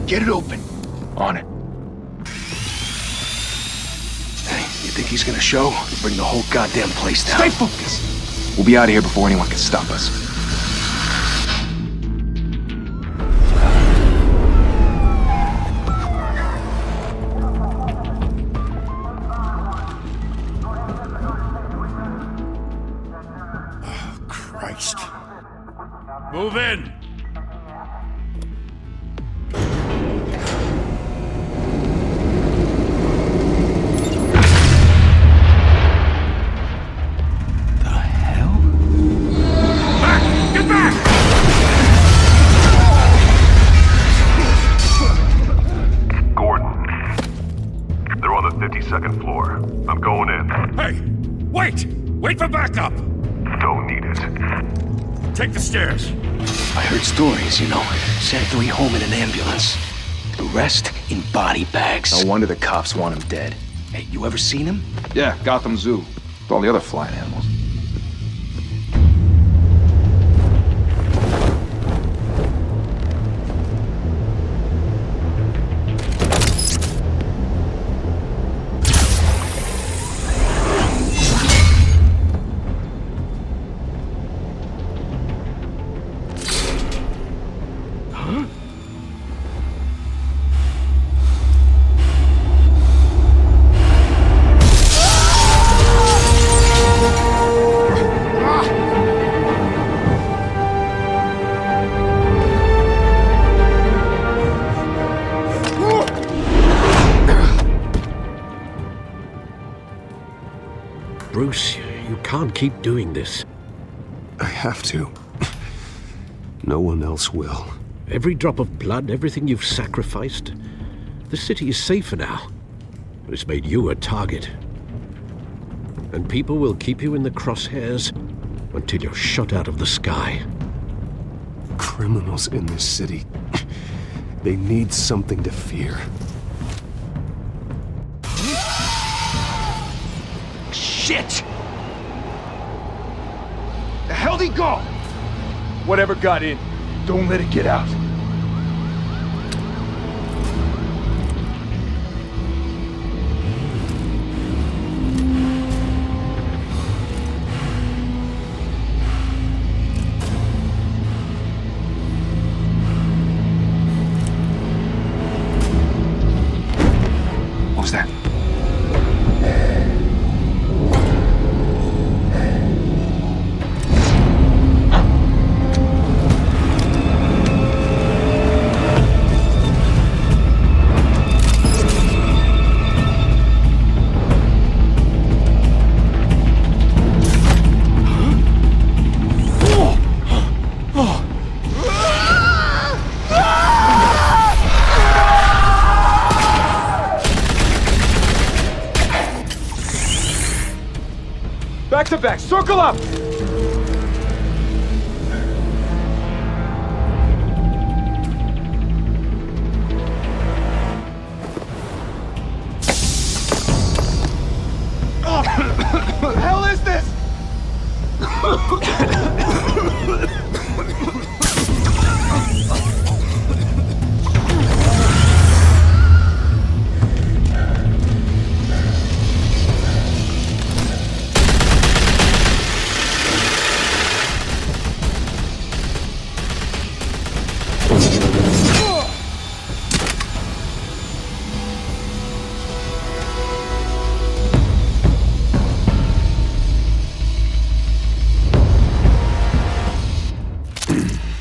Get it open. On it. Hey, you think he's gonna show? He'll bring the whole goddamn place down. Stay focused! We'll be out of here before anyone can stop us. Oh, Christ. Move in! Second floor. I'm going in. Hey! Wait! Wait for backup! Don't need it. Take the stairs. I heard stories, you know. Sent Dewey home in an ambulance. The rest in body bags. No wonder the cops want him dead. Hey, you ever seen him? Yeah, Gotham Zoo. With all the other flying animals. Bruce, you can't keep doing this. I have to. No one else will. Every drop of blood, everything you've sacrificed. The city is safer now. But it's made you a target. And people will keep you in the crosshairs until you're shot out of the sky. Criminals in this city. They need something to fear. Shit! The hell'd he go? Whatever got in, don't let it get out. What was that? Back to back, circle up! What the hell is this?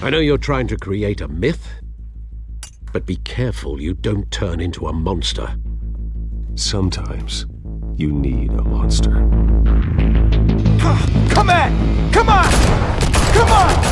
I know you're trying to create a myth, but be careful you don't turn into a monster. Sometimes you need a monster. Come on! Come on! Come on!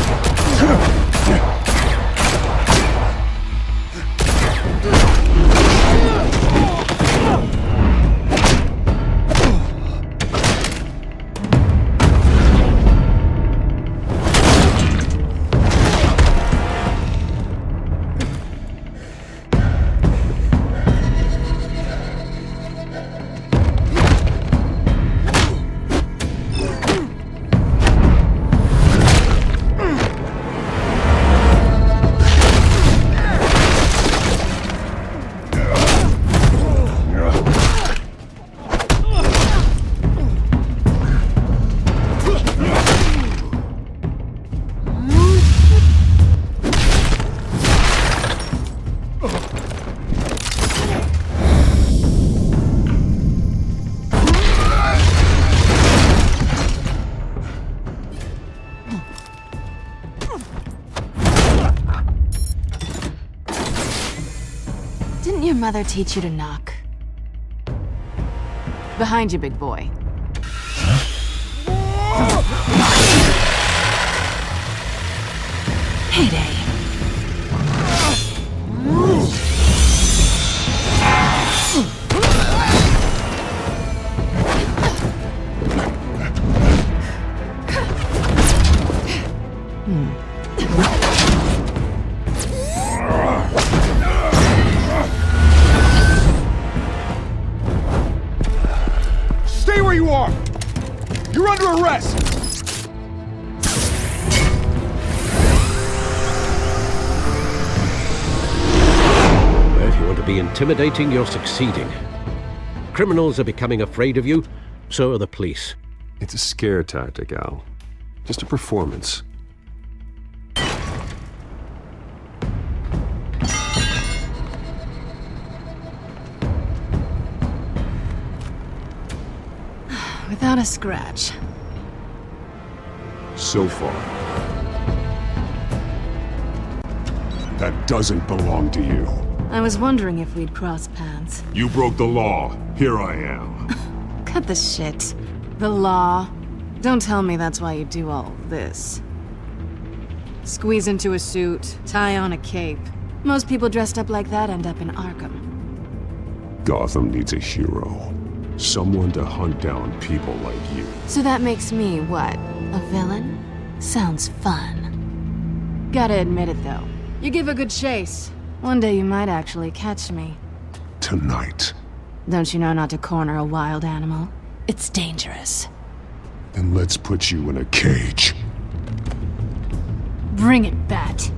Didn't your mother teach you to knock? Behind you, big boy. Payday. Stay where you are! You're under arrest! If you want to be intimidating, you're succeeding. Criminals are becoming afraid of you, so are the police. It's a scare tactic, Al. Just a performance. Without a scratch. So far. That doesn't belong to you. I was wondering if we'd cross paths. You broke the law. Here I am. Cut the shit. The law. Don't tell me that's why you do all this. Squeeze into a suit, tie on a cape. Most people dressed up like that end up in Arkham. Gotham needs a hero. Someone to hunt down people like you. So that makes me, what, a villain? Sounds fun. Gotta admit it, though. You give a good chase. One day you might actually catch me. Tonight. Don't you know not to corner a wild animal? It's dangerous. Then let's put you in a cage. Bring it, Bat.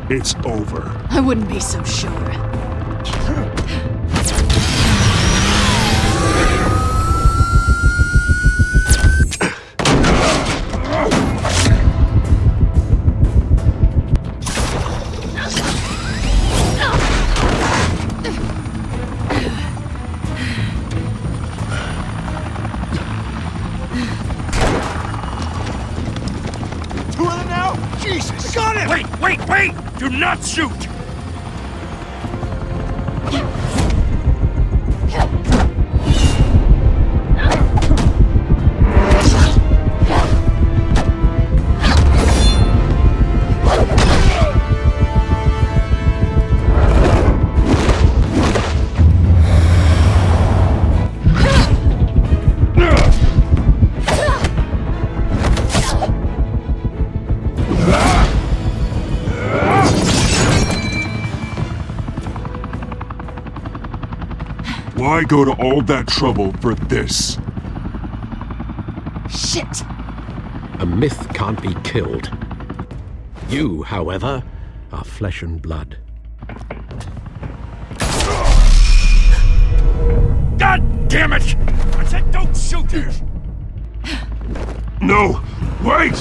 It's over. I wouldn't be so sure. Two of them now? Jesus! Got him! Wait, wait, wait! Do not shoot! Why go to all that trouble for this? Shit! A myth can't be killed. You, however, are flesh and blood. God damn it! I said don't shoot her! No! Wait!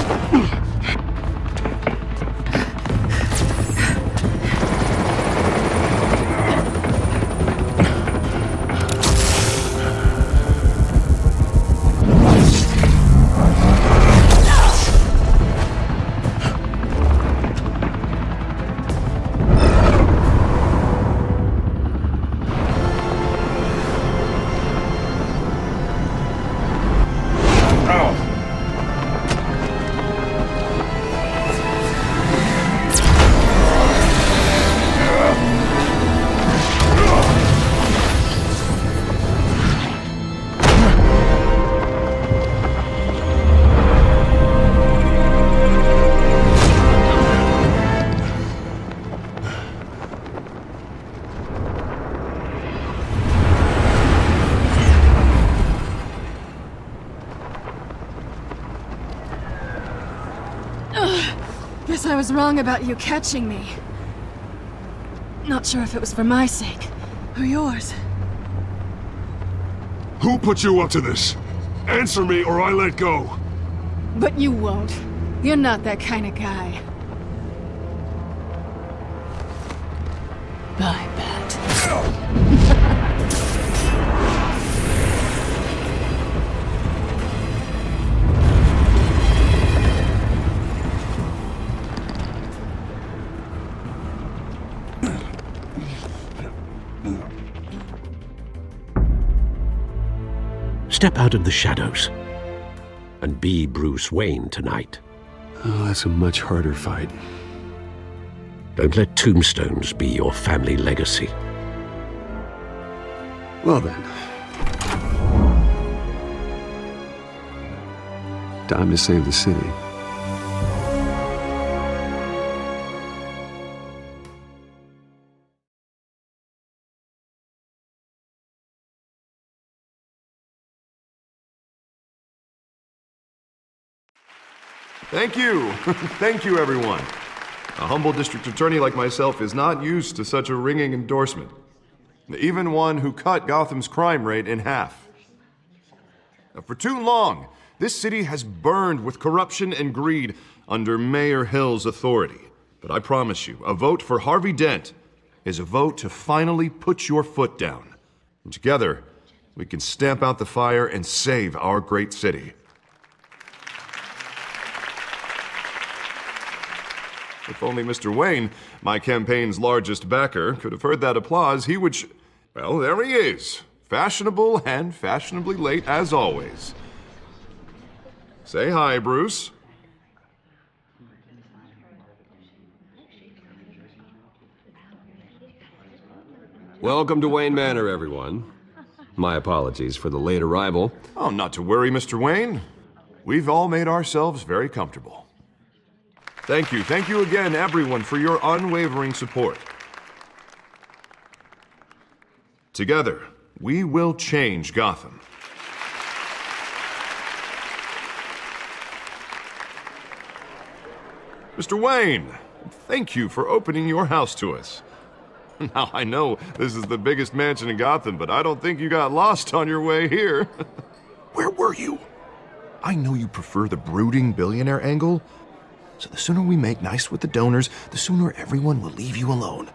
guess I was wrong about you catching me. Not sure if it was for my sake, or yours. Who put you up to this? Answer me or I let go. But you won't. You're not that kind of guy. Bye, Bat. Step out of the shadows and be Bruce Wayne tonight. Oh, that's a much harder fight. Don't let tombstones be your family legacy. Well then. Time to save the city. Thank you. Thank you, everyone. A humble district attorney like myself is not used to such a ringing endorsement. Even one who cut Gotham's crime rate in half. For too long, this city has burned with corruption and greed under Mayor Hill's authority. But I promise you, a vote for Harvey Dent is a vote to finally put your foot down. And together, we can stamp out the fire and save our great city. If only Mr. Wayne, my campaign's largest backer, could have heard that applause, he would well, there he is. Fashionable and fashionably late as always. Say hi, Bruce. Welcome to Wayne Manor, everyone. My apologies for the late arrival. Oh, not to worry, Mr. Wayne. We've all made ourselves very comfortable. Thank you again, everyone, for your unwavering support. Together, we will change Gotham. Mr. Wayne, thank you for opening your house to us. Now, I know this is the biggest mansion in Gotham, but I don't think you got lost on your way here. Where were you? I know you prefer the brooding billionaire angle, so the sooner we make nice with the donors, the sooner everyone will leave you alone.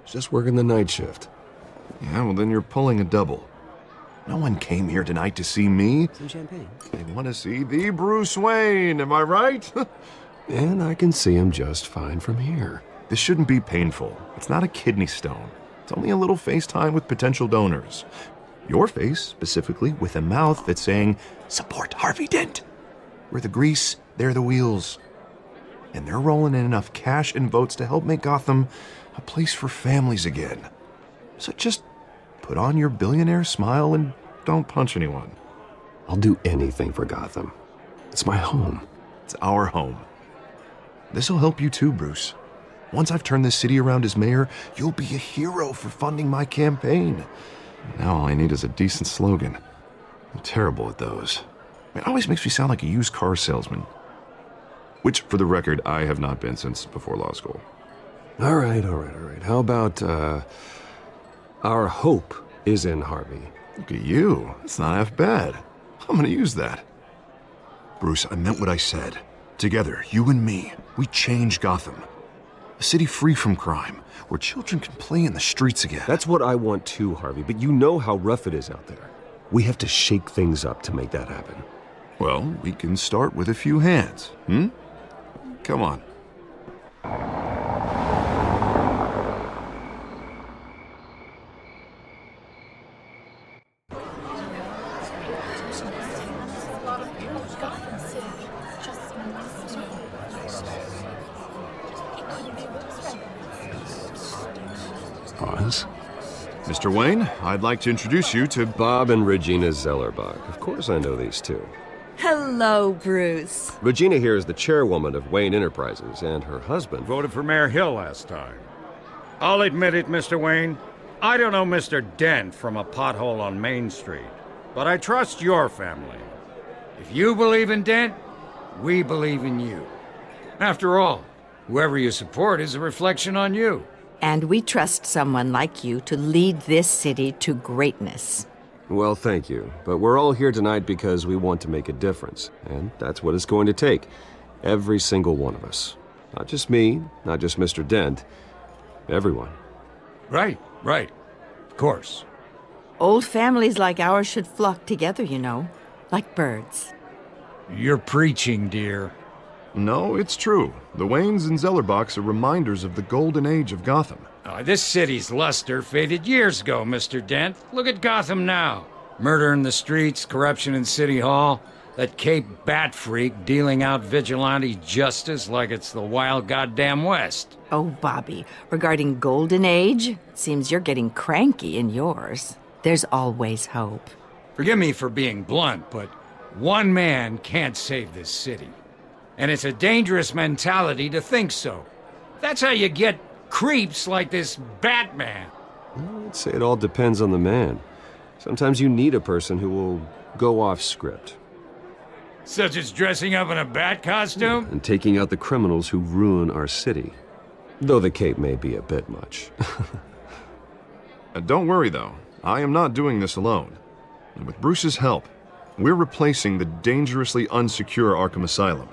Just working the night shift. Yeah, well then you're pulling a double. No one came here tonight to see me. Some champagne. They want to see the Bruce Wayne, am I right? And I can see him just fine from here. This shouldn't be painful. It's not a kidney stone. It's only a little FaceTime with potential donors. Your face, specifically, with a mouth that's saying, support Harvey Dent. We're the grease, they're the wheels. And they're rolling in enough cash and votes to help make Gotham a place for families again. So just put on your billionaire smile and don't punch anyone. I'll do anything for Gotham. It's my home. It's our home. This'll help you too, Bruce. Once I've turned this city around as mayor, you'll be a hero for funding my campaign. Now all I need is a decent slogan. I'm terrible at those. It always makes me sound like a used car salesman. Which, for the record, I have not been since before law school. All right. How about, our hope is in Harvey? Look at you. That's not half bad. I'm gonna use that. Bruce, I meant what I said. Together, you and me, we change Gotham. A city free from crime, where children can play in the streets again. That's what I want too, Harvey, but you know how rough it is out there. We have to shake things up to make that happen. Well, we can start with a few hands, Come on. Pause. Mr. Wayne, I'd like to introduce you to Bob and Regina Zellerbach. Of course I know these two. Hello, Bruce. Regina here is the chairwoman of Wayne Enterprises, and her husband Voted for Mayor Hill last time. I'll admit it, Mr. Wayne. I don't know Mr. Dent from a pothole on Main Street, but I trust your family. If you believe in Dent, we believe in you. After all, whoever you support is a reflection on you. And we trust someone like you to lead this city to greatness. Well, thank you. But we're all here tonight because we want to make a difference. And that's what it's going to take. Every single one of us. Not just me, not just Mr. Dent. Everyone. Right. Of course. Old families like ours should flock together, you know, like birds. You're preaching, dear. No, it's true. The Waynes and Zellerbachs are reminders of the golden age of Gotham. This city's luster faded years ago, Mr. Dent. Look at Gotham now. Murder in the streets, corruption in City Hall, that Cape Bat freak dealing out vigilante justice like it's the wild goddamn West. Oh, Bobby, regarding Golden Age, it seems you're getting cranky in yours. There's always hope. Forgive me for being blunt, but one man can't save this city. And it's a dangerous mentality to think so. That's how you get creeps like this Batman. I'd say it all depends on the man. Sometimes you need a person who will go off script. Such as dressing up in a bat costume? And taking out the criminals who ruin our city. Though the cape may be a bit much. Don't worry, though. I am not doing this alone. And with Bruce's help, we're replacing the dangerously unsecure Arkham Asylum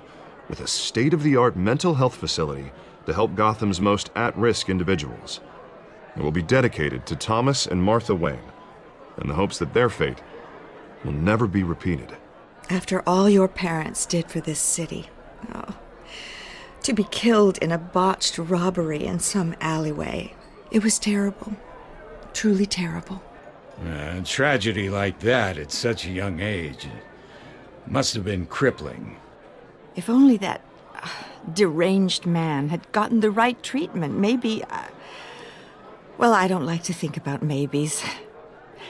with a state-of-the-art mental health facility to help Gotham's most at-risk individuals. It will be dedicated to Thomas and Martha Wayne, in the hopes that their fate will never be repeated. After all your parents did for this city, to be killed in a botched robbery in some alleyway, it was terrible. Truly terrible. A tragedy like that at such a young age must have been crippling. If only that deranged man had gotten the right treatment, maybe... well, I don't like to think about maybes.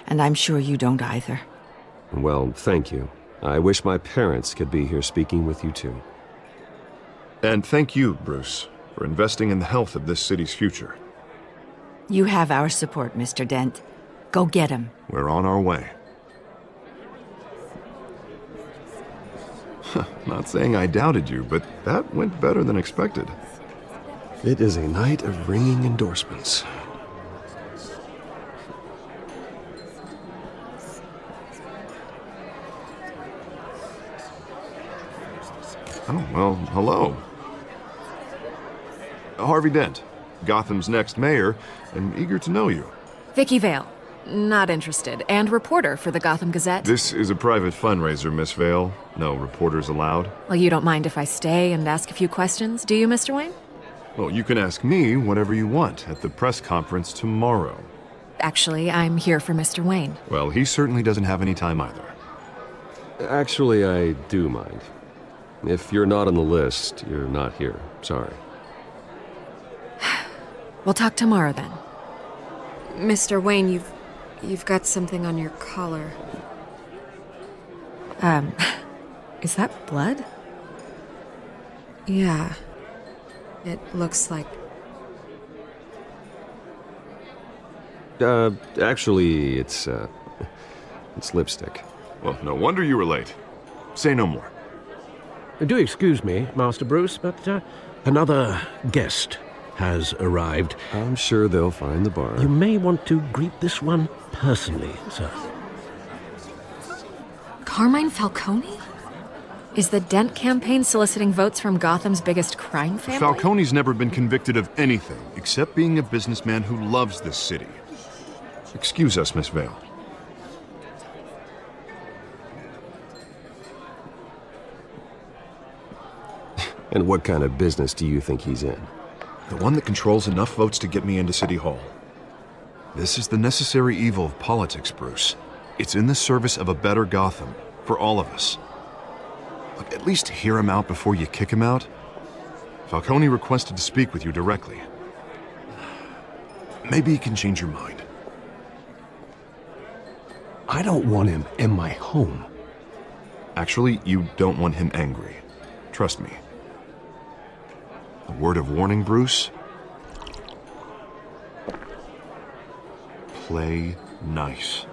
And I'm sure you don't either. Well, thank you. I wish my parents could be here speaking with you too. And thank you, Bruce, for investing in the health of this city's future. You have our support, Mr. Dent. Go get him. We're on our way. Not saying I doubted you, but that went better than expected. It is a night of ringing endorsements. Oh, well, hello. Harvey Dent, Gotham's next mayor, and eager to know you. Vicky Vale. Not interested. And reporter for the Gotham Gazette. This is a private fundraiser, Miss Vale. No reporters allowed. Well, you don't mind if I stay and ask a few questions, do you, Mr. Wayne? Well, you can ask me whatever you want at the press conference tomorrow. Actually, I'm here for Mr. Wayne. Well, he certainly doesn't have any time either. Actually, I do mind. If you're not on the list, you're not here. Sorry. We'll talk tomorrow then. Mr. Wayne, you've got something on your collar. Is that blood? Yeah. It looks like... Actually, it's lipstick. Well, no wonder you were late. Say no more. Do excuse me, Master Bruce, but another guest has arrived. I'm sure they'll find the bar. You may want to greet this one personally, sir. Carmine Falcone? Is the Dent campaign soliciting votes from Gotham's biggest crime family? Falcone's never been convicted of anything except being a businessman who loves this city. Excuse us, Miss Vale. And what kind of business do you think he's in? The one that controls enough votes to get me into City Hall. This is the necessary evil of politics, Bruce. It's in the service of a better Gotham, for all of us. Look, at least hear him out before you kick him out. Falcone requested to speak with you directly. Maybe he can change your mind. I don't want him in my home. Actually, you don't want him angry. Trust me. A word of warning, Bruce. Play nice.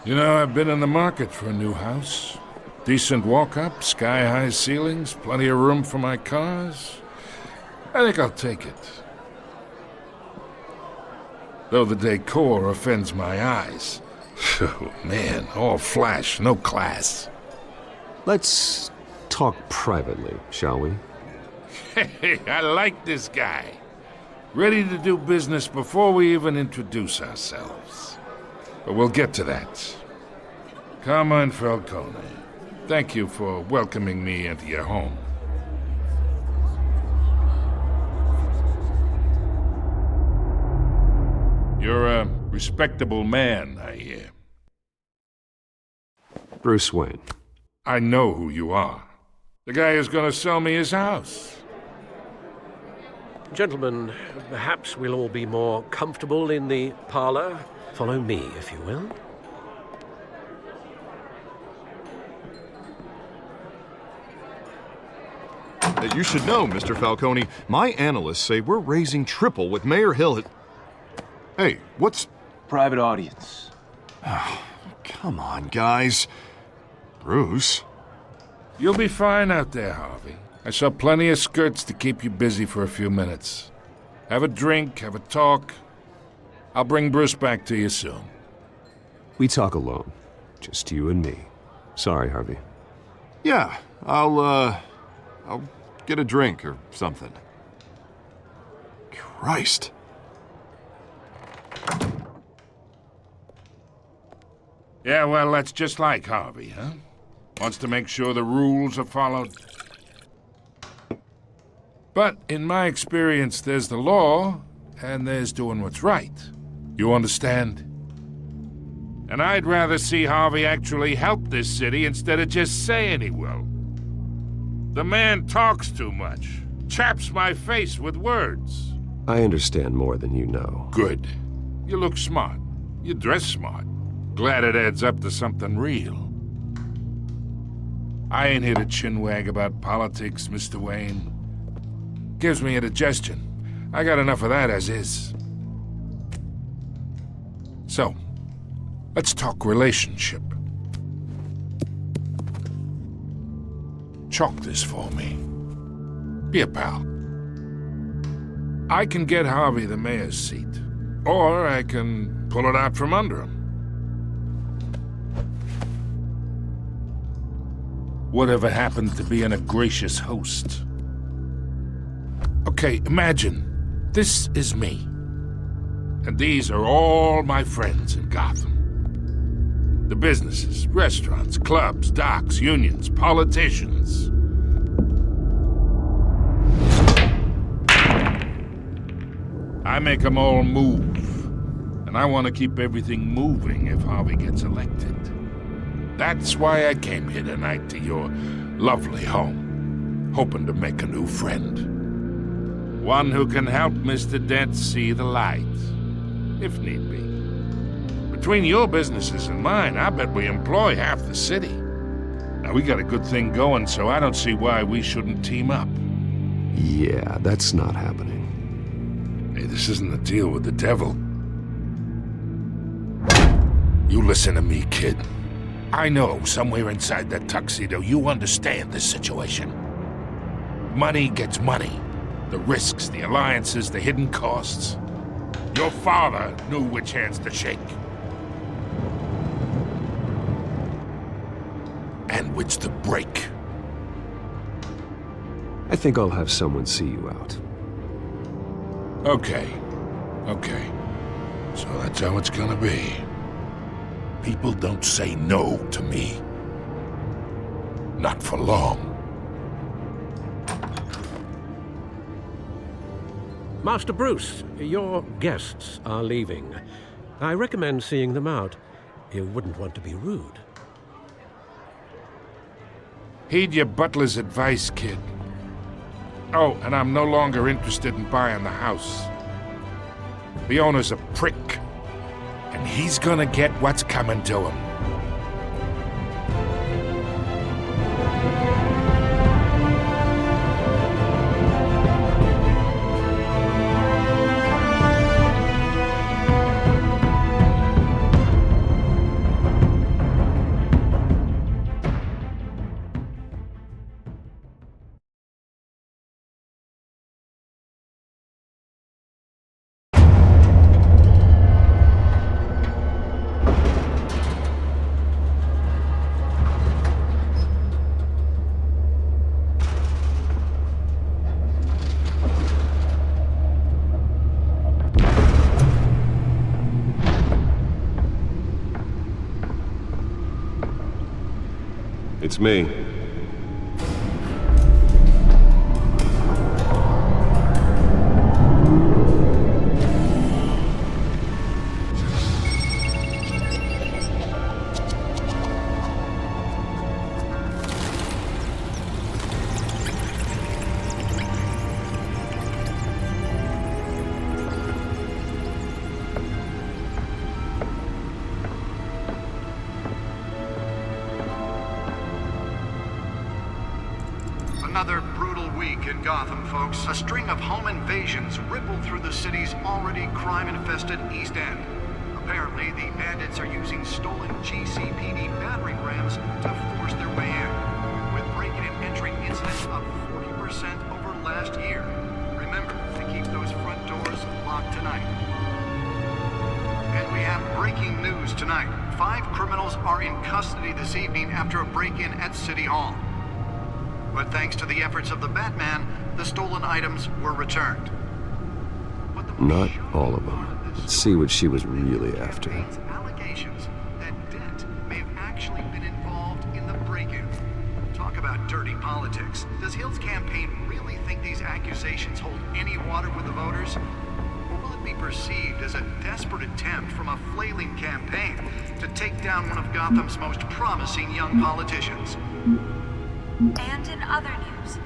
You know, I've been in the market for a new house. Decent walk-up, sky-high ceilings, plenty of room for my cars. I think I'll take it. Though the decor offends my eyes. Oh, man, all flash, no class. Let's talk privately, shall we? Hey, I like this guy. Ready to do business before we even introduce ourselves. But we'll get to that. Carmine Falcone, thank you for welcoming me into your home. You're a respectable man, I hear. Bruce Wayne. I know who you are. The guy who's gonna sell me his house. Gentlemen, perhaps we'll all be more comfortable in the parlor. Follow me, if you will. You should know, Mr. Falcone, my analysts say we're raising triple with Mayor Hill. Hey, what's... Private audience. Oh, come on, guys. Bruce? You'll be fine out there, Harvey. I saw plenty of skirts to keep you busy for a few minutes. Have a drink, have a talk. I'll bring Bruce back to you soon. We talk alone. Just you and me. Sorry, Harvey. Yeah, I'll get a drink or something. Christ. Yeah, well, that's just like Harvey, huh? Wants to make sure the rules are followed. But in my experience, there's the law, and there's doing what's right. You understand? And I'd rather see Harvey actually help this city instead of just saying he will. The man talks too much. Chaps my face with words. I understand more than you know. Good. You look smart. You dress smart. Glad it adds up to something real. I ain't here to chinwag about politics, Mr. Wayne. Gives me indigestion. I got enough of that as is. So, let's talk relationship. Chalk this for me. Be a pal. I can get Harvey the mayor's seat, or I can pull it out from under him. Whatever happened to being a gracious host? Okay, imagine this is me. And these are all my friends in Gotham. The businesses, restaurants, clubs, docks, unions, politicians. I make them all move. And I want to keep everything moving if Harvey gets elected. That's why I came here tonight to your lovely home, hoping to make a new friend. One who can help Mr. Dent see the light, if need be. Between your businesses and mine, I bet we employ half the city. Now, we got a good thing going, so I don't see why we shouldn't team up. Yeah, that's not happening. Hey, this isn't a deal with the devil. You listen to me, kid. I know somewhere inside that tuxedo you understand this situation. Money gets money. The risks, the alliances, the hidden costs. Your father knew which hands to shake. And which to break. I think I'll have someone see you out. Okay. So that's how it's gonna be. People don't say no to me. Not for long. Master Bruce, your guests are leaving. I recommend seeing them out. You wouldn't want to be rude. Heed your butler's advice, kid. Oh, and I'm no longer interested in buying the house. The owner's a prick. And he's gonna get what's coming to him. It's me. Another brutal week in Gotham, folks. A string of home invasions rippled through the city's already crime-infested East End. Apparently, the bandits are using stolen GCPD battering rams to force their way in, with break-in and entry incidents up 40% over last year. Remember to keep those front doors locked tonight. And we have breaking news tonight. 5 criminals are in custody this evening after a break-in at City Hall. But thanks to the efforts of the Batman, the stolen items were returned. Not all of them. Let's see what she was really after. Allegations that Dent may have actually been involved in the break-in. Talk about dirty politics. Does Hill's campaign really think these accusations hold any water with the voters? Or will it be perceived as a desperate attempt from a flailing campaign to take down one of Gotham's most promising young politicians? And in other news,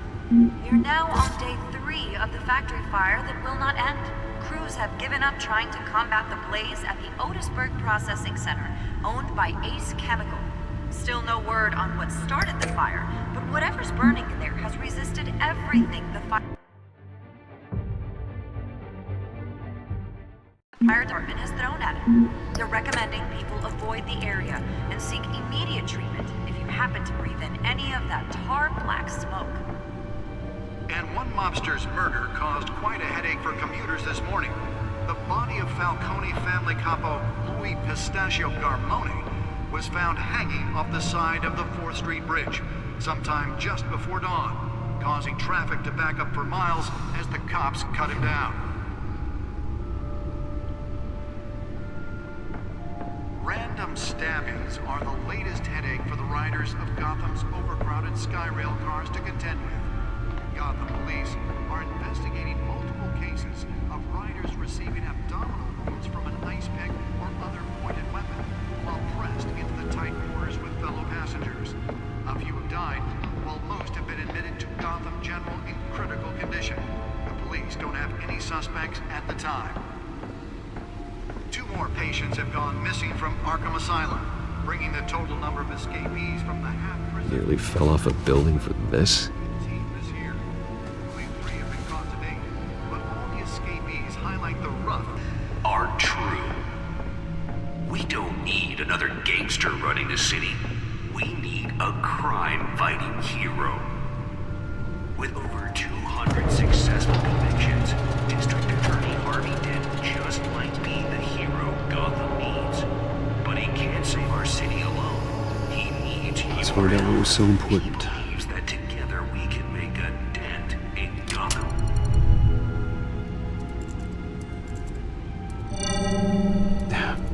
you're now on day 3 of the factory fire that will not end. Crews have given up trying to combat the blaze at the Otisburg Processing Center, owned by Ace Chemical. Still no word on what started the fire, but whatever's burning in there has resisted everything the fire department has thrown at it. They're recommending people avoid the area and seek immediate treatment if you happen to breathe in any of that tar black smoke. And one mobster's murder caused quite a headache for commuters this morning. The body of Falcone family capo Louis Pistachio Garmone was found hanging off the side of the 4th Street Bridge sometime just before dawn, causing traffic to back up for miles as the cops cut him down. Random stabbings are the latest headache for the riders of Gotham's overcrowded Skyrail cars to contend with. Gotham police are investigating multiple cases of riders receiving abdominal wounds from an ice pick or other pointed weapon while pressed into the tight quarters with fellow passengers. A few have died, while most have been admitted to Gotham General in critical condition. The police don't have any suspects at the time. 2 more patients have gone missing from Arkham Asylum, bringing the total number of escapees from the half-prison... Nearly fell off a building for this? This year. Only 3 have been caught to date, but all the escapees highlight the rough... Are true. We don't need another gangster running the city. We need a crime-fighting hero. With over 200 successful convictions, District Attorney Harvey Dent just might be the hero Gotham needs. But he can't save our city alone. He needs That's what was so important. He believes that together we can make a dent in Gotham.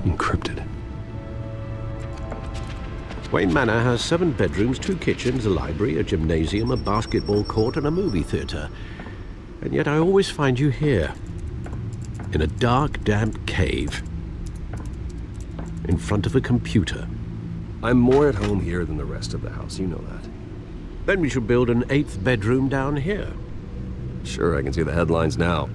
Encrypted. Wayne Manor has 7 bedrooms, 2 kitchens, a library, a gymnasium, a basketball court, and a movie theater. And yet I always find you here, in a dark, damp cave, in front of a computer. I'm more at home here than the rest of the house, you know that. Then we should build an 8th bedroom down here. Sure, I can see the headlines now.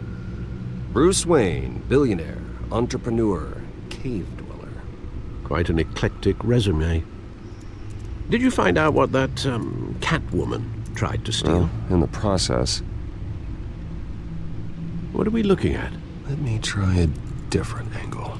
Bruce Wayne, billionaire, entrepreneur, cave dweller. Quite an eclectic resume. Did you find out what that, Catwoman tried to steal? Well, in the process. What are we looking at? Let me try a different angle.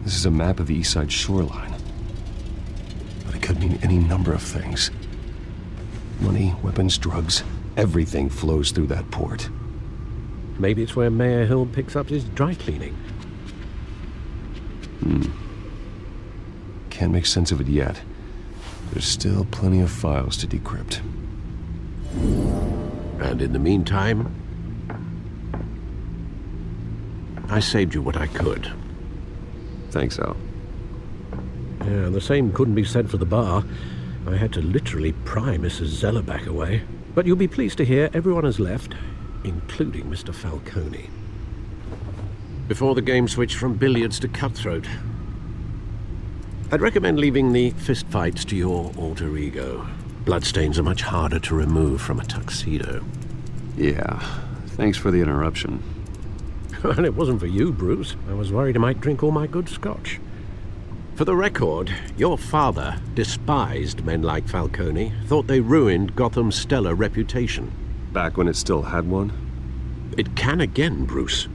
This is a map of the East Side shoreline. But it could mean any number of things. Money, weapons, drugs, everything flows through that port. Maybe it's where Mayor Hill picks up his dry cleaning. can't make sense of it yet. There's still plenty of files to decrypt. And in the meantime, I saved you what I could. Thanks, Al. Yeah, the same couldn't be said for the bar. I had to literally pry Mrs. Zellerback away. But you'll be pleased to hear everyone has left, including Mr. Falcone. Before the game switched from billiards to cutthroat. I'd recommend leaving the fistfights to your alter ego. Bloodstains are much harder to remove from a tuxedo. Yeah, thanks for the interruption. Well, it wasn't for you, Bruce. I was worried I might drink all my good scotch. For the record, your father despised men like Falcone, thought they ruined Gotham's stellar reputation. Back when it still had one? It can again, Bruce.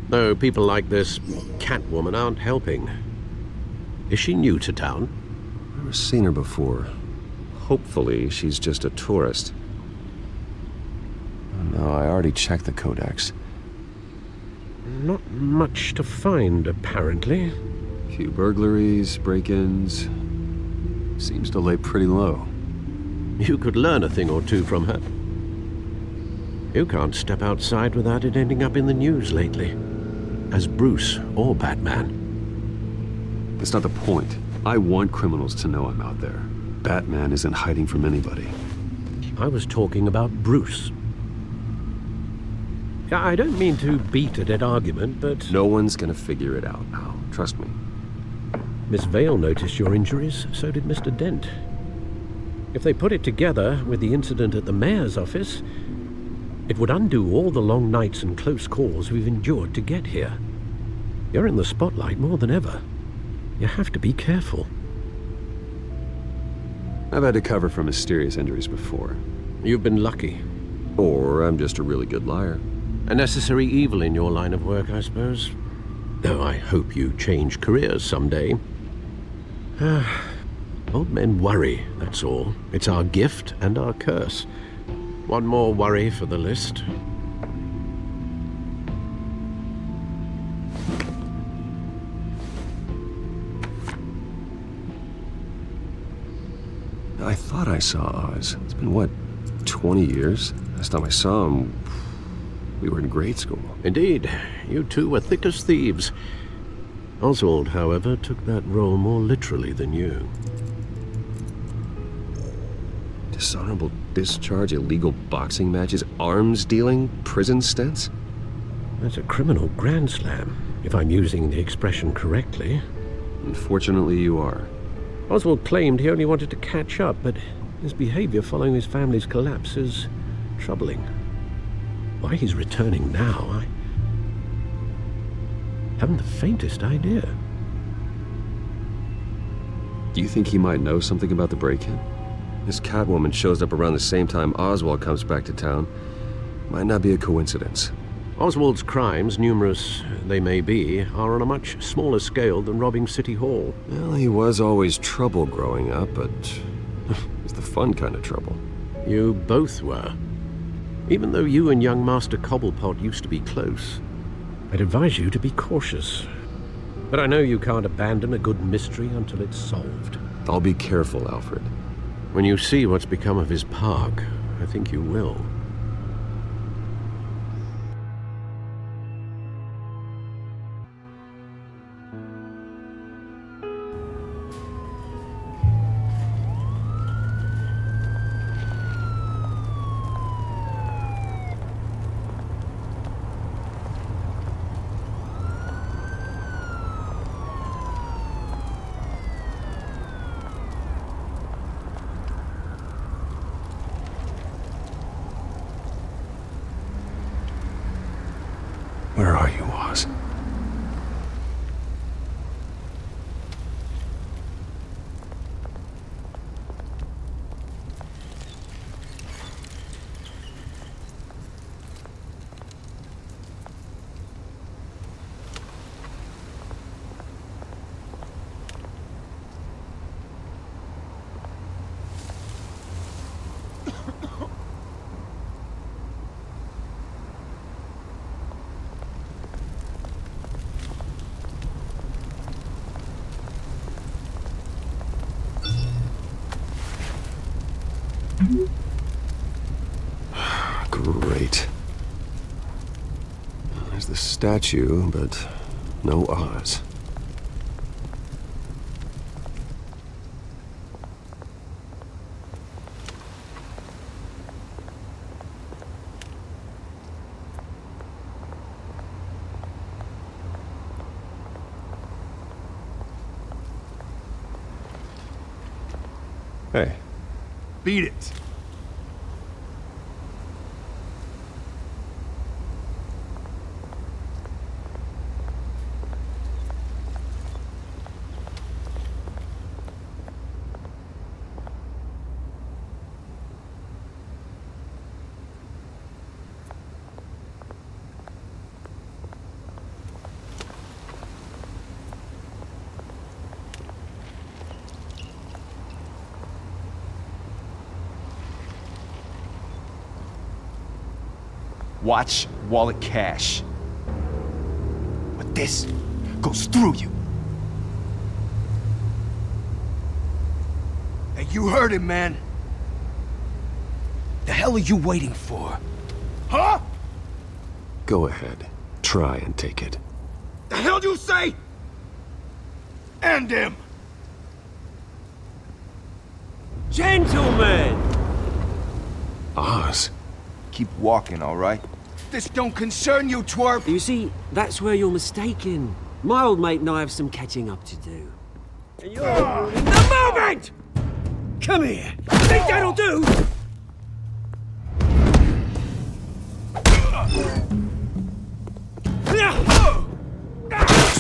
Though people like this Catwoman aren't helping. Is she new to town? I've never seen her before. Hopefully, she's just a tourist. No, I already checked the codex. Not much to find, apparently. Few burglaries, break-ins. Seems to lay pretty low. You could learn a thing or two from her. You can't step outside without it ending up in the news lately. As Bruce or Batman. That's not the point. I want criminals to know I'm out there. Batman isn't hiding from anybody. I was talking about Bruce. I don't mean to beat a dead argument, but... No one's gonna figure it out, Al. Trust me. Miss Vale noticed your injuries, so did Mr. Dent. If they put it together with the incident at the mayor's office, it would undo all the long nights and close calls we've endured to get here. You're in the spotlight more than ever. You have to be careful. I've had to cover for mysterious injuries before. You've been lucky. Or I'm just a really good liar. A necessary evil in your line of work, I suppose. Though I hope you change careers someday. Old men worry, that's all. It's our gift and our curse. One more worry for the list. I thought I saw Oz. It's been, what, 20 years? Last time I saw him, we were in grade school. Indeed. You two were thick as thieves. Oswald, however, took that role more literally than you. Dishonorable discharge, illegal boxing matches, arms dealing, prison stints? That's a criminal grand slam, if I'm using the expression correctly. Unfortunately, you are. Oswald claimed he only wanted to catch up, but his behavior following his family's collapse is troubling. Why he's returning now, I haven't the faintest idea. Do you think he might know something about the break-in? This Catwoman shows up around the same time Oswald comes back to town. Might not be a coincidence. Oswald's crimes, numerous they may be, are on a much smaller scale than robbing City Hall. Well, he was always trouble growing up, but it's the fun kind of trouble. You both were. Even though you and young Master Cobblepot used to be close, I'd advise you to be cautious. But I know you can't abandon a good mystery until it's solved. I'll be careful, Alfred. When you see what's become of his park, I think you will. Where are you, Oz? Great. There's the statue, but no Oz. Hey. Beat it. Watch wallet cash. But this goes through you. Hey, you heard him, man. The hell are you waiting for? Huh? Go ahead. Try and take it. The hell do you say? End him! Gentlemen! Oz. Keep walking, all right? This don't concern you, twerp! You see, that's where you're mistaken. My old mate and I have some catching up to do. And you're ruining the moment! Come here. Think that'll do?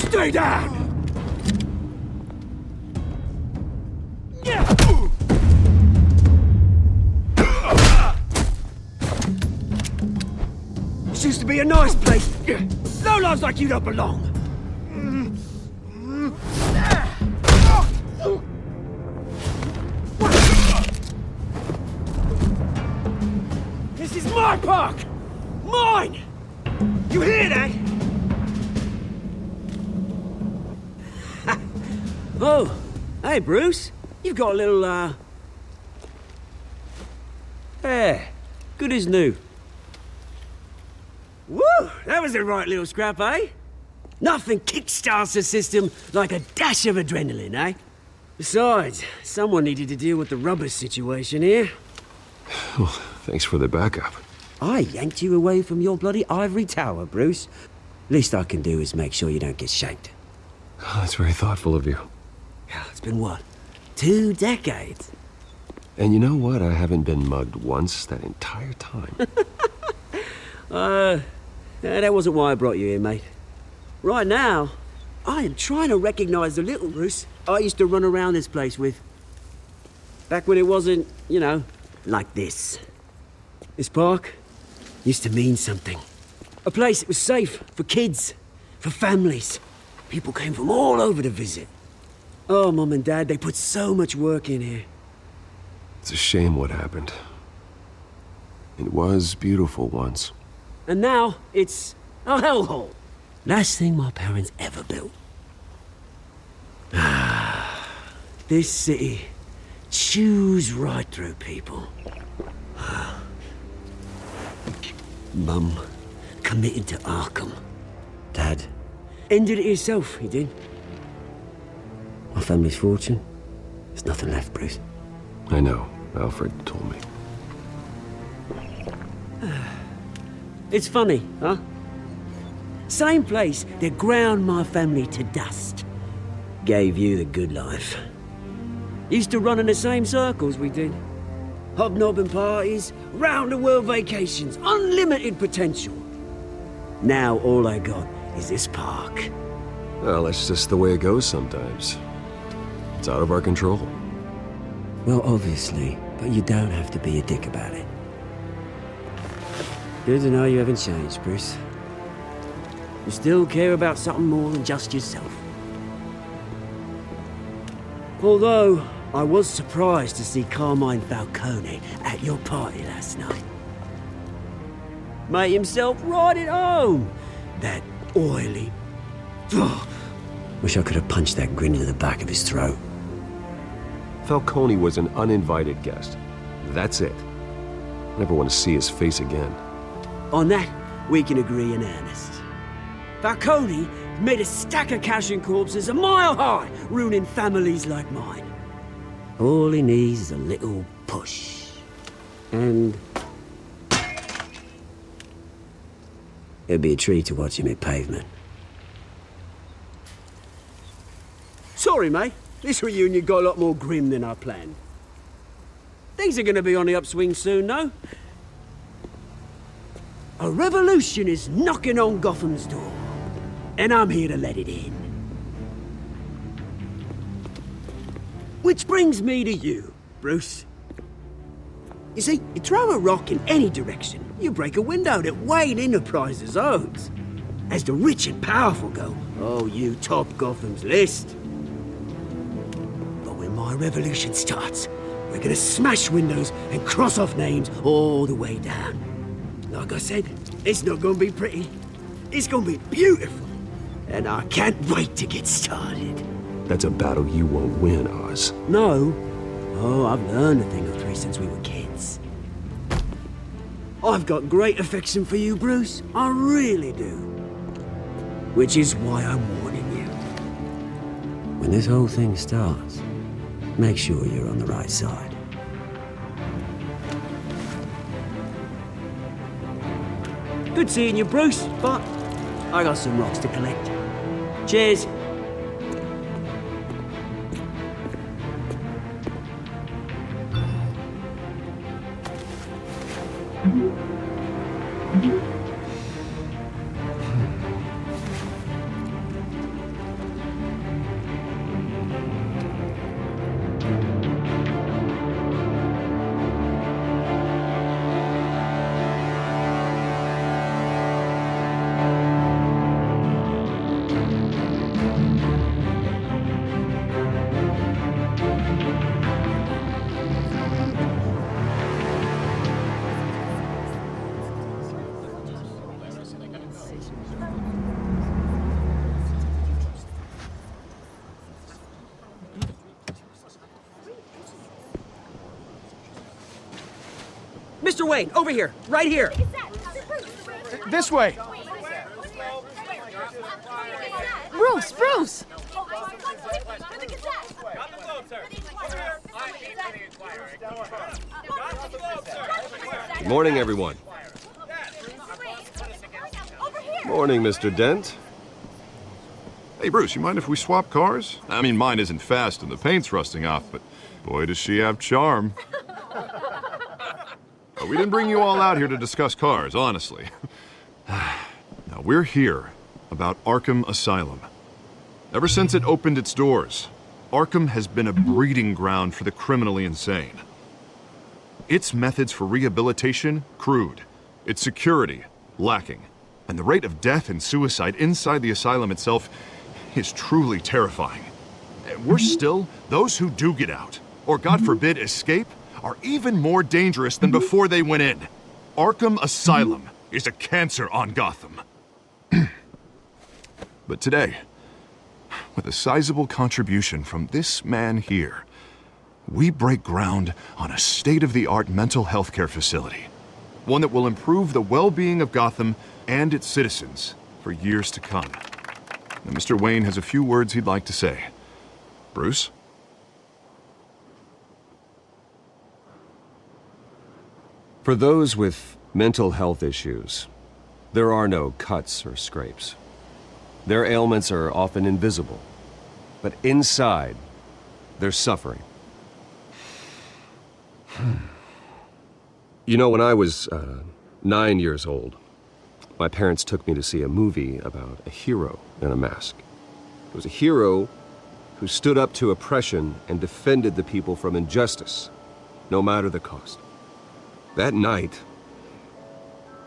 Stay down! This used to be a nice place. No lives like you don't belong. This is my park! Mine! You hear that? Oh, hey, Bruce. You've got a little, hair. Good as new. Woo! That was a right little scrap, eh? Nothing kickstarts the system like a dash of adrenaline, eh? Besides, someone needed to deal with the rubber situation here. Well, thanks for the backup. I yanked you away from your bloody ivory tower, Bruce. Least I can do is make sure you don't get shanked. Oh, that's very thoughtful of you. Yeah, it's been what? 2 decades? And you know what? I haven't been mugged once that entire time. That wasn't why I brought you here, mate. Right now, I am trying to recognize the little Bruce I used to run around this place with. Back when it wasn't, you know, like this. This park used to mean something. A place that was safe for kids, for families. People came from all over to visit. Oh, Mum and Dad, they put so much work in here. It's a shame what happened. It was beautiful once. And now, it's a hellhole. Last thing my parents ever built. This city chews right through people. Mum committed to Arkham. Dad ended it himself, he did. My family's fortune, there's nothing left, Bruce. I know. Alfred told me. It's funny, huh? Same place that ground my family to dust. Gave you the good life. Used to run in the same circles we did. Hobnobbing parties, round-the-world vacations, unlimited potential. Now all I got is this park. Well, that's just the way it goes sometimes. It's out of our control. Well, obviously, but you don't have to be a dick about it. Good to know you haven't changed, Bruce. You still care about something more than just yourself. Although, I was surprised to see Carmine Falcone at your party last night. Made himself right at home. That oily... Wish I could have punched that grin into the back of his throat. Falcone was an uninvited guest. That's it. I never want to see his face again. On that, we can agree in earnest. Falcone made a stack of cash and corpses a mile high, ruining families like mine. All he needs is a little push. And it'd be a treat to watch him hit pavement. Sorry, mate. This reunion got a lot more grim than I planned. Things are gonna be on the upswing soon, though. A revolution is knocking on Gotham's door, and I'm here to let it in. Which brings me to you, Bruce. You see, you throw a rock in any direction, you break a window that Wayne Enterprises owns. As the rich and powerful go, oh, you top Gotham's list. But when my revolution starts, we're gonna smash windows and cross off names all the way down. Like I said, it's not gonna be pretty. It's gonna be beautiful. And I can't wait to get started. That's a battle you won't win, Oz. No. Oh, I've learned a thing or three since we were kids. I've got great affection for you, Bruce. I really do. Which is why I'm warning you. When this whole thing starts, make sure you're on the right side. Good seeing you, Bruce, but I got some rocks to collect. Cheers. Mr. Wayne, over here, right here. This way. Bruce! Good morning, everyone. Morning, Mr. Dent. Hey, Bruce, you mind if we swap cars? I mean, mine isn't fast and the paint's rusting off, but boy, does she have charm. But we didn't bring you all out here to discuss cars, honestly. Now, we're here about Arkham Asylum. Ever since it opened its doors, Arkham has been a breeding ground for the criminally insane. Its methods for rehabilitation, crude. Its security, lacking. And the rate of death and suicide inside the asylum itself is truly terrifying. Worse still, those who do get out, or God forbid escape, are even more dangerous than before they went in. Arkham Asylum is a cancer on Gotham. But today, with a sizable contribution from this man here, we break ground on a state-of-the-art mental health care facility. One that will improve the well-being of Gotham and its citizens for years to come. Now, Mr. Wayne has a few words he'd like to say. Bruce? For those with mental health issues, there are no cuts or scrapes. Their ailments are often invisible, but inside, they're suffering. You know, when I was 9 years old, my parents took me to see a movie about a hero in a mask. It was a hero who stood up to oppression and defended the people from injustice, no matter the cost. That night,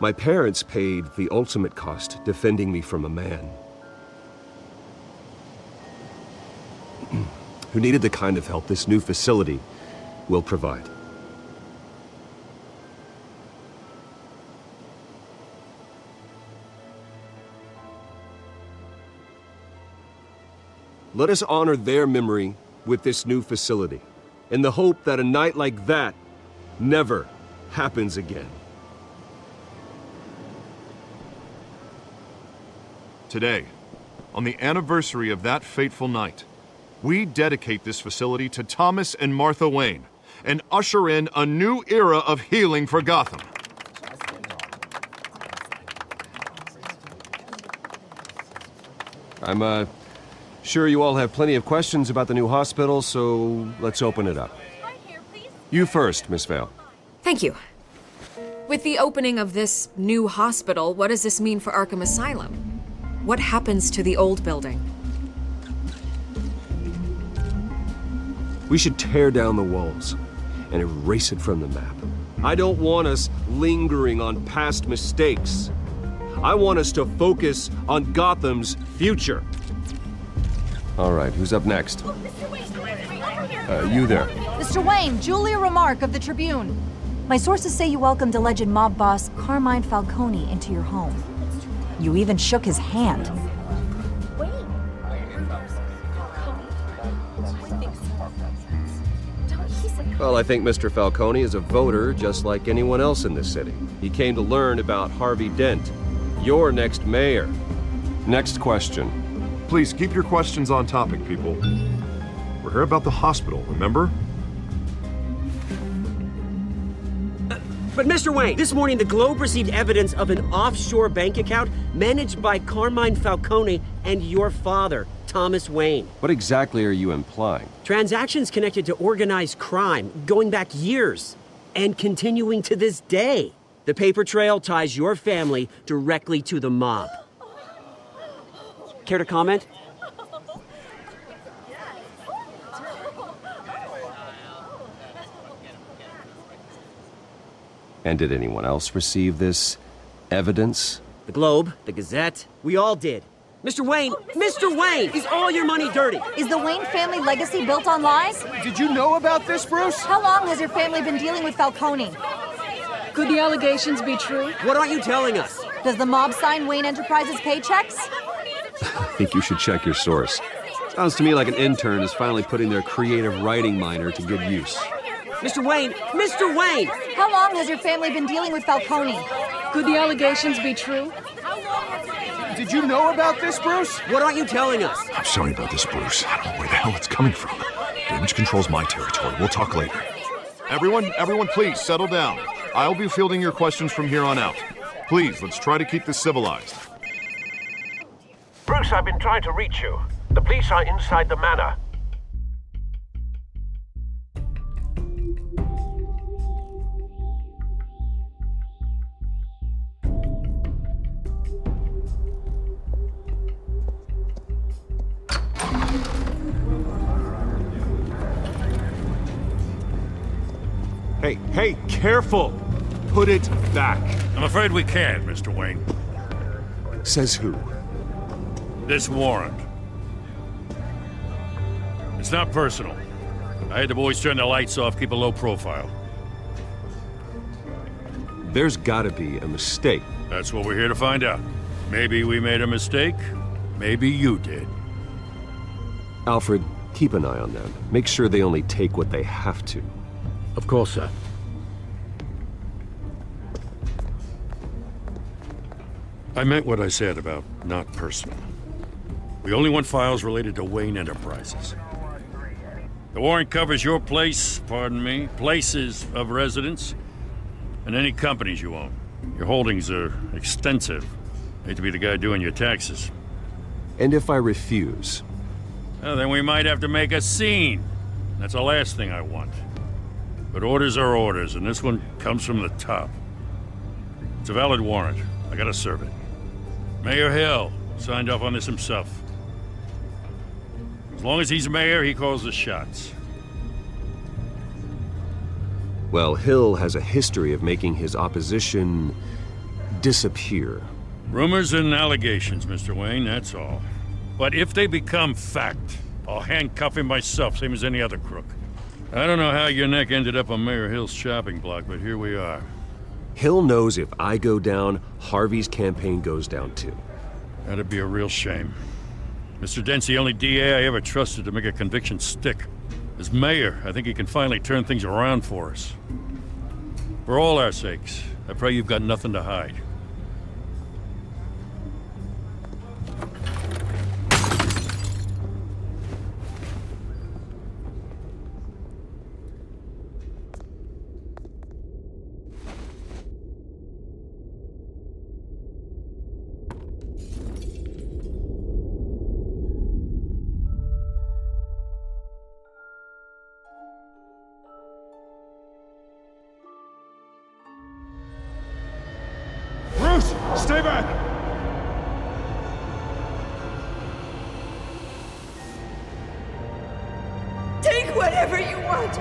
my parents paid the ultimate cost defending me from a man who needed the kind of help this new facility will provide. Let us honor their memory with this new facility, in the hope that a night like that never happens again. Today, on the anniversary of that fateful night, we dedicate this facility to Thomas and Martha Wayne and usher in a new era of healing for Gotham. I'm sure you all have plenty of questions about the new hospital, so let's open it up. You first, Miss Vale. Thank you. With the opening of this new hospital, what does this mean for Arkham Asylum? What happens to the old building? We should tear down the walls and erase it from the map. I don't want us lingering on past mistakes. I want us to focus on Gotham's future. All right, who's up next? You there. Mr. Wayne, Julia Remark of the Tribune. My sources say you welcomed alleged mob boss Carmine Falcone into your home. You even shook his hand. Well, I think Mr. Falcone is a voter just like anyone else in this city. He came to learn about Harvey Dent, your next mayor. Next question. Please keep your questions on topic, people. We're here about the hospital, remember? But Mr. Wayne, this morning the Globe received evidence of an offshore bank account managed by Carmine Falcone and your father, Thomas Wayne. What exactly are you implying? Transactions connected to organized crime going back years and continuing to this day. The paper trail ties your family directly to the mob. Care to comment? And did anyone else receive this evidence? The Globe, the Gazette, we all did. Mr. Wayne, is all your money dirty? Is the Wayne family legacy built on lies? Did you know about this, Bruce? How long has your family been dealing with Falcone? Could the allegations be true? What aren't you telling us? Does the mob sign Wayne Enterprises paychecks? I think you should check your source. Sounds to me like an intern is finally putting their creative writing minor to good use. Mr. Wayne! How long has your family been dealing with Falcone? Could the allegations be true? Did you know about this, Bruce? What aren't you telling us? I'm sorry about this, Bruce. I don't know where the hell it's coming from. Damage control's my territory. We'll talk later. Everyone, please settle down. I'll be fielding your questions from here on out. Please, let's try to keep this civilized. Bruce, I've been trying to reach you. The police are inside the manor. Hey, careful! Put it back. I'm afraid we can't, Mr. Wayne. Says who? This warrant. It's not personal. I had the boys turn the lights off, keep a low profile. There's gotta be a mistake. That's what we're here to find out. Maybe we made a mistake. Maybe you did. Alfred, keep an eye on them. Make sure they only take what they have to. Of course, sir. I meant what I said about not personal. We only want files related to Wayne Enterprises. The warrant covers your place, places of residence, and any companies you own. Your holdings are extensive. Hate to be the guy doing your taxes. And if I refuse? Well, then we might have to make a scene. That's the last thing I want. But orders are orders, and this one comes from the top. It's a valid warrant. I gotta serve it. Mayor Hill signed off on this himself. As long as he's mayor, he calls the shots. Well, Hill has a history of making his opposition disappear. Rumors and allegations, Mr. Wayne, that's all. But if they become fact, I'll handcuff him myself, same as any other crook. I don't know how your neck ended up on Mayor Hill's shopping block, but here we are. Hill knows if I go down, Harvey's campaign goes down too. That'd be a real shame. Mr. Dent's the only DA I ever trusted to make a conviction stick. As mayor, I think he can finally turn things around for us. For all our sakes, I pray you've got nothing to hide. Bruce, stay back! Take whatever you want.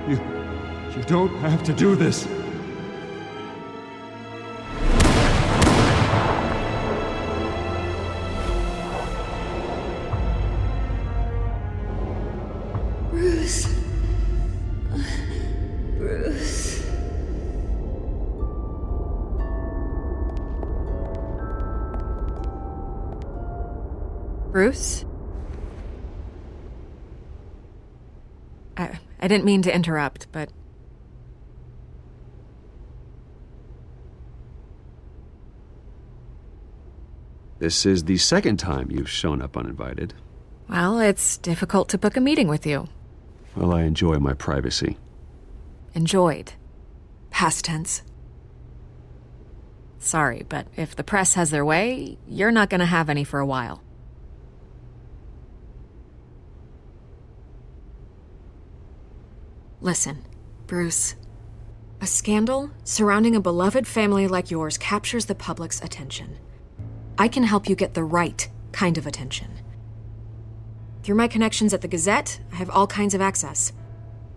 You don't have to do this. Bruce. Bruce. Bruce? I didn't mean to interrupt, but... This is the second time you've shown up uninvited. Well, it's difficult to book a meeting with you. Well, I enjoy my privacy. Enjoyed. Past tense. Sorry, but if the press has their way, you're not gonna have any for a while. Listen, Bruce. A scandal surrounding a beloved family like yours captures the public's attention. I can help you get the right kind of attention. Through my connections at the Gazette, I have all kinds of access.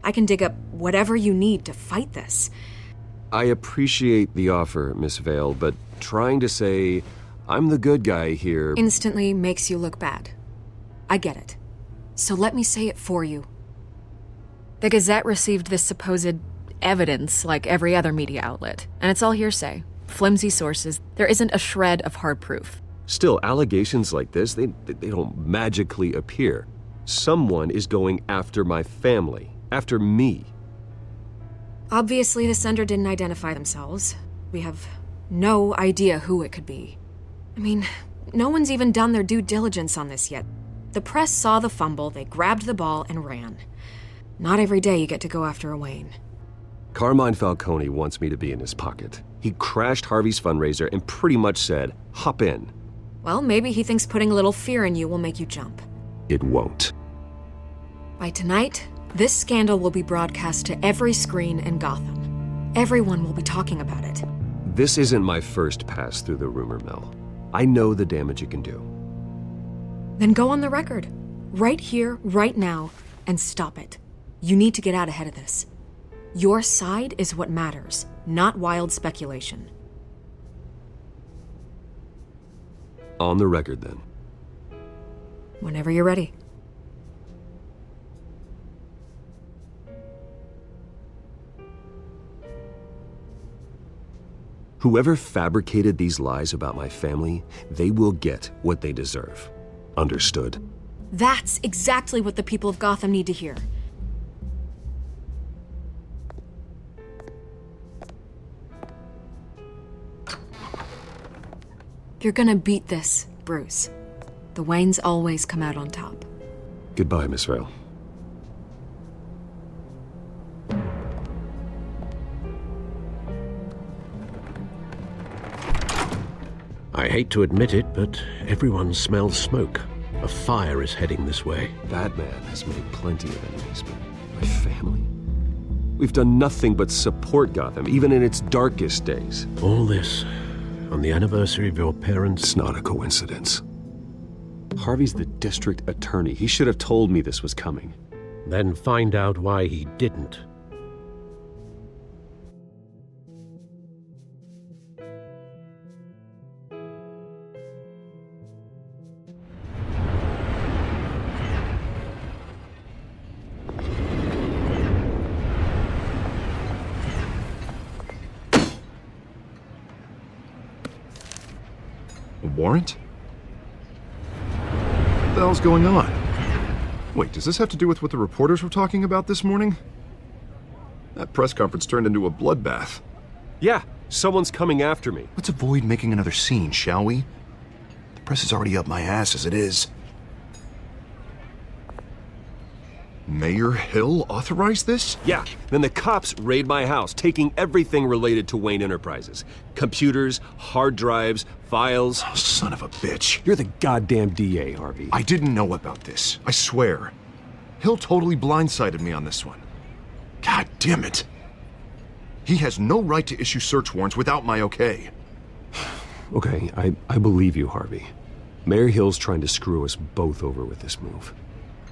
I can dig up whatever you need to fight this. I appreciate the offer, Miss Vale, but trying to say I'm the good guy here Instantly makes you look bad. I get it. So let me say it for you. The Gazette received this supposed evidence like every other media outlet, and it's all hearsay. Flimsy sources. There isn't a shred of hard proof. Still, allegations like this, they don't magically appear. Someone is going after my family, after me. Obviously, the sender didn't identify themselves. We have no idea who it could be. I mean, no one's even done their due diligence on this yet. The press saw the fumble, they grabbed the ball and ran. Not every day you get to go after a Wayne. Carmine Falcone wants me to be in his pocket. He crashed Harvey's fundraiser and pretty much said, hop in. Well, maybe he thinks putting a little fear in you will make you jump. It won't. By tonight, this scandal will be broadcast to every screen in Gotham. Everyone will be talking about it. This isn't my first pass through the rumor mill. I know the damage it can do. Then go on the record. Right here, right now, and stop it. You need to get out ahead of this. Your side is what matters, not wild speculation. On the record, then. Whenever you're ready. Whoever fabricated these lies about my family, they will get what they deserve. Understood? That's exactly what the people of Gotham need to hear. You're gonna beat this, Bruce. The Waynes always come out on top. Goodbye, Miss Vale. I hate to admit it, but everyone smells smoke. A fire is heading this way. Batman has made plenty of enemies, but my family? We've done nothing but support Gotham, even in its darkest days. All this on the anniversary of your parents'... It's not a coincidence. Harvey's the district attorney. He should have told me this was coming. Then find out why he didn't. A warrant? What the hell's going on? Wait, does this have to do with what the reporters were talking about this morning? That press conference turned into a bloodbath. Yeah, someone's coming after me. Let's avoid making another scene, shall we? The press is already up my ass as it is. Mayor Hill authorized this? Yeah, then the cops raid my house, taking everything related to Wayne Enterprises. Computers, hard drives, files. Oh, son of a bitch. You're the goddamn DA, Harvey. I didn't know about this, I swear. Hill totally blindsided me on this one. God damn it. He has no right to issue search warrants without my okay. Okay, I believe you, Harvey. Mayor Hill's trying to screw us both over with this move.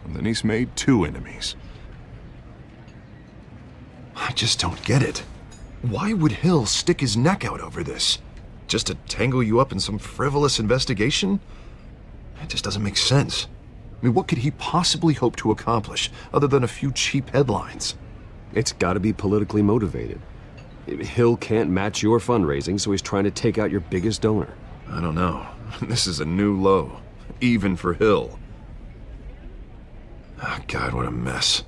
And then he's made 2 enemies. I just don't get it. Why would Hill stick his neck out over this? Just to tangle you up in some frivolous investigation? It just doesn't make sense. I mean, what could he possibly hope to accomplish other than a few cheap headlines? It's gotta be politically motivated. Hill can't match your fundraising, so he's trying to take out your biggest donor. I don't know. This is a new low, even for Hill. Oh, God, what a mess.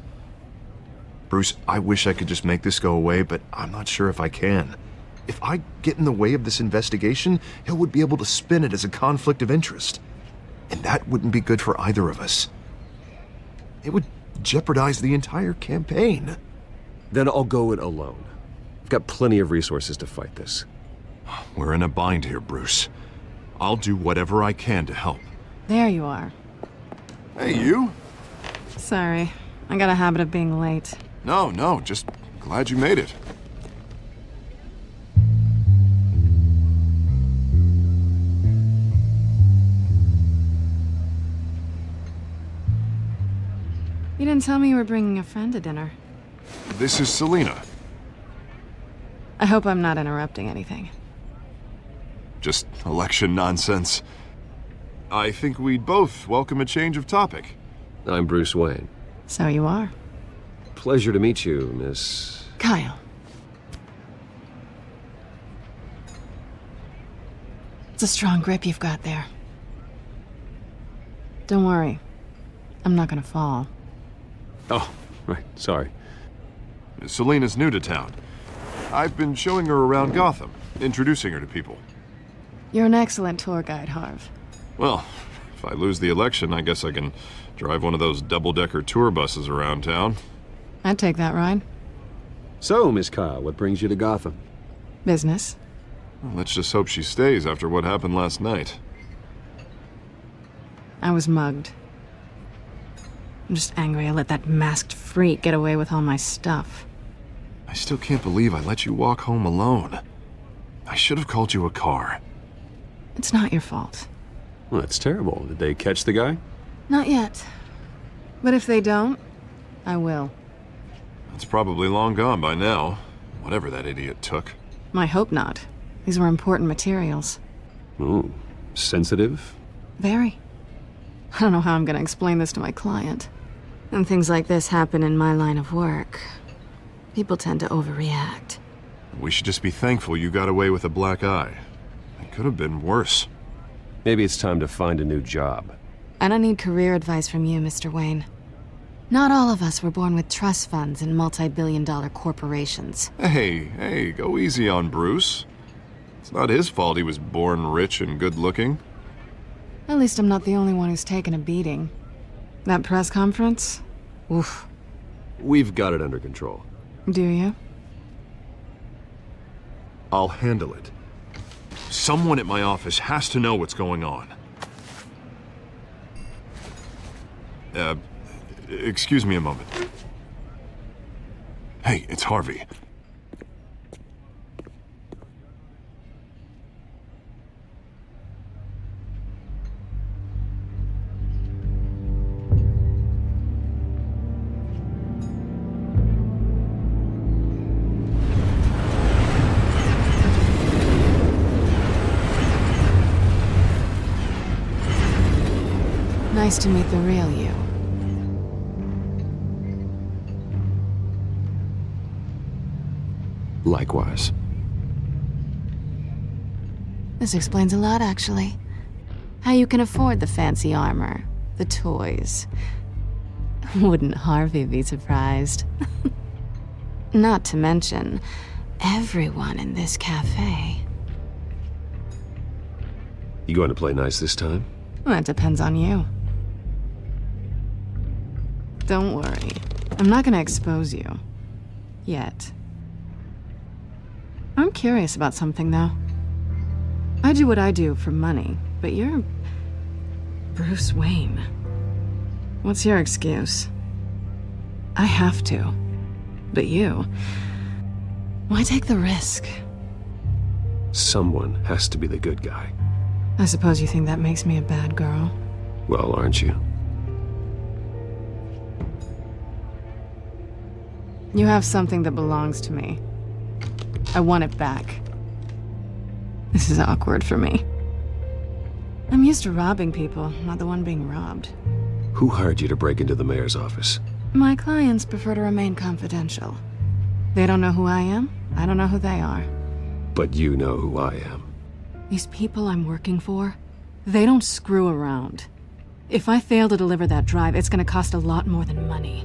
Bruce, I wish I could just make this go away, but I'm not sure if I can. If I get in the way of this investigation, Hill would be able to spin it as a conflict of interest. And that wouldn't be good for either of us. It would jeopardize the entire campaign. Then I'll go it alone. I've got plenty of resources to fight this. We're in a bind here, Bruce. I'll do whatever I can to help. There you are. Hey, you? Sorry, I got a habit of being late. No, just glad you made it. You didn't tell me you were bringing a friend to dinner. This is Selina. I hope I'm not interrupting anything. Just election nonsense. I think we'd both welcome a change of topic. I'm Bruce Wayne. So you are. Pleasure to meet you, Miss... Kyle. It's a strong grip you've got there. Don't worry. I'm not gonna fall. Oh, right, sorry. Selina's new to town. I've been showing her around Gotham, introducing her to people. You're an excellent tour guide, Harv. Well, if I lose the election, I guess I can drive one of those double-decker tour buses around town. I'd take that ride. So, Miss Kyle, what brings you to Gotham? Business. Well, let's just hope she stays after what happened last night. I was mugged. I'm just angry I let that masked freak get away with all my stuff. I still can't believe I let you walk home alone. I should have called you a car. It's not your fault. Well, that's terrible. Did they catch the guy? Not yet. But if they don't, I will. It's probably long gone by now, whatever that idiot took. I hope not. These were important materials. Ooh, sensitive? Very. I don't know how I'm gonna explain this to my client. When things like this happen in my line of work, people tend to overreact. We should just be thankful you got away with a black eye. It could have been worse. Maybe it's time to find a new job. I don't need career advice from you, Mr. Wayne. Not all of us were born with trust funds and multi-billion-dollar corporations. Hey, go easy on Bruce. It's not his fault he was born rich and good-looking. At least I'm not the only one who's taken a beating. That press conference? Oof. We've got it under control. Do you? I'll handle it. Someone at my office has to know what's going on. Excuse me a moment. Hey, it's Harvey. Nice to meet the real you. Likewise. This explains a lot, actually. How you can afford the fancy armor, the toys. Wouldn't Harvey be surprised? Not to mention, everyone in this cafe. You going to play nice this time? Well, that depends on you. Don't worry. I'm not gonna expose you. Yet. I'm curious about something, though. I do what I do for money, but you're... Bruce Wayne. What's your excuse? I have to. But you... Why take the risk? Someone has to be the good guy. I suppose you think that makes me a bad girl. Well, aren't you? You have something that belongs to me. I want it back. This is awkward for me. I'm used to robbing people, not the one being robbed. Who hired you to break into the mayor's office? My clients prefer to remain confidential. They don't know who I am, I don't know who they are. But you know who I am. These people I'm working for, they don't screw around. If I fail to deliver that drive, it's gonna cost a lot more than money.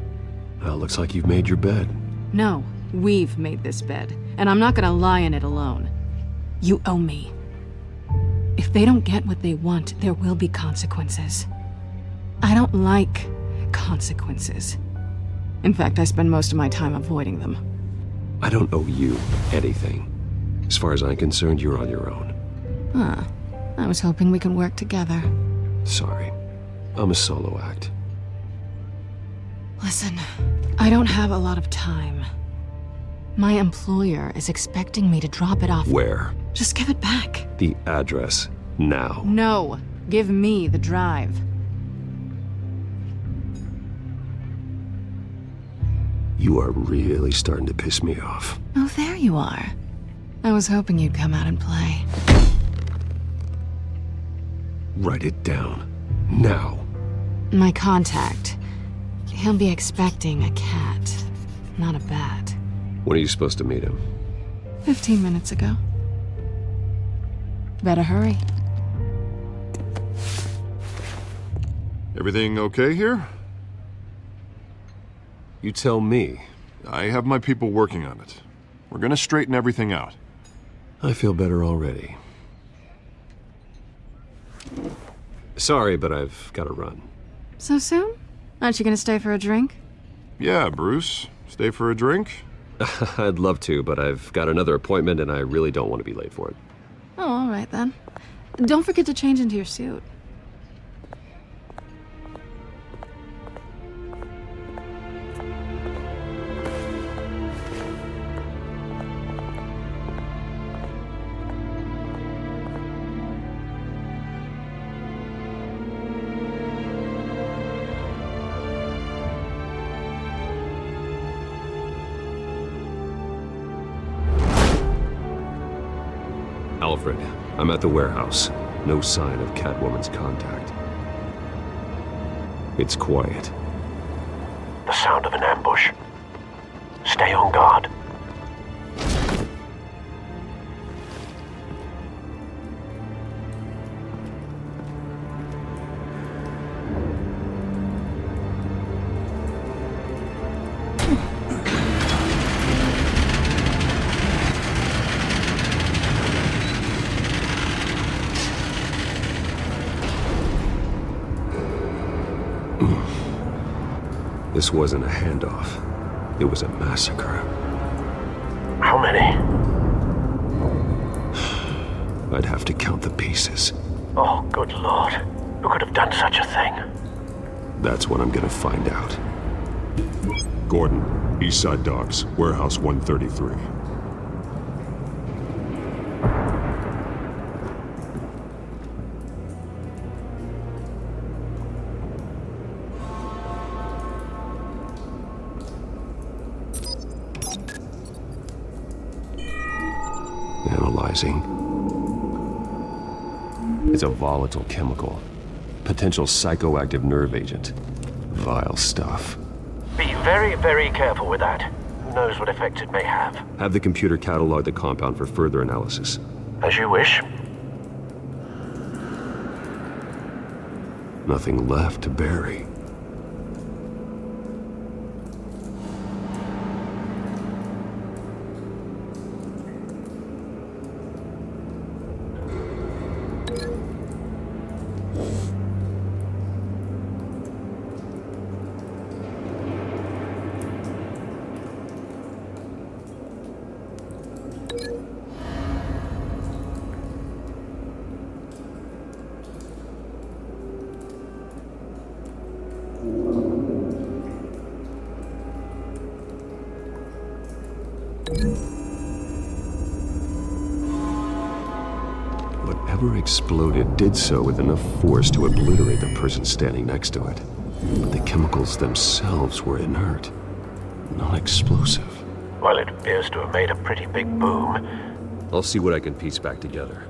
Well, looks like you've made your bed. No, we've made this bed, and I'm not gonna lie in it alone. You owe me. If they don't get what they want, there will be consequences. I don't like consequences. In fact, I spend most of my time avoiding them. I don't owe you anything. As far as I'm concerned, you're on your own. Huh. I was hoping we could work together. Sorry. I'm a solo act. Listen, I don't have a lot of time. My employer is expecting me to drop it off. Where? Just give it back. The address. Now. No. Give me the drive. You are really starting to piss me off. Oh, there you are. I was hoping you'd come out and play. Write it down. Now. My contact. He'll be expecting a cat, not a bat. When are you supposed to meet him? 15 minutes ago. Better hurry. Everything okay here? You tell me. I have my people working on it. We're gonna straighten everything out. I feel better already. Sorry, but I've got to run. So soon? Aren't you gonna stay for a drink? Yeah, Bruce. Stay for a drink? I'd love to, but I've got another appointment and I really don't want to be late for it. Oh, all right then. Don't forget to change into your suit. Alfred, I'm at the warehouse. No sign of Catwoman's contact. It's quiet. The sound of an ambush. Stay on guard. This wasn't a handoff. It was a massacre. How many? I'd have to count the pieces. Oh, good lord. Who could have done such a thing? That's what I'm gonna find out. Gordon, Eastside Docks, Warehouse 133. Analyzing. It's a volatile chemical. Potential psychoactive nerve agent. Vile stuff. Be very, very careful with that. Who knows what effect it may have. Have the computer catalog the compound for further analysis. As you wish. Nothing left to bury. Whatever exploded did so with enough force to obliterate the person standing next to it. But the chemicals themselves were inert, non-explosive. Well, it appears to have made a pretty big boom. I'll see what I can piece back together.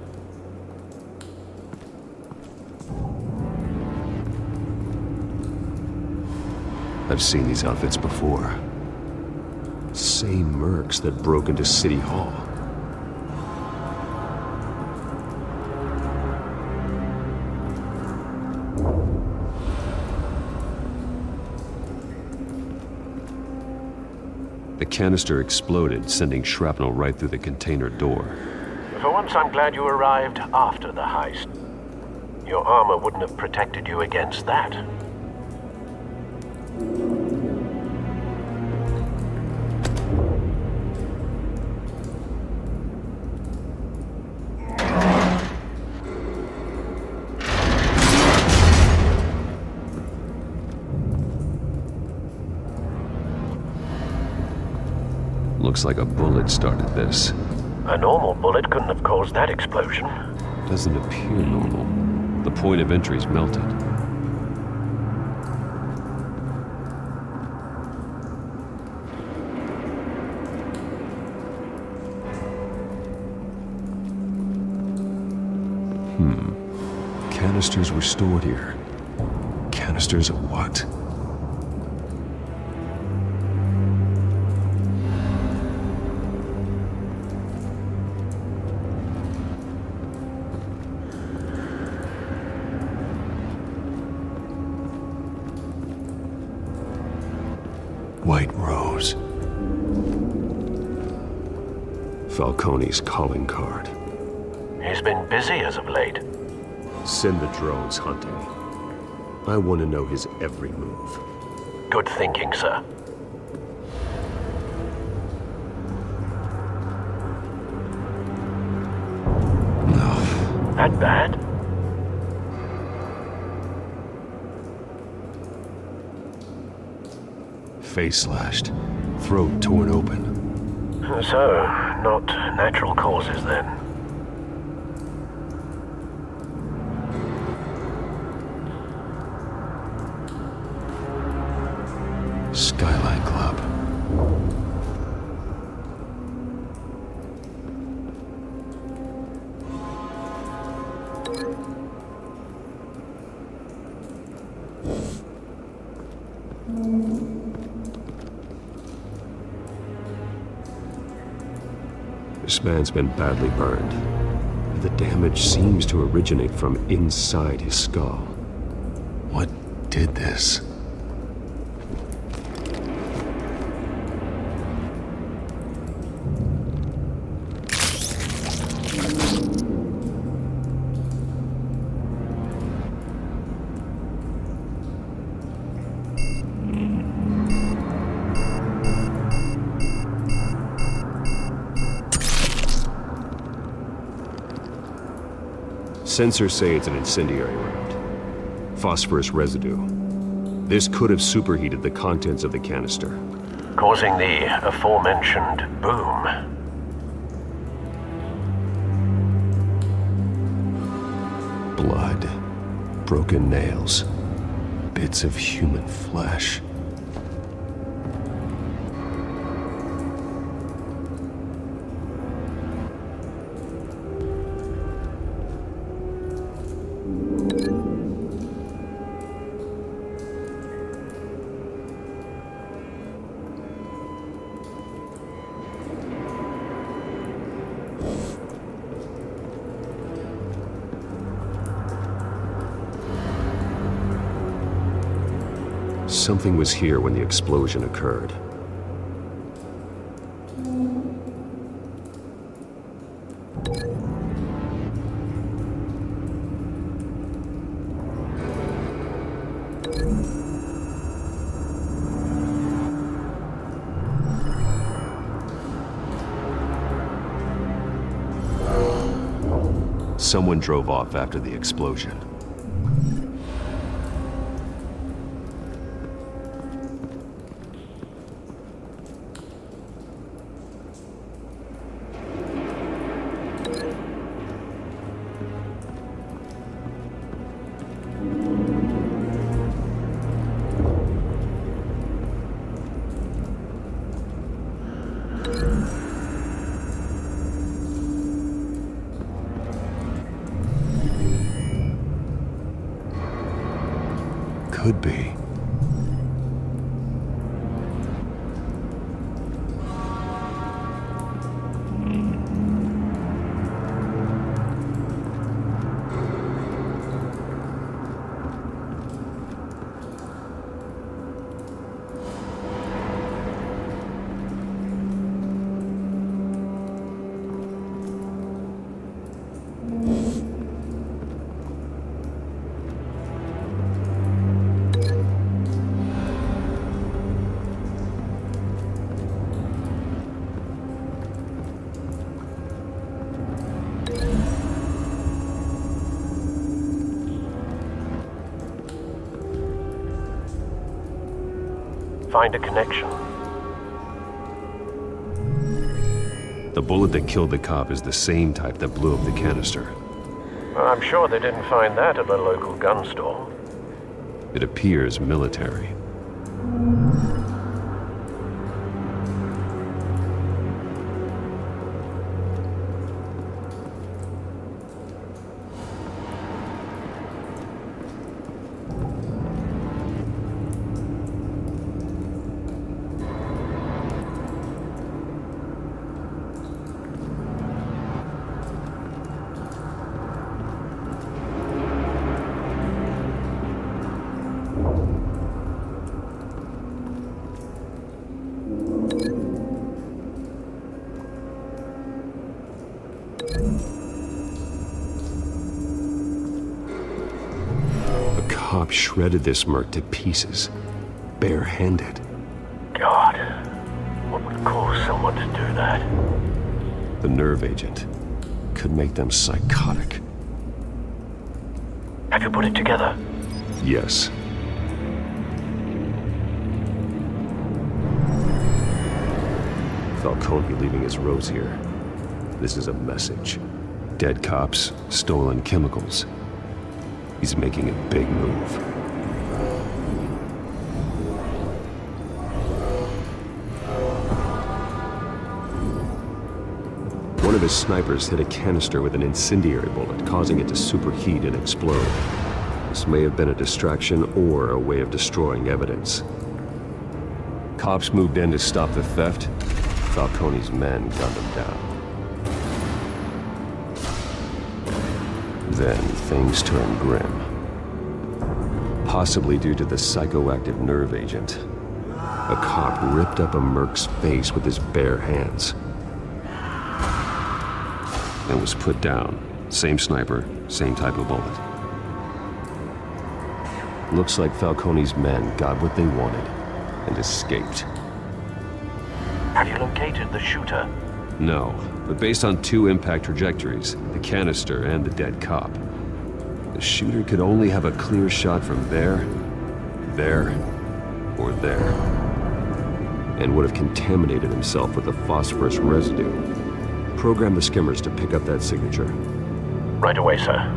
I've seen these outfits before. Same mercs that broke into City Hall. The canister exploded, sending shrapnel right through the container door. For once, I'm glad you arrived after the heist. Your armor wouldn't have protected you against that. Looks like a bullet started this. A normal bullet couldn't have caused that explosion. Doesn't appear normal. The point of entry's melted. Canisters were stored here. Canisters of what? White Rose. Falcone's calling card. He's been busy as of late. Send the drones hunting. I want to know his every move. Good thinking, sir. That bad? Face slashed, throat torn open. So, not natural causes then. Skyline Club. This man's been badly burned. The damage seems to originate from inside his skull. What did this? Sensors say it's an incendiary round. Phosphorus residue. This could have superheated the contents of the canister, causing the aforementioned boom. Blood, broken nails, bits of human flesh. Something was here when the explosion occurred. Someone drove off after the explosion. could be. Find a connection. The bullet that killed the cop is the same type that blew up the canister. Well, I'm sure they didn't find that at the local gun store. It appears military. A cop shredded this merc to pieces, barehanded. God, what would cause someone to do that? The nerve agent could make them psychotic. Have you put it together? Yes. Falcone leaving his rose here. This is a message. Dead cops, stolen chemicals. He's making a big move. One of his snipers hit a canister with an incendiary bullet, causing it to superheat and explode. This may have been a distraction or a way of destroying evidence. Cops moved in to stop the theft. Falcone's men gunned him down. Then things turned grim. Possibly due to the psychoactive nerve agent. A cop ripped up a merc's face with his bare hands. And was put down. Same sniper, same type of bullet. Looks like Falcone's men got what they wanted and escaped. Have you located the shooter? No, but based on two impact trajectories, the canister and the dead cop, the shooter could only have a clear shot from there, or there, and would have contaminated himself with the phosphorus residue. Program the skimmers to pick up that signature. Right away, sir.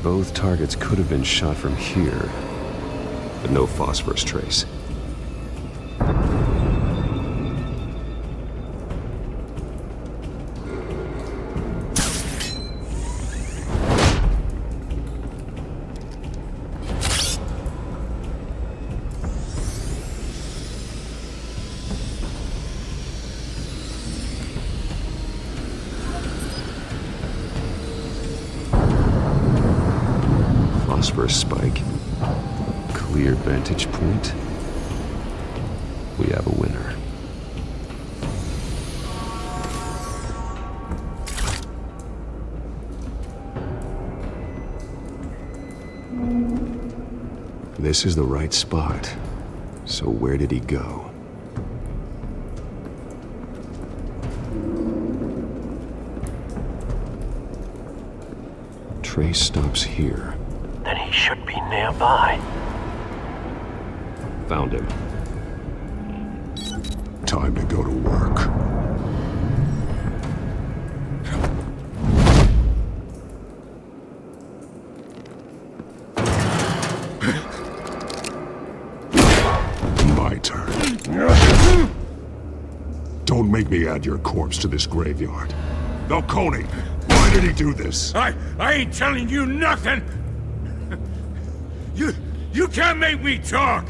Both targets could have been shot from here, but no phosphorus trace. Phosphorus spike. Clear vantage point. We have a winner. This is the right spot. So where did he go? Trace stops here. Then he should be nearby. Found him. Time to go to work. Don't make me add your corpse to this graveyard. Falcone, why did he do this? I ain't telling you nothing! You can't make me talk!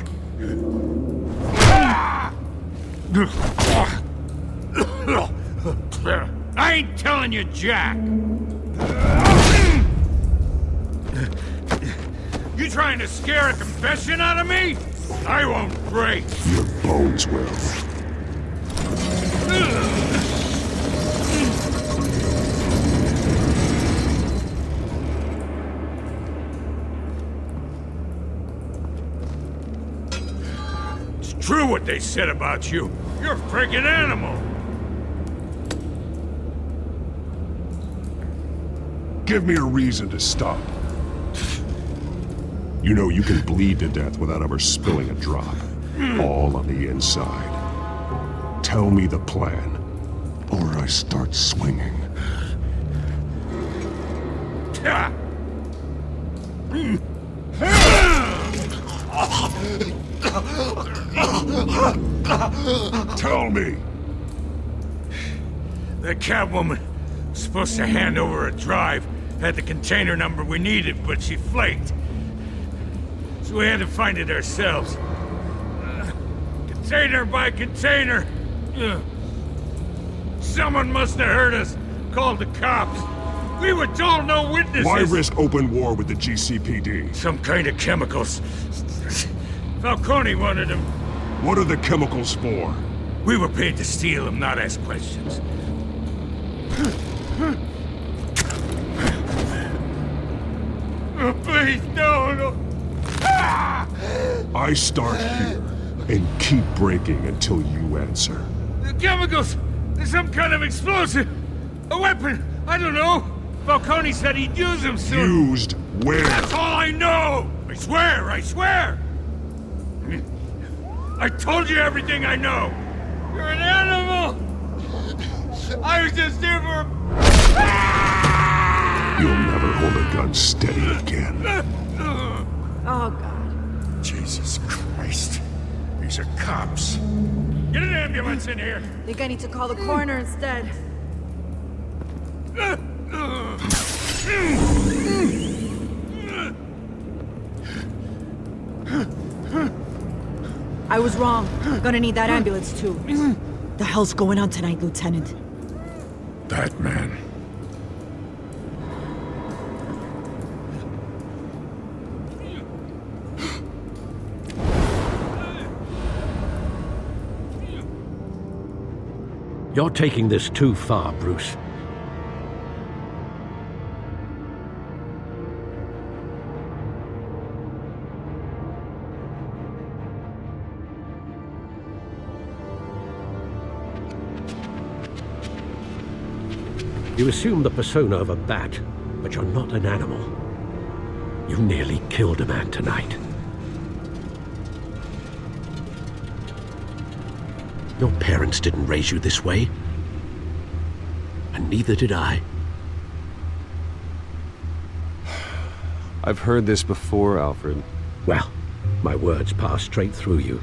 I ain't telling you, Jack! You trying to scare a confession out of me? I won't break! Your bones will. It's true what they said about you. You're a freaking animal! Give me a reason to stop. You know you can bleed to death without ever spilling a drop. All on the inside. Tell me the plan, or I start swinging. Tell me! The Catwoman was supposed to hand over a drive, had the container number we needed, but she flaked. So we had to find it ourselves. Container by container. Someone must have heard us, called the cops. We were told no witnesses. Why risk open war with the GCPD? Some kind of chemicals. Falcone wanted them. What are the chemicals for? We were paid to steal them, not ask questions. Oh, please, no. I start here and keep breaking until you answer. The chemicals! There's some kind of explosive! A weapon! I don't know! Falcone said he'd use them soon! Used where? That's all I know! I swear! I told you everything I know! You're an animal! I was just here for... You'll never hold a gun steady again. Oh, God. Jesus Christ. These are cops. Get an ambulance in here! Think I need to call the coroner instead. I was wrong. Gonna need that ambulance, too. The hell's going on tonight, Lieutenant? Batman. You're taking this too far, Bruce. You assume the persona of a bat, but you're not an animal. You nearly killed a man tonight. Your parents didn't raise you this way. And neither did I. I've heard this before, Alfred. Well, my words pass straight through you.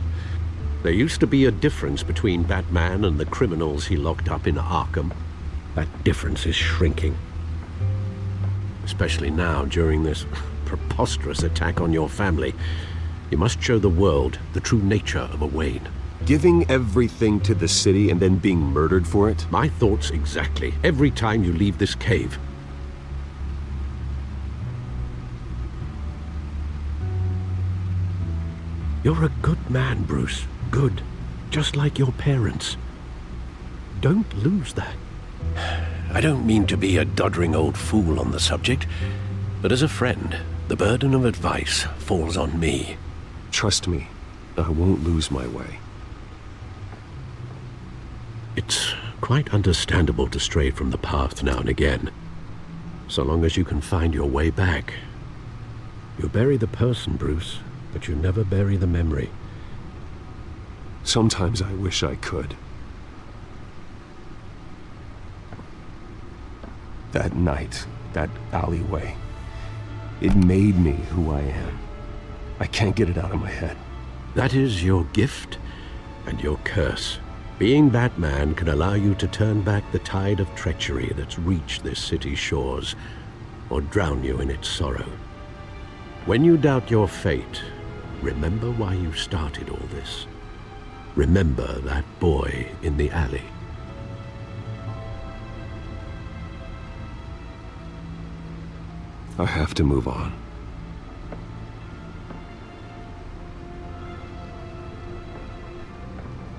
There used to be a difference between Batman and the criminals he locked up in Arkham. That difference is shrinking. Especially now, during this preposterous attack on your family. You must show the world the true nature of a Wayne. Giving everything to the city and then being murdered for it? My thoughts exactly. Every time you leave this cave. You're a good man, Bruce. Good. Just like your parents. Don't lose that. I don't mean to be a doddering old fool on the subject, but as a friend, the burden of advice falls on me. Trust me, I won't lose my way. It's quite understandable to stray from the path now and again, so long as you can find your way back. You bury the person, Bruce, but you never bury the memory. Sometimes I wish I could. That night, that alleyway, it made me who I am. I can't get it out of my head. That is your gift? And your curse. Being Batman can allow you to turn back the tide of treachery that's reached this city's shores, or drown you in its sorrow. When you doubt your fate, remember why you started all this. Remember that boy in the alley. I have to move on.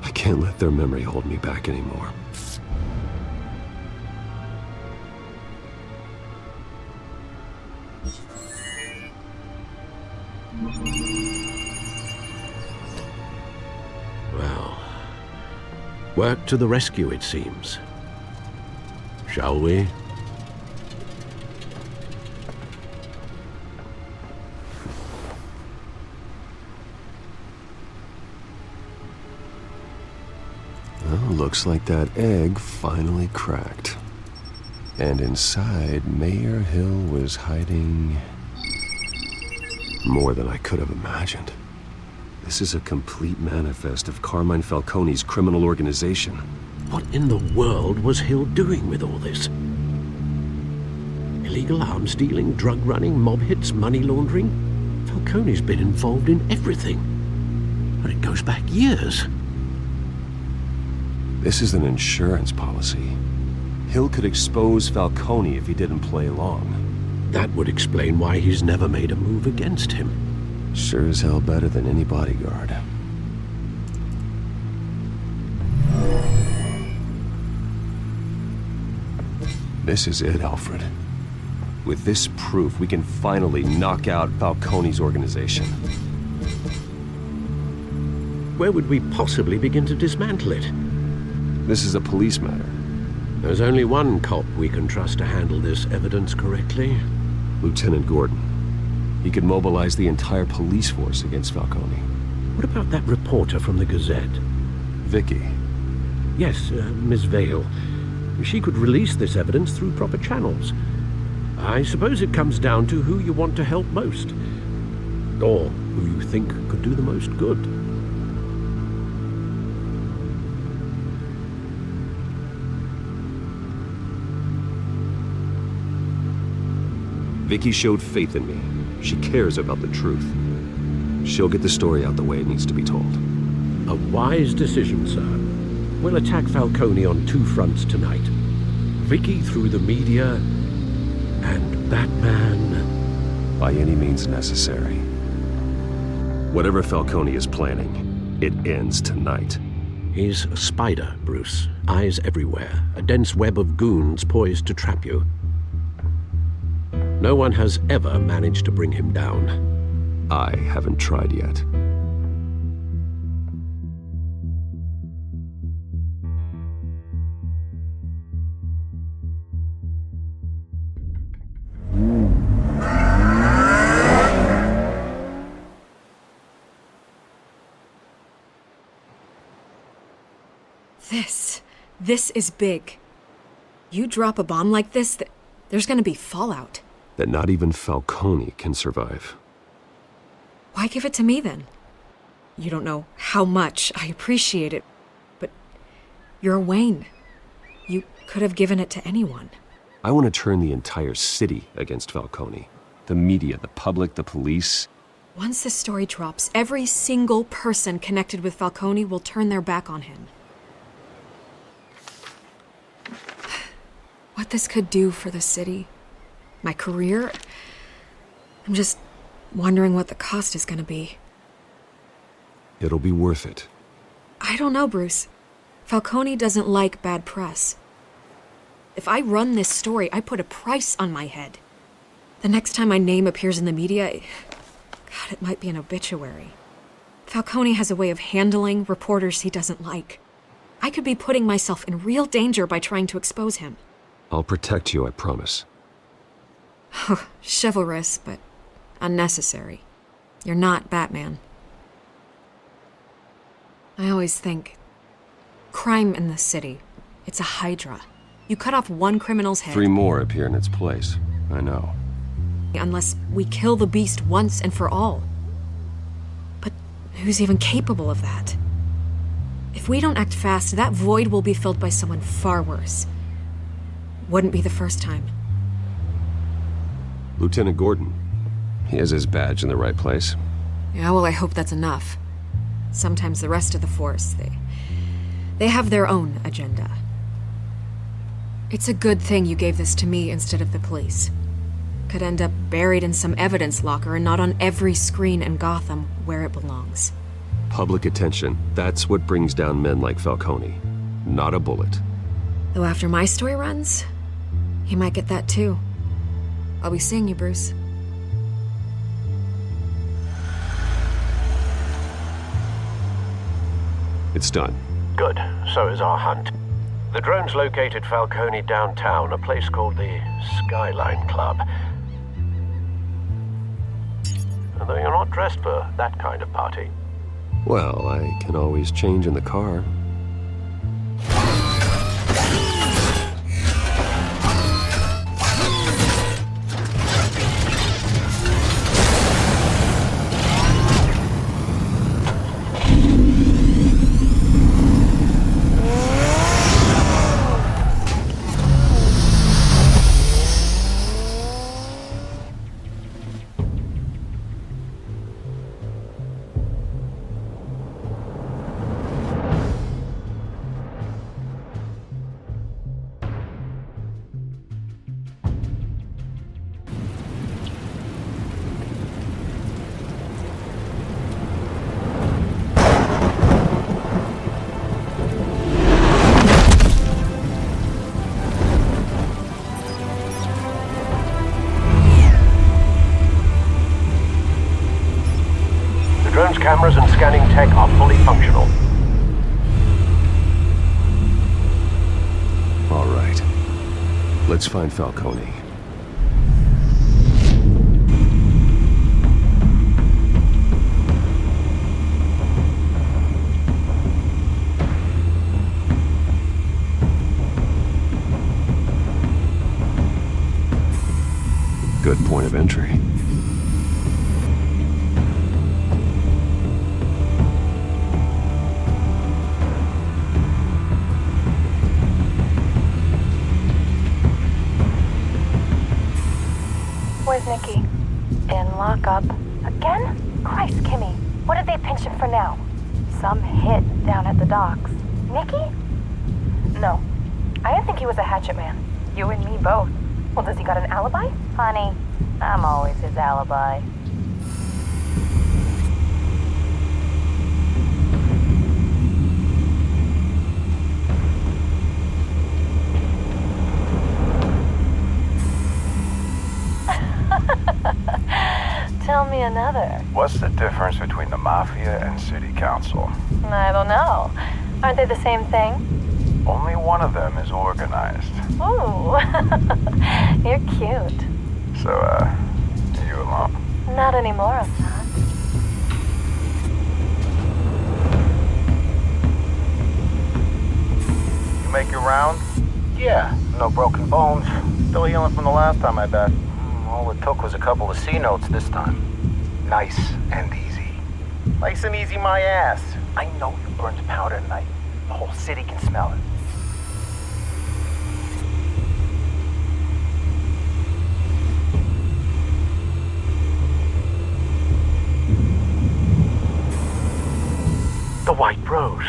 I can't let their memory hold me back anymore. Well, work to the rescue, it seems. Shall we? Well, looks like that egg finally cracked. And inside, Mayor Hill was hiding more than I could have imagined. This is a complete manifest of Carmine Falcone's criminal organization. What in the world was Hill doing with all this? Illegal arms dealing, drug running, mob hits, money laundering? Falcone's been involved in everything. And it goes back years. This is an insurance policy. Hill could expose Falcone if he didn't play along. That would explain why he's never made a move against him. Sure as hell better than any bodyguard. This is it, Alfred. With this proof, we can finally knock out Falcone's organization. Where would we possibly begin to dismantle it? This is a police matter. There's only one cop we can trust to handle this evidence correctly. Lieutenant Gordon. He could mobilize the entire police force against Falcone. What about that reporter from the Gazette? Vicky. Yes, Miss Vale. She could release this evidence through proper channels. I suppose it comes down to who you want to help most. Or who you think could do the most good. Vicky showed faith in me. She cares about the truth. She'll get the story out the way it needs to be told. A wise decision, sir. We'll attack Falcone on two fronts tonight. Vicky through the media, and Batman... by any means necessary. Whatever Falcone is planning, it ends tonight. He's a spider, Bruce. Eyes everywhere. A dense web of goons poised to trap you. No one has ever managed to bring him down. I haven't tried yet. This is big. You drop a bomb like this, there's gonna be fallout. That not even Falcone can survive. Why give it to me then? You don't know how much I appreciate it, but you're Wayne. You could have given it to anyone. I want to turn the entire city against Falcone. The media, the public, the police. Once this story drops, every single person connected with Falcone will turn their back on him. What this could do for the city, my career, I'm just wondering what the cost is gonna be. It'll be worth it. I don't know, Bruce. Falcone doesn't like bad press. If I run this story, I put a price on my head. The next time my name appears in the media, God, it might be an obituary. Falcone has a way of handling reporters he doesn't like. I could be putting myself in real danger by trying to expose him. I'll protect you, I promise. Chivalrous, but unnecessary. You're not Batman. I always think, crime in the city, it's a hydra. You cut off one criminal's head. 3 more appear in its place. I know. Unless we kill the beast once and for all. But who's even capable of that? If we don't act fast, that void will be filled by someone far worse. Wouldn't be the first time. Lieutenant Gordon. He has his badge in the right place. Yeah, well, I hope that's enough. Sometimes the rest of the force, they have their own agenda. It's a good thing you gave this to me instead of the police. Could end up buried in some evidence locker and not on every screen in Gotham where it belongs. Public attention. That's what brings down men like Falcone. Not a bullet. Though after my story runs, he might get that too. I'll be seeing you, Bruce. It's done. Good. So is our hunt. The drones located Falcone downtown, a place called the Skyline Club. Although you're not dressed for that kind of party. Well, I can always change in the car. Cameras and scanning tech are fully functional. All right. Let's find Falcone. Good point of entry. Where's Nicky? In lockup. Again? Christ, Kimmy. What did they pinch him for now? Some hit down at the docks. Nicky? No. I didn't think he was a hatchet man. You and me both. Well, does he got an alibi? Honey, I'm always his alibi. Tell me another. What's the difference between the Mafia and City Council? I don't know. Aren't they the same thing? Only one of them is organized. Ooh, you're cute. So, are you alone? Not anymore, I'm not. You make your rounds? Yeah, no broken bones. Still healing from the last time, I bet. All it took was a couple of C notes this time. Nice and easy. Nice and easy, my ass. I know you burned powder tonight. The whole city can smell it. The White Rose.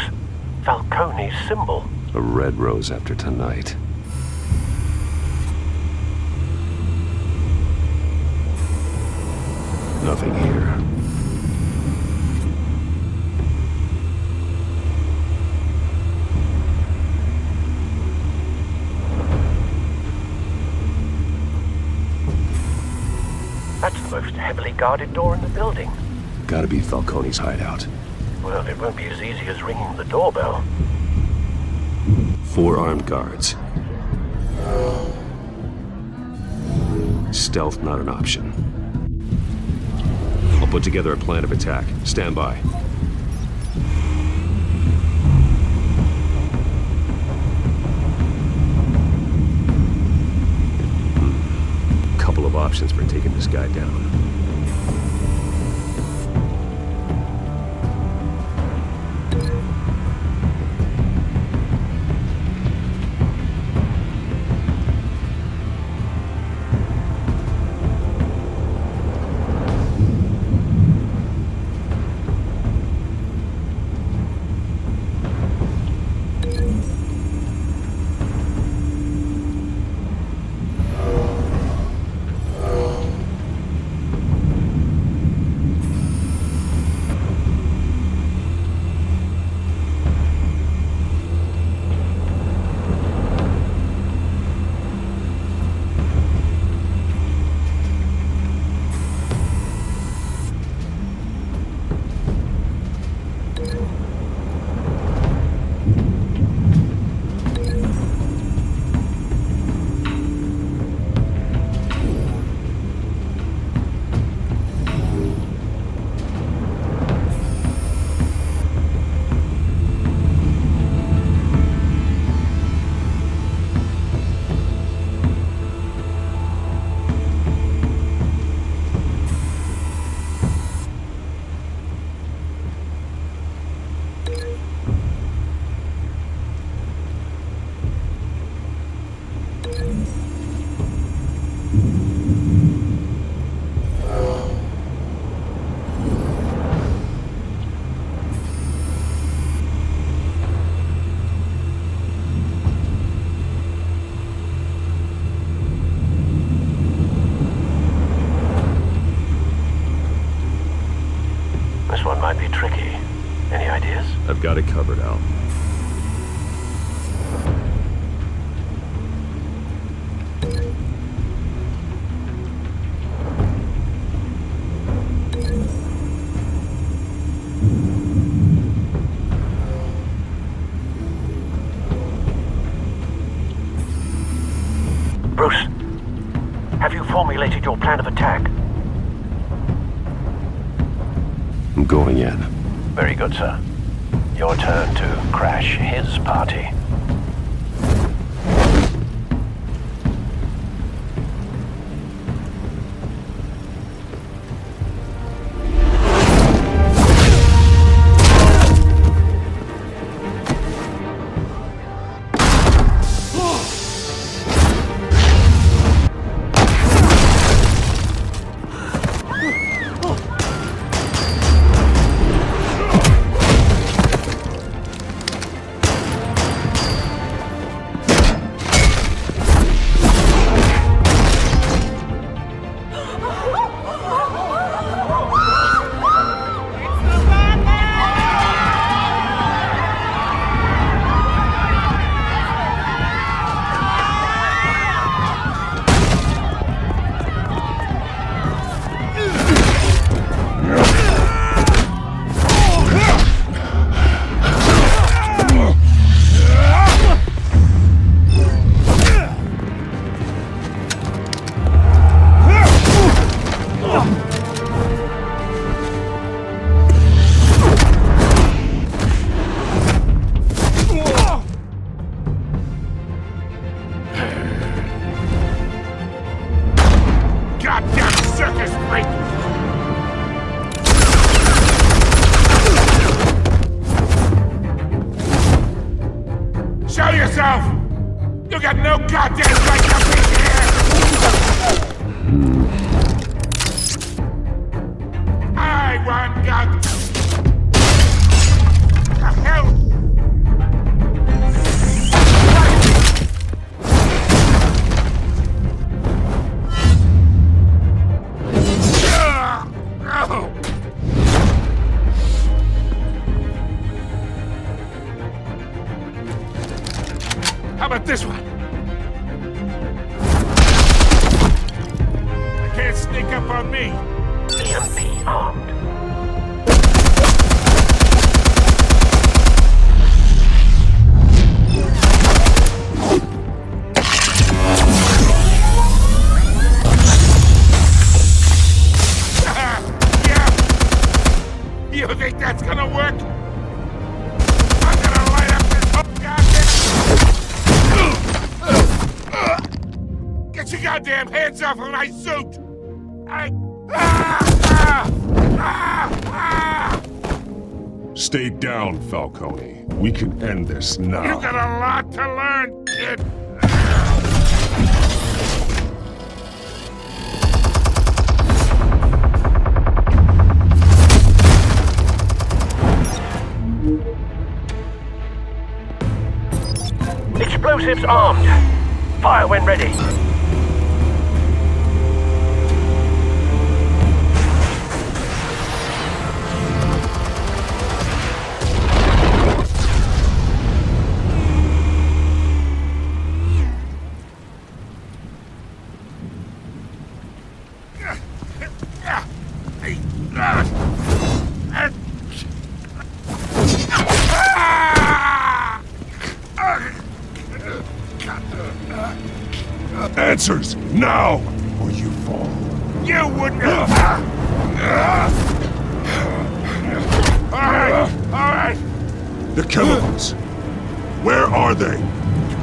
Falcone's symbol. A red rose after tonight. Nothing here. That's the most heavily guarded door in the building. Gotta be Falcone's hideout. Well, it won't be as easy as ringing the doorbell. 4 armed guards. Stealth not an option. I'll put together a plan of attack. Stand by. Couple of options for taking this guy down. got it covered, Al. Bruce, have you formulated your plan of attack? I'm going in. Very good, sir. Your turn to crash his party. Show yourself! You got no goddamn right to be here! I want God. The hell? How about this one? I can't sneak up on me. EMP armed. Yeah. You think that's gonna work? I'm gonna light up this whole goddamn... Get your goddamn hands off of my suit! Stay down, Falcone. We can end this now. You got a lot to learn, kid. Explosives armed. Fire when ready. Answers, now, or you fall. You wouldn't have... All right. The chemicals. Where are they?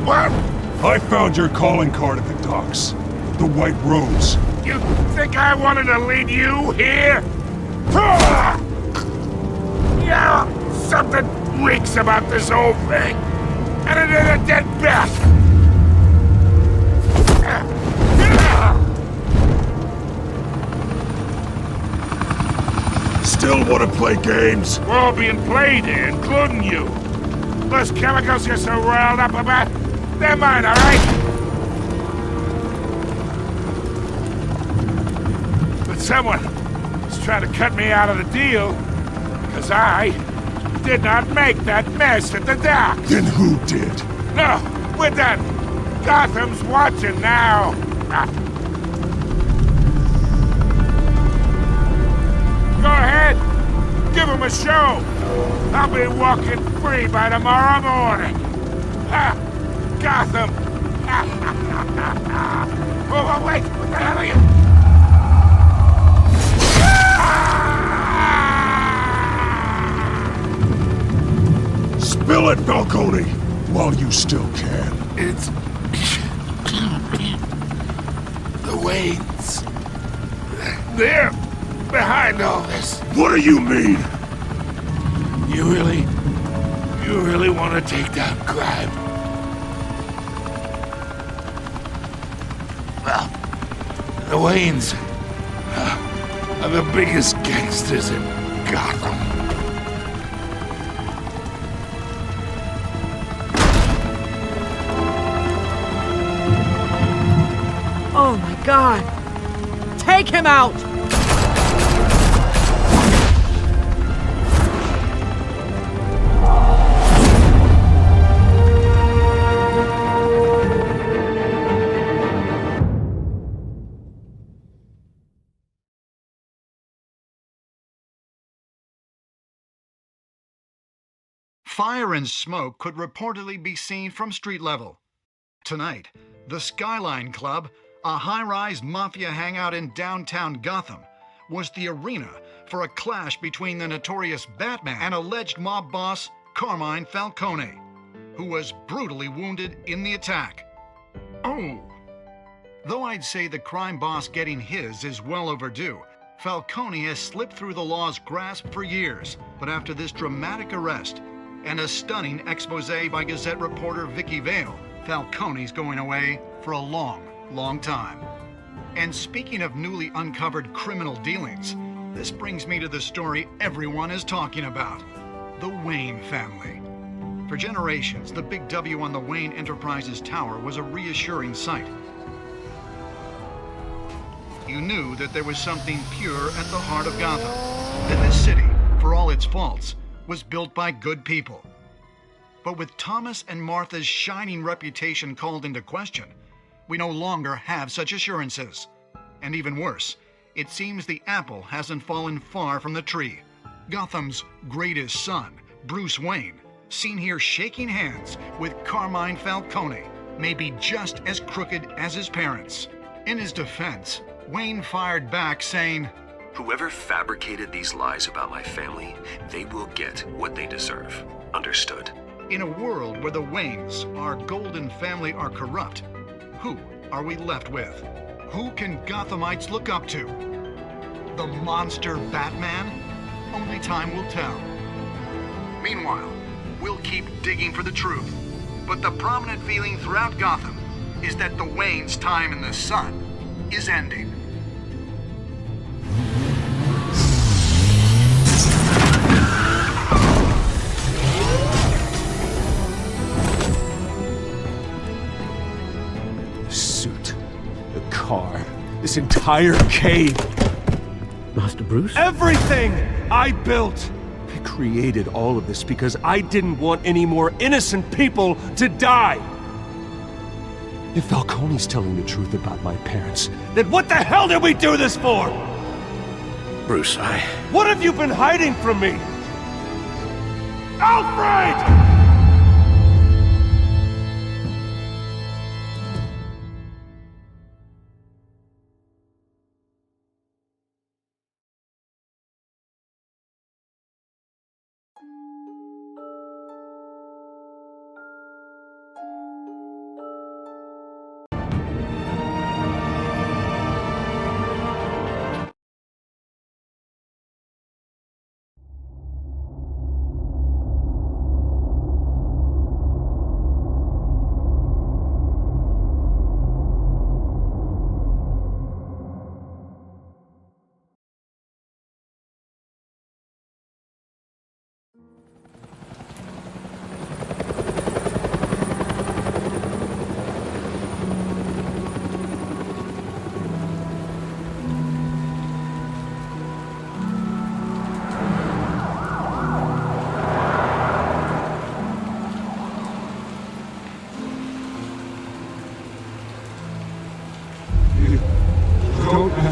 What? I found your calling card at the docks. The White Rose. You think I wanted to lead you here? Yeah, something reeks about this whole thing. And it is a dead bat. Still want to play games? We're all being played here, including you. Those chemicals you're so riled up about, they're mine, all right? But someone is trying to cut me out of the deal, because I did not make that mess at the dock. Then who did? No, we're done. Gotham's watching now. Go ahead. Give him a show. I'll be walking free by tomorrow morning. Ha! Gotham. Oh, wait. What the hell are you? Spill it, Falcone, while you still can. It's the Waynes. They're behind all this. What do you mean? You really want to take down crime? Well, the Waynes are the biggest gangsters in Gotham. Oh my God! Take him out! Fire and smoke could reportedly be seen from street level. Tonight, the Skyline Club, a high-rise mafia hangout in downtown Gotham, was the arena for a clash between the notorious Batman and alleged mob boss Carmine Falcone, who was brutally wounded in the attack. Oh! Though I'd say the crime boss getting his is well overdue, Falcone has slipped through the law's grasp for years, but after this dramatic arrest and a stunning expose by Gazette reporter Vicky Vale, Falcone's going away for a long, long time. And speaking of newly uncovered criminal dealings, this brings me to the story everyone is talking about: the Wayne family. For generations, the Big W on the Wayne Enterprises Tower was a reassuring sight. You knew that there was something pure at the heart of Gotham, that this city, for all its faults, was built by good people. But with Thomas and Martha's shining reputation called into question, we no longer have such assurances. And even worse, it seems the apple hasn't fallen far from the tree. Gotham's greatest son, Bruce Wayne, seen here shaking hands with Carmine Falcone, may be just as crooked as his parents. In his defense, Wayne fired back saying, "Whoever fabricated these lies about my family, they will get what they deserve. Understood?" In a world where the Waynes, our golden family, are corrupt, who are we left with? Who can Gothamites look up to? The monster Batman? Only time will tell. Meanwhile, we'll keep digging for the truth. But the prominent feeling throughout Gotham is that the Waynes' time in the sun is ending. Car, this entire cave. Master Bruce? Everything I built. I created all of this because I didn't want any more innocent people to die. If Falcone's telling the truth about my parents, then what the hell did we do this for? Bruce, What have you been hiding from me? Alfred!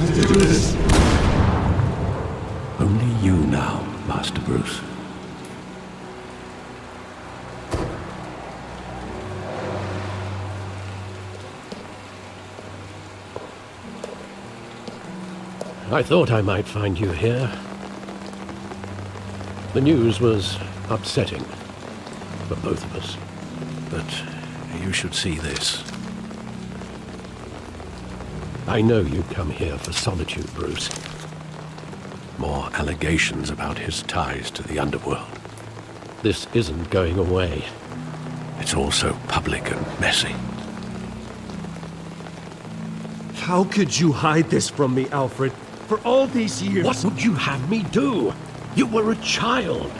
have to do this. Only you now, Master Bruce. I thought I might find you here. The news was upsetting for both of us. But you should see this. I know you come here for solitude, Bruce. More allegations about his ties to the underworld. This isn't going away. It's all so public and messy. How could you hide this from me, Alfred? For all these years... What would you have me do? You were a child.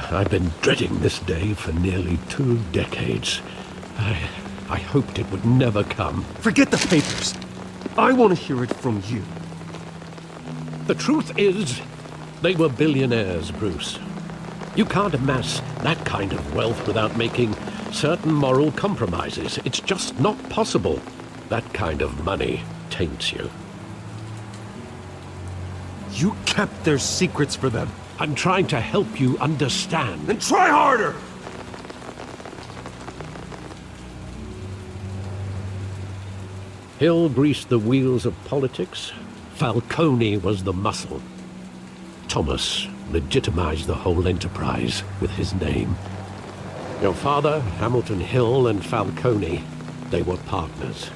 I've been dreading this day for nearly 2 decades. I hoped it would never come. Forget the papers. I want to hear it from you. The truth is, they were billionaires, Bruce. You can't amass that kind of wealth without making certain moral compromises. It's just not possible. That kind of money taints you. You kept their secrets for them. I'm trying to help you understand. Then try harder! Hill greased the wheels of politics. Falcone was the muscle. Thomas legitimized the whole enterprise with his name. Your father, Hamilton Hill, and Falcone, they were partners.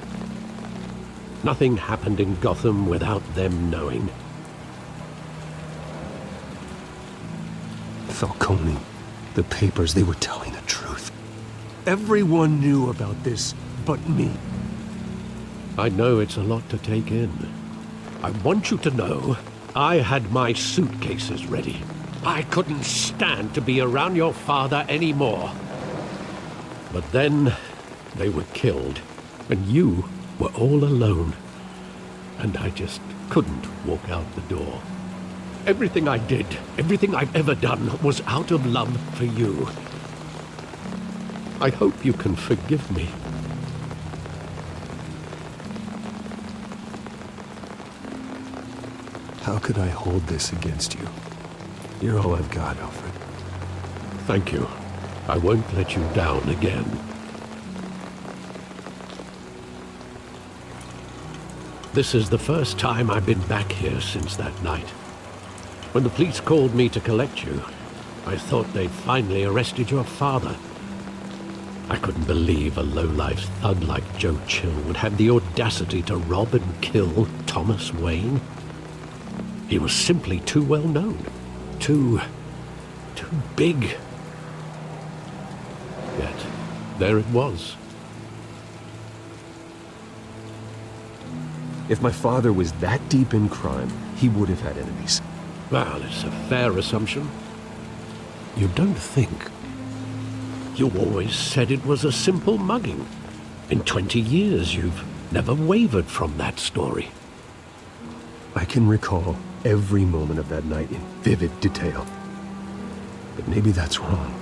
Nothing happened in Gotham without them knowing. Falcone, the papers, they were telling the truth. Everyone knew about this but me. I know it's a lot to take in. I want you to know I had my suitcases ready. I couldn't stand to be around your father anymore. But then they were killed, and you were all alone. And I just couldn't walk out the door. Everything I did, everything I've ever done, was out of love for you. I hope you can forgive me. How could I hold this against you? You're all I've got, Alfred. Thank you. I won't let you down again. This is the first time I've been back here since that night. When the police called me to collect you, I thought they'd finally arrested your father. I couldn't believe a low-life thug like Joe Chill would have the audacity to rob and kill Thomas Wayne. He was simply too well known. Too big. Yet, there it was. If my father was that deep in crime, he would have had enemies. Well, it's a fair assumption. You don't think. You always said it was a simple mugging. In 20 years, you've never wavered from that story. I can recall every moment of that night in vivid detail. But maybe that's wrong.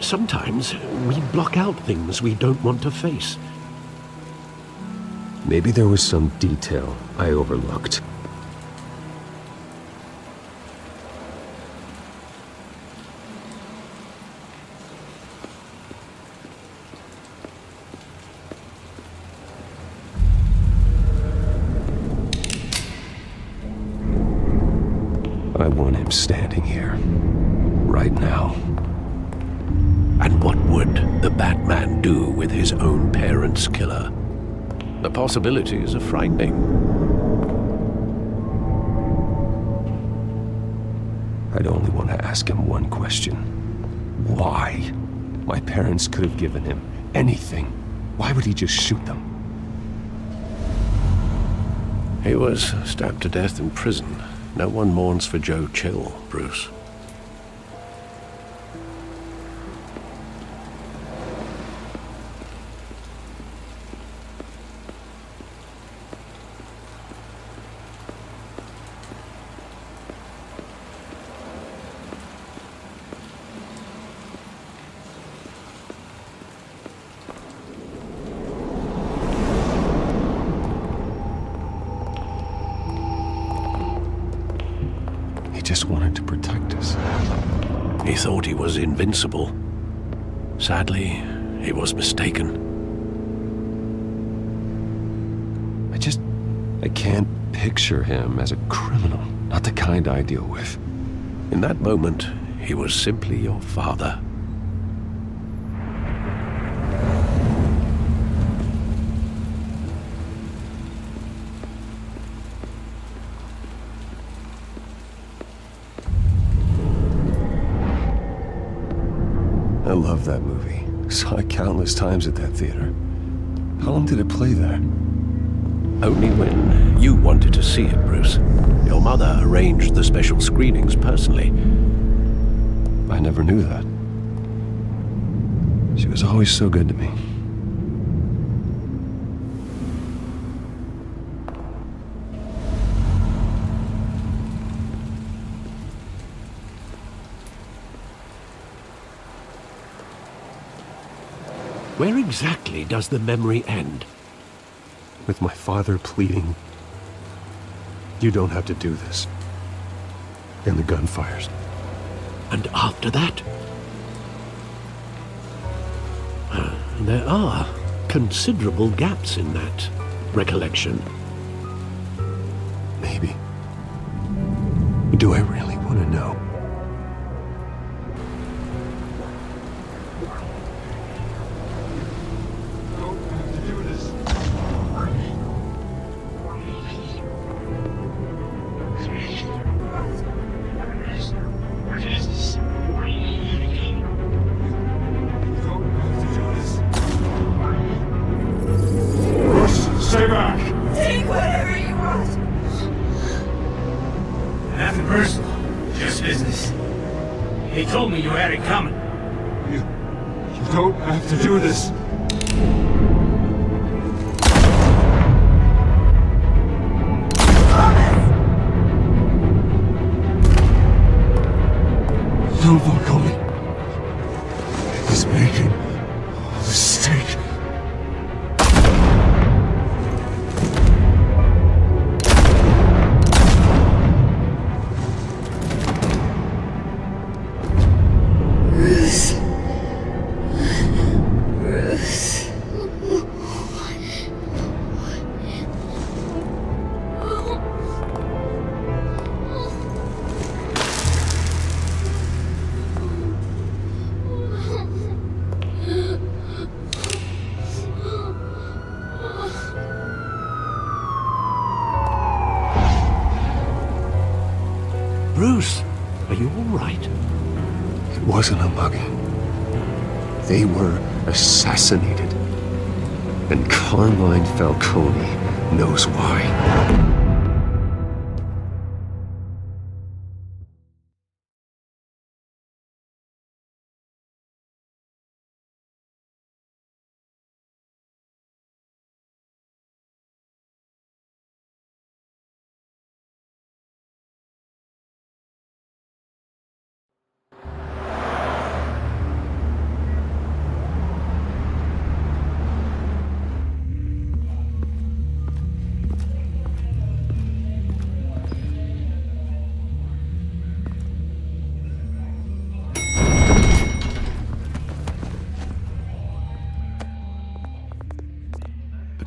Sometimes we block out things we don't want to face. Maybe there was some detail I overlooked. I want him standing here, right now. And what would the Batman do with his own parents' killer? The possibilities are frightening. I'd only want to ask him one question. Why? My parents could have given him anything. Why would he just shoot them? He was stabbed to death in prison. No one mourns for Joe Chill, Bruce. He thought he was invincible. Sadly, he was mistaken. I can't picture him as a criminal. Not the kind I deal with. In that moment, he was simply your father. I love that movie. Saw it countless times at that theater. How long did it play there? Only when you wanted to see it, Bruce. Your mother arranged the special screenings personally. I never knew that. She was always so good to me. Where exactly does the memory end? With my father pleading, "You don't have to do this." And the gun fires. And after that? There are considerable gaps in that recollection. Maybe. Do I really want to know? Stay back! Take whatever you want! Nothing personal, just business. He told me you had it coming. You don't have to do this. No, Falcone. He's making a mistake. Bruce, are you all right? It wasn't a mugging. They were assassinated. And Carmine Falcone knows why.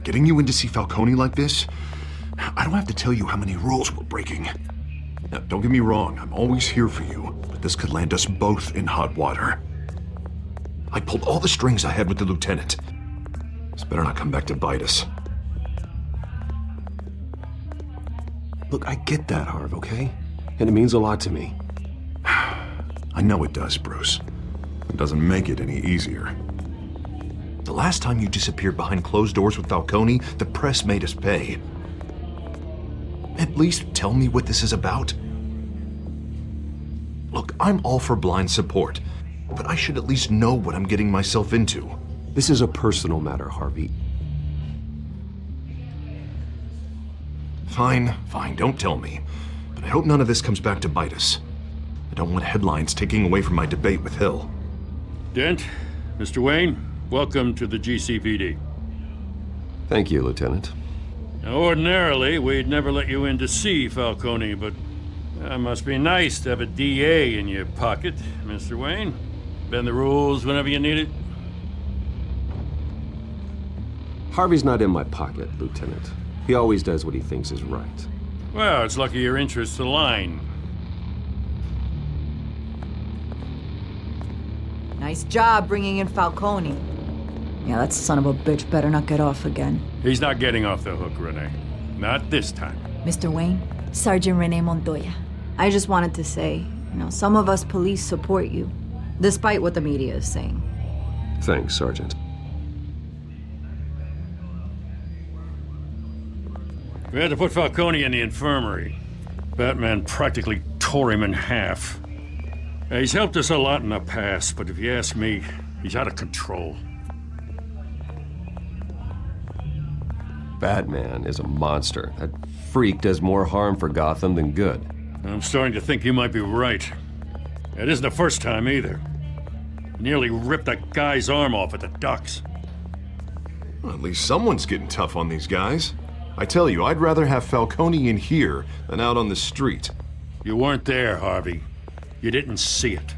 Getting you in to see Falcone like this? I don't have to tell you how many rules we're breaking. Now, don't get me wrong, I'm always here for you, but this could land us both in hot water. I pulled all the strings I had with the lieutenant. This better not come back to bite us. Look, I get that, Harv, okay? And it means a lot to me. I know it does, Bruce. It doesn't make it any easier. The last time you disappeared behind closed doors with Falcone, the press made us pay. At least tell me what this is about. Look, I'm all for blind support, but I should at least know what I'm getting myself into. This is a personal matter, Harvey. Fine, don't tell me. But I hope none of this comes back to bite us. I don't want headlines taking away from my debate with Hill. Dent, Mr. Wayne, welcome to the GCPD. Thank you, Lieutenant. Now, ordinarily, we'd never let you in to see Falcone, but That must be nice to have a DA in your pocket, Mr. Wayne. Bend the rules whenever you need it. Harvey's not in my pocket, Lieutenant. He always does what he thinks is right. Well, it's lucky your interests align. Nice job bringing in Falcone. Yeah, that son of a bitch better not get off again. He's not getting off the hook, Renee. Not this time. Mr. Wayne, Sergeant Renee Montoya. I just wanted to say, some of us police support you, despite what the media is saying. Thanks, Sergeant. We had to put Falcone in the infirmary. Batman practically tore him in half. He's helped us a lot in the past, but if you ask me, he's out of control. Batman is a monster. That freak does more harm for Gotham than good. I'm starting to think you might be right. It isn't the first time either. Nearly ripped a guy's arm off at the docks. Well, at least someone's getting tough on these guys. I tell you, I'd rather have Falcone in here than out on the street. You weren't there, Harvey. You didn't see it.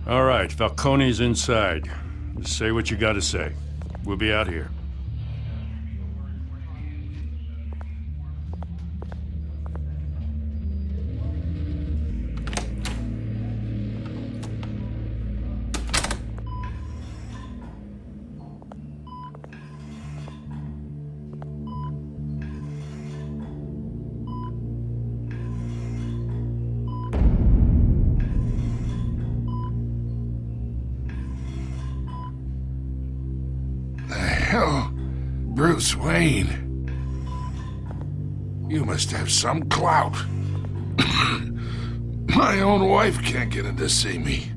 All right, Falcone's inside. Just say what you gotta say. We'll be out here. Hell, Bruce Wayne. You must have some clout. My own wife can't get in to see me.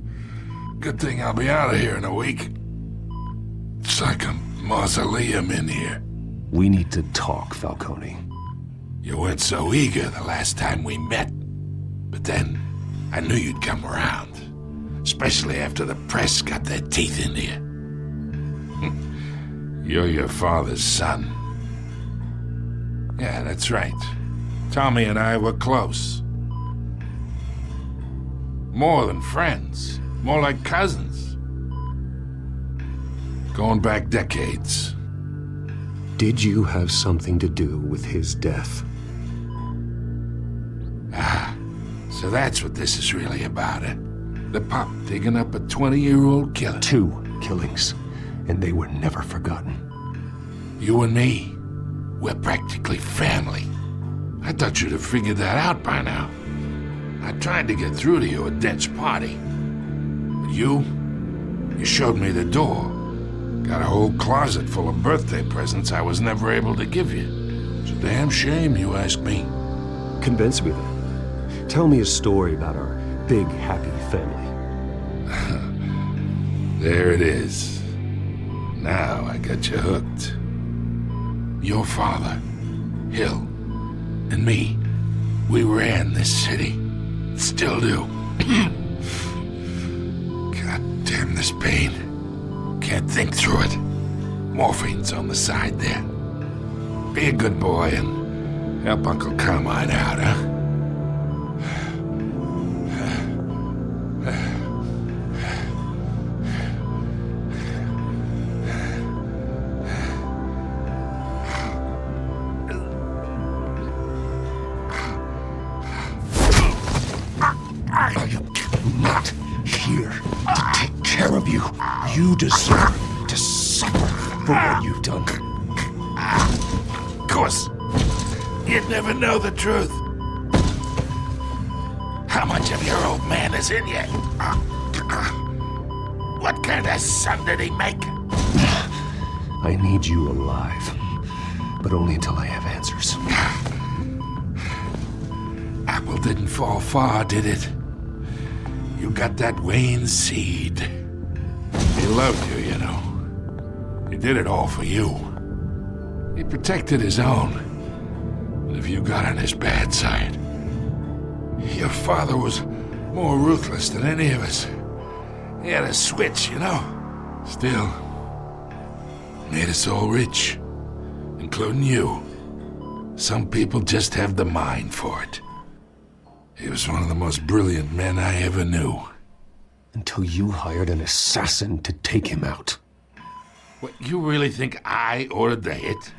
Good thing I'll be out of here in a week. It's like a mausoleum in here. We need to talk, Falcone. You weren't so eager the last time we met. But then, I knew you'd come around. Especially after the press got their teeth into you. You're your father's son. Yeah, that's right. Tommy and I were close. More than friends. More like cousins. Going back decades. Did you have something to do with his death? Ah, so that's what this is really about, eh? The pup digging up a 20-year-old killer. 2 killings. And they were never forgotten. You and me, we're practically family. I thought you'd have figured that out by now. I tried to get through to you at Dent's party. But you showed me the door. Got a whole closet full of birthday presents I was never able to give you. It's a damn shame, you ask me. Convince me then. Tell me a story about our big, happy family. There it is. Now I got you hooked. Your father, Hill, and me, we ran this city. Still do. God damn this pain. Can't think through it. Morphine's on the side there. Be a good boy and help Uncle Carmine out, huh? You deserve to suffer for what you've done. Of course. You'd never know the truth. How much of your old man is in you? What kind of son did he make? I need you alive, but only until I have answers. Apple didn't fall far, did it? You got that Wayne seed. He loved you, you know. He did it all for you. He protected his own. But if you got on his bad side, your father was more ruthless than any of us. He had a switch, you know. Still, made us all rich, including you. Some people just have the mind for it. He was one of the most brilliant men I ever knew. Until you hired an assassin to take him out. What, you really think I ordered the hit?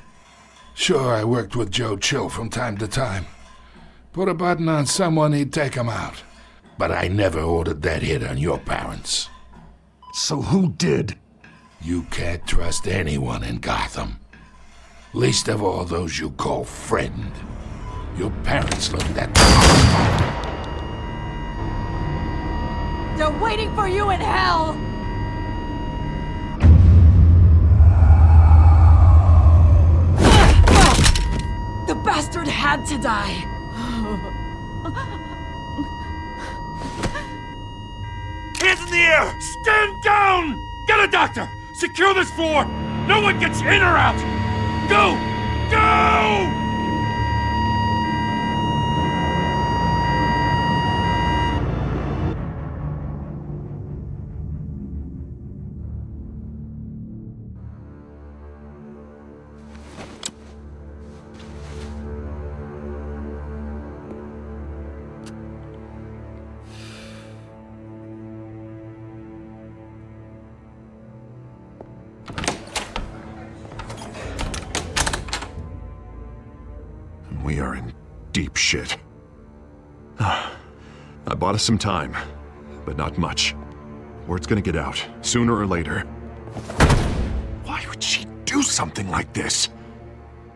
Sure, I worked with Joe Chill from time to time. Put a button on someone, he'd take him out. But I never ordered that hit on your parents. So who did? You can't trust anyone in Gotham. Least of all those you call friend. Your parents learned that. They're waiting for you in hell! The bastard had to die! Hands in the air! Stand down! Get a doctor! Secure this floor! No one gets in or out! Go! Go! We are in deep shit. I bought us some time, but not much. Word's gonna get out, sooner or later. Why would she do something like this?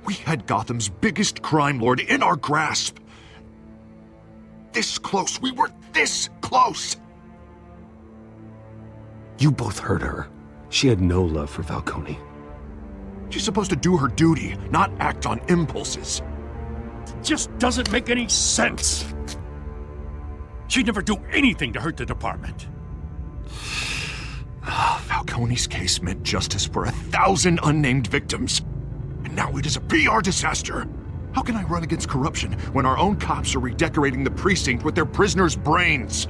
We had Gotham's biggest crime lord in our grasp. This close, we were this close! You both hurt her. She had no love for Falcone. She's supposed to do her duty, not act on impulses. Just doesn't make any sense. She'd never do anything to hurt the department. Falcone's case meant justice for 1,000 unnamed victims. And now it is a PR disaster. How can I run against corruption when our own cops are redecorating the precinct with their prisoners' brains?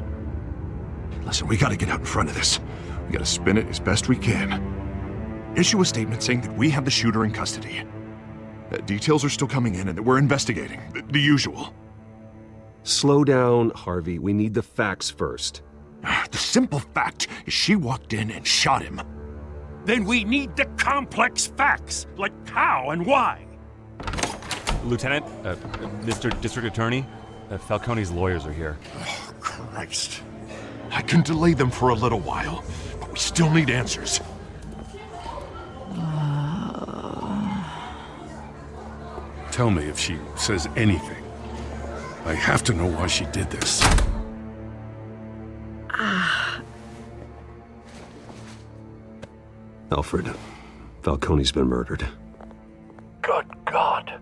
Listen, we gotta get out in front of this. We gotta spin it as best we can. Issue a statement saying that we have the shooter in custody. Details are still coming in and that we're investigating. The usual. Slow down, Harvey. We need the facts first. The simple fact is she walked in and shot him. Then we need the complex facts, like how and why. Lieutenant, Mr. District Attorney, Falcone's lawyers are here. Oh, Christ. I can delay them for a little while, but we still need answers. Tell me if she says anything. I have to know why she did this. Alfred, Falcone's been murdered. Good God.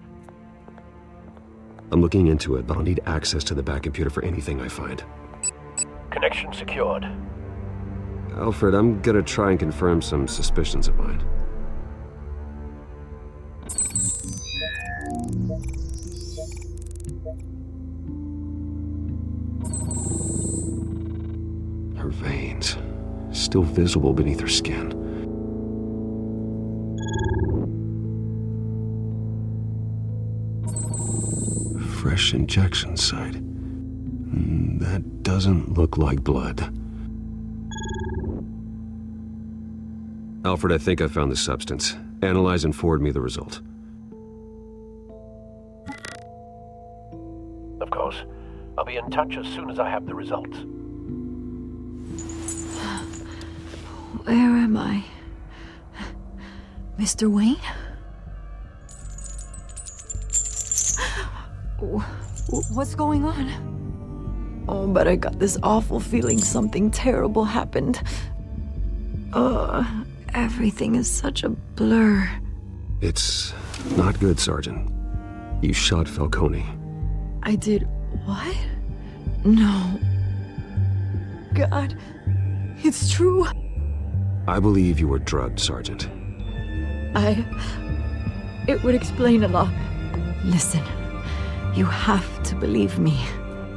I'm looking into it, but I'll need access to the back computer for anything I find. Connection secured. Alfred, I'm gonna try and confirm some suspicions of mine. Her veins, still visible beneath her skin. Fresh injection site. That doesn't look like blood. Alfred, I think I found the substance. Analyze and forward me the result. Of course. I'll be in touch as soon as I have the results. Where am I? Mr. Wayne? What's going on? Oh, but I got this awful feeling something terrible happened. Everything is such a blur. It's not good, Sergeant. You shot Falcone. I did what? No. God, it's true. I believe you were drugged, Sergeant. It would explain a lot. Listen, you have to believe me.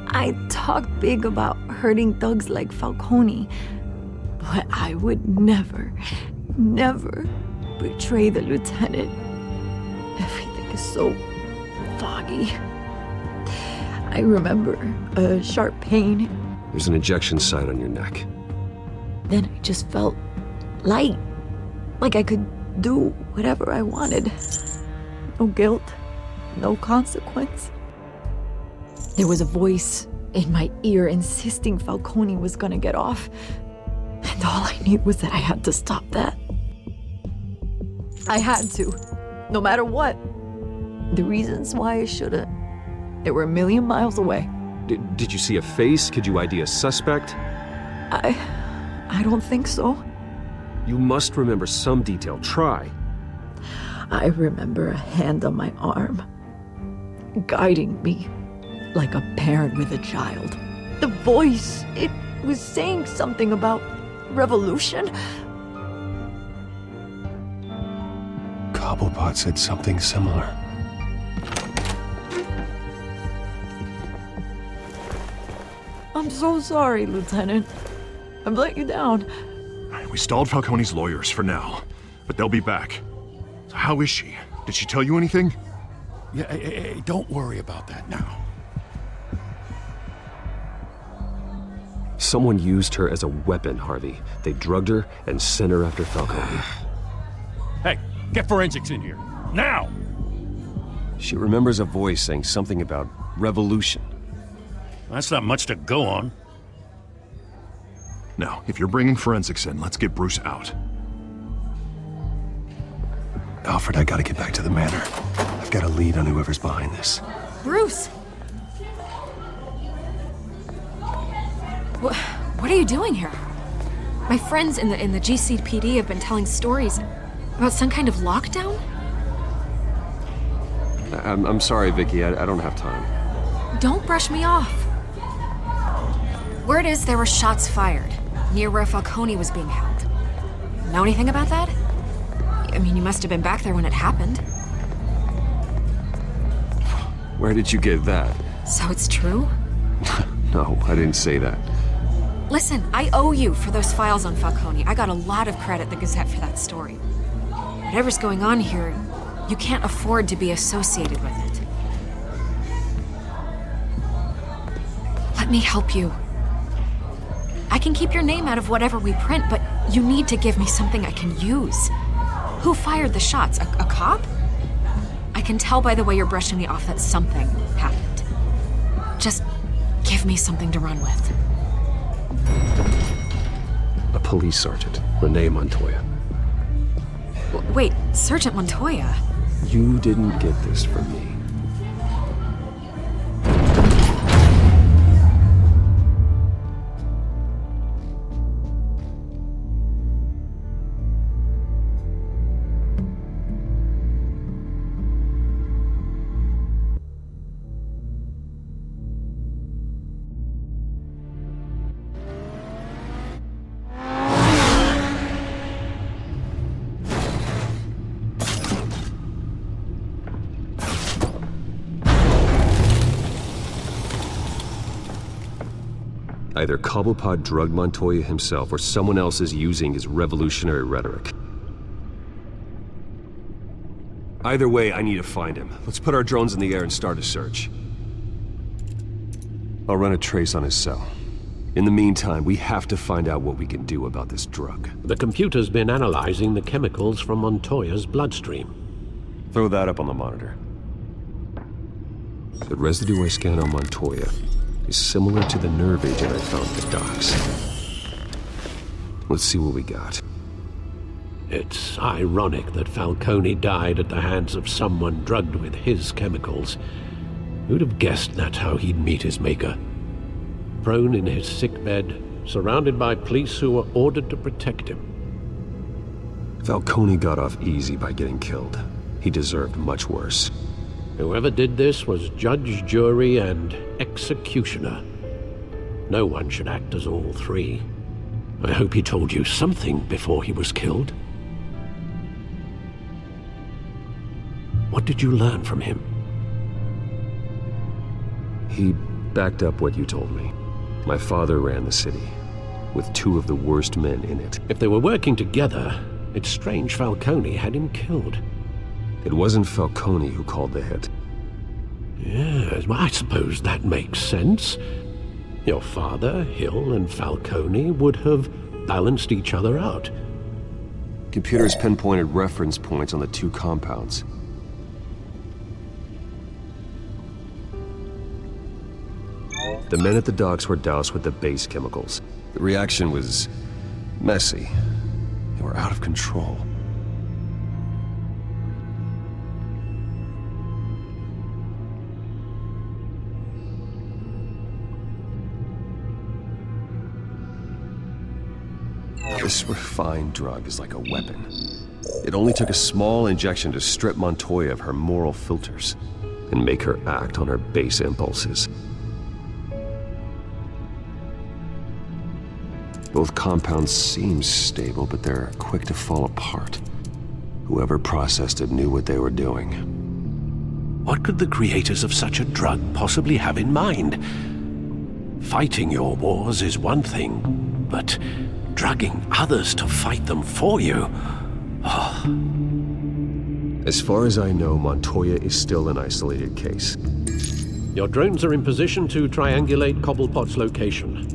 I talk big about hurting thugs like Falcone, but I would never betray the lieutenant. Everything is so foggy. I remember a sharp pain. There's an injection site on your neck. Then I just felt light. Like I could do whatever I wanted. No guilt, no consequence. There was a voice in my ear insisting Falcone was gonna get off. And all I knew was that I had to stop that. I had to, no matter what. The reasons why I shouldn't, they were a million miles away. Did you see a face? Could you ID a suspect? I don't think so. You must remember some detail. Try. I remember a hand on my arm, guiding me like a parent with a child. The voice, it was saying something about revolution. Cobblepot said something similar. I'm so sorry, Lieutenant. I've let you down. We stalled Falcone's lawyers for now, but they'll be back. So how is she? Did she tell you anything? Yeah, hey, don't worry about that now. Someone used her as a weapon, Harvey. They drugged her and sent her after Falcone. Hey, get forensics in here. Now! She remembers a voice saying something about revolution. That's not much to go on. Now, if you're bringing forensics in, let's get Bruce out. Alfred, I gotta get back to the manor. I've got a lead on whoever's behind this. Bruce! What are you doing here? My friends in the GCPD have been telling stories about some kind of lockdown? I'm sorry, Vicky. I don't have time. Don't brush me off. Word is there were shots fired near where Falcone was being held. Know anything about that? I mean, you must have been back there when it happened. Where did you get that? So it's true? No, I didn't say that. Listen, I owe you for those files on Falcone. I got a lot of credit at the Gazette for that story. Whatever's going on here, you can't afford to be associated with it. Let me help you. I can keep your name out of whatever we print, but you need to give me something I can use. Who fired the shots? A cop? I can tell by the way you're brushing me off that something happened. Just give me something to run with. A police sergeant, Renee Montoya. Wait, Sergeant Montoya? You didn't get this from me. Either Cobblepot drugged Montoya himself, or someone else is using his revolutionary rhetoric. Either way, I need to find him. Let's put our drones in the air and start a search. I'll run a trace on his cell. In the meantime, we have to find out what we can do about this drug. The computer's been analyzing the chemicals from Montoya's bloodstream. Throw that up on the monitor. The residue I scanned on Montoya is similar to the nerve agent I found at the docks. Let's see what we got. It's ironic that Falcone died at the hands of someone drugged with his chemicals. Who'd have guessed that's how he'd meet his maker? Prone in his sickbed, surrounded by police who were ordered to protect him. Falcone got off easy by getting killed. He deserved much worse. Whoever did this was judge, jury, and executioner. No one should act as all three. I hope he told you something before he was killed. What did you learn from him? He backed up what you told me. My father ran the city, with two of the worst men in it. If they were working together, it's strange Falcone had him killed. It wasn't Falcone who called the hit. Yes, well, I suppose that makes sense. Your father, Hill, and Falcone would have balanced each other out. Computers pinpointed reference points on the two compounds. The men at the docks were doused with the base chemicals. The reaction was messy. They were out of control. This refined drug is like a weapon. It only took a small injection to strip Montoya of her moral filters and make her act on her base impulses. Both compounds seem stable, but they're quick to fall apart. Whoever processed it knew what they were doing. What could the creators of such a drug possibly have in mind? Fighting your wars is one thing, but drugging others to fight them for you? Oh. As far as I know, Montoya is still an isolated case. Your drones are in position to triangulate Cobblepot's location.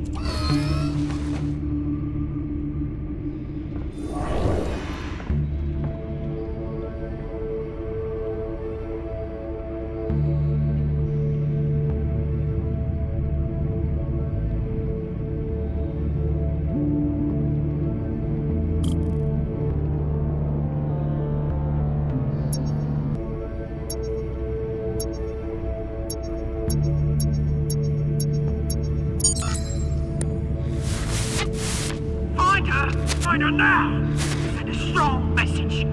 Find her now! Send a strong message!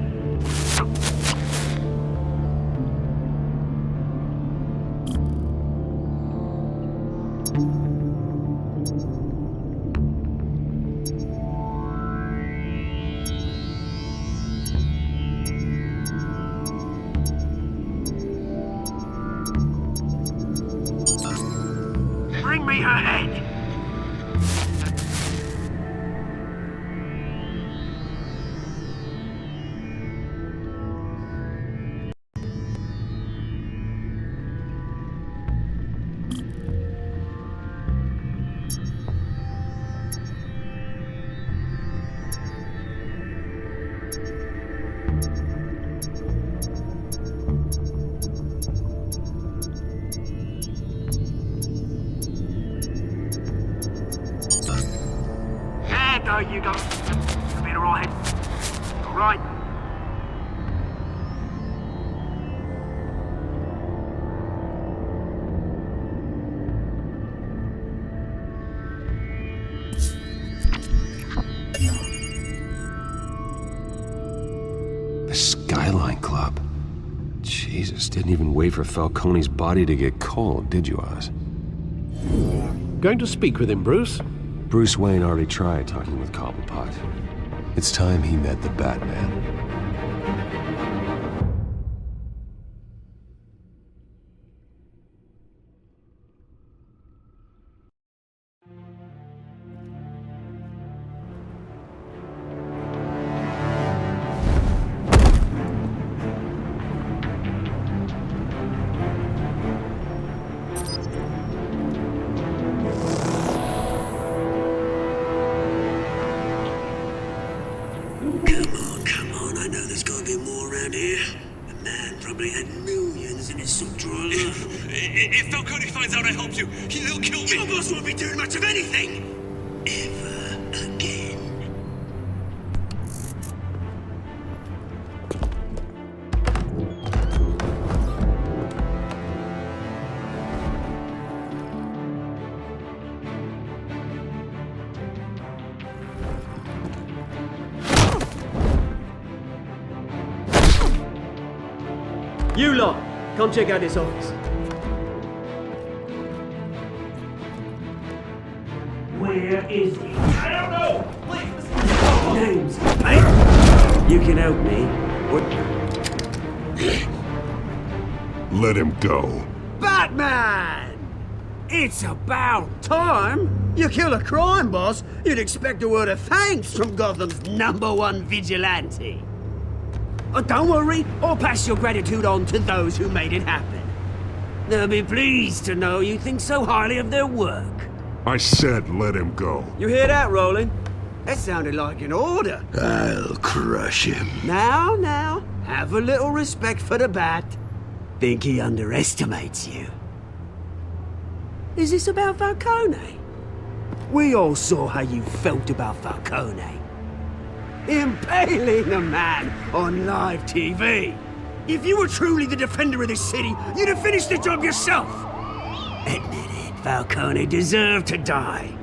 Bring me her head! There you go. You'll be all right. All right. The Skyline Club. Jesus, didn't even wait for Falcone's body to get cold, did you, Oz? Going to speak with him, Bruce? Bruce Wayne already tried talking with Cobblepot. It's time he met the Batman. If Falcone finds out I helped you, he'll kill me. Your boss won't be doing much of anything. Ever again. You lot, come check out this office. Where is he? I don't know! Please! Names. Hey, you can help me. Let him go. Batman! It's about time. You kill a crime boss, you'd expect a word of thanks from Gotham's #1 vigilante. Oh, don't worry, I'll pass your gratitude on to those who made it happen. They'll be pleased to know you think so highly of their work. I said let him go. You hear that, Roland? That sounded like an order. I'll crush him. Now, have a little respect for the Bat. Think he underestimates you. Is this about Falcone? We all saw how you felt about Falcone. Impaling a man on live TV. If you were truly the defender of this city, you'd have finished the job yourself. Admit it, Falcone deserved to die.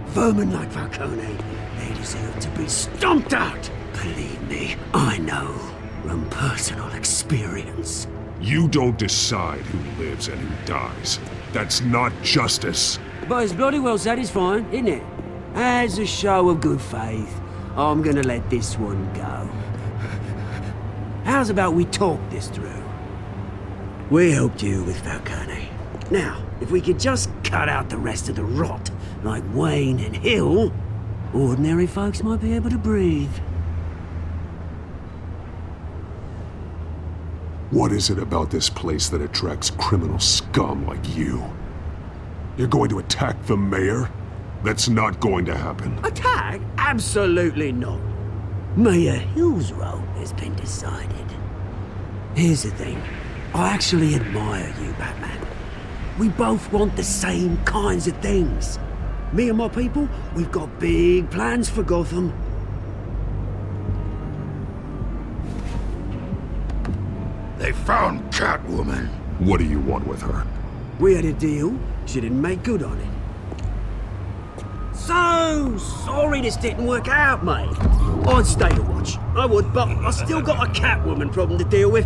Vermin like Falcone, they deserve to be stomped out. Believe me, I know from personal experience. You don't decide who lives and who dies. That's not justice. But it's bloody well satisfying, isn't it? As a show of good faith, I'm gonna let this one go. How's about we talk this through? We helped you with Falcone. Now, if we could just cut out the rest of the rot, like Wayne and Hill, ordinary folks might be able to breathe. What is it about this place that attracts criminal scum like you? You're going to attack the mayor? That's not going to happen. Attack? Absolutely not. Mayor Hill's role has been decided. Here's the thing. I actually admire you, Batman. We both want the same kinds of things. Me and my people, we've got big plans for Gotham. They found Catwoman. What do you want with her? We had a deal. She didn't make good on it. So sorry this didn't work out, mate. I'd stay to watch. I would, but I still got a Catwoman problem to deal with.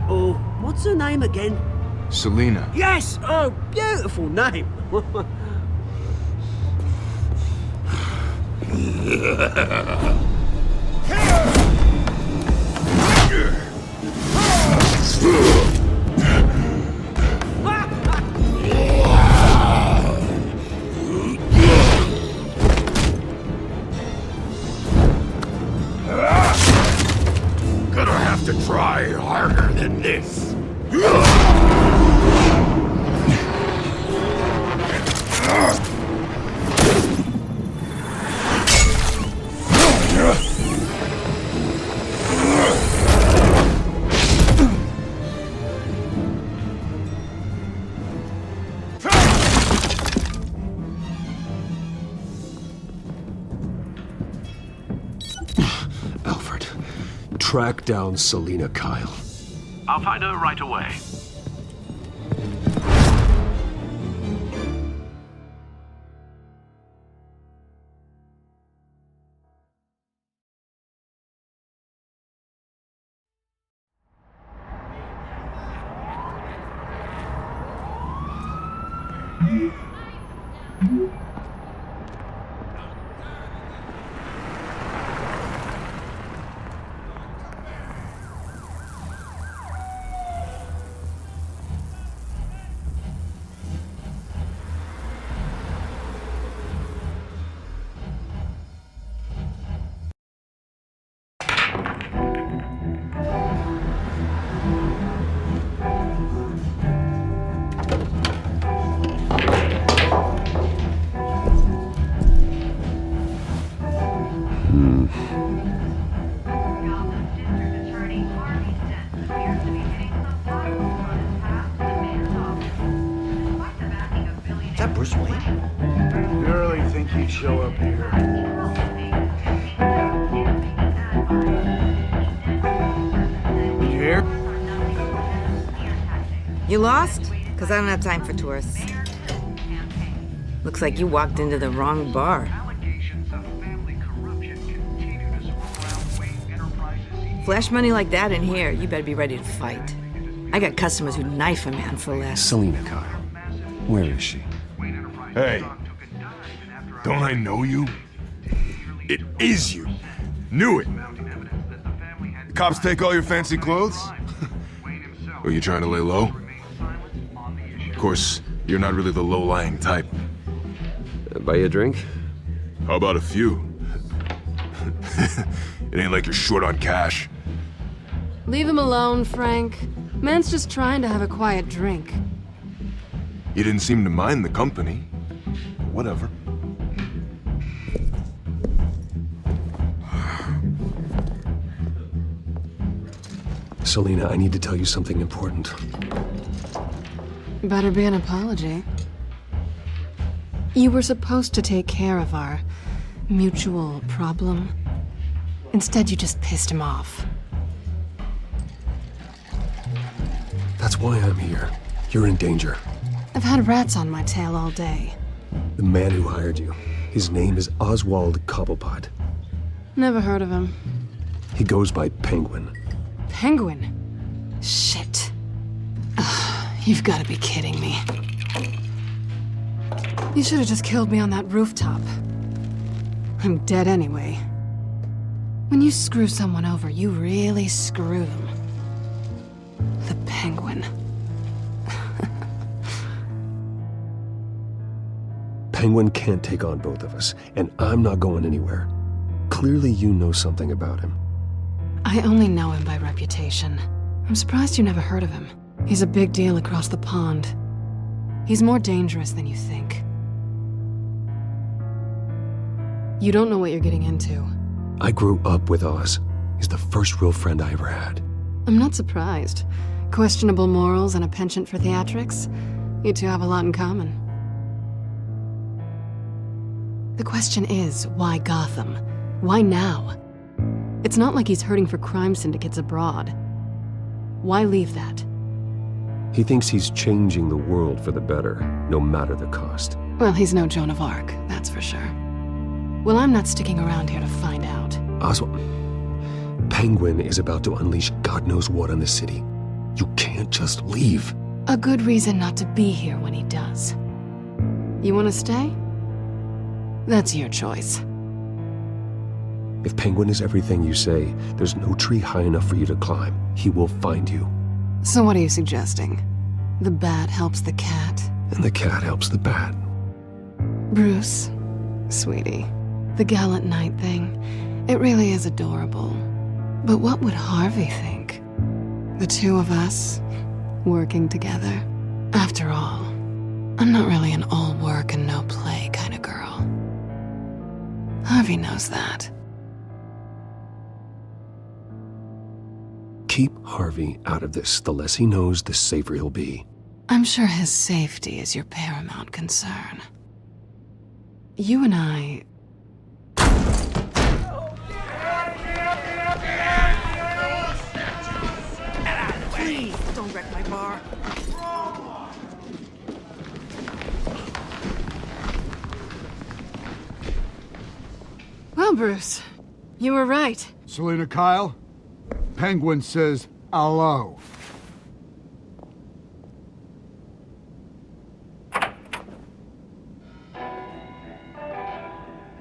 Oh, what's her name again? Selina. Yes! Oh, beautiful name. Gonna have to try harder than this. Alfred, track down Selina Kyle. I'll find her right away. Is that Bruce Wayne? You really think he'd show up here? Did you hear? You lost? Because I don't have time for tourists. Looks like you walked into the wrong bar. Flash money like that in here, you better be ready to fight. I got customers who knife a man for less. Selina Kyle. Where is she? Hey, don't I know you? It is you. Knew it. The cops take all your fancy clothes? Are you trying to lay low? Of course, you're not really the low-lying type. Buy you a drink? How about a few? It ain't like you're short on cash. Leave him alone, Frank. Man's just trying to have a quiet drink. You didn't seem to mind the company. Whatever. Selina, I need to tell you something important. Better be an apology. You were supposed to take care of our mutual problem. Instead, you just pissed him off. That's why I'm here. You're in danger. I've had rats on my tail all day. The man who hired you, his name is Oswald Cobblepot. Never heard of him. He goes by Penguin. Penguin? Shit. Ugh, you've got to be kidding me. You should have just killed me on that rooftop. I'm dead anyway. When you screw someone over, you really screw them. The Penguin. Penguin can't take on both of us, and I'm not going anywhere. Clearly you know something about him. I only know him by reputation. I'm surprised you never heard of him. He's a big deal across the pond. He's more dangerous than you think. You don't know what you're getting into. I grew up with Oz. He's the first real friend I ever had. I'm not surprised. Questionable morals and a penchant for theatrics. You two have a lot in common. The question is, why Gotham? Why now? It's not like he's hurting for crime syndicates abroad. Why leave that? He thinks he's changing the world for the better, no matter the cost. Well, he's no Joan of Arc, that's for sure. Well, I'm not sticking around here to find out. Oswald, Penguin is about to unleash God knows what on the city. You can't just leave. A good reason not to be here when he does. You want to stay? That's your choice. If Penguin is everything you say, there's no tree high enough for you to climb. He will find you. So what are you suggesting? The bat helps the cat? And the cat helps the bat. Bruce, sweetie, the gallant knight thing, it really is adorable. But what would Harvey think? The two of us, working together. After all, I'm not really an all work and no play kind of girl. Harvey knows that. Keep Harvey out of this. The less he knows, the safer he'll be. I'm sure his safety is your paramount concern. You and I... Please, don't wreck my bar. Well, Bruce, you were right. Selina Kyle, Penguin says hello.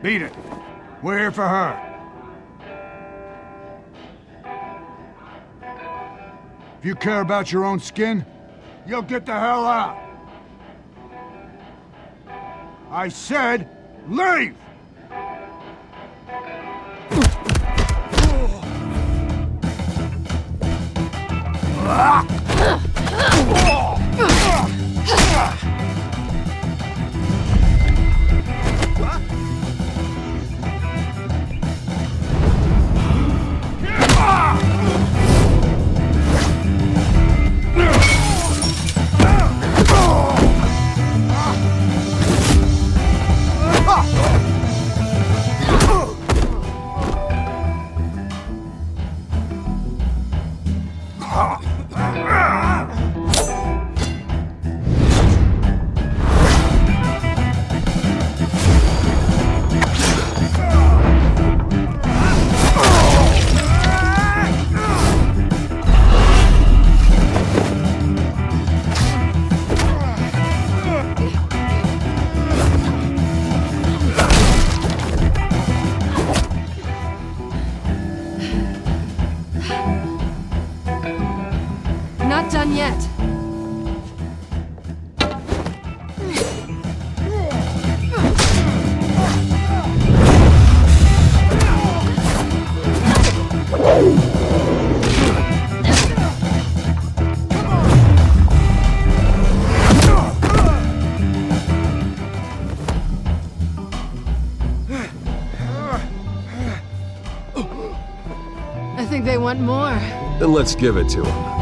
Beat it. We're here for her. If you care about your own skin, you'll get the hell out. I said, leave! Not done yet. think they want more. Then let's give it to him.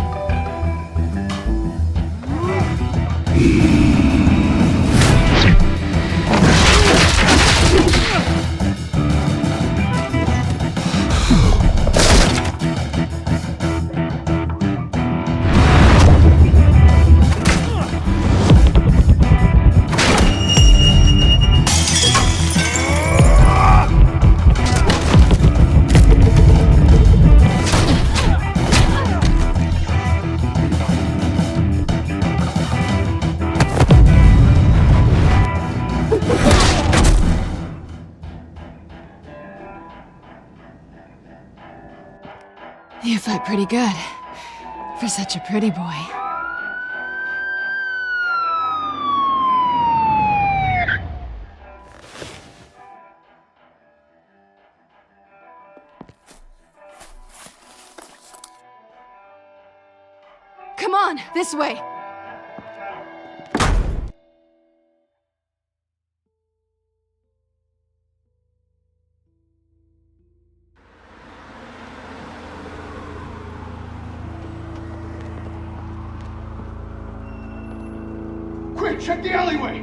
You fight pretty good. For such a pretty boy. Come on, this way! Quick, check the alleyway!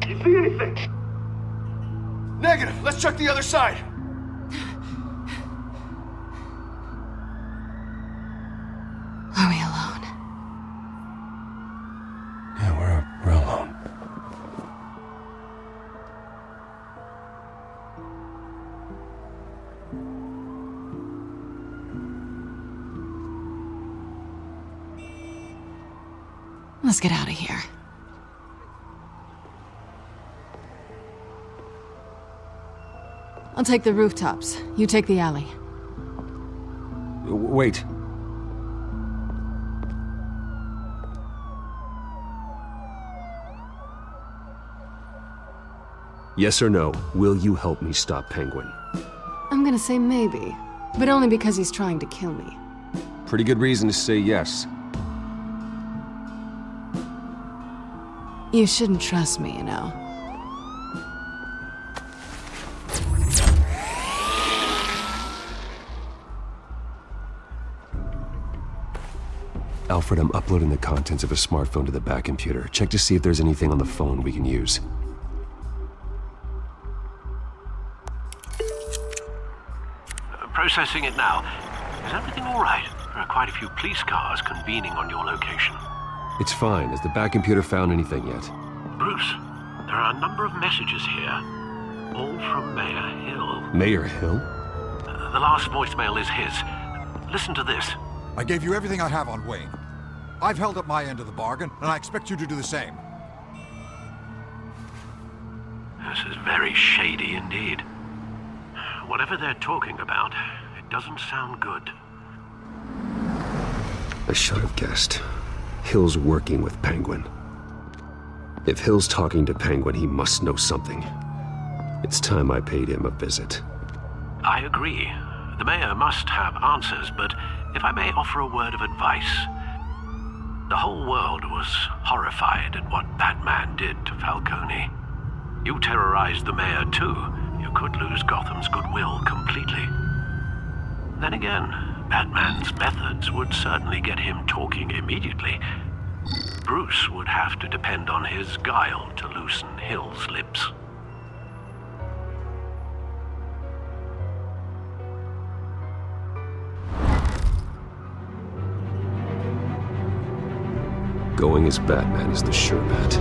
You see anything? Negative. Let's check the other side. Are we alone? Yeah, we're alone. Let's get out of here. I'll take the rooftops. You take the alley. Wait. Yes or no, will you help me stop Penguin? I'm gonna say maybe, but only because he's trying to kill me. Pretty good reason to say yes. You shouldn't trust me, you know. Alfred, I'm uploading the contents of a smartphone to the back computer. Check to see if there's anything on the phone we can use. Processing it now. Is everything all right? There are quite a few police cars convening on your location. It's fine. Has the back computer found anything yet? Bruce, there are a number of messages here. All from Mayor Hill. Mayor Hill? The last voicemail is his. Listen to this. I gave you everything I have on Wayne. I've held up my end of the bargain, and I expect you to do the same. This is very shady indeed. Whatever they're talking about, it doesn't sound good. I should have guessed. Hill's working with Penguin. If Hill's talking to Penguin, he must know something. It's time I paid him a visit. I agree. The mayor must have answers, but if I may offer a word of advice. The whole world was horrified at what Batman did to Falcone. You terrorized the mayor too. You could lose Gotham's goodwill completely. Then again, Batman's methods would certainly get him talking immediately. Bruce would have to depend on his guile to loosen Hill's lips. Going as Batman is the sure bet.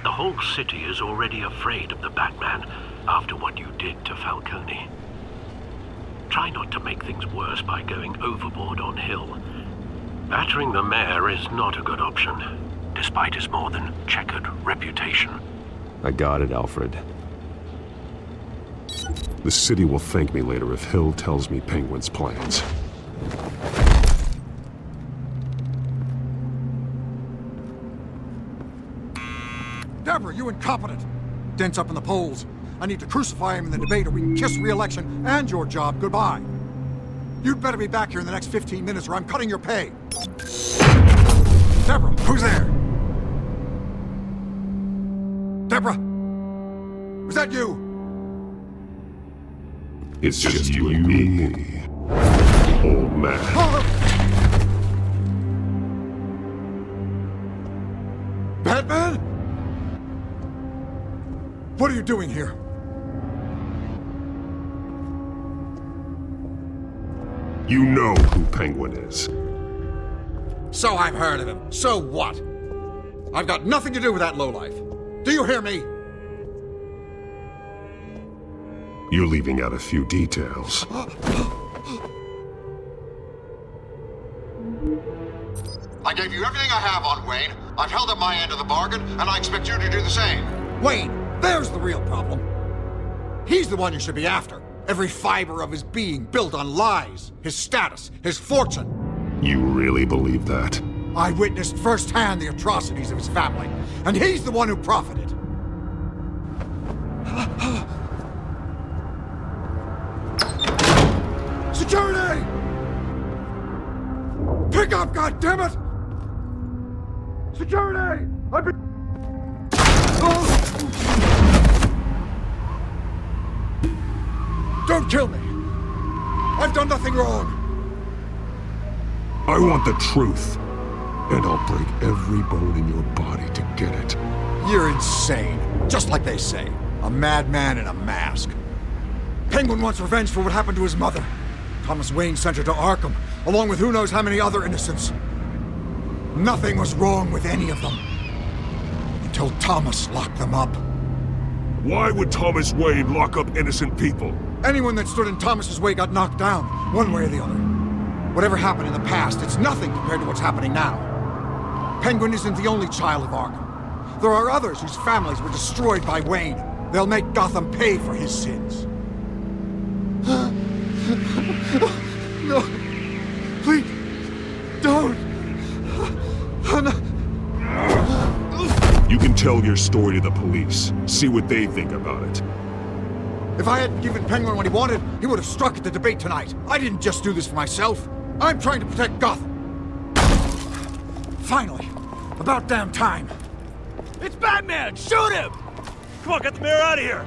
The whole city is already afraid of the Batman after what you did to Falcone. Try not to make things worse by going overboard on Hill. Battering the mayor is not a good option. despite his more than checkered reputation. I got it, Alfred. The city will thank me later if Hill tells me Penguin's plans. Deborah, you incompetent! Dent's up in the polls. I need to crucify him in the debate or we can kiss re-election and your job goodbye. You'd better be back here in the next 15 minutes or I'm cutting your pay. Deborah, who's there? Deborah? Was that you? It's just you and me, old man. Batman? What are you doing here? You know who Penguin is. So I've heard of him. So what? I've got nothing to do with that lowlife. Do you hear me? You're leaving out a few details. I gave you everything I have on Wayne. I've held up my end of the bargain, and I expect you to do the same. Wayne, there's the real problem. He's the one you should be after. Every fiber of his being built on lies, his status, his fortune. You really believe that? I witnessed firsthand the atrocities of his family, and he's the one who profited. Security! Pick up, goddammit! Security! Don't kill me! I've done nothing wrong! I want the truth, and I'll break every bone in your body to get it. You're insane. Just like they say. A madman in a mask. Penguin wants revenge for what happened to his mother. Thomas Wayne sent her to Arkham, along with who knows how many other innocents. Nothing was wrong with any of them. Until Thomas locked them up. Why would Thomas Wayne lock up innocent people? Anyone that stood in Thomas's way got knocked down, one way or the other. Whatever happened in the past, it's nothing compared to what's happening now. Penguin isn't the only child of Arkham. There are others whose families were destroyed by Wayne. They'll make Gotham pay for his sins. No. Please. Don't. You can tell your story to the police. See what they think about it. If I hadn't given Penguin what he wanted, he would have struck at the debate tonight. I didn't just do this for myself. I'm trying to protect Gotham. Finally. About damn time. It's Batman! Shoot him! Come on, get the mayor out of here!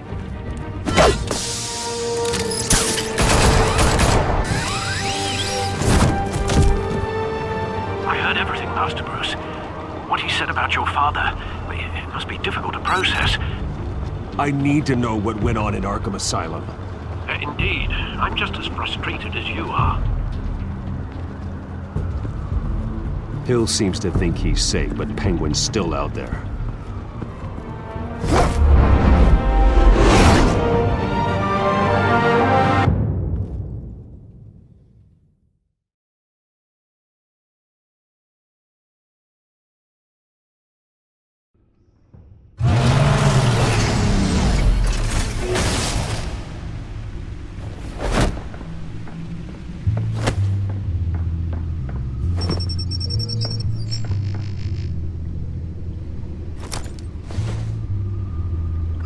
I heard everything, Master Bruce. What he said about your father, it must be difficult to process. I need to know what went on in Arkham Asylum. Indeed. I'm just as frustrated as you are. Hill seems to think he's safe, but Penguin's still out there.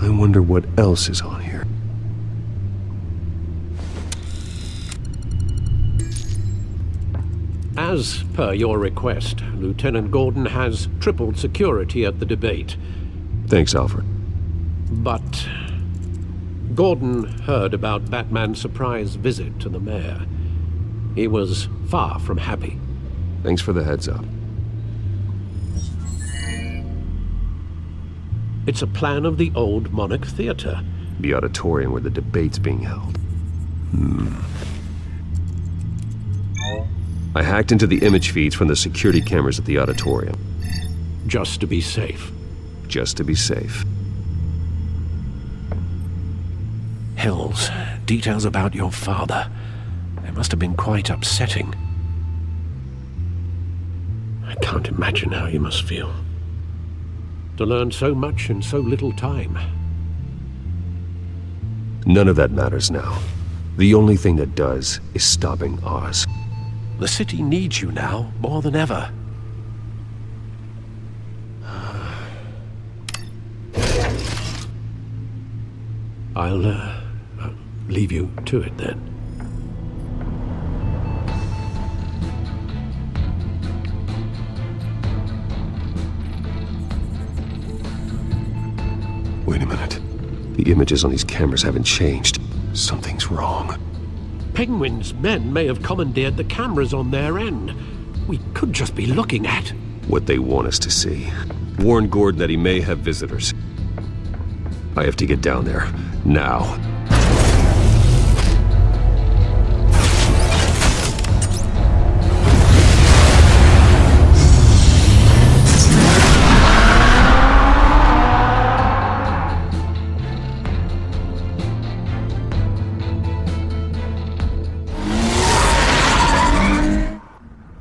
I wonder what else is on here. As per your request, Lieutenant Gordon has tripled security at the debate. Thanks, Alfred. But Gordon heard about Batman's surprise visit to the mayor. He was far from happy. Thanks for the heads up. It's a plan of the old Monarch Theater. The auditorium where the debate's being held. I hacked into the image feeds from the security cameras at the auditorium. Just to be safe. Just to be safe. Hills, details about your father. They must have been quite upsetting. I can't imagine how you must feel. To learn so much in so little time. None of that matters now. The only thing that does is stopping Oz. The city needs you now, more than ever. I'll leave you to it then. Wait a minute. The images on these cameras haven't changed. Something's wrong. Penguin's men may have commandeered the cameras on their end. We could just be looking at what they want us to see. Warn Gordon that he may have visitors. I have to get down there. Now.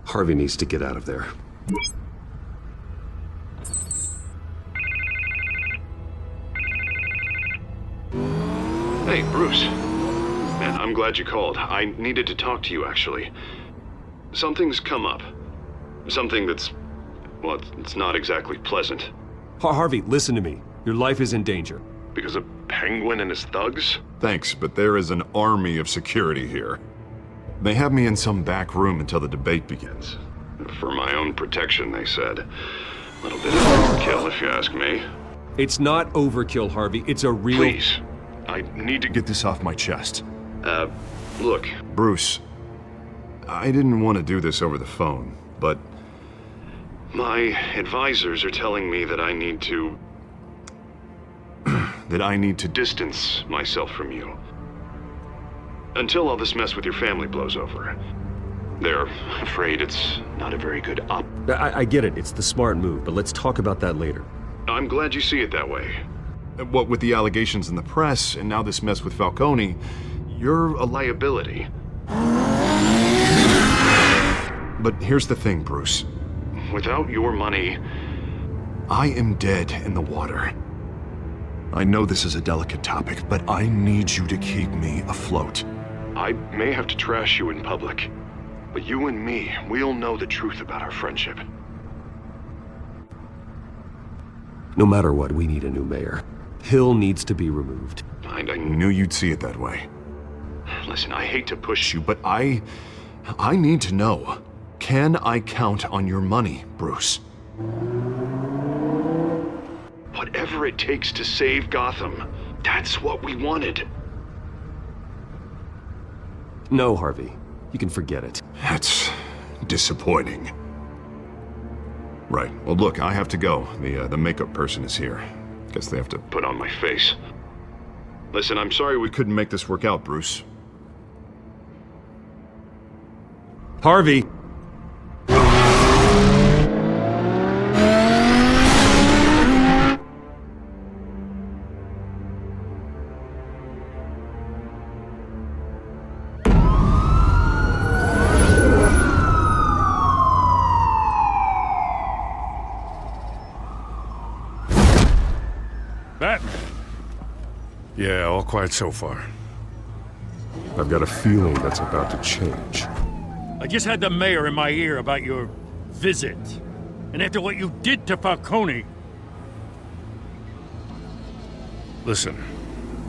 Harvey needs to get out of there. Hey, Bruce. Man, I'm glad you called. I needed to talk to you, actually. Something's come up. Something that's... well, it's not exactly pleasant. Harvey, listen to me. Your life is in danger. Because of Penguin and his thugs? Thanks, but there is an army of security here. They have me in some back room until the debate begins. For my own protection, they said. A little bit of overkill, if you ask me. It's not overkill, Harvey. It's a real... Please. I need to get this off my chest. Look. Bruce, I didn't want to do this over the phone, but... my advisors are telling me that I need to... that I need to distance myself from you. Until all this mess with your family blows over. They're afraid it's not a very good op... I get it. It's the smart move, but let's talk about that later. I'm glad you see it that way. What with the allegations in the press, and now this mess with Falcone, you're a liability. But here's the thing, Bruce. Without your money... I am dead in the water. I know this is a delicate topic, but I need you to keep me afloat. I may have to trash you in public, but you and me, we'll know the truth about our friendship. No matter what, we need a new mayor. Hill needs to be removed. I knew you'd see it that way. Listen, I hate to push you, but I need to know. Can I count on your money, Bruce? Whatever it takes to save Gotham, that's what we wanted. No, Harvey. You can forget it. That's disappointing. Right. Well, look, I have to go. The makeup person is here. Guess they have to put on my face. Listen, I'm sorry we couldn't make this work out, Bruce. Harvey! Batman. Yeah, all quiet so far. I've got a feeling that's about to change. I just had the mayor in my ear about your visit. And after what you did to Falcone... Listen,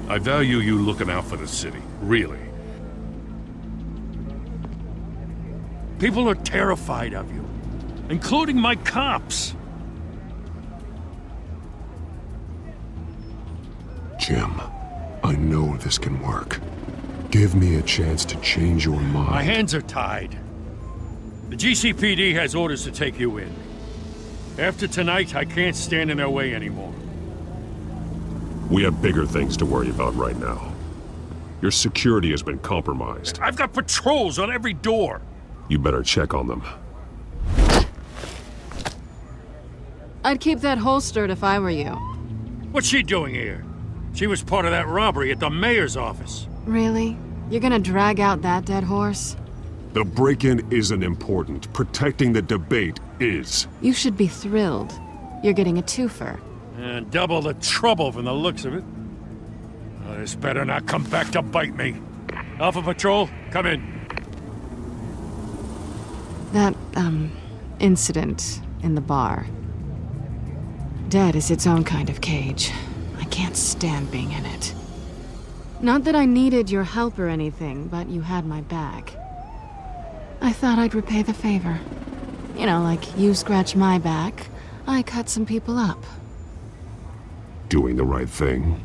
I value you looking out for the city, really. People are terrified of you, including my cops. Jim, I know this can work. Give me a chance to change your mind. My hands are tied. The GCPD has orders to take you in. After tonight, I can't stand in their way anymore. We have bigger things to worry about right now. Your security has been compromised. I've got patrols on every door. You better check on them. I'd keep that holstered if I were you. What's she doing here? She was part of that robbery at the mayor's office. Really? You're gonna drag out that dead horse? The break-in isn't important. Protecting the debate is. You should be thrilled. You're getting a twofer. And double the trouble from the looks of it. This better not come back to bite me. Alpha Patrol, come in. That, incident in the bar. Dead is its own kind of cage. I can't stand being in it. Not that I needed your help or anything, but you had my back. I thought I'd repay the favor. You know, like you scratch my back, I cut some people up. Doing the right thing.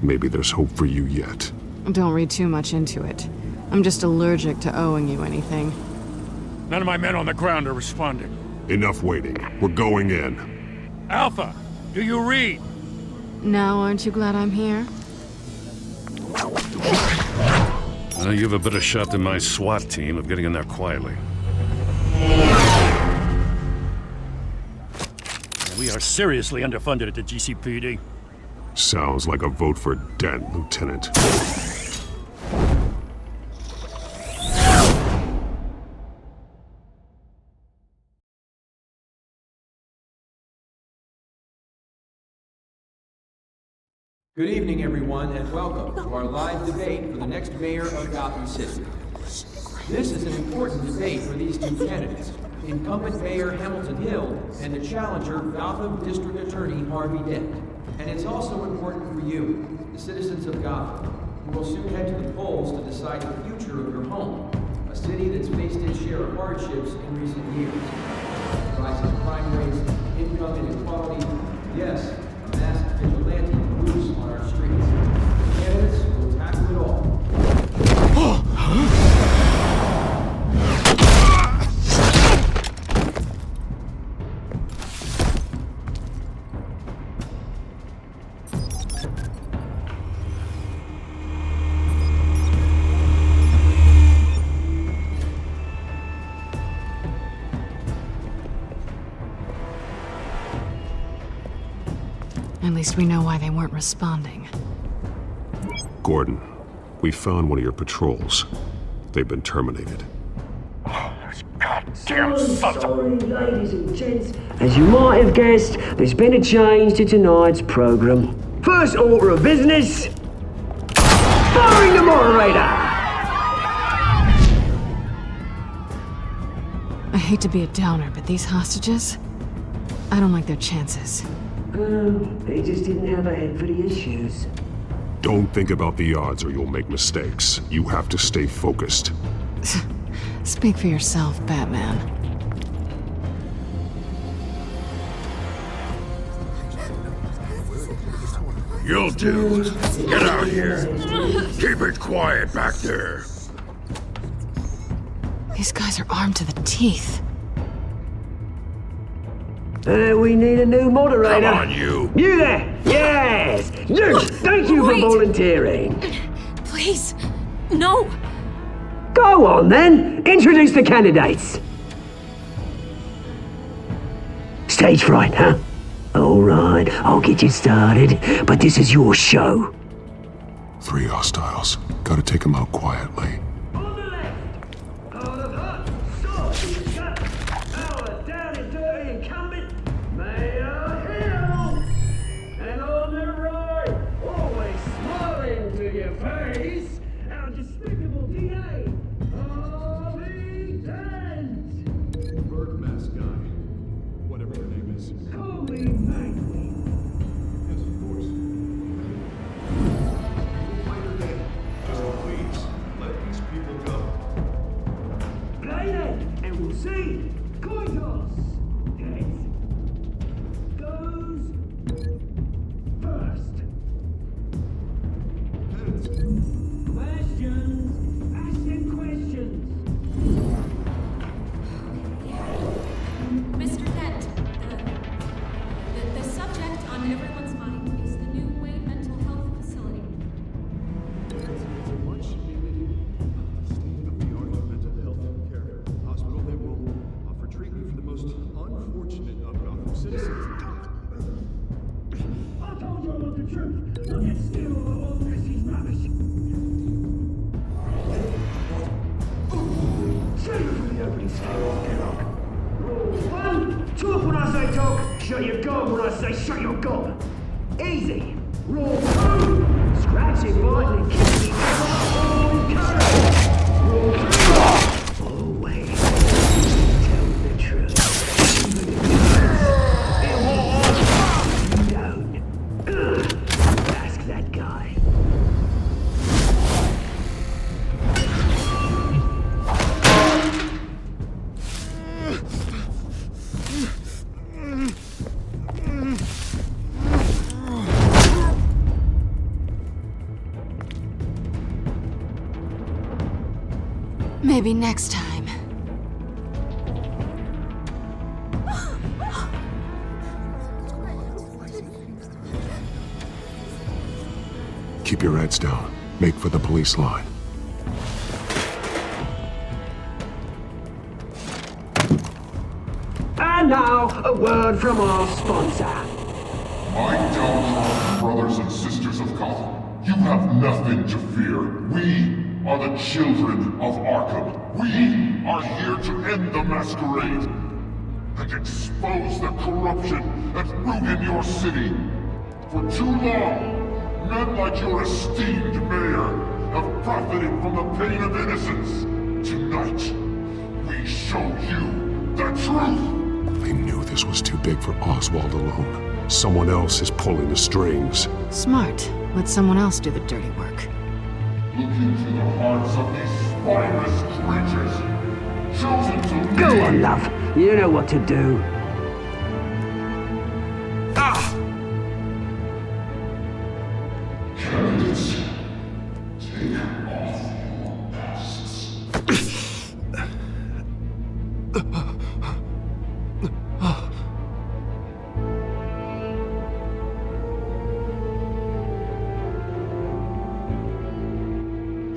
Maybe there's hope for you yet. Don't read too much into it. I'm just allergic to owing you anything. None of my men on the ground are responding. Enough waiting. We're going in. Alpha, do you read? Now, aren't you glad I'm here? You have a better shot than my SWAT team of getting in there quietly. We are seriously underfunded at the GCPD. Sounds like a vote for Dent, Lieutenant. Good evening, everyone, and welcome to our live debate for the next mayor of Gotham City. This is an important debate for these two candidates, incumbent Mayor Hamilton Hill and the challenger Gotham District Attorney Harvey Dent. And it's also important for you, the citizens of Gotham, who will soon head to the polls to decide the future of your home, a city that's faced its share of hardships in recent years. Rising crime rates, income inequality, yes, a mass vigilante loose on our streets. The candidates will tackle it all. At least we know why they weren't responding. Gordon, we found one of your patrols. They've been terminated. Goddamn sons of... Ladies and gents, as you might have guessed, there's been a change to tonight's program. First order of business, firing the moderator! I hate to be a downer, but these hostages, I don't like their chances. They just didn't have a head for the issues. Don't think about the odds or you'll make mistakes. You have to stay focused. Speak for yourself, Batman. You'll do. Get out here. Keep it quiet back there. These guys are armed to the teeth. We need a new moderator. Come on, you. You there! Yes! You! Thank you for volunteering. Please, no. Go on then. Introduce the candidates. Stage fright, huh? All right, I'll get you started, but this is your show. 3 hostiles. Gotta take them out quietly. Talk when I say talk, shut your gob when I say shut your gob. Easy. Roll through. Scratch it, bite and kick it. All courage. Roll through. Always tell the truth. Even if you don't. Ask that guy. Maybe next time. Keep your heads down. Make for the police line. And now, a word from our sponsor. My downtrodden brothers and sisters of Gotham, you have nothing to fear. We are the children of Arkham. We are here to end the masquerade and expose the corruption that rooted your city. For too long, men like your esteemed mayor have profited from the pain of innocence. Tonight, we show you the truth. They knew this was too big for Oswald alone. Someone else is pulling the strings. Smart. Let someone else do the dirty work. Look into the hearts of these spineless creatures, chosen to lead. Go on, love. You know what to do. Candidates, take off your masks.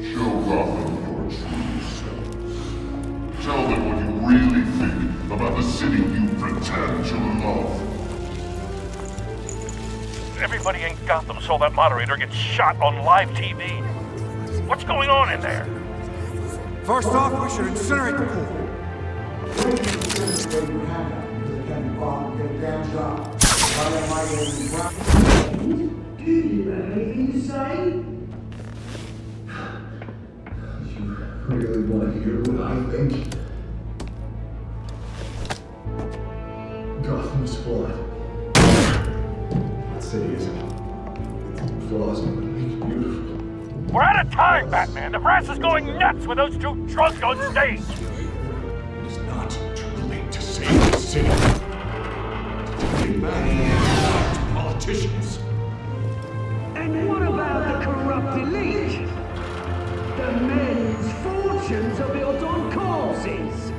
Show Gotham your true selves. Tell them what you really think about the city you pretend to love. Everybody in Gotham saw that moderator get shot on live TV. What's going on in there? First off, we should incinerate the pool. Do you have anything to say? You really want to hear what I think? Gotham's flawed. That city isn't. Its flaws make it beautiful. We're out of time, Batman. The press is going nuts with those two drunks on stage. It's not too late to save the city. To take it back to politicians. And what about the corrupt elite? The men's fortunes are built on corpses.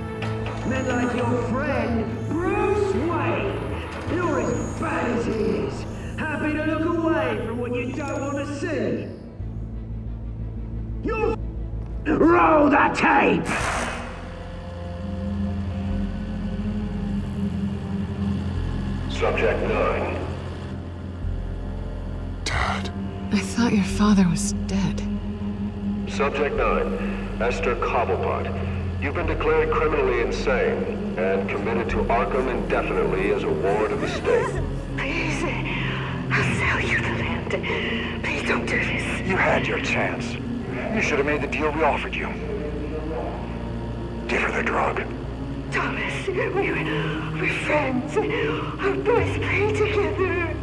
Men like your friend, Bruce Wayne. You're as bad as he is. Happy to look away from what you don't want to see. You're... Roll the tape! Subject 9. I thought your father was dead. Subject 9, Esther Cobblepot. You've been declared criminally insane and committed to Arkham indefinitely as a ward of the state. Please, I'll sell you the land. Please don't do this. You had your chance. You should have made the deal we offered you. Give her the drug. Thomas, we're friends. Our boys play together.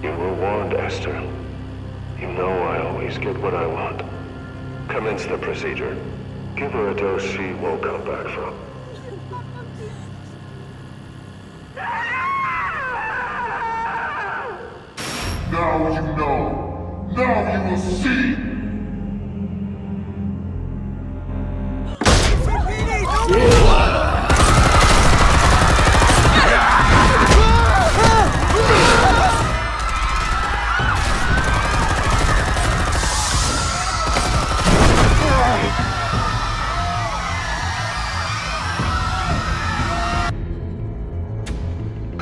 You were warned, Esther. You know I always get what I want. Commence the procedure. Give her a dose she won't come back from. Now you know. Now you will see.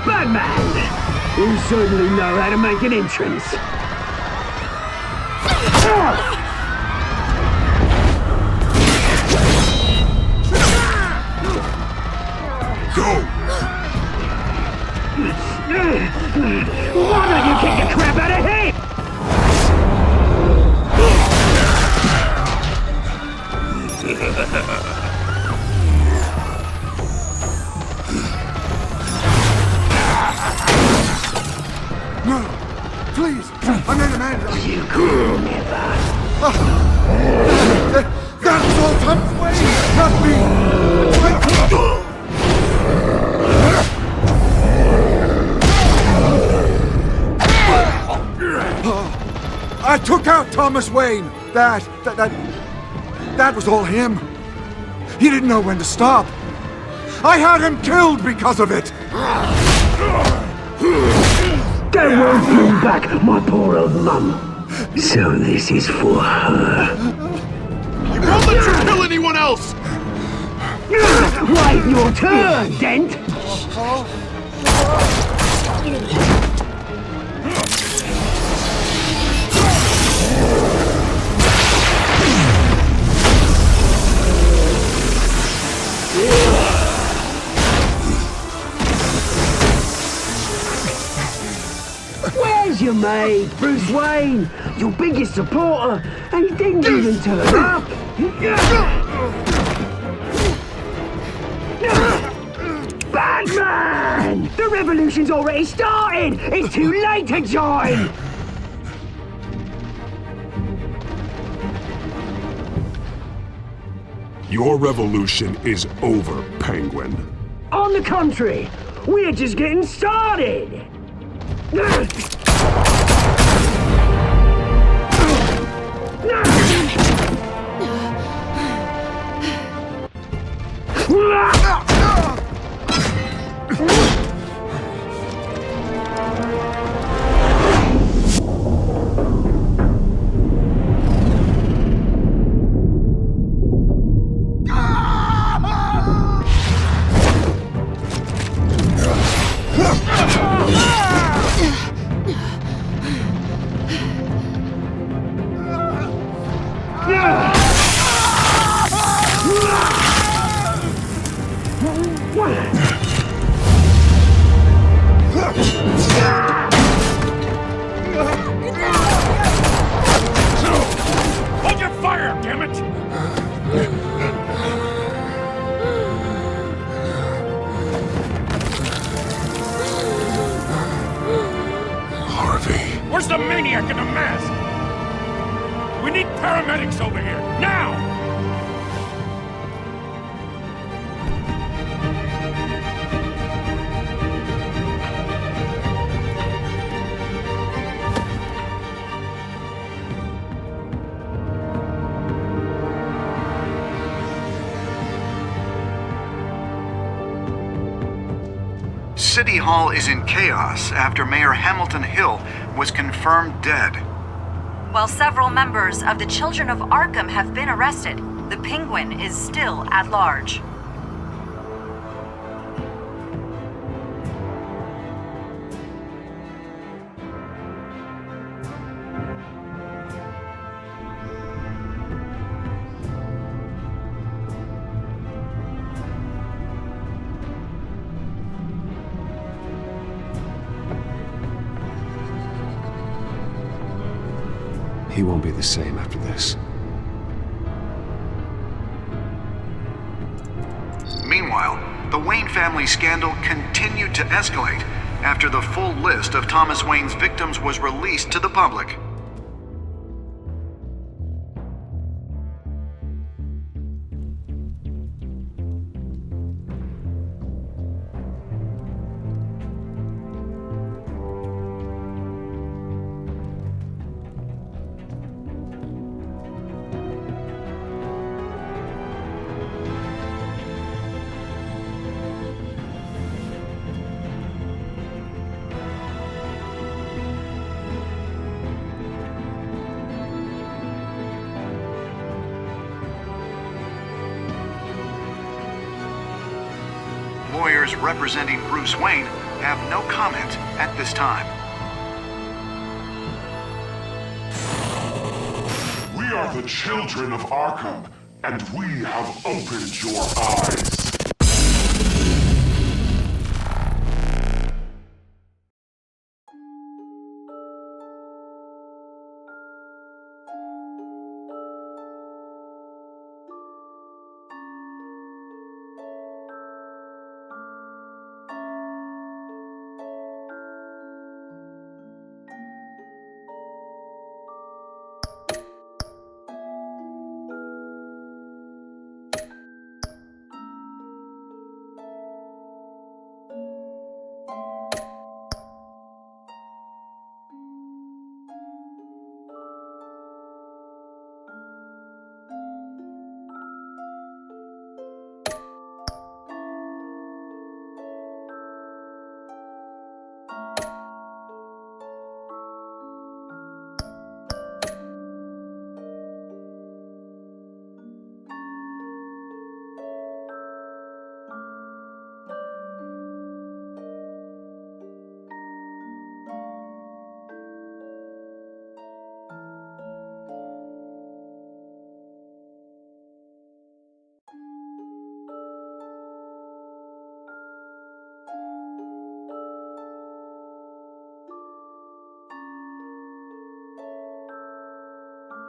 Batman! You certainly know how to make an entrance. Go! Why don't you kick the crap out of him? No! Please! I made a man! You could never. That was all Thomas Wayne! Not me! I took out Thomas Wayne! That was all him. He didn't know when to stop. I had him killed because of it! They won't bring back my poor old mum. So this is for her. I won't let you kill anyone else! Wait your turn, Dent! Where's your mate, Bruce Wayne? Your biggest supporter, and he didn't even turn up. Batman! The revolution's already started! It's too late to join! Your revolution is over, Penguin. On the contrary, we're just getting started! Hold your fire, damn it! Harvey. Where's the maniac in the mask? We need paramedics over here, now! City Hall is in chaos after Mayor Hamilton Hill was confirmed dead. While several members of the Children of Arkham have been arrested, the Penguin is still at large. He won't be the same after this. Meanwhile, the Wayne family scandal continued to escalate after the full list of Thomas Wayne's victims was released to the public. Lawyers representing Bruce Wayne have no comment at this time. We are the children of Arkham, and we have opened your eyes.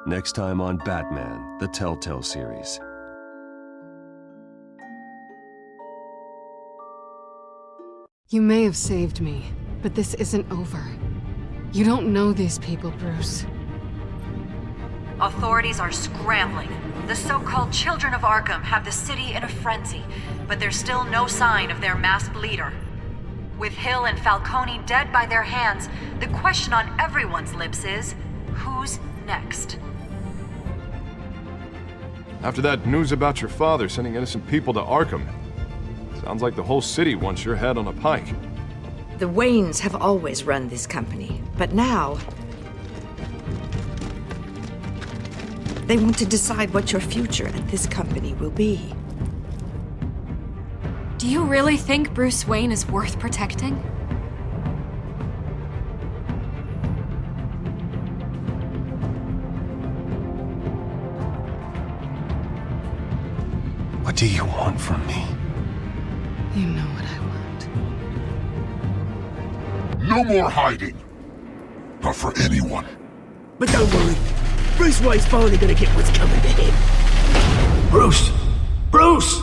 Next time on Batman, the Telltale series. You may have saved me, but this isn't over. You don't know these people, Bruce. Authorities are scrambling. The so-called Children of Arkham have the city in a frenzy, but there's still no sign of their masked leader. With Hill and Falcone dead by their hands, the question on everyone's lips is, who's next? After that news about your father sending innocent people to Arkham, sounds like the whole city wants your head on a pike. The Waynes have always run this company, but now they want to decide what your future at this company will be. Do you really think Bruce Wayne is worth protecting? What do you want from me? You know what I want. No more hiding. Not for anyone. But don't worry. Bruce Wayne's finally gonna get what's coming to him. Bruce! Bruce!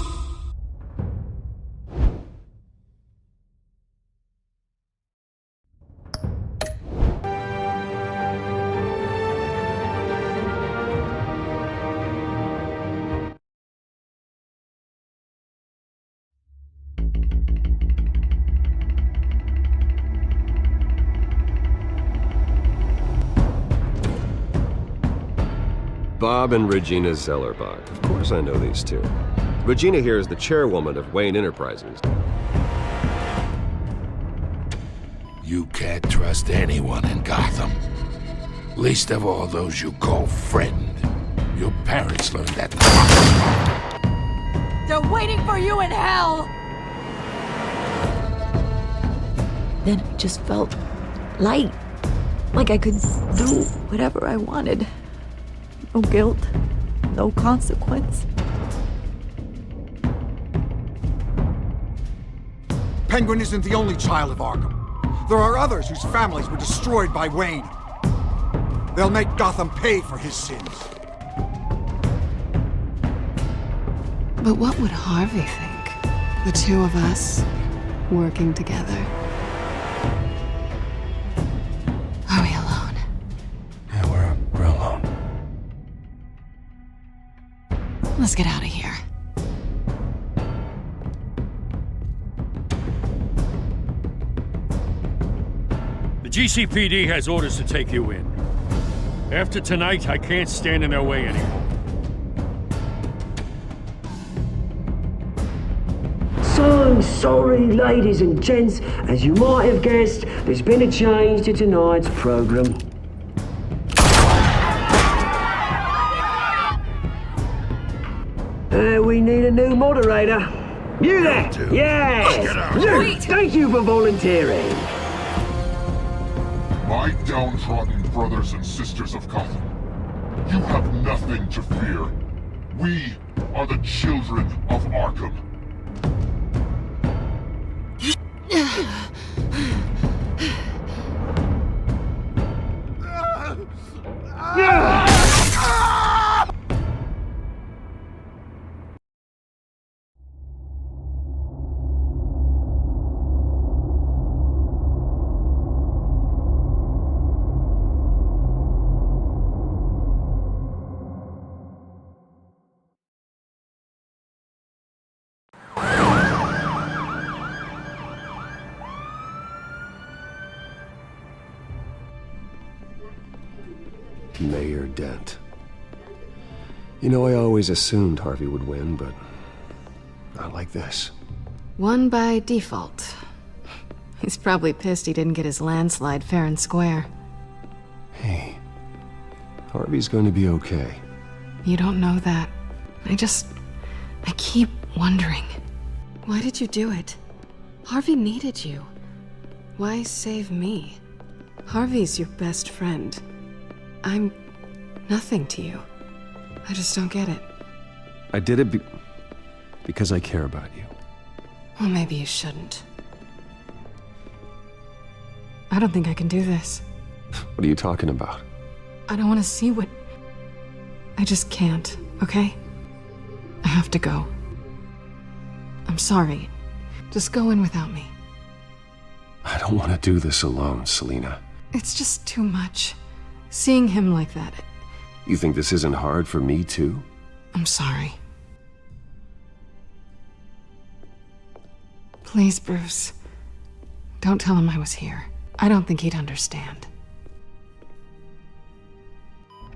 Bob and Regina Zellerbach. Of course I know these two. Regina here is the chairwoman of Wayne Enterprises. You can't trust anyone in Gotham. Least of all those you call friend. Your parents learned that. They're waiting for you in hell! Then it just felt light. Like I could do whatever I wanted. No guilt, no consequence. Penguin isn't the only child of Arkham. There are others whose families were destroyed by Wayne. They'll make Gotham pay for his sins. But what would Harvey think? The two of us working together. Are we alone? Yeah, we're alone. Let's get out of here. The GCPD has orders to take you in. After tonight, I can't stand in their way anymore. So sorry, ladies and gents. As you might have guessed, there's been a change to tonight's program. We need a new moderator. You there? Yes! Wait. Thank you for volunteering. My downtrodden brothers and sisters of Gotham, you have nothing to fear. We are the children of Arkham. Mayor Dent. You know, I always assumed Harvey would win, but not like this. Won by default. He's probably pissed he didn't get his landslide fair and square. Hey, Harvey's going to be okay. You don't know that. I keep wondering. Why did you do it? Harvey needed you. Why save me? Harvey's your best friend. I'm nothing to you. I just don't get it. I did it because I care about you. Well, maybe you shouldn't. I don't think I can do this. What are you talking about? I don't want to see what I just can't, okay? I have to go. I'm sorry. Just go in without me. I don't want to do this alone, Selina. It's just too much. Seeing him like that. You think this isn't hard for me, too? I'm sorry. Please, Bruce. Don't tell him I was here. I don't think he'd understand.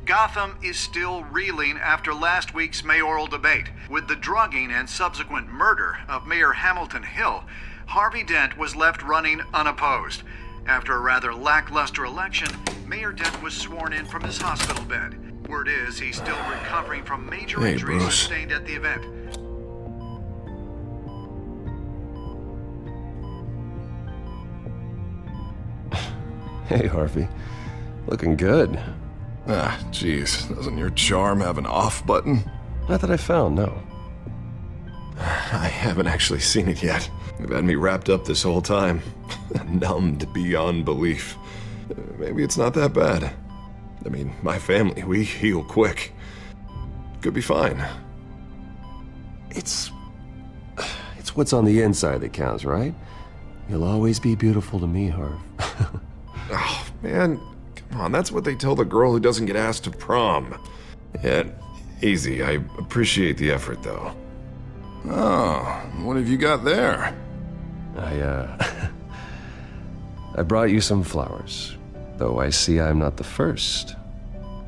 Gotham is still reeling after last week's mayoral debate. With the drugging and subsequent murder of Mayor Hamilton Hill, Harvey Dent was left running unopposed. After a rather lackluster election, Mayor Dent was sworn in from his hospital bed. Word is he's still recovering from major injuries sustained at the event. Hey, Harvey. Looking good. Ah, jeez. Doesn't your charm have an off button? Not that I found, no. I haven't actually seen it yet. You've had me wrapped up this whole time. Numbed beyond belief. Maybe it's not that bad. I mean, my family, we heal quick. Could be fine. It's what's on the inside that counts, right? You'll always be beautiful to me, Harv. Oh, man. Come on, that's what they tell the girl who doesn't get asked to prom. Yeah, easy. I appreciate the effort, though. Oh, what have you got there? I brought you some flowers. Though I see I'm not the first.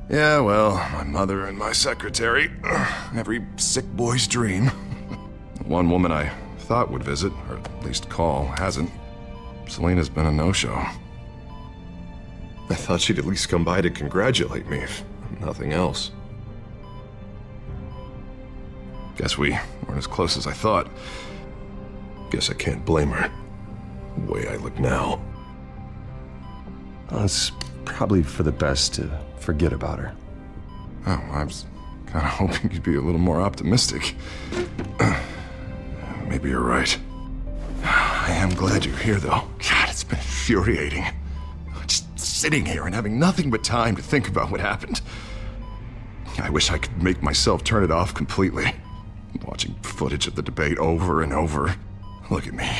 Yeah, well, my mother and my secretary. Every sick boy's dream. One woman I thought would visit, or at least call, hasn't. Selina's been a no-show. I thought she'd at least come by to congratulate me, if nothing else. Guess we weren't as close as I thought. Guess I can't blame her. The way I look now. Well, it's probably for the best to forget about her. Oh, I was kind of hoping you'd be a little more optimistic. Maybe you're right. I am glad you're here, though. God, it's been infuriating. Just sitting here and having nothing but time to think about what happened. I wish I could make myself turn it off completely. Watching footage of the debate over and over. Look at me,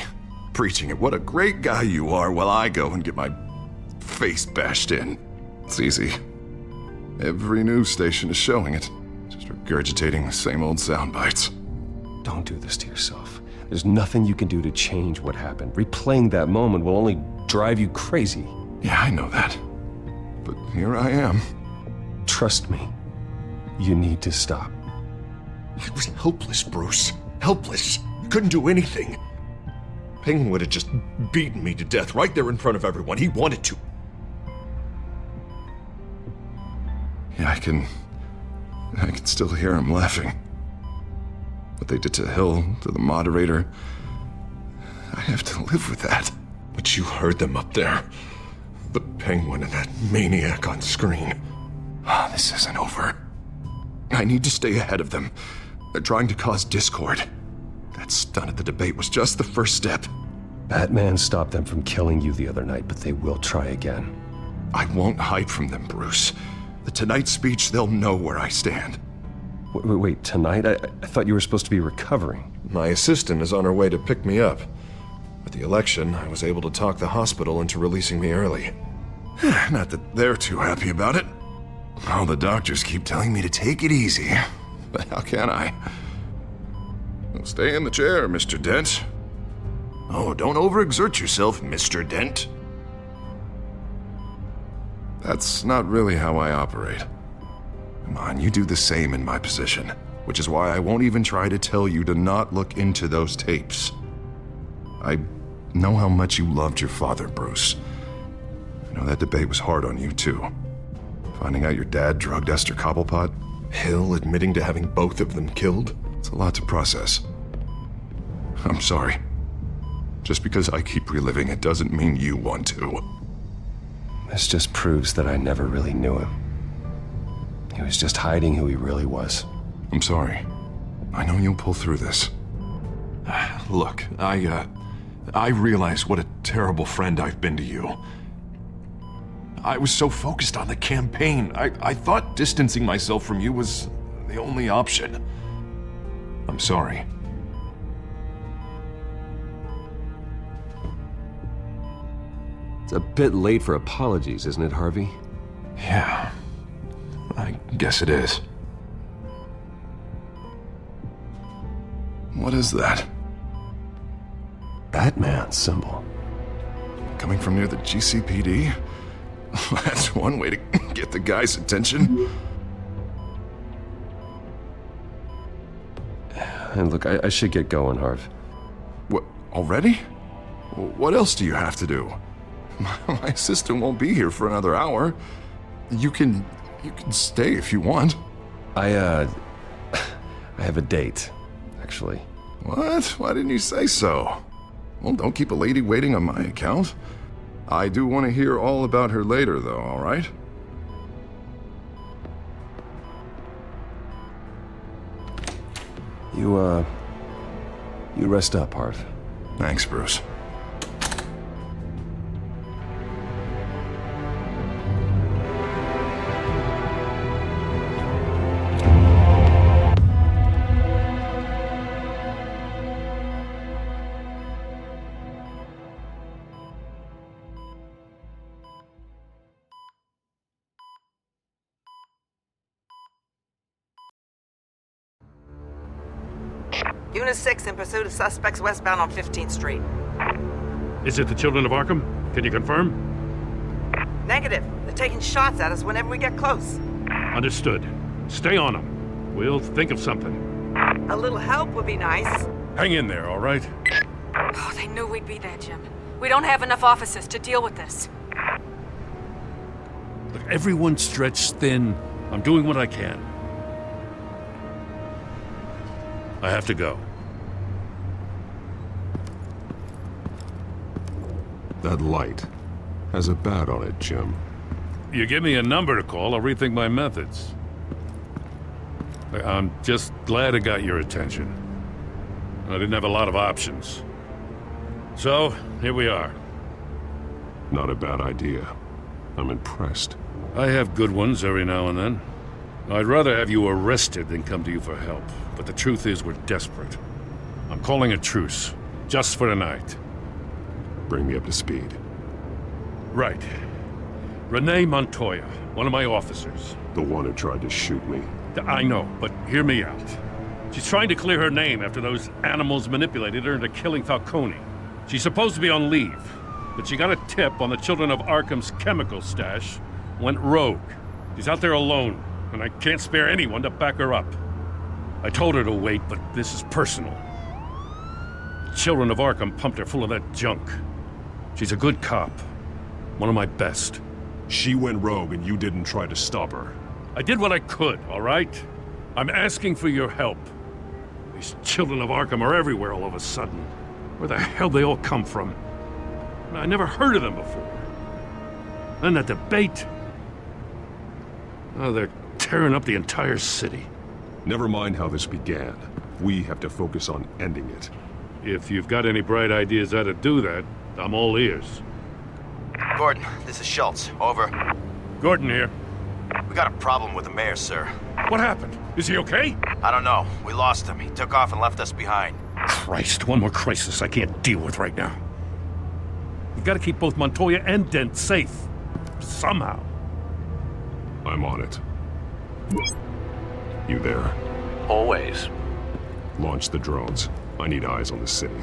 preaching at what a great guy you are while I go and get my face bashed in. It's easy. Every news station is showing it. Just regurgitating the same old sound bites. Don't do this to yourself. There's nothing you can do to change what happened. Replaying that moment will only drive you crazy. Yeah, I know that. But here I am. Trust me. You need to stop. I was helpless, Bruce. Helpless. Couldn't do anything. Penguin would have just beaten me to death right there in front of everyone. He wanted to. Yeah, I can still hear him laughing. What they did to Hill, to the moderator. I have to live with that. But you heard them up there. The Penguin and that maniac on screen. This isn't over. I need to stay ahead of them. They're trying to cause discord. That stunt at the debate was just the first step. Batman stopped them from killing you the other night, but they will try again. I won't hide from them, Bruce. The Tonight speech, they'll know where I stand. Wait, tonight? I thought you were supposed to be recovering. My assistant is on her way to pick me up. At the election, I was able to talk the hospital into releasing me early. Not that they're too happy about it. All the doctors keep telling me to take it easy. But how can I? Well, stay in the chair, Mr. Dent. Oh, don't overexert yourself, Mr. Dent. That's not really how I operate. Come on, you do the same in my position. Which is why I won't even try to tell you to not look into those tapes. I know how much you loved your father, Bruce. I know that debate was hard on you, too. Finding out your dad drugged Esther Cobblepot, Hill admitting to having both of them killed, it's a lot to process. I'm sorry. Just because I keep reliving it doesn't mean you want to. This just proves that I never really knew him. He was just hiding who he really was. I'm sorry. I know you'll pull through this. Look, I realize what a terrible friend I've been to you. I was so focused on the campaign. I thought distancing myself from you was the only option. I'm sorry. It's a bit late for apologies, isn't it, Harvey? Yeah, I guess it is. What is that? Batman symbol. Coming from near the GCPD? That's one way to get the guy's attention. And look, I should get going, Harv. What, already? What else do you have to do? My assistant won't be here for another hour. You can stay if you want. I have a date, actually. What? Why didn't you say so? Well, don't keep a lady waiting on my account. I do want to hear all about her later, though, all right? You rest up, Harv. Thanks, Bruce. Unit 6 in pursuit of suspects westbound on 15th Street. Is it the Children of Arkham? Can you confirm? Negative. They're taking shots at us whenever we get close. Understood. Stay on them. We'll think of something. A little help would be nice. Hang in there, all right? Oh, they knew we'd be there, Jim. We don't have enough officers to deal with this. Look, everyone's stretched thin. I'm doing what I can. I have to go. That light has a bat on it, Jim. You give me a number to call, I'll rethink my methods. I'm just glad it got your attention. I didn't have a lot of options. So, here we are. Not a bad idea. I'm impressed. I have good ones every now and then. I'd rather have you arrested than come to you for help. But the truth is, we're desperate. I'm calling a truce. Just for tonight. Bring me up to speed. Right. Renee Montoya, one of my officers. The one who tried to shoot me. I know, but hear me out. She's trying to clear her name after those animals manipulated her into killing Falcone. She's supposed to be on leave, but she got a tip on the Children of Arkham's chemical stash, went rogue. She's out there alone, and I can't spare anyone to back her up. I told her to wait, but this is personal. Children of Arkham pumped her full of that junk. She's a good cop. One of my best. She went rogue and you didn't try to stop her. I did what I could, all right? I'm asking for your help. These Children of Arkham are everywhere all of a sudden. Where the hell they all come from? I never heard of them before. Then that debate. Oh, they're tearing up the entire city. Never mind how this began. We have to focus on ending it. If you've got any bright ideas how to do that, I'm all ears. Gordon, this is Schultz. Over. Gordon here. We got a problem with the mayor, sir. What happened? Is he okay? I don't know. We lost him. He took off and left us behind. Christ, one more crisis I can't deal with right now. We've got to keep both Montoya and Dent safe. Somehow. I'm on it. You there? Always. Launch the drones. I need eyes on the city.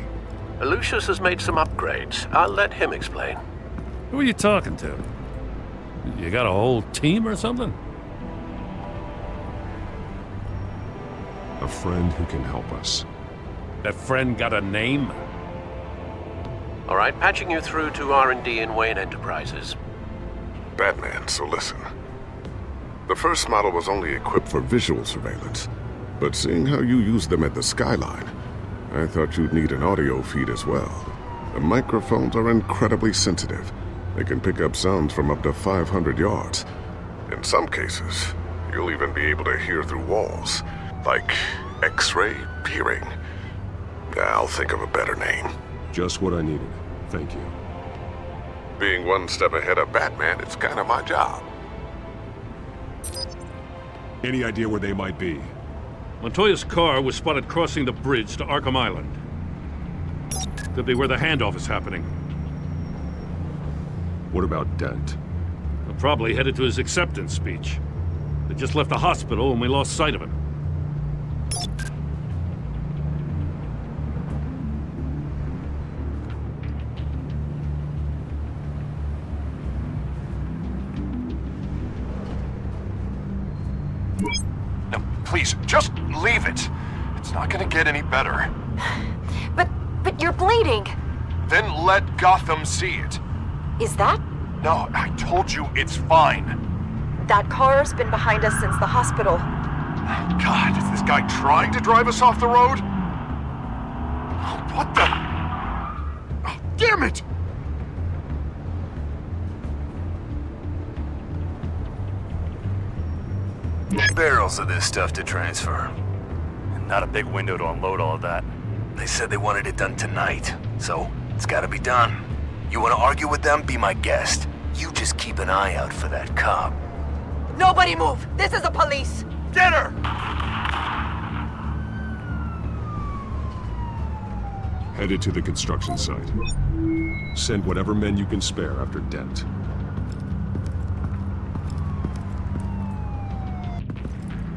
Lucius has made some upgrades. I'll let him explain. Who are you talking to? You got a whole team or something? A friend who can help us. That friend got a name? All right, patching you through to R&D in Wayne Enterprises. Batman, so listen. The first model was only equipped for visual surveillance, but seeing how you use them at the Skyline, I thought you'd need an audio feed as well. The microphones are incredibly sensitive. They can pick up sounds from up to 500 yards. In some cases, you'll even be able to hear through walls, like X-ray peering. I'll think of a better name. Just what I needed. Thank you. Being one step ahead of Batman, it's kind of my job. Any idea where they might be? Montoya's car was spotted crossing the bridge to Arkham Island. Could be where the handoff is happening. What about Dent? They're probably headed to his acceptance speech. They just left the hospital and we lost sight of him. No, please, just leave it. It's not gonna get any better. But you're bleeding. Then let Gotham see it. Is that? No, I told you it's fine. That car's been behind us since the hospital. God, is this guy trying to drive us off the road? What the? Damn it! Barrels of this stuff to transfer. And not a big window to unload all of that. They said they wanted it done tonight, so it's gotta be done. You wanna argue with them? Be my guest. You just keep an eye out for that cop. Nobody move! This is the police! Get her! Headed to the construction site. Send whatever men you can spare after Dent.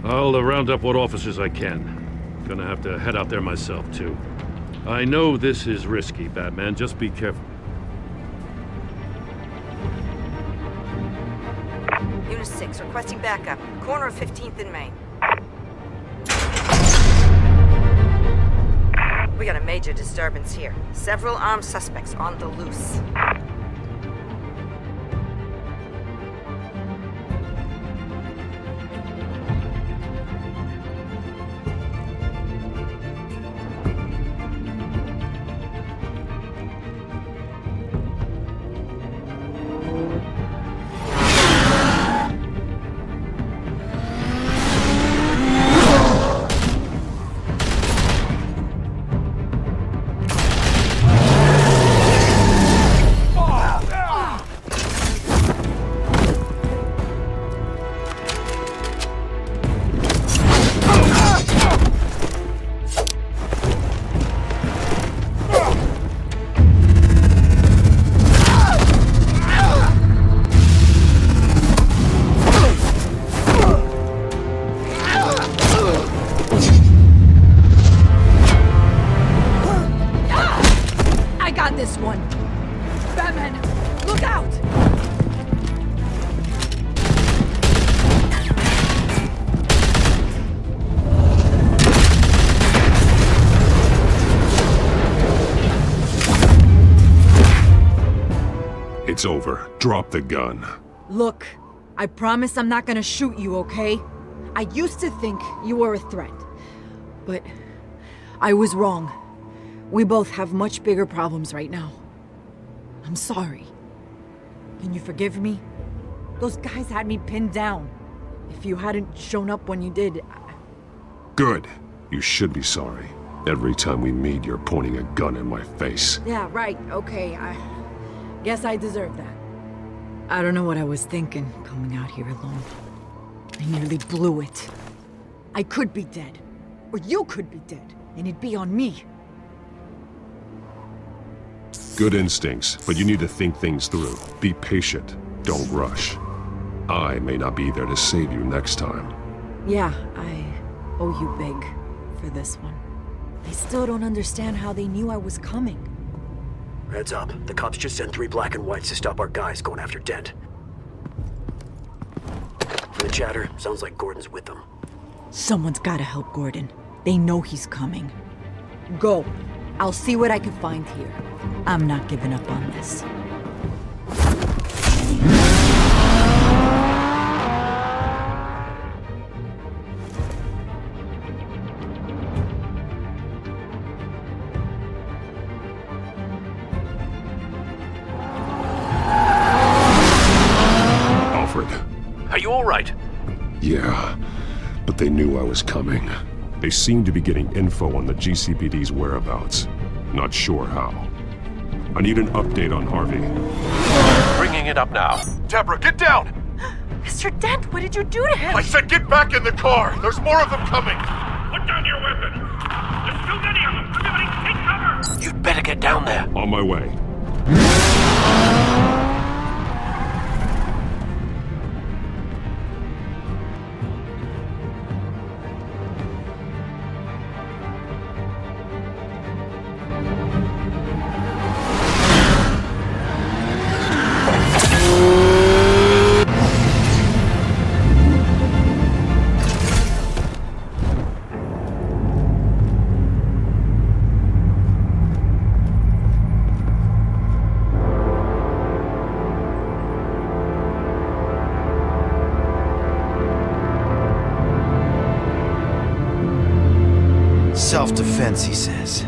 I'll round up what officers I can. Gonna have to head out there myself, too. I know this is risky, Batman. Just be careful. Unit 6, requesting backup. Corner of 15th and Main. We got a major disturbance here. Several armed suspects on the loose. This one. Batman, look out! It's over. Drop the gun. Look, I promise I'm not gonna shoot you, okay? I used to think you were a threat, but I was wrong. We both have much bigger problems right now. I'm sorry. Can you forgive me? Those guys had me pinned down. If you hadn't shown up when you did, Good. You should be sorry. Every time we meet, you're pointing a gun in my face. Yeah, right, okay, I guess I deserve that. I don't know what I was thinking, coming out here alone. I nearly blew it. I could be dead. Or you could be dead, and it'd be on me. Good instincts, but you need to think things through. Be patient. Don't rush. I may not be there to save you next time. Yeah, I owe you big for this one. I still don't understand how they knew I was coming. Heads up. The cops just sent 3 black and whites to stop our guys going after Dent. From the chatter, sounds like Gordon's with them. Someone's gotta help Gordon. They know he's coming. Go. I'll see what I can find here. I'm not giving up on this. Alfred. Are you all right? Yeah, but they knew I was coming. They seem to be getting info on the GCPD's whereabouts. Not sure how. I need an update on Harvey. Bringing it up now. Deborah, get down! Mr. Dent, what did you do to him? I said get back in the car! There's more of them coming! Put down your weapon! There's too many of them! Everybody take cover! You'd better get down there. On my way. Self-defense, he says.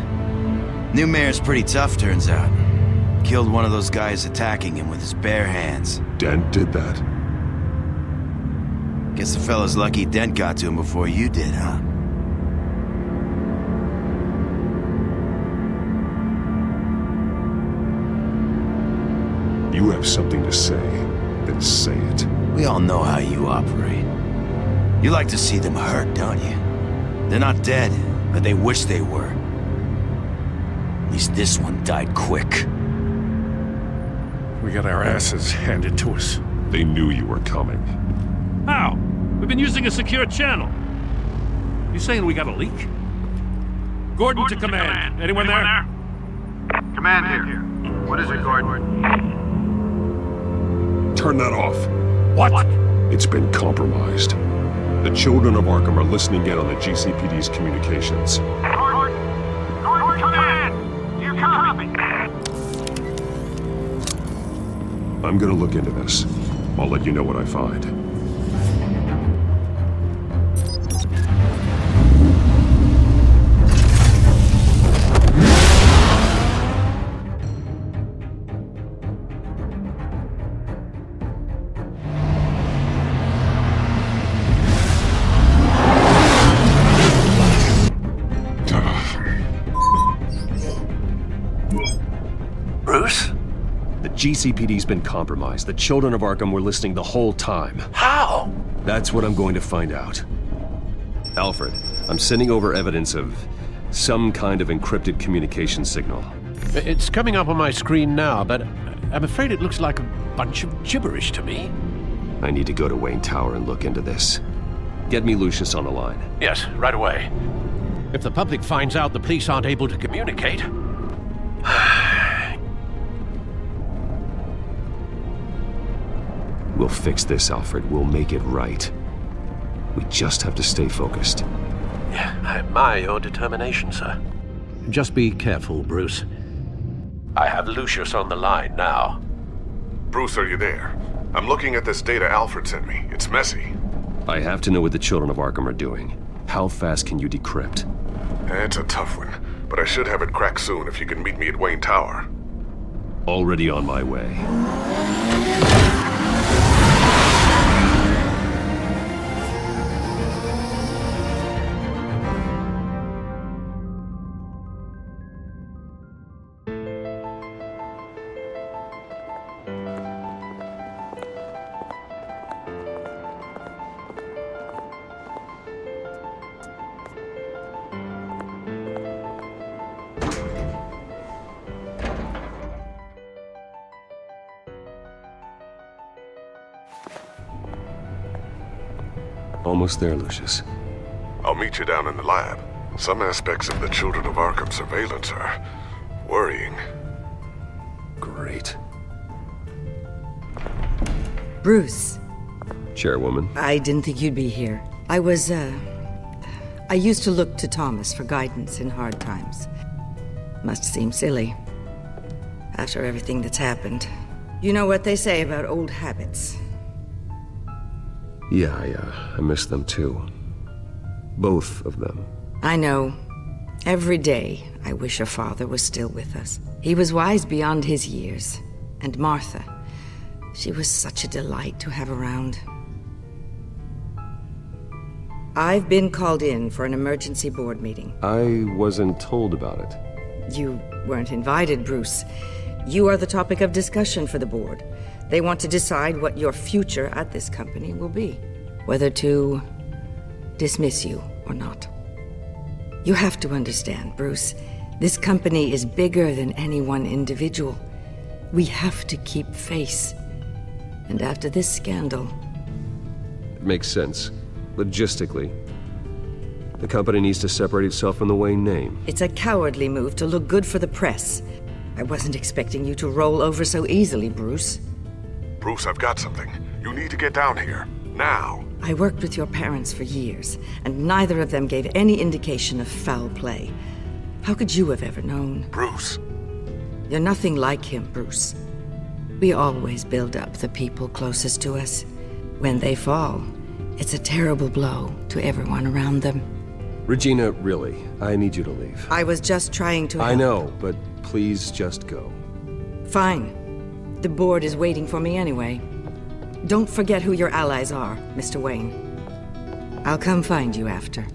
New mayor's pretty tough, turns out. Killed one of those guys attacking him with his bare hands. Dent did that. Guess the fella's lucky Dent got to him before you did, huh? You have something to say, then say it. We all know how you operate. You like to see them hurt, don't you? They're not dead, but they wish they were. At least this one died quick. We got our asses handed to us. They knew you were coming. How? We've been using a secure channel. You saying we got a leak? Gordon to command. Anyone there? Command here. What is it, Gordon? Turn that off. What? It's been compromised. The children of Arkham are listening in on the GCPD's communications. Gordon, command! You copy? I'm gonna look into this. I'll let you know what I find. Bruce? The GCPD's been compromised. The children of Arkham were listening the whole time. How? That's what I'm going to find out. Alfred, I'm sending over evidence of some kind of encrypted communication signal. It's coming up on my screen now, but I'm afraid it looks like a bunch of gibberish to me. I need to go to Wayne Tower and look into this. Get me Lucius on the line. Yes, right away. If the public finds out the police aren't able to communicate... We'll fix this, Alfred. We'll make it right. We just have to stay focused. Yeah, I admire your determination, sir. Just be careful, Bruce. I have Lucius on the line now. Bruce, are you there? I'm looking at this data Alfred sent me. It's messy. I have to know what the children of Arkham are doing. How fast can you decrypt? It's a tough one, but I should have it cracked soon if you can meet me at Wayne Tower. Already on my way. Almost there, Lucius. I'll meet you down in the lab. Some aspects of the Children of Arkham surveillance are worrying. Great. Bruce. Chairwoman. I didn't think you'd be here. I used to look to Thomas for guidance in hard times. Must seem silly. After everything that's happened. You know what they say about old habits. Yeah, I miss them too. Both of them. I know. Every day, I wish a father was still with us. He was wise beyond his years. And Martha, she was such a delight to have around. I've been called in for an emergency board meeting. I wasn't told about it. You weren't invited, Bruce. You are the topic of discussion for the board. They want to decide what your future at this company will be. Whether to dismiss you or not. You have to understand, Bruce. This company is bigger than any one individual. We have to keep face. And after this scandal... It makes sense. Logistically. The company needs to separate itself from the Wayne name. It's a cowardly move to look good for the press. I wasn't expecting you to roll over so easily, Bruce. Bruce, I've got something. You need to get down here. Now. I worked with your parents for years, and neither of them gave any indication of foul play. How could you have ever known? Bruce. You're nothing like him, Bruce. We always build up the people closest to us. When they fall, it's a terrible blow to everyone around them. Regina, really, I need you to leave. I was just trying to help. I know, but please just go. Fine. The board is waiting for me anyway. Don't forget who your allies are, Mr. Wayne. I'll come find you after.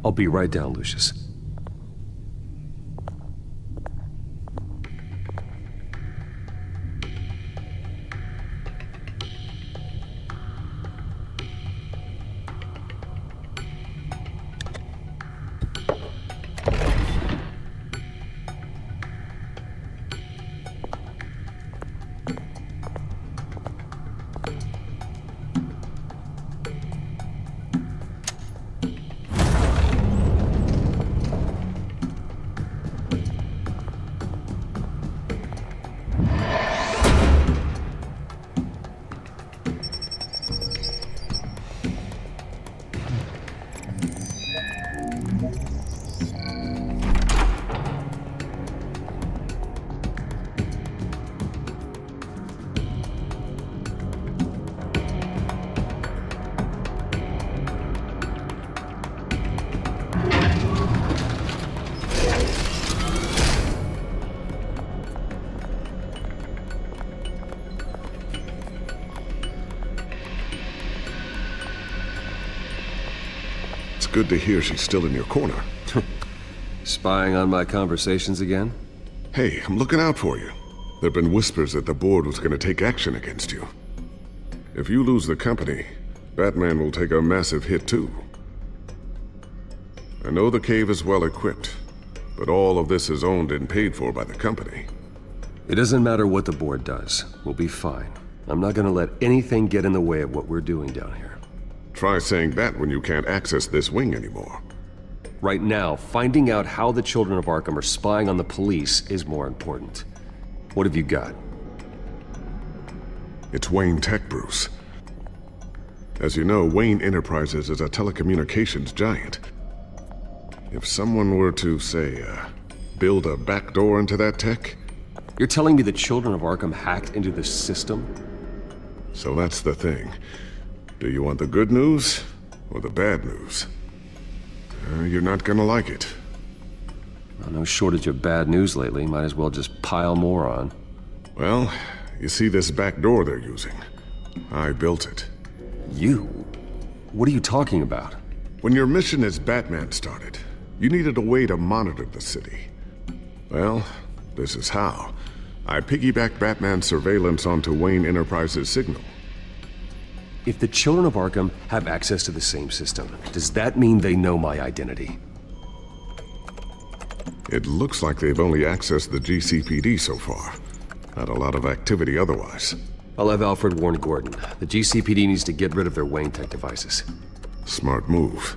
I'll be right down, Lucius. Good to hear she's still in your corner. Spying on my conversations again? Hey, I'm looking out for you. There've been whispers that the board was going to take action against you. If you lose the company, Batman will take a massive hit too. I know the cave is well equipped, but all of this is owned and paid for by the company. It doesn't matter what the board does. We'll be fine. I'm not going to let anything get in the way of what we're doing down here. Try saying that when you can't access this wing anymore. Right now, finding out how the Children of Arkham are spying on the police is more important. What have you got? It's Wayne Tech, Bruce. As you know, Wayne Enterprises is a telecommunications giant. If someone were to, say, build a backdoor into that tech... You're telling me the Children of Arkham hacked into this system? So that's the thing. Do you want the good news or the bad news? You're not gonna like it. Well, no shortage of bad news lately. Might as well just pile more on. Well, you see this back door they're using? I built it. You? What are you talking about? When your mission as Batman started, you needed a way to monitor the city. Well, this is how. I piggybacked Batman's surveillance onto Wayne Enterprises' signal. If the Children of Arkham have access to the same system, does that mean they know my identity? It looks like they've only accessed the GCPD so far. Not a lot of activity otherwise. I'll have Alfred warn Gordon. The GCPD needs to get rid of their Wayne Tech devices. Smart move.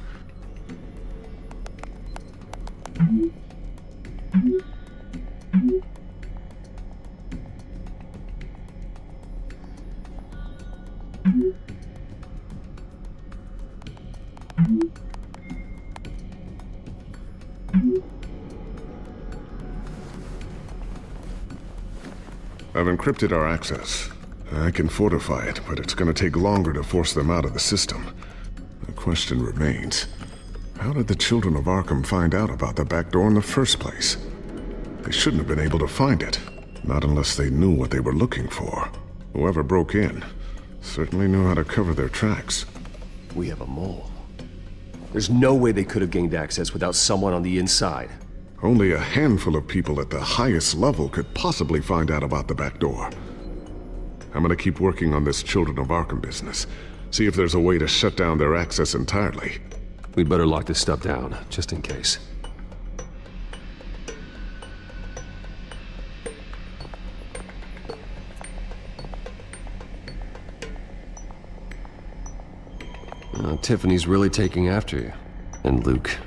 I've encrypted our access. I can fortify it, but it's gonna take longer to force them out of the system. The question remains, how did the Children of Arkham find out about the back door in the first place? They shouldn't have been able to find it. Not unless they knew what they were looking for. Whoever broke in certainly knew how to cover their tracks. We have a mole. There's no way they could have gained access without someone on the inside. Only a handful of people at the highest level could possibly find out about the back door. I'm gonna keep working on this Children of Arkham business. See if there's a way to shut down their access entirely. We'd better lock this stuff down, just in case. Tiffany's really taking after you. And Luke,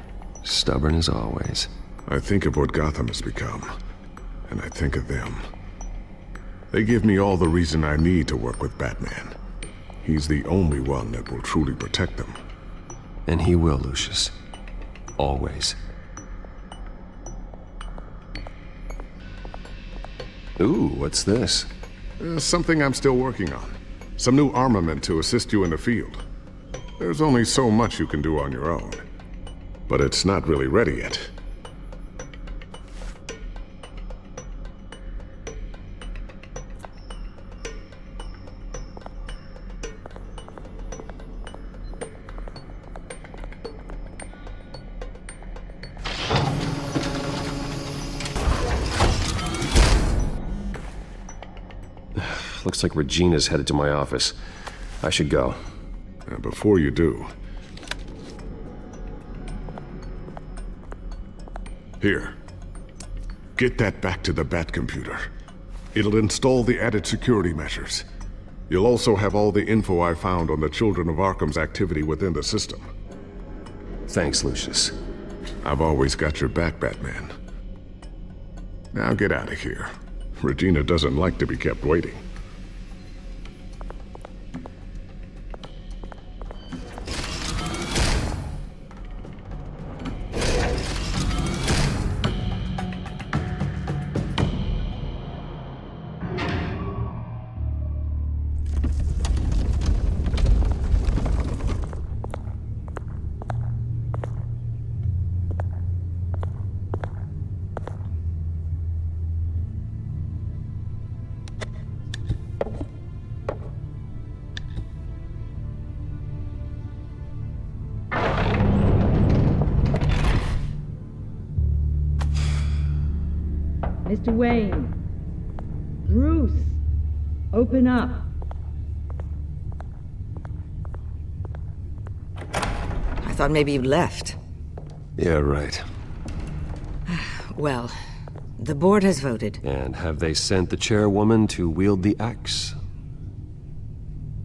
stubborn as always. I think of what Gotham has become, and I think of them. They give me all the reason I need to work with Batman. He's the only one that will truly protect them. And he will, Lucius. Always. Ooh, what's this? Something I'm still working on. Some new armament to assist you in the field. There's only so much you can do on your own. But it's not really ready yet. Looks like Regina's headed to my office. I should go. Before you do... Here. Get that back to the Bat computer. It'll install the added security measures. You'll also have all the info I found on the Children of Arkham's activity within the system. Thanks, Lucius. I've always got your back, Batman. Now get out of here. Regina doesn't like to be kept waiting. Mr. Wayne. Bruce. Open up. I thought maybe you'd left. Yeah, right. Well, the board has voted. And have they sent the chairwoman to wield the axe?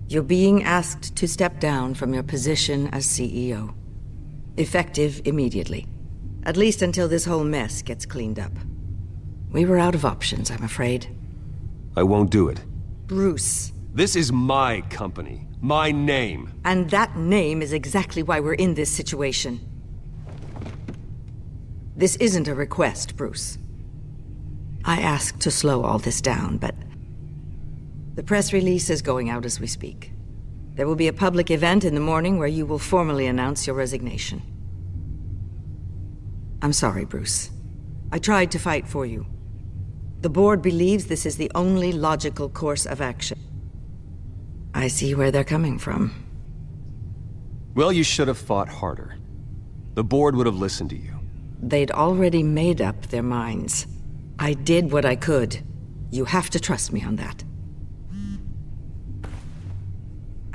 You're being asked to step down from your position as CEO. Effective immediately. At least until this whole mess gets cleaned up. We were out of options, I'm afraid. I won't do it. Bruce. This is my company. My name. And that name is exactly why we're in this situation. This isn't a request, Bruce. I asked to slow all this down, but... the press release is going out as we speak. There will be a public event in the morning where you will formally announce your resignation. I'm sorry, Bruce. I tried to fight for you. The board believes this is the only logical course of action. I see where they're coming from. Well, you should have fought harder. The board would have listened to you. They'd already made up their minds. I did what I could. You have to trust me on that.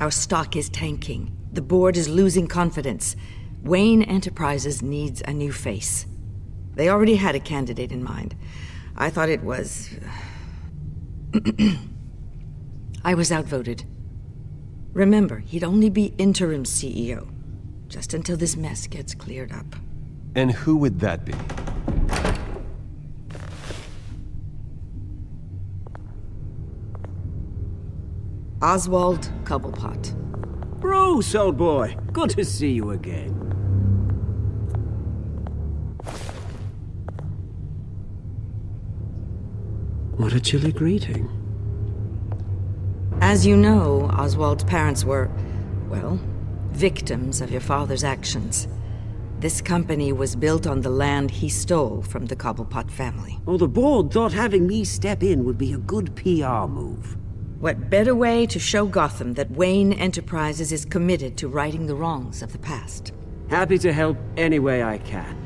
Our stock is tanking. The board is losing confidence. Wayne Enterprises needs a new face. They already had a candidate in mind. I thought it was... I was outvoted. Remember, he'd only be interim CEO, just until this mess gets cleared up. And who would that be? Oswald Cobblepot. Bruce, old boy. Good to see you again. What a chilly greeting. As you know, Oswald's parents were, well, victims of your father's actions. This company was built on the land he stole from the Cobblepot family. Oh, the board thought having me step in would be a good PR move. What better way to show Gotham that Wayne Enterprises is committed to righting the wrongs of the past? Happy to help any way I can.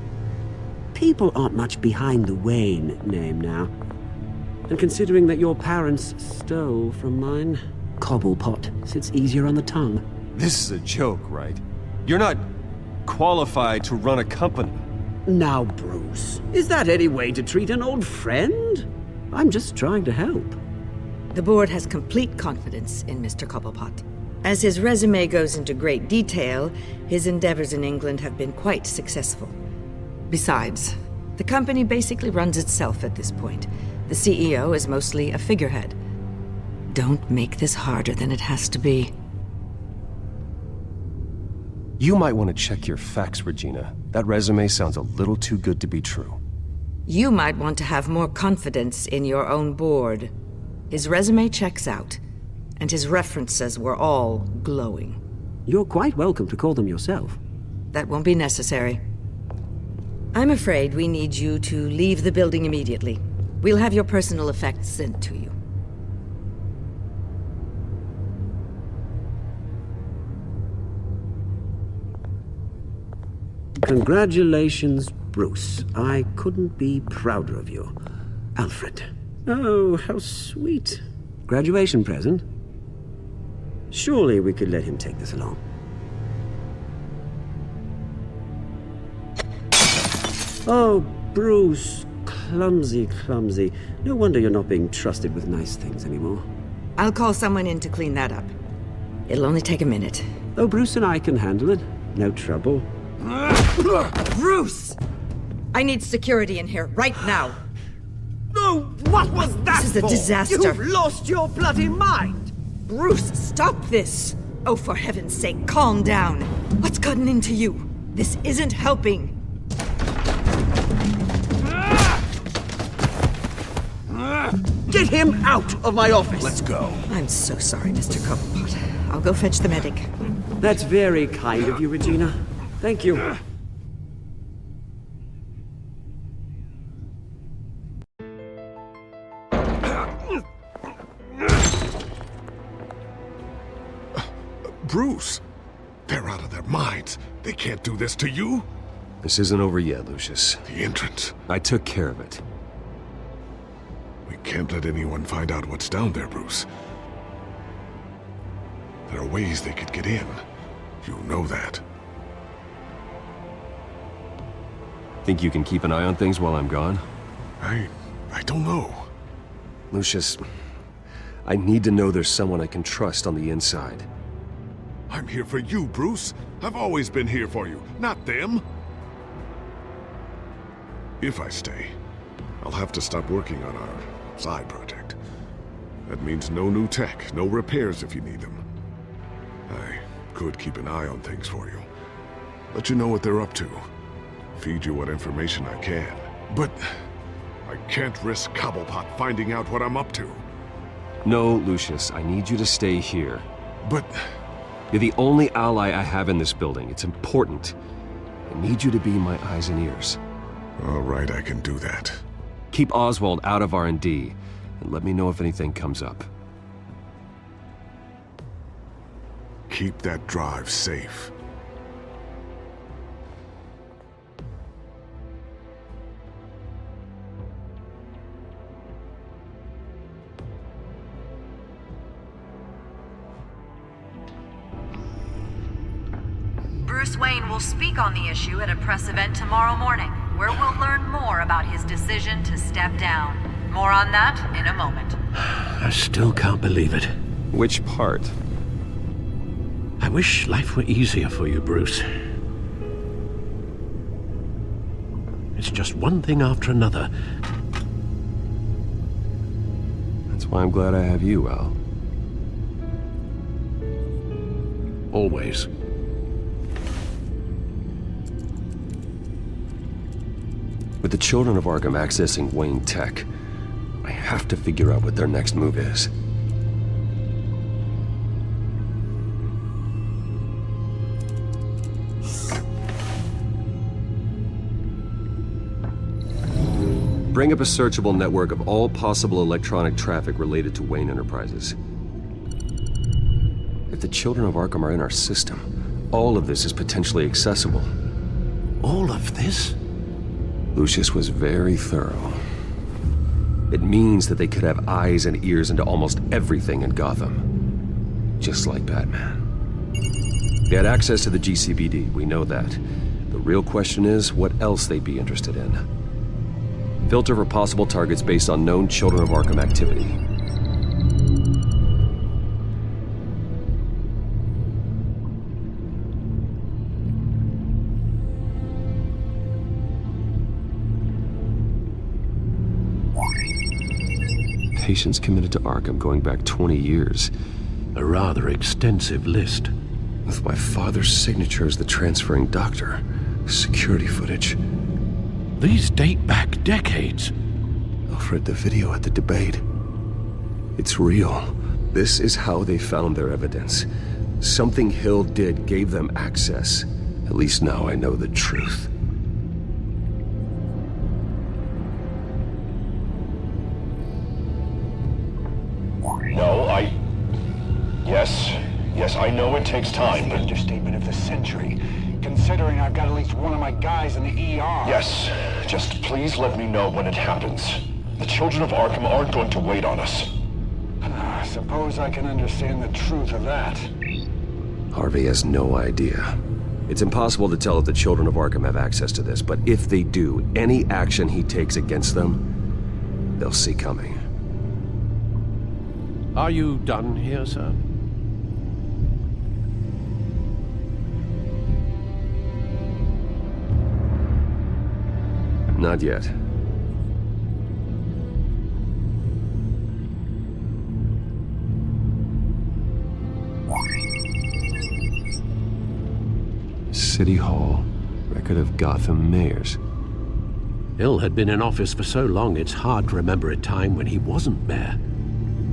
People aren't much behind the Wayne name now. And considering that your parents stole from mine, Cobblepot sits easier on the tongue. This is a joke, right? You're not qualified to run a company. Now, Bruce, is that any way to treat an old friend? I'm just trying to help. The board has complete confidence in Mr. Cobblepot. As his resume goes into great detail, his endeavors in England have been quite successful. Besides, the company basically runs itself at this point. The CEO is mostly a figurehead. Don't make this harder than it has to be. You might want to check your facts, Regina. That resume sounds a little too good to be true. You might want to have more confidence in your own board. His resume checks out, and his references were all glowing. You're quite welcome to call them yourself. That won't be necessary. I'm afraid we need you to leave the building immediately. We'll have your personal effects sent to you. Congratulations, Bruce. I couldn't be prouder of you. Alfred. Oh, how sweet. Graduation present? Surely we could let him take this along. Oh, Bruce. Clumsy, clumsy. No wonder you're not being trusted with nice things anymore. I'll call someone in to clean that up. It'll only take a minute. Oh, Bruce and I can handle it. No trouble. Bruce! I need security in here, right now. No, what was that This is a for? disaster. You've lost your bloody mind! Bruce, stop this! Oh, for heaven's sake, calm down. What's gotten into you? This isn't helping. Get him out of my office! Let's go. I'm so sorry, Mr. Cobblepot. I'll go fetch the medic. That's very kind of you, Regina. Thank you. Bruce, they're out of their minds. They can't do this to you. This isn't over yet, Lucius. The entrance. I took care of it. We can't let anyone find out what's down there, Bruce. There are ways they could get in. You know that. Think you can keep an eye on things while I'm gone? I don't know. Lucius, I need to know there's someone I can trust on the inside. I'm here for you, Bruce. I've always been here for you, not them. If I stay, I'll have to stop working on our side project. That means no new tech, no repairs if you need them. I could keep an eye on things for you. Let you know what they're up to. Feed you what information I can. But I can't risk Cobblepot finding out what I'm up to. No, Lucius, I need you to stay here. But you're the only ally I have in this building. It's important. I need you to be my eyes and ears. All right, I can do that. Keep Oswald out of R&D, and let me know if anything comes up. Keep that drive safe. Bruce Wayne will speak on the issue at a press event tomorrow morning, where we'll learn more about his decision to step down. More on that in a moment. I still can't believe it. Which part? I wish life were easier for you, Bruce. It's just one thing after another. That's why I'm glad I have you, Al. Always. With the children of Arkham accessing Wayne Tech, I have to figure out what their next move is. Bring up a searchable network of all possible electronic traffic related to Wayne Enterprises. If the children of Arkham are in our system, all of this is potentially accessible. All of this? Lucius was very thorough. It means that they could have eyes and ears into almost everything in Gotham. Just like Batman. They had access to the GCPD, we know that. The real question is, what else they'd be interested in. Filter for possible targets based on known Children of Arkham activity. Patients committed to Arkham going back 20 years. A rather extensive list. With my father's signature as the transferring doctor. Security footage. These date back decades. Alfred, the video at the debate. It's real. This is how they found their evidence. Something Hill did gave them access. At least now I know the truth. Yes, I know it takes time, but... Understatement of the century, considering I've got at least one of my guys in the ER. Yes, just please let me know when it happens. The Children of Arkham aren't going to wait on us. I suppose I can understand the truth of that. Harvey has no idea. It's impossible to tell if the Children of Arkham have access to this, but if they do, any action he takes against them, they'll see coming. Are you done here, sir? Not yet. City Hall. Record of Gotham mayors. Hill had been in office for so long, it's hard to remember a time when he wasn't mayor.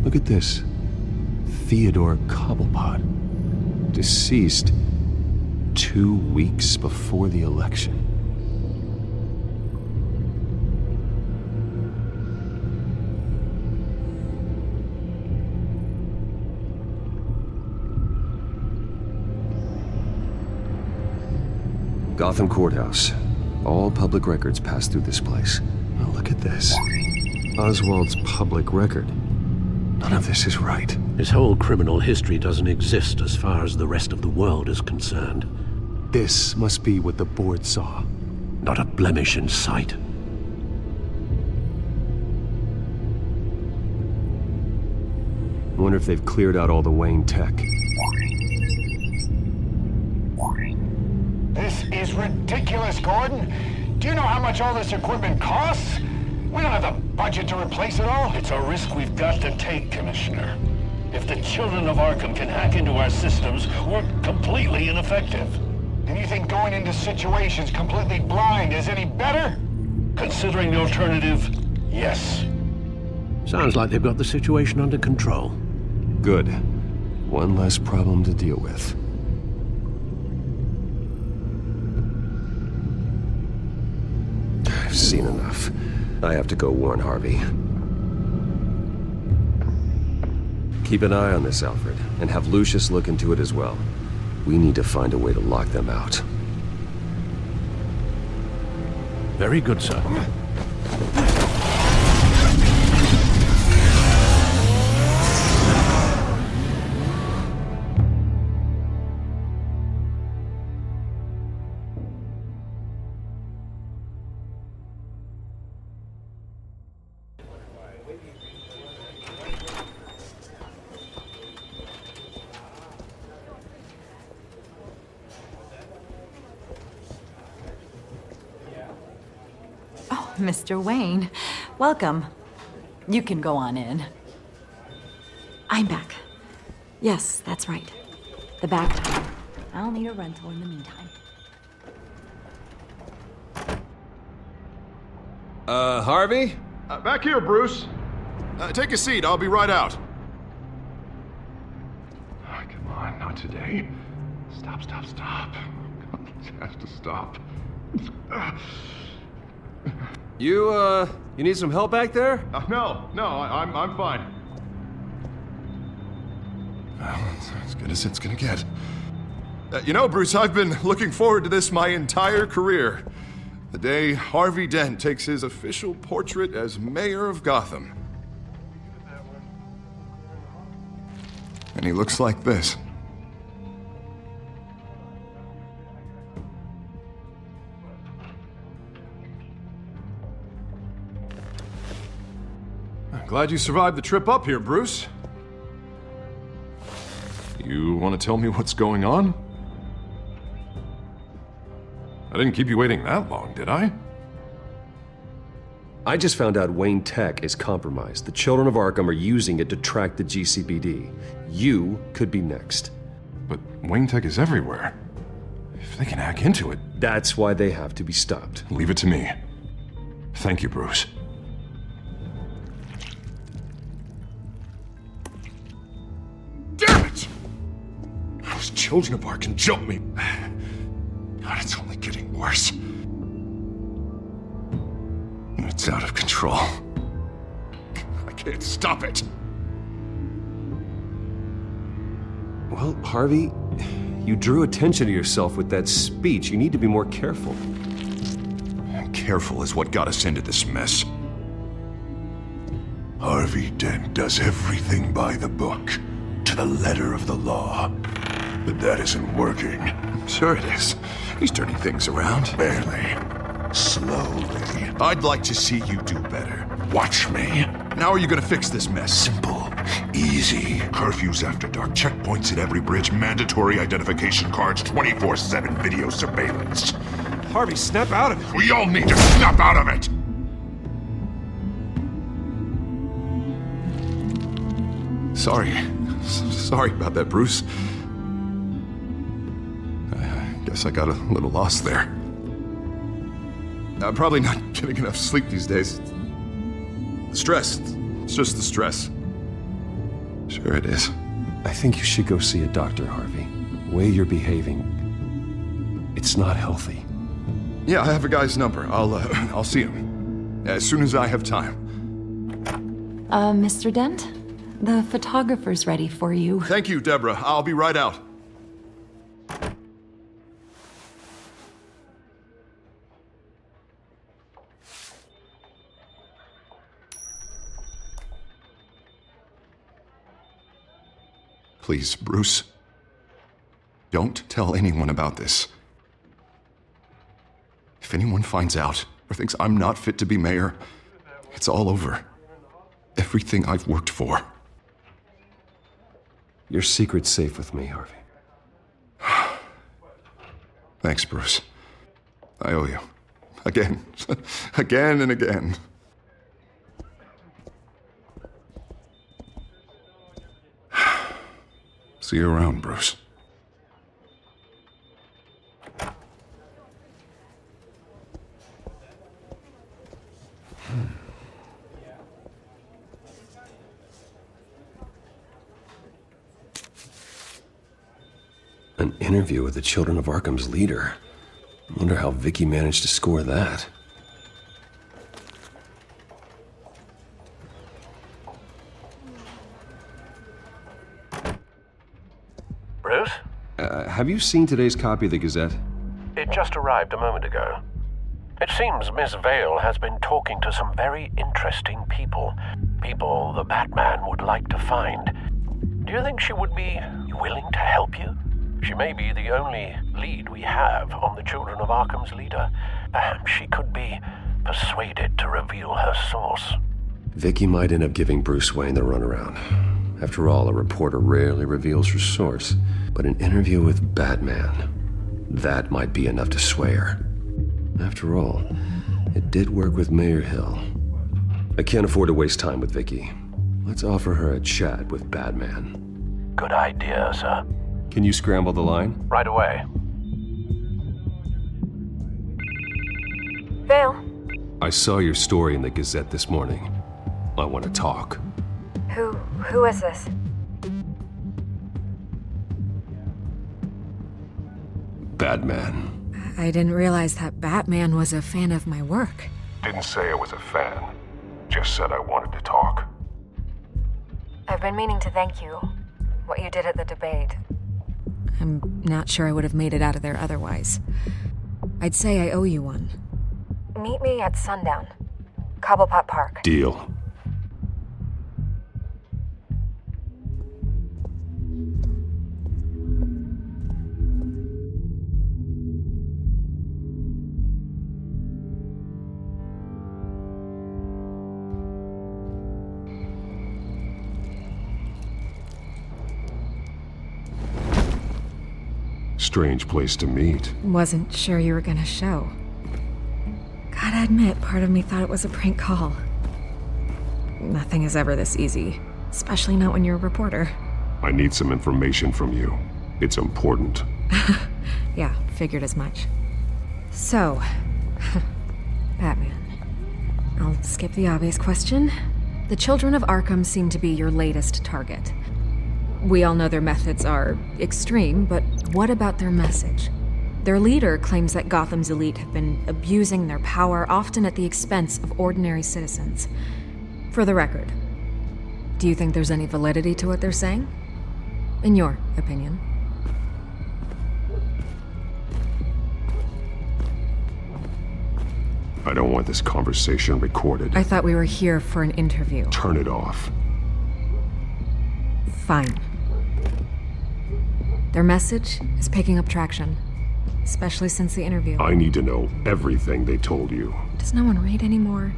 Look at this. Theodore Cobblepot. Deceased 2 weeks before the election. Gotham Courthouse. All public records pass through this place. Oh, look at this. Oswald's public record. None of this is right. His whole criminal history doesn't exist as far as the rest of the world is concerned. This must be what the board saw. Not a blemish in sight. I wonder if they've cleared out all the Wayne tech. This is ridiculous, Gordon. Do you know how much all this equipment costs? We don't have the budget to replace it all. It's a risk we've got to take, Commissioner. If the Children of Arkham can hack into our systems, we're completely ineffective. And you think going into situations completely blind is any better? Considering the alternative, yes. Sounds like they've got the situation under control. Good. One less problem to deal with. I've seen enough. I have to go warn Harvey. Keep an eye on this, Alfred, and have Lucius look into it as well. We need to find a way to lock them out. Very good, sir. Mr. Wayne, welcome. You can go on in. I'm back. Yes, that's right. The back door. I'll need a rental in the meantime. Harvey? Back here, Bruce. Take a seat, I'll be right out. Oh, come on, not today. Stop. It has to stop. You need some help back there? No, I'm fine. Well, it's as good as it's gonna get. You know, Bruce, I've been looking forward to this my entire career. The day Harvey Dent takes his official portrait as mayor of Gotham. And he looks like this. I'm glad you survived the trip up here, Bruce. You want to tell me what's going on? I didn't keep you waiting that long, did I? I just found out Wayne Tech is compromised. The Children of Arkham are using it to track the GCPD. You could be next. But Wayne Tech is everywhere. If they can hack into it... That's why they have to be stopped. Leave it to me. Thank you, Bruce. Damn it! Those Children of Arkham jumped me. God, it's only getting worse. It's out of control. I can't stop it. Well, Harvey, you drew attention to yourself with that speech. You need to be more careful. Careful is what got us into this mess. Harvey Dent does everything by the book, to the letter of the law. But that isn't working. Sure it is. He's turning things around. Barely. Slowly. I'd like to see you do better. Watch me. Now are you gonna fix this mess? Simple. Easy. Curfews after dark, checkpoints at every bridge, mandatory identification cards, 24/7 video surveillance. Harvey, snap out of it. We all need to snap out of it! Sorry about that, Bruce. I guess I got a little lost there. I'm probably not getting enough sleep these days. The stress. It's just the stress. Sure it is. I think you should go see a doctor, Harvey. The way you're behaving, it's not healthy. Yeah, I have a guy's number. I'll see him as soon as I have time. Mr. Dent? The photographer's ready for you. Thank you, Deborah. I'll be right out. Please, Bruce. Don't tell anyone about this. If anyone finds out or thinks I'm not fit to be mayor, it's all over. Everything I've worked for. Your secret's safe with me, Harvey. Thanks, Bruce. I owe you. Again. Again and again. See you around, Bruce. An interview with the Children of Arkham's leader. I wonder how Vicky managed to score that. Bruce? Have you seen today's copy of the Gazette? It just arrived a moment ago. It seems Miss Vale has been talking to some very interesting people. People the Batman would like to find. Do you think she would be willing to help you? She may be the only lead we have on the Children of Arkham's leader. Perhaps she could be persuaded to reveal her source. Vicky might end up giving Bruce Wayne the runaround. After all, a reporter rarely reveals her source. But an interview with Batman, that might be enough to sway her. After all, it did work with Mayor Hill. I can't afford to waste time with Vicky. Let's offer her a chat with Batman. Good idea, sir. Can you scramble the line? Right away. Vale. I saw your story in the Gazette this morning. I want to talk. Who is this? Batman. I didn't realize that Batman was a fan of my work. Didn't say I was a fan. Just said I wanted to talk. I've been meaning to thank you. What you did at the debate. I'm not sure I would have made it out of there otherwise. I'd say I owe you one. Meet me at sundown. Cobblepot Park. Deal. Strange place to meet. Wasn't sure you were gonna show. Gotta admit, part of me thought it was a prank call. Nothing is ever this easy, especially not when you're a reporter. I need some information from you. It's important. Yeah, figured as much. So, Batman. I'll skip the obvious question. The Children of Arkham seem to be your latest target. We all know their methods are extreme, but what about their message? Their leader claims that Gotham's elite have been abusing their power, often at the expense of ordinary citizens. For the record, do you think there's any validity to what they're saying? In your opinion? I don't want this conversation recorded. I thought we were here for an interview. Turn it off. Fine. Their message is picking up traction, especially since the interview. I need to know everything they told you. Does no one read anymore?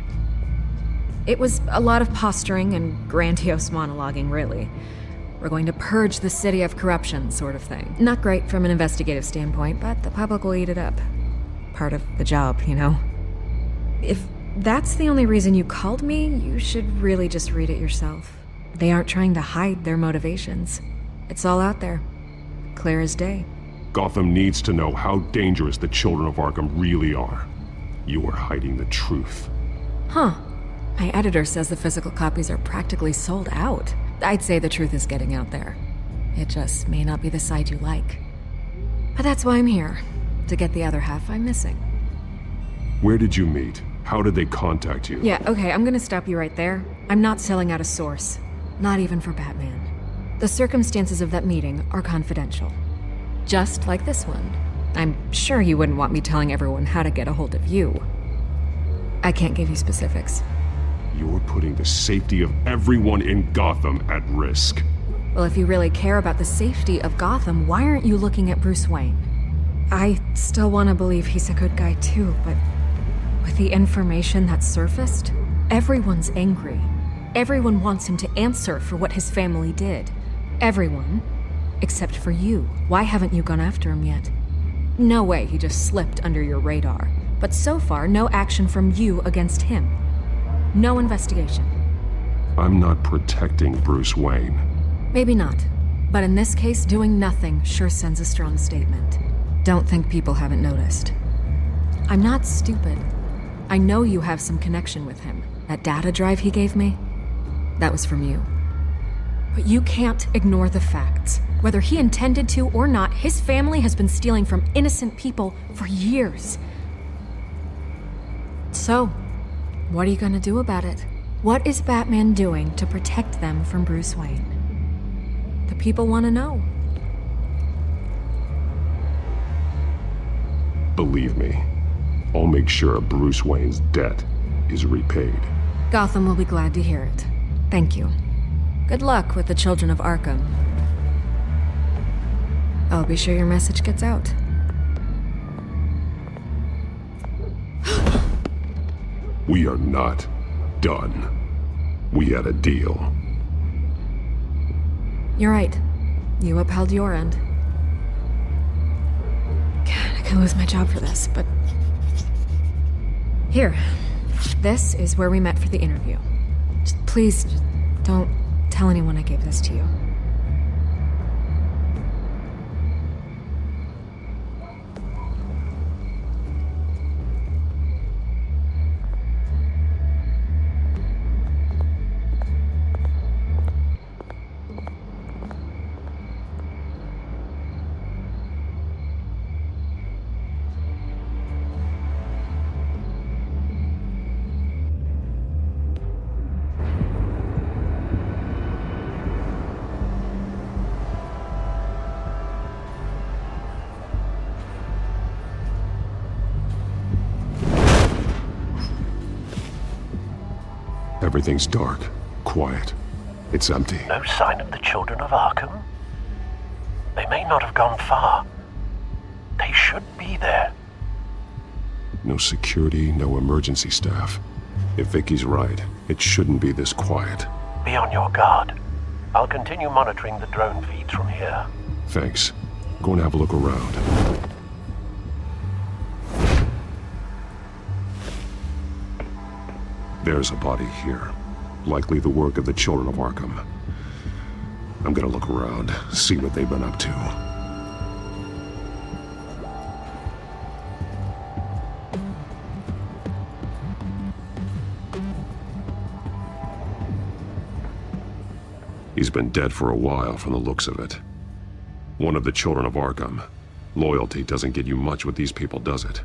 It was a lot of posturing and grandiose monologuing, really. We're going to purge the city of corruption, sort of thing. Not great from an investigative standpoint, but the public will eat it up. Part of the job, you know? If that's the only reason you called me, you should really just read it yourself. They aren't trying to hide their motivations. It's all out there. Clear as day. Gotham needs to know how dangerous the Children of Arkham really are. You are hiding the truth. Huh. My editor says the physical copies are practically sold out. I'd say the truth is getting out there. It just may not be the side you like. But that's why I'm here. To get the other half I'm missing. Where did you meet? How did they contact you? Yeah, okay, I'm gonna stop you right there. I'm not selling out a source. Not even for Batman. The circumstances of that meeting are confidential. Just like this one. I'm sure you wouldn't want me telling everyone how to get a hold of you. I can't give you specifics. You're putting the safety of everyone in Gotham at risk. Well, if you really care about the safety of Gotham, why aren't you looking at Bruce Wayne? I still want to believe he's a good guy too, but with the information that surfaced, everyone's angry. Everyone wants him to answer for what his family did. Everyone, except for you. Why haven't you gone after him yet? No way he just slipped under your radar. But so far, no action from you against him. No investigation. I'm not protecting Bruce Wayne. Maybe not. But in this case, doing nothing sure sends a strong statement. Don't think people haven't noticed. I'm not stupid. I know you have some connection with him. That data drive he gave me, that was from you. But you can't ignore the facts. Whether he intended to or not, his family has been stealing from innocent people for years. So, what are you gonna do about it? What is Batman doing to protect them from Bruce Wayne? The people want to know. Believe me, I'll make sure Bruce Wayne's debt is repaid. Gotham will be glad to hear it. Thank you. Good luck with the Children of Arkham. I'll be sure your message gets out. We are not done. We had a deal. You're right. You upheld your end. God, I could lose my job for this, but... Here. This is where we met for the interview. Please, don't tell anyone I gave this to you. Everything's dark, quiet. It's empty. No sign of the children of Arkham? They may not have gone far. They should be there. No security, no emergency staff. If Vicky's right, it shouldn't be this quiet. Be on your guard. I'll continue monitoring the drone feeds from here. Thanks. Go and have a look around. There's a body here. Likely the work of the children of Arkham. I'm gonna look around, see what they've been up to. He's been dead for a while from the looks of it. One of the children of Arkham. Loyalty doesn't get you much with these people, does it?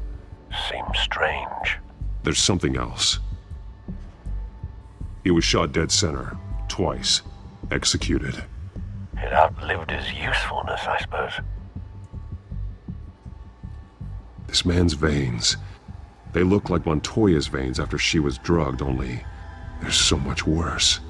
Seems strange. There's something else. He was shot dead center, twice, executed. It outlived his usefulness, I suppose. This man's veins, they look like Montoya's veins after she was drugged, only they're so much worse.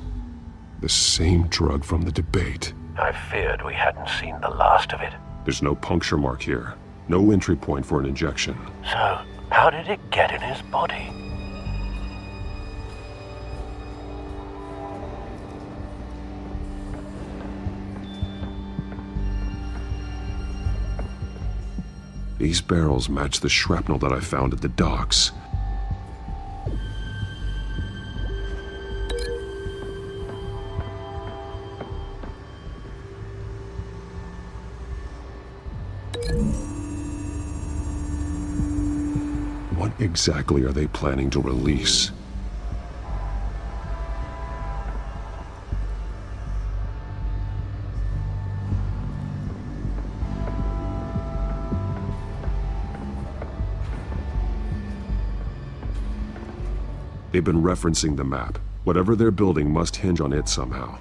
The same drug from the debate. I feared we hadn't seen the last of it. There's no puncture mark here. No entry point for an injection. So, how did it get in his body? These barrels match the shrapnel that I found at the docks. What exactly are they planning to release? They've been referencing the map. Whatever they're building must hinge on it somehow.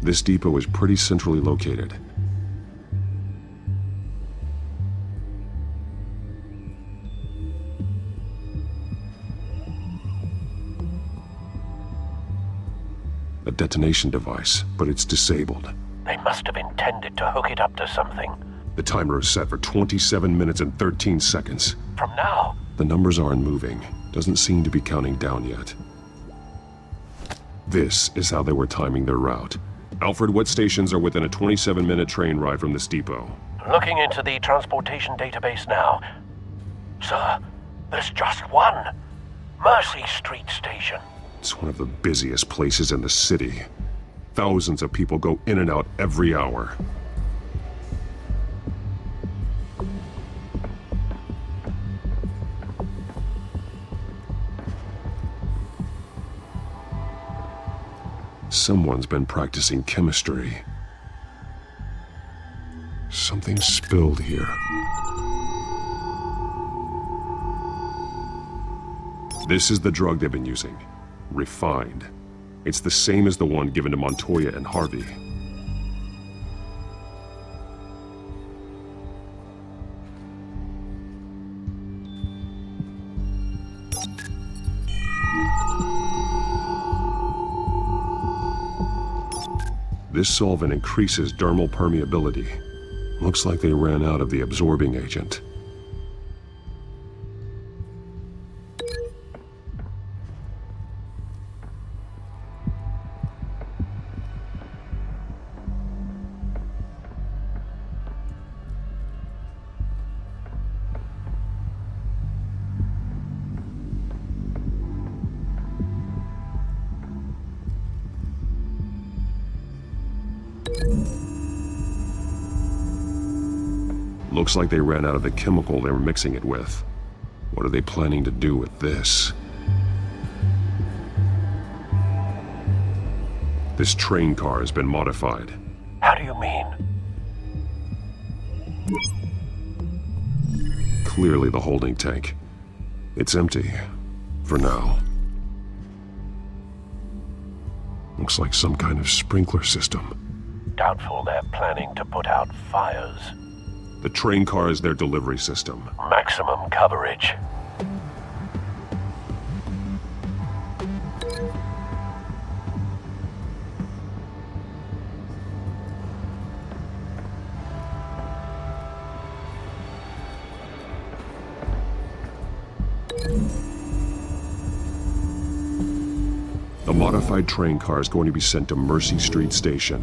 This depot is pretty centrally located. A detonation device, but it's disabled. They must have intended to hook it up to something. The timer is set for 27 minutes and 13 seconds. From now? The numbers aren't moving. Doesn't seem to be counting down yet. This is how they were timing their route. Alfred, what stations are within a 27-minute train ride from this depot? Looking into the transportation database now. Sir, there's just one. Mercy Street Station. It's one of the busiest places in the city. Thousands of people go in and out every hour. Someone's been practicing chemistry. Something spilled here. This is the drug they've been using. Refined. It's the same as the one given to Montoya and Harvey. This solvent increases dermal permeability. Looks like they ran out of the absorbing agent. Looks like they ran out of the chemical they were mixing it with. What are they planning to do with this? This train car has been modified. How do you mean? Clearly the holding tank. It's empty. For now. Looks like some kind of sprinkler system. Doubtful they're planning to put out fires. The train car is their delivery system. Maximum coverage. The modified train car is going to be sent to Mercy Street Station.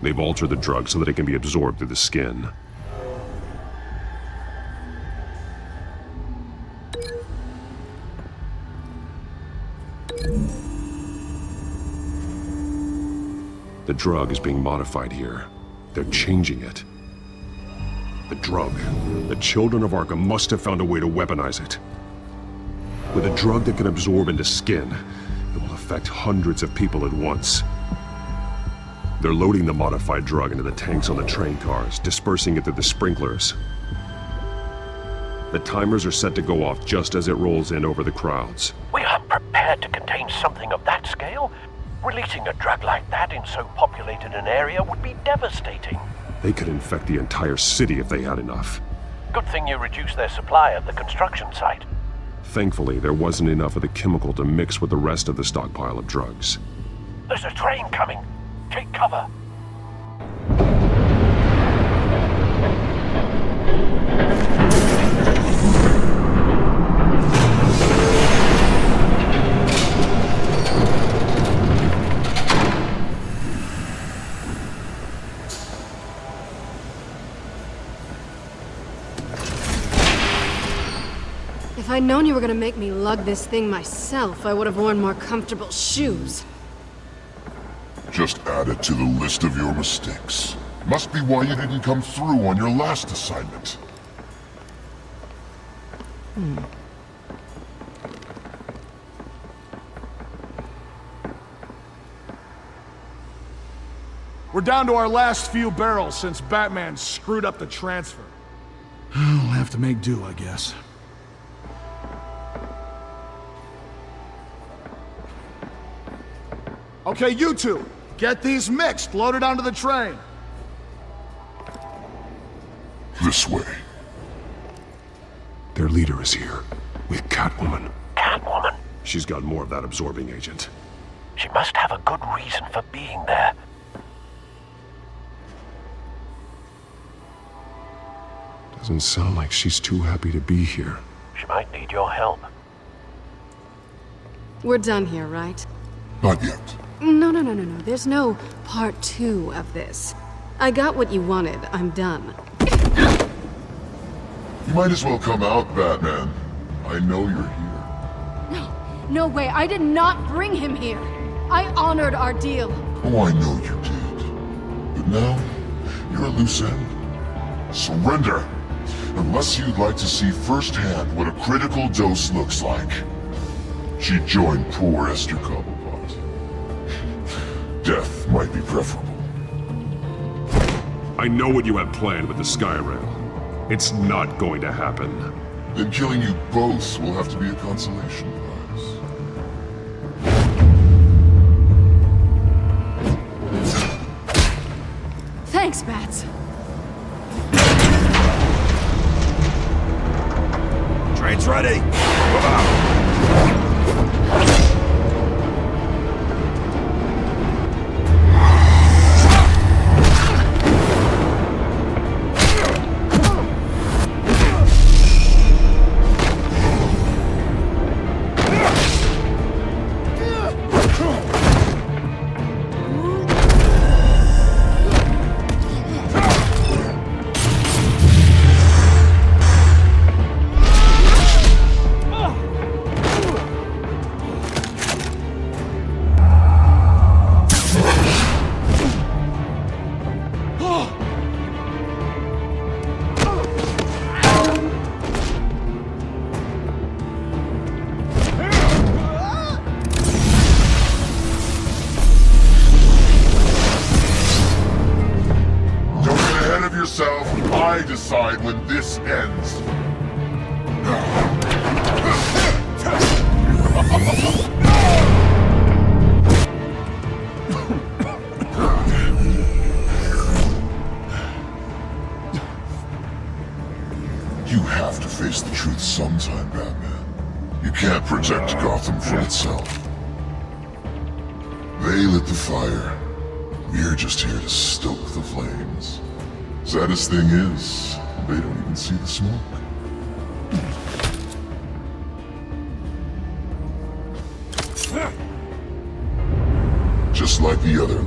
They've altered the drug so that it can be absorbed through the skin. The drug is being modified here. They're changing it. The drug. The children of Arkham must have found a way to weaponize it. With a drug that can absorb into skin, it will affect hundreds of people at once. They're loading the modified drug into the tanks on the train cars, dispersing it through the sprinklers. The timers are set to go off just as it rolls in over the crowds. We aren't prepared to contain something of that scale. Releasing a drug like that in so populated an area would be devastating. They could infect the entire city if they had enough. Good thing you reduced their supply at the construction site. Thankfully, there wasn't enough of the chemical to mix with the rest of the stockpile of drugs. There's a train coming. Take cover. If I'd known you were gonna make me lug this thing myself, I would have worn more comfortable shoes. Just add it to the list of your mistakes. Must be why you didn't come through on your last assignment. We're down to our last few barrels since Batman screwed up the transfer. We'll have to make do, I guess. Okay, you two, get these mixed, loaded onto the train. This way. Their leader is here, with Catwoman. Catwoman? She's got more of that absorbing agent. She must have a good reason for being there. Doesn't sound like she's too happy to be here. She might need your help. We're done here, right? Not yet. No. There's no part 2 of this. I got what you wanted. I'm done. You might as well come out, Batman. I know you're here. No way, I did not bring him here. I honored our deal. Oh, I know you did. But now, you're a loose end. Surrender! Unless you'd like to see firsthand what a critical dose looks like. She joined poor Esther Cobblepot. Death might be preferable. I know what you have planned with the Skyrail. It's not going to happen. Then killing you both will have to be a consolation prize. Thanks, Bats. Train's ready! Move out! I decide when this ends. You have to face the truth sometime, Batman. You can't protect Gotham from itself. They lit the fire. We're just here to stoke the flames. Saddest thing is, they don't even see the smoke. Just like the other.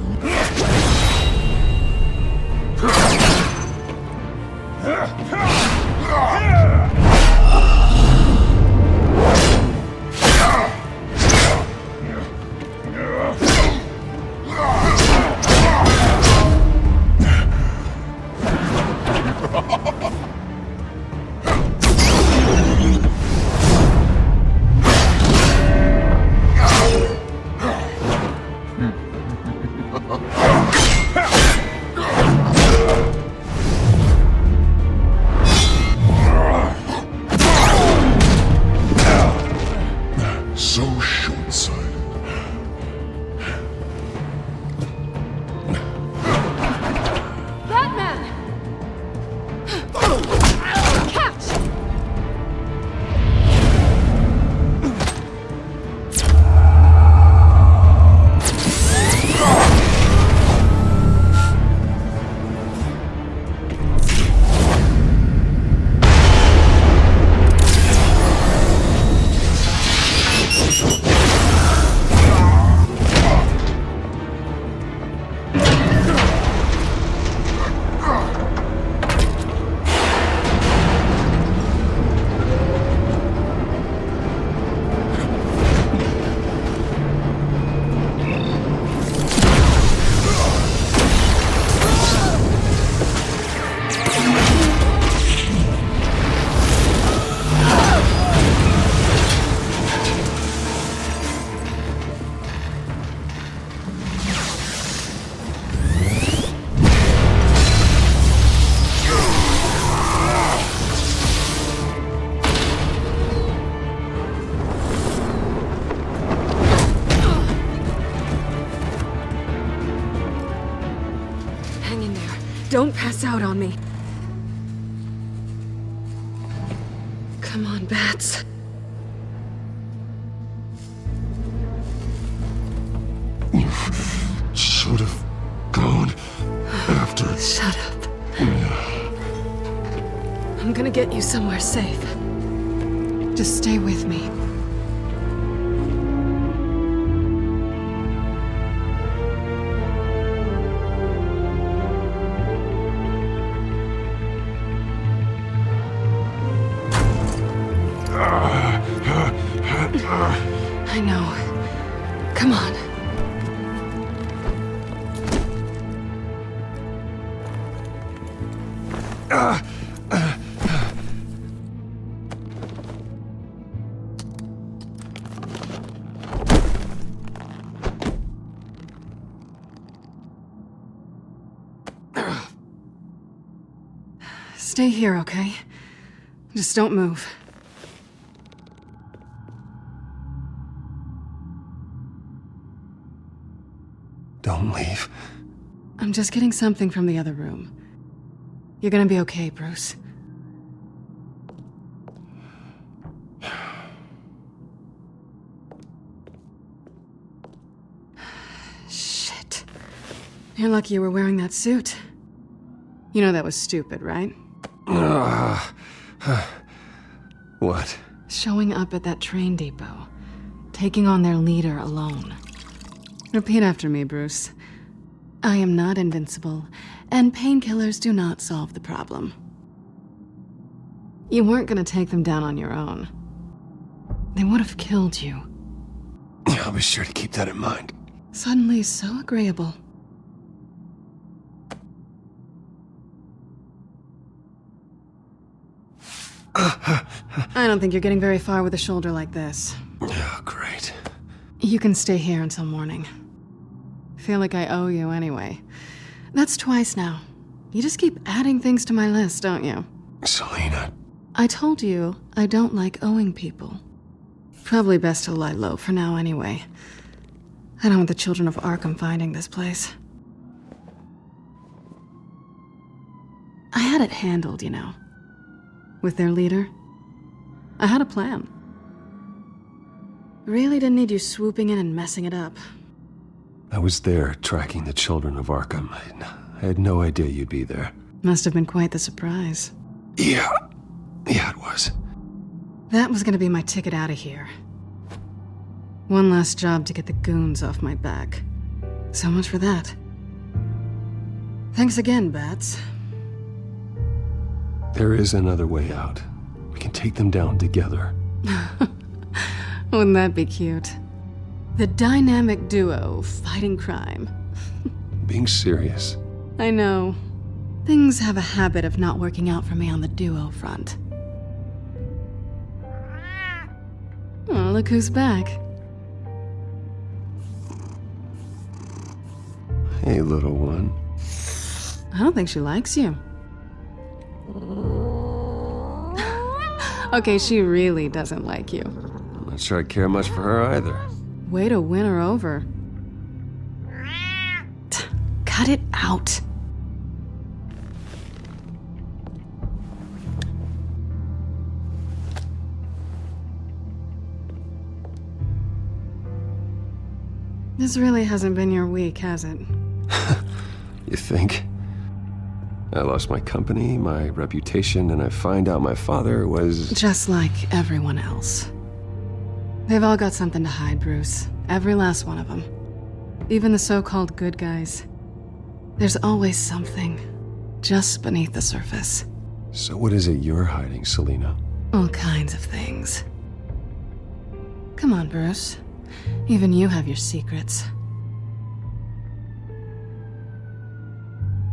So short-sighted. Batman! Catch! Hang in there. Don't pass out on me. Come on, Bats. Should have gone after. Shut up. I'm gonna get you somewhere safe. Just stay with me. I know. Come on. Stay here, okay? Just don't move. Don't leave. I'm just getting something from the other room. You're gonna be okay, Bruce. Shit. You're lucky you were wearing that suit. You know that was stupid, right? What? Showing up at that train depot. Taking on their leader alone. Repeat after me, Bruce. I am not invincible, and painkillers do not solve the problem. You weren't gonna take them down on your own. They would have killed you. I'll be sure to keep that in mind. Suddenly so agreeable. I don't think you're getting very far with a shoulder like this. Oh, great. You can stay here until morning. Feel like I owe you anyway. That's twice now. You just keep adding things to my list, don't you? Selina. I told you I don't like owing people. Probably best to lie low for now anyway. I don't want the children of Arkham finding this place. I had it handled, you know. With their leader. I had a plan. Really didn't need you swooping in and messing it up. I was there tracking the children of Arkham. I had no idea you'd be there. Must have been quite the surprise. Yeah, it was. That was gonna be my ticket out of here. One last job to get the goons off my back. So much for that. Thanks again, Bats. There is another way out. We can take them down together. Wouldn't that be cute? The dynamic duo fighting crime. Being serious. I know. Things have a habit of not working out for me on the duo front. Oh, look who's back. Hey, little one. I don't think she likes you. Okay, she really doesn't like you. I'm not sure I care much for her either. Way to win her over. Cut it out. This really hasn't been your week, has it? You think? I lost my company, my reputation, and I find out my father was... Just like everyone else. They've all got something to hide, Bruce. Every last one of them. Even the so-called good guys. There's always something just beneath the surface. So what is it you're hiding, Selina? All kinds of things. Come on, Bruce. Even you have your secrets.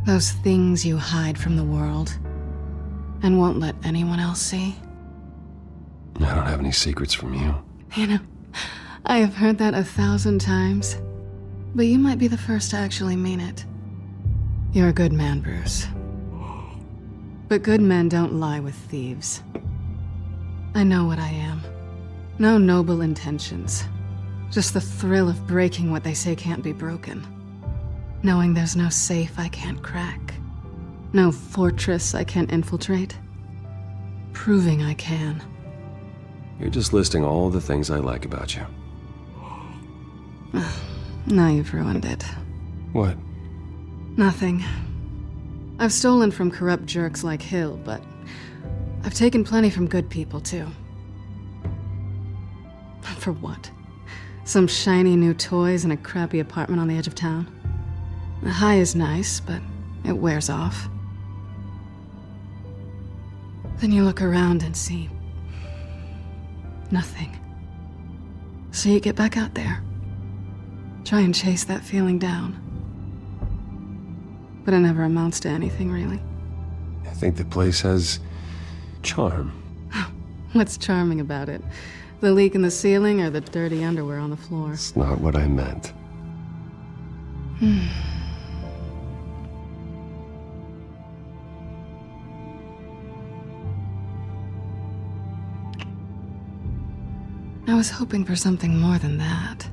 Those things you hide from the world and won't let anyone else see. I don't have any secrets from you. You know, I have heard that 1,000 times, but you might be the first to actually mean it. You're a good man, Bruce. But good men don't lie with thieves. I know what I am. No noble intentions. Just the thrill of breaking what they say can't be broken. Knowing there's no safe I can't crack. No fortress I can't infiltrate. Proving I can. You're just listing all the things I like about you. Now you've ruined it. What? Nothing. I've stolen from corrupt jerks like Hill, but I've taken plenty from good people, too. For what? Some shiny new toys and a crappy apartment on the edge of town? The high is nice, but it wears off. Then you look around and see nothing. So you get back out there. Try and chase that feeling down. But it never amounts to anything, really. I think the place has charm. What's charming about it? The leak in the ceiling or the dirty underwear on the floor? It's not what I meant. I was hoping for something more than that.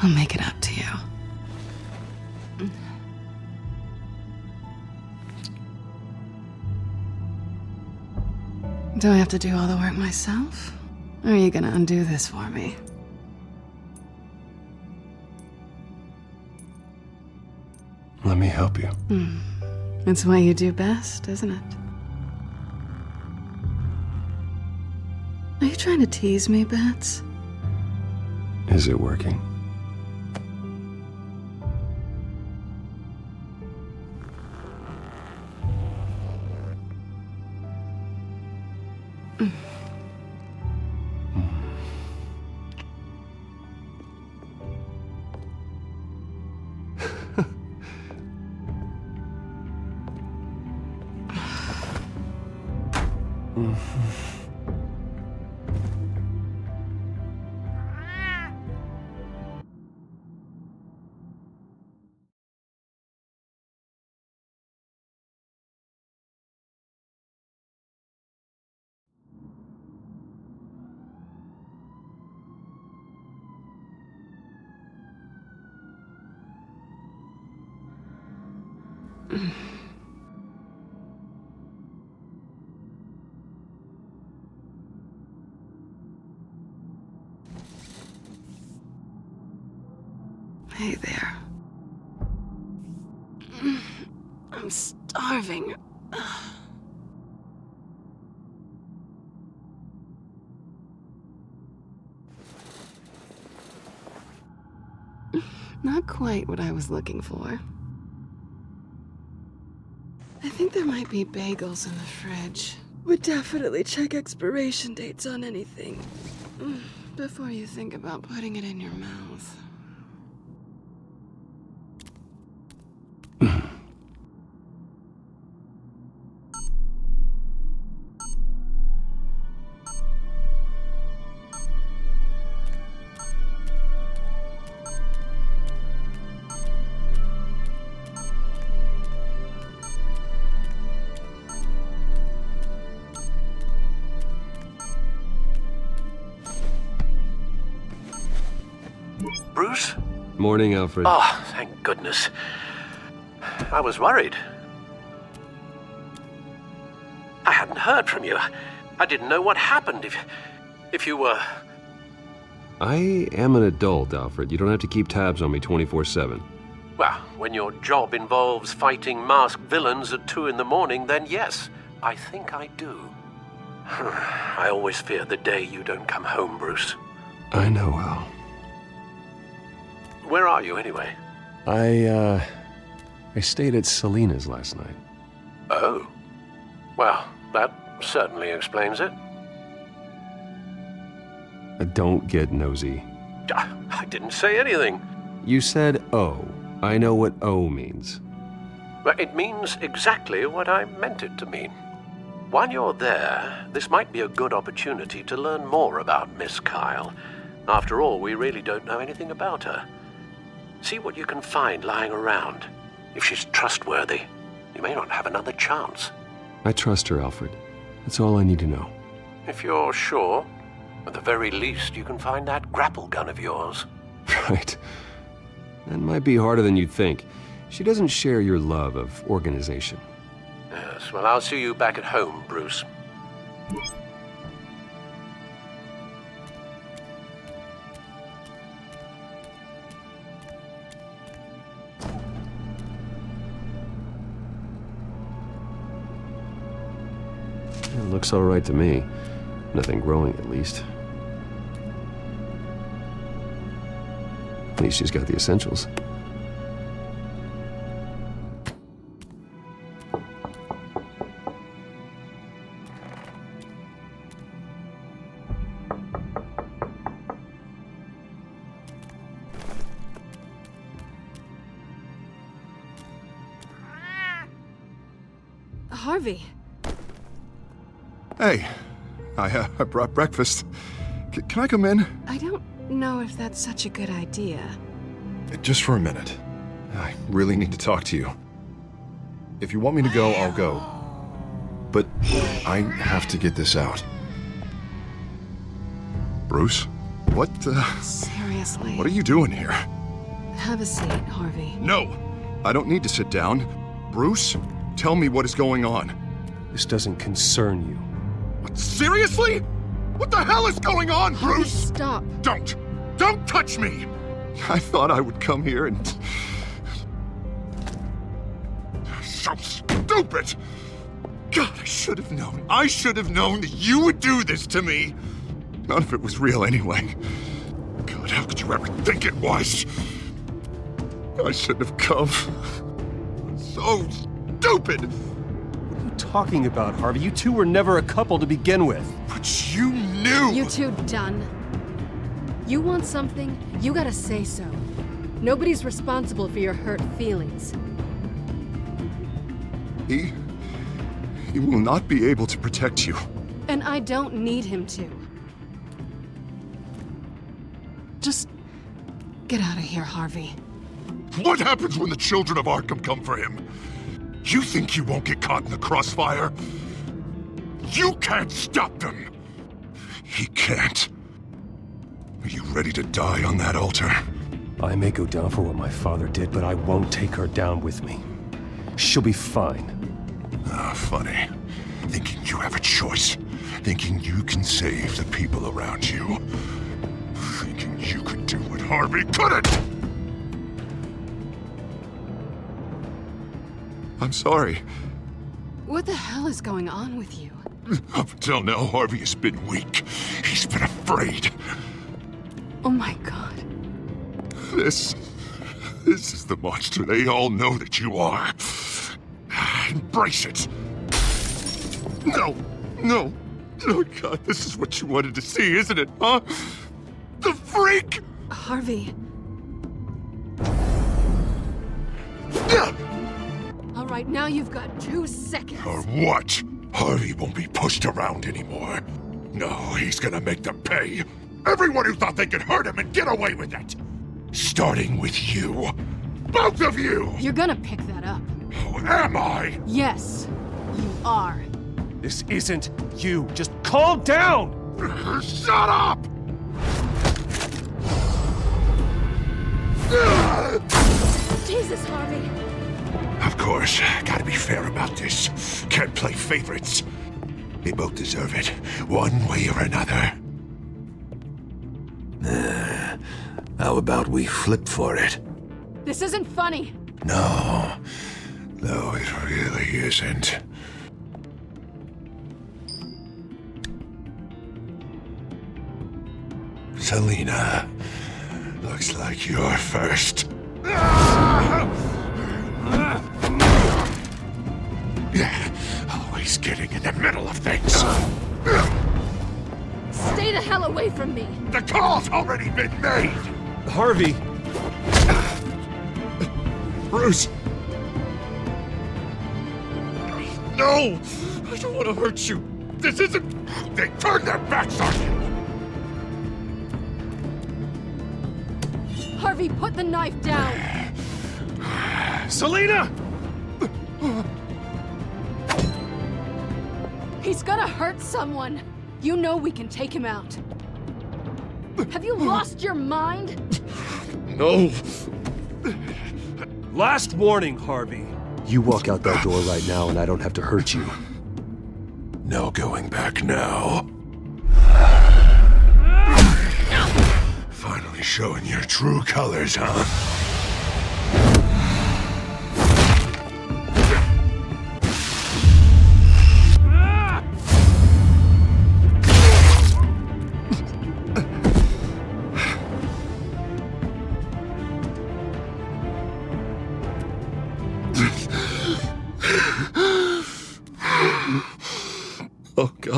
I'll make it up to you. Do I have to do all the work myself? Or are you gonna undo this for me? Let me help you. It's what you do best, isn't it? Are you trying to tease me, Bats? Is it working? Hey there. I'm starving. Not quite what I was looking for. I think there might be bagels in the fridge. Would definitely check expiration dates on anything before you think about putting it in your mouth. Bruce? Morning, Alfred. Oh, thank goodness. I was worried. I hadn't heard from you. I didn't know what happened if you were... I am an adult, Alfred. You don't have to keep tabs on me 24/7. Well, when your job involves fighting masked villains at 2 in the morning, then yes, I think I do. I always fear the day you don't come home, Bruce. I know, Al. Where are you, anyway? I stayed at Selena's last night. Oh. Well, that certainly explains it. Don't get nosy. I didn't say anything. You said O. I know what O means. Well, it means exactly what I meant it to mean. While you're there, this might be a good opportunity to learn more about Miss Kyle. After all, we really don't know anything about her. See what you can find lying around. If she's trustworthy, you may not have another chance. I trust her, Alfred. That's all I need to know. If you're sure, at the very least, you can find that grapple gun of yours. Right. That might be harder than you'd think. She doesn't share your love of organization. Yes, well, I'll see you back at home, Bruce. It looks all right to me. Nothing growing, at least. At least she's got the essentials. Harvey. Hey, I brought breakfast. Can I come in? I don't know if that's such a good idea. Just for a minute. I really need to talk to you. If you want me to go, I'll go. But I have to get this out. Bruce? What, Seriously. What are you doing here? Have a seat, Harvey. No! I don't need to sit down. Bruce, tell me what is going on. This doesn't concern you. What, seriously? What the hell is going on, Bruce? Stop. Don't! Don't touch me! I thought I would come here and... So stupid! God, I should have known. I should have known that you would do this to me. None of it was real anyway. God, how could you ever think it was? I shouldn't have come. So stupid! What are you talking about, Harvey? You two were never a couple to begin with. But you knew! You two done. You want something, you gotta say so. Nobody's responsible for your hurt feelings. He will not be able to protect you. And I don't need him to. Just get out of here, Harvey. What happens when the children of Arkham come for him? You think you won't get caught in the crossfire? You can't stop them! He can't. Are you ready to die on that altar? I may go down for what my father did, but I won't take her down with me. She'll be fine. Ah, funny. Thinking you have a choice. Thinking you can save the people around you. Thinking you could do what Harvey couldn't! I'm sorry. What the hell is going on with you? Up until now, Harvey has been weak. He's been afraid. Oh my God. This is the monster they all know that you are. Embrace it. No. Oh God, this is what you wanted to see, isn't it, huh? The freak! Harvey. All right, now you've got 2 seconds. Or what? Harvey won't be pushed around anymore. No, he's gonna make them pay. Everyone who thought they could hurt him and get away with it. Starting with you. Both of you! You're gonna pick that up. Oh, am I? Yes, you are. This isn't you. Just calm down! Shut up! Jesus, Harvey. Of course, gotta be fair about this. Can't play favorites. They both deserve it, one way or another. How about we flip for it? This isn't funny. No, it really isn't. Selina, looks like you're first. Always getting in the middle of things. Stay the hell away from me. The call's already been made. Harvey. Bruce. No! I don't want to hurt you. This isn't... They turned their backs on you. Harvey, put the knife down. Selina! He's gonna hurt someone. You know we can take him out. Have you lost your mind? No. Last warning, Harvey. You walk out that door right now and I don't have to hurt you. No going back now. Finally showing your true colors, huh?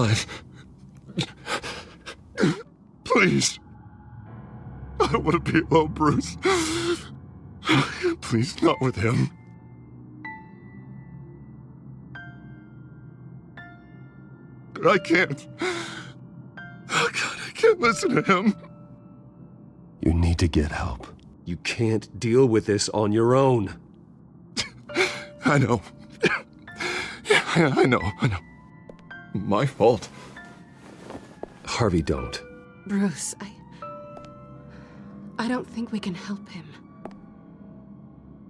alive. Please. I don't want to be alone, Bruce. Please, not with him. But I can't. Oh, God, I can't listen to him. You need to get help. You can't deal with this on your own. I know. Yeah, I know. My fault. Harvey, don't. Bruce, I don't think we can help him.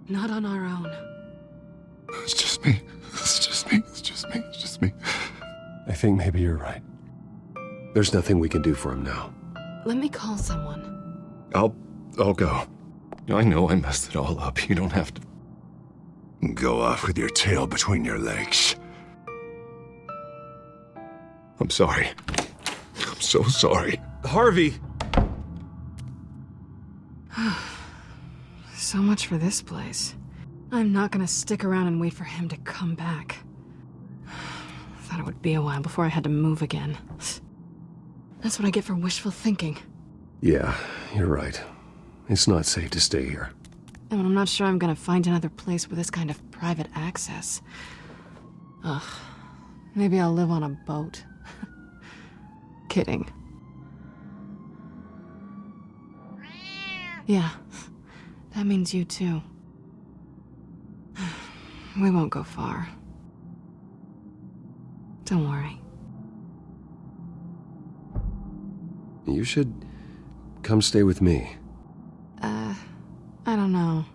Not on our own. It's just me. I think maybe you're right. There's nothing we can do for him now. Let me call someone. I'll go. I know I messed it all up. You don't have to go off with your tail between your legs. I'm sorry. I'm so sorry. Harvey! So much for this place. I'm not gonna stick around and wait for him to come back. Thought it would be a while before I had to move again. That's what I get for wishful thinking. Yeah, you're right. It's not safe to stay here. And I'm not sure I'm gonna find another place with this kind of private access. Ugh. Maybe I'll live on a boat. Kidding. Yeah. That means you too. We won't go far. Don't worry. You should come stay with me. I don't know.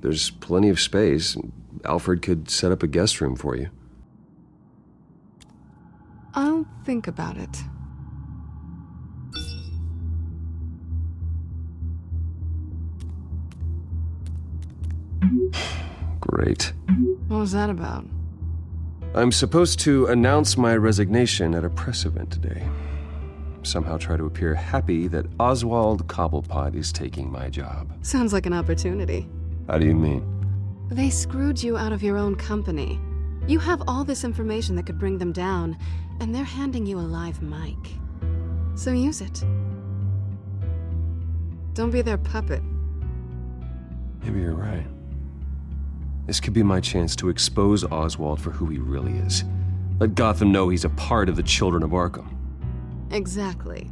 There's plenty of space. Alfred could set up a guest room for you. I'll think about it. Great. What was that about? I'm supposed to announce my resignation at a press event today. Somehow try to appear happy that Oswald Cobblepot is taking my job. Sounds like an opportunity. How do you mean? They screwed you out of your own company. You have all this information that could bring them down, and they're handing you a live mic. So use it. Don't be their puppet. Maybe you're right. This could be my chance to expose Oswald for who he really is. Let Gotham know he's a part of the Children of Arkham. Exactly.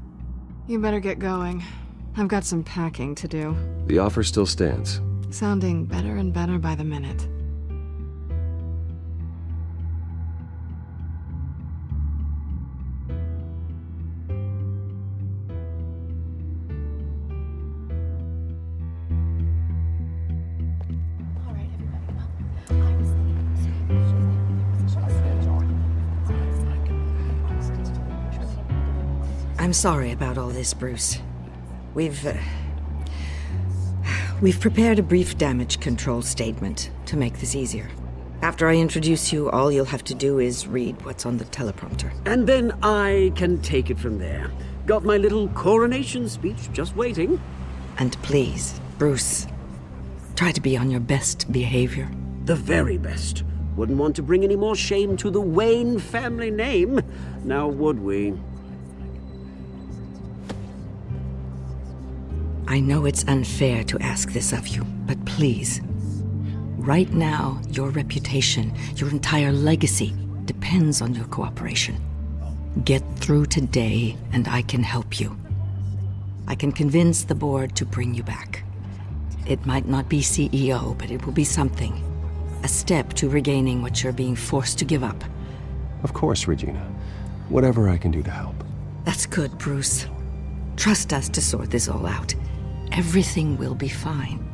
You better get going. I've got some packing to do. The offer still stands. Sounding better and better by the minute. I'm sorry about all this, Bruce. We've prepared a brief damage control statement to make this easier. After I introduce you, all you'll have to do is read what's on the teleprompter. And then I can take it from there. Got my little coronation speech just waiting. And please, Bruce, try to be on your best behavior. The very best. Wouldn't want to bring any more shame to the Wayne family name, now would we? I know it's unfair to ask this of you, but please. Right now, your reputation, your entire legacy, depends on your cooperation. Get through today, and I can help you. I can convince the board to bring you back. It might not be CEO, but it will be something. A step to regaining what you're being forced to give up. Of course, Regina. Whatever I can do to help. That's good, Bruce. Trust us to sort this all out. Everything will be fine.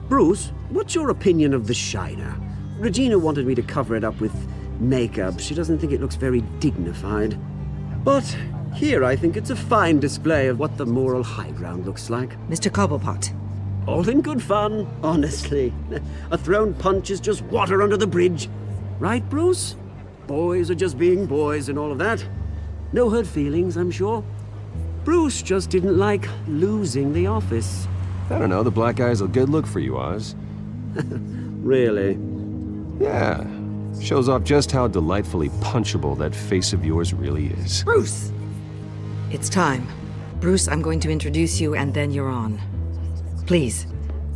Bruce, what's your opinion of the Shiner? Regina wanted me to cover it up with makeup. She doesn't think it looks very dignified. But here I think it's a fine display of what the moral high ground looks like. Mr. Cobblepot. All in good fun, honestly. A thrown punch is just water under the bridge. Right, Bruce? Boys are just being boys and all of that. No hurt feelings, I'm sure. Bruce just didn't like losing the office. I don't know, the black eye's a good look for you, Oz. Really? Yeah. Shows off just how delightfully punchable that face of yours really is. Bruce! It's time. Bruce, I'm going to introduce you and then you're on. Please,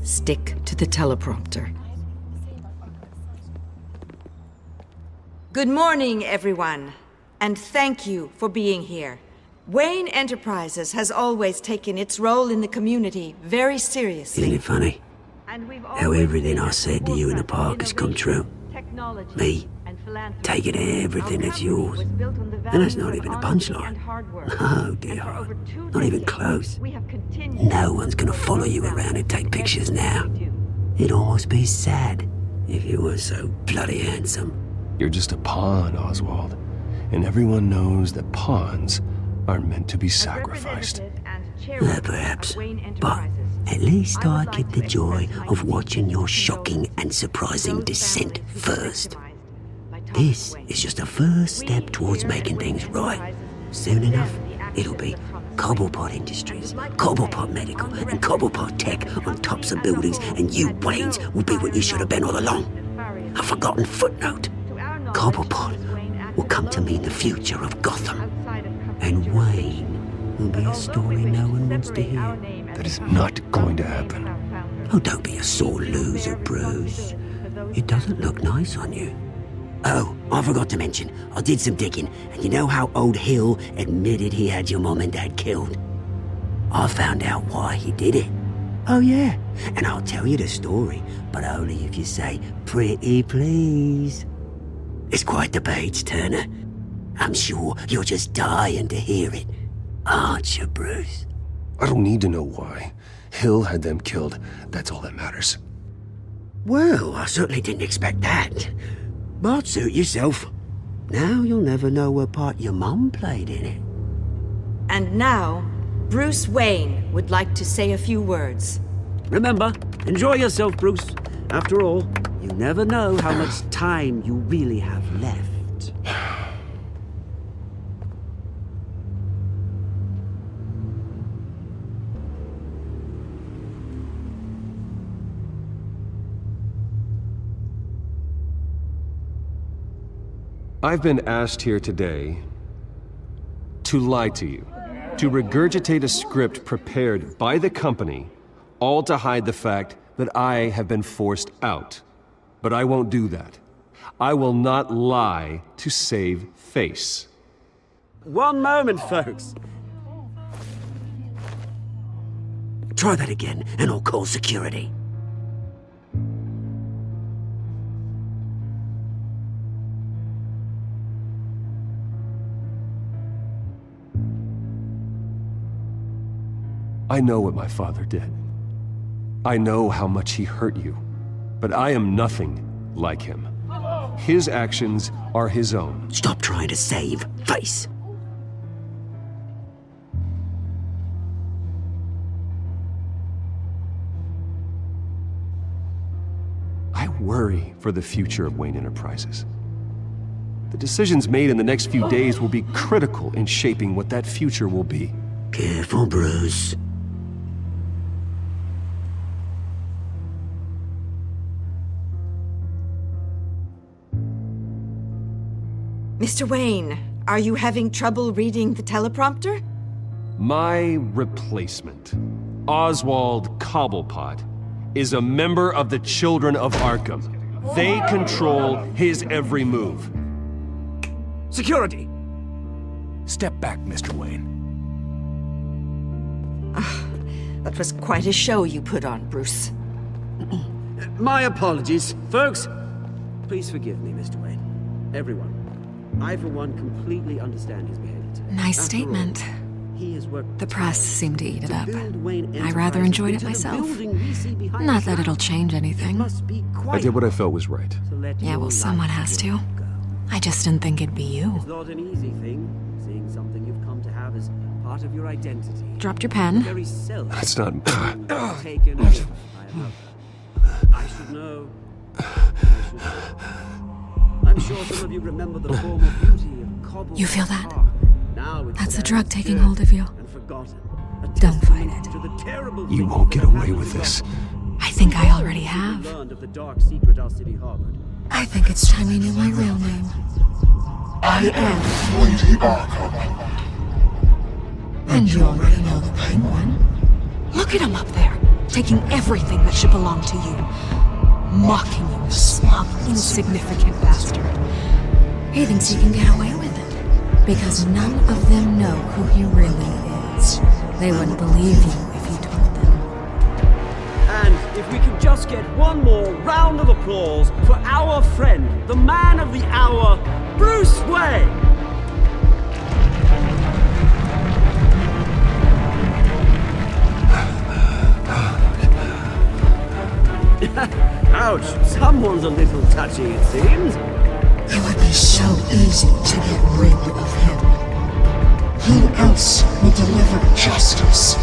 stick to the teleprompter. Good morning, everyone. And thank you for being here. Wayne Enterprises has always taken its role in the community very seriously. Isn't it funny? How everything I said to you in the park has come true. Me, taking everything that's yours. And that's not even a punchline. No, dear. Not even close. No one's gonna follow you around and take pictures now. It'd almost be sad if you were so bloody handsome. You're just a pawn, Oswald. And everyone knows that pawns are meant to be sacrificed. Perhaps. But at least I get the joy of watching your shocking and surprising descent first. This is just a first step towards making things right. Soon enough, it'll be Cobblepot Industries, Cobblepot Medical, and Cobblepot Tech on tops of buildings, and you, Waynes, will be what you should have been all along. A forgotten footnote. Cobblepot will come to mean the future of Gotham. And Wayne will be a story no one wants to hear. That is not going to happen. Oh, don't be a sore loser, Bruce. It doesn't look nice on you. Oh, I forgot to mention, I did some digging, and you know how old Hill admitted he had your mom and dad killed? I found out why he did it. Oh yeah, and I'll tell you the story, but only if you say, pretty please. It's quite the page turner. I'm sure you're just dying to hear it, aren't you, Bruce? I don't need to know why. Hill had them killed. That's all that matters. Well, I certainly didn't expect that. But suit yourself. Now you'll never know what part your mum played in it. And now, Bruce Wayne would like to say a few words. Remember, enjoy yourself, Bruce. After all, you never know how much time you really have left. I've been asked here today to lie to you, to regurgitate a script prepared by the company, all to hide the fact that I have been forced out. But I won't do that. I will not lie to save face. One moment, folks. Try that again, and I'll call security. I know what my father did. I know how much he hurt you. But I am nothing like him. His actions are his own. Stop trying to save face. I worry for the future of Wayne Enterprises. The decisions made in the next few days will be critical in shaping what that future will be. Careful, Bruce. Mr. Wayne, are you having trouble reading the teleprompter? My replacement, Oswald Cobblepot, is a member of the Children of Arkham. They control his every move. Security! Step back, Mr. Wayne. That was quite a show you put on, Bruce. My apologies. Folks, please forgive me, Mr. Wayne. Everyone. I, for one, completely understand his behavior today. Nice statement. The press seemed to eat it up. I rather enjoyed it myself. Not that it'll change anything. I did what I felt was right. Yeah, well, someone has to. I just didn't think it'd be you. It's not an easy thing, seeing something you've come to have as part of your identity. Dropped your pen. That's not... Taken over by another. I should know. I'm sure some of you remember the former beauty of Cobble. You feel that? Now it's That's a drug taking hold of you. Don't fight it. You won't get away with this. I think I already have. Learned of the dark secret our city harbored. I think it's time you knew my real name. I am Lady Arkham. And you already know the Penguin. Look at him up there, taking everything that should belong to you. Mocking you, smug, insignificant bastard. He thinks he can get away with it, because none of them know who he really is. They wouldn't believe you if you told them. And if we could just get one more round of applause for our friend, the man of the hour, Bruce Wayne! Ouch, someone's a little touchy, it seems. It would be so easy to get rid of him. Who else will deliver justice?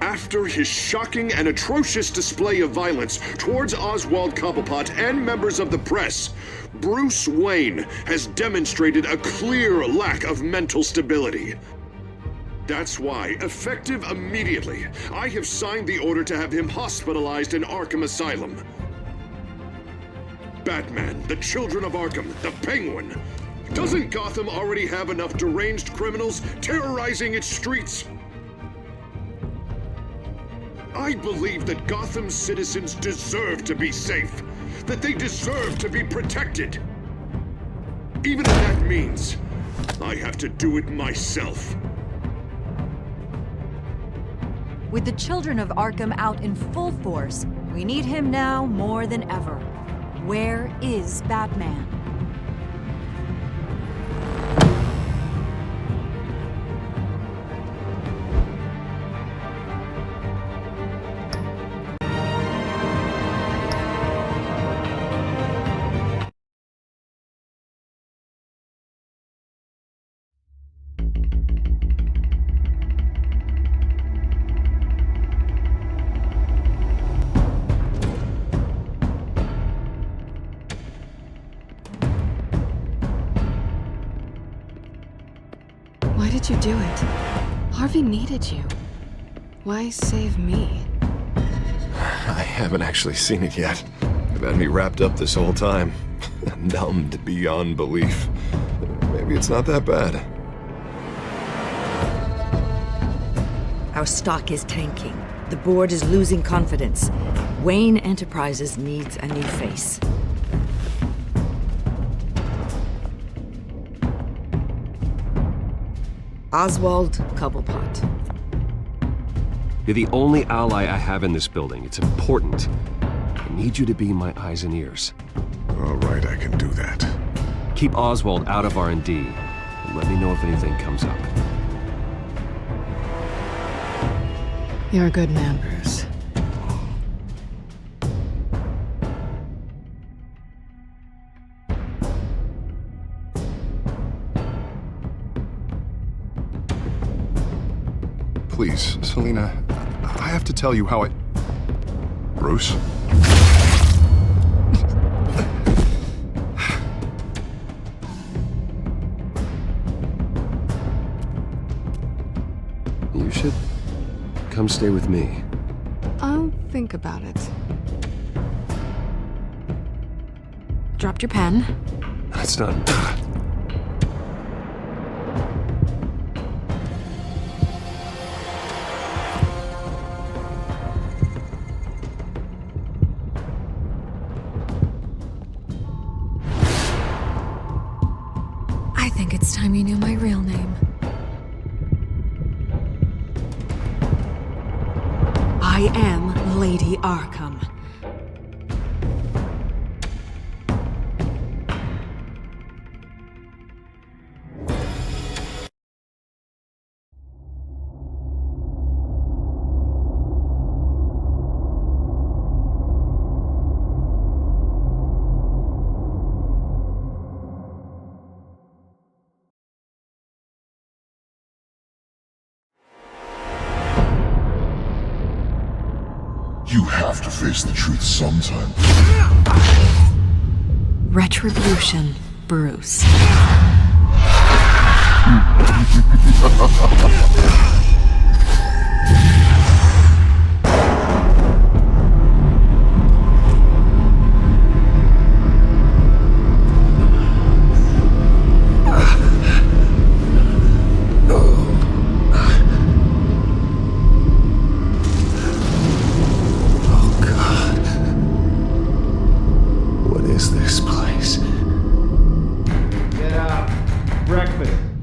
After his shocking and atrocious display of violence towards Oswald Cobblepot and members of the press, Bruce Wayne has demonstrated a clear lack of mental stability. That's why, effective immediately, I have signed the order to have him hospitalized in Arkham Asylum. Batman, the Children of Arkham, the Penguin. Doesn't Gotham already have enough deranged criminals terrorizing its streets? I believe that Gotham's citizens deserve to be safe, that they deserve to be protected. Even if that means I have to do it myself. With the Children of Arkham out in full force, we need him now more than ever. Where is Batman? Why did you do it? Harvey needed you. Why save me? I haven't actually seen it yet. They've had me wrapped up this whole time. Numbed beyond belief. Maybe it's not that bad. Our stock is tanking. The board is losing confidence. Wayne Enterprises needs a new face. Oswald Cobblepot. You're the only ally I have in this building. It's important. I need you to be my eyes and ears. All right, I can do that. Keep Oswald out of R&D, and let me know if anything comes up. You're a good man, Bruce. Please, Selina, I have to tell you how I... Bruce? should come stay with me. I'll think about it. Dropped your pen. That's not... I think it's time you knew my real name. I am Lady Arkham. You have to face the truth sometime. Retribution, Bruce.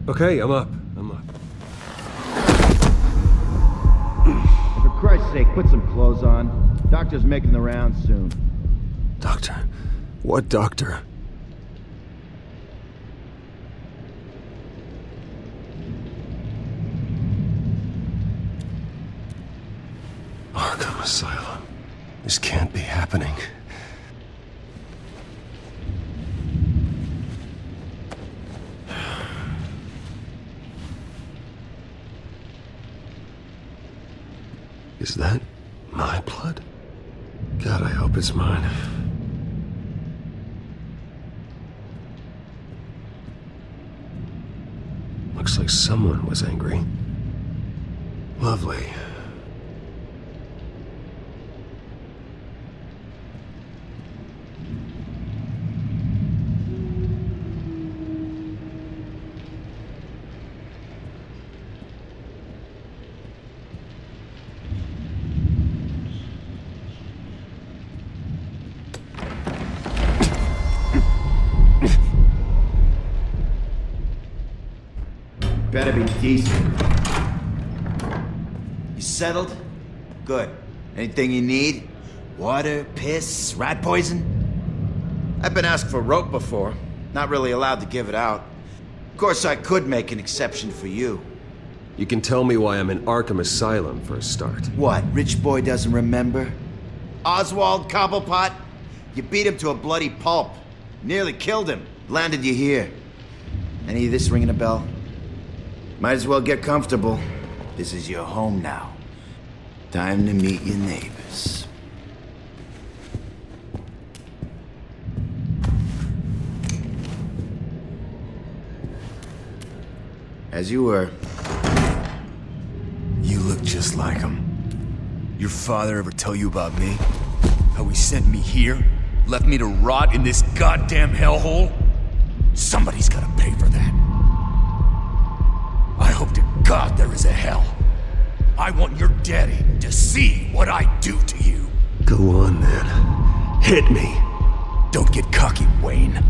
Okay, I'm up. For Christ's sake, put some clothes on. Doctor's making the rounds soon. Doctor? What doctor? Arkham Asylum. This can't be happening. Is that my blood? God, I hope it's mine. Looks like someone was angry. Lovely. Better be decent. You settled? Good. Anything you need? Water, piss, rat poison? I've been asked for rope before. Not really allowed to give it out. Of course, I could make an exception for you. You can tell me why I'm in Arkham Asylum for a start. What, rich boy doesn't remember? Oswald Cobblepot? You beat him to a bloody pulp. Nearly killed him. Landed you here. Any of this ringing a bell? Might as well get comfortable. This is your home now. Time to meet your neighbors. As you were. You look just like him. Your father ever tell you about me? How he sent me here? Left me to rot in this goddamn hellhole? Somebody's gotta pay for that. I hope to God there is a hell. I want your daddy to see what I do to you. Go on, then. Hit me. Don't get cocky, Wayne.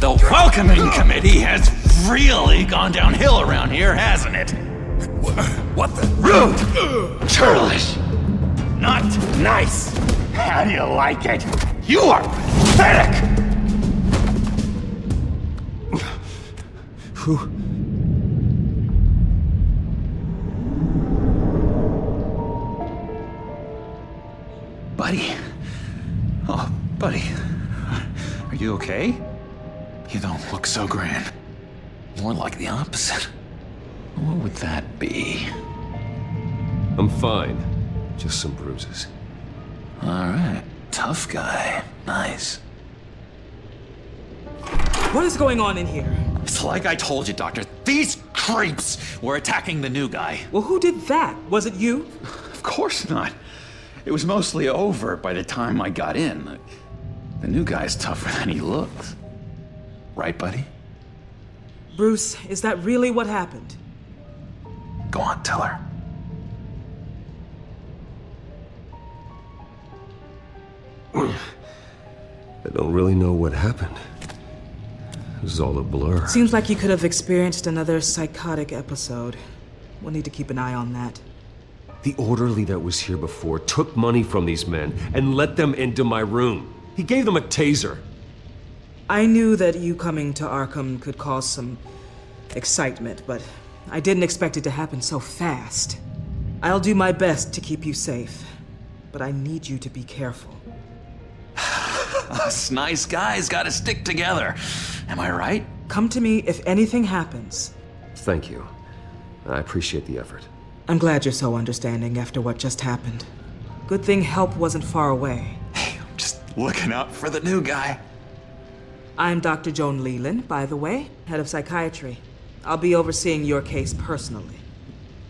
The welcoming committee has really gone downhill around here, hasn't it? What the? Rude! Churlish! Not nice! How do you like it? You are pathetic! Who? Buddy. Oh, buddy. Are you okay? You don't look so grand. More like the opposite. What would that be? I'm fine. Just some bruises. Alright. Tough guy. Nice. What is going on in here? It's like I told you, Doctor. These creeps were attacking the new guy. Well, who did that? Was it you? Of course not. It was mostly over by the time I got in. The new guy's tougher than he looks. Right, buddy? Bruce, is that really what happened? Go on, tell her. I don't really know what happened. It was all a blur. Seems like you could have experienced another psychotic episode. We'll need to keep an eye on that. The orderly that was here before took money from these men and let them into my room. He gave them a taser. I knew that you coming to Arkham could cause some excitement, but I didn't expect it to happen so fast. I'll do my best to keep you safe, but I need you to be careful. Us nice guys gotta stick together. Am I right? Come to me if anything happens. Thank you. I appreciate the effort. I'm glad you're so understanding after what just happened. Good thing help wasn't far away. Hey, I'm just looking out for the new guy. I'm Dr. Joan Leland, by the way, head of psychiatry. I'll be overseeing your case personally.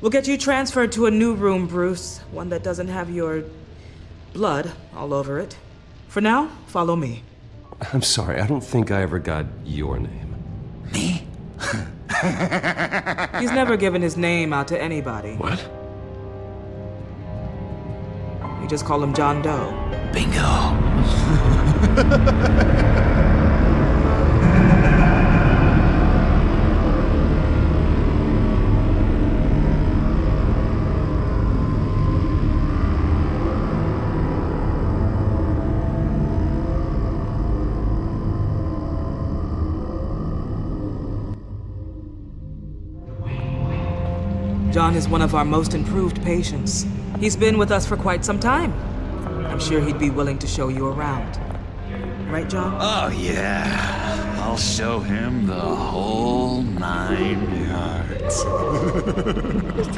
We'll get you transferred to a new room, Bruce. One that doesn't have your blood all over it. For now, follow me. I'm sorry, I don't think I ever got your name. Me? He's never given his name out to anybody. What? You just call him John Doe. Bingo. John is one of our most improved patients. He's been with us for quite some time. I'm sure he'd be willing to show you around. Right, John? Oh, yeah. I'll show him the whole 9 yards.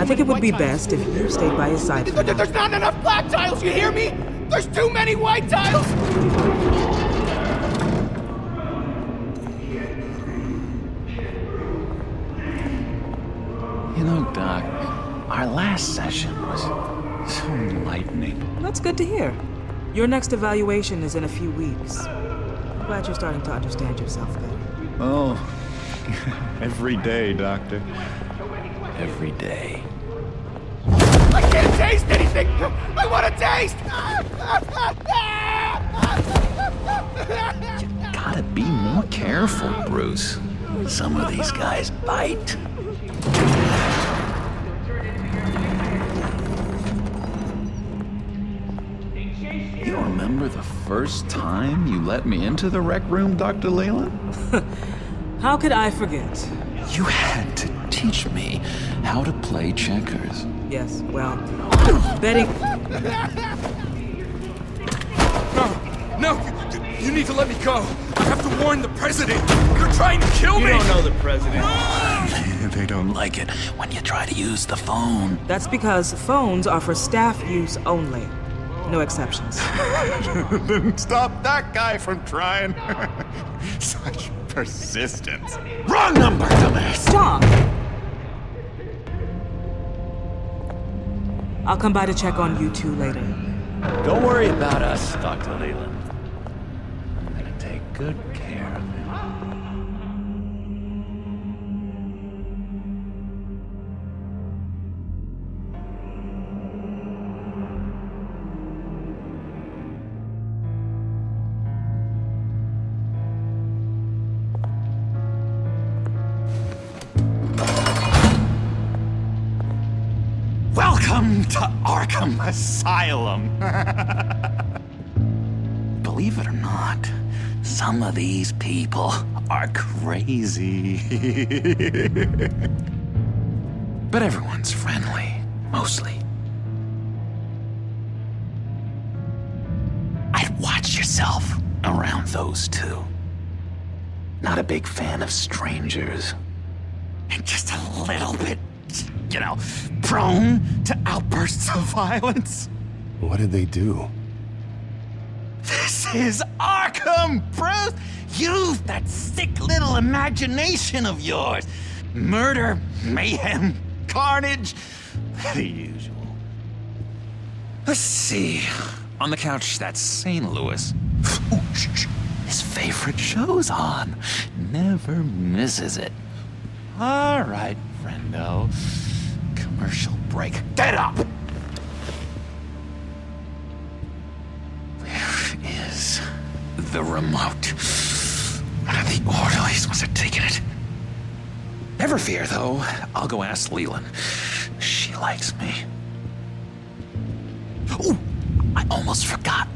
I think it would be best if you stayed by his side for now. There's not enough black tiles, you hear me? There's too many white tiles! You know, Doc, our last session was so enlightening. That's good to hear. Your next evaluation is in a few weeks. I'm glad you're starting to understand yourself better. Oh, every day, Doctor. Every day. I can't taste anything! I want to taste! You gotta be more careful, Bruce. Some of these guys bite. You remember the first time you let me into the rec room, Dr. Leland? How could I forget? You had to teach me how to play checkers. Yes, well, betting... No, you need to let me go. I have to warn the president. You're trying to kill me. You don't know the president. They don't like it when you try to use the phone. That's because phones are for staff use only. No exceptions. Didn't stop that guy from trying. Such persistence. Wrong number, dumbass! Stop! I'll come by to check on you two later. Don't worry about us, Dr. Leland. I'm gonna take good care of him. Welcome to Arkham Asylum. Believe it or not, some of these people are crazy. But everyone's friendly, mostly. I'd watch yourself around those two. Not a big fan of strangers. And just a little bit, prone to outbursts of violence. What did they do? This is Arkham, Bruce! Use that sick little imagination of yours. Murder, mayhem, carnage, the usual. Let's see. On the couch, that's St. Louis. Ooh, shh. His favorite show's on. Never misses it. All right, friendo. Commercial break. Get up! Where is the remote? The orderlies must have taken it. Never fear, though. I'll go ask Leland. She likes me. Ooh, I almost forgot.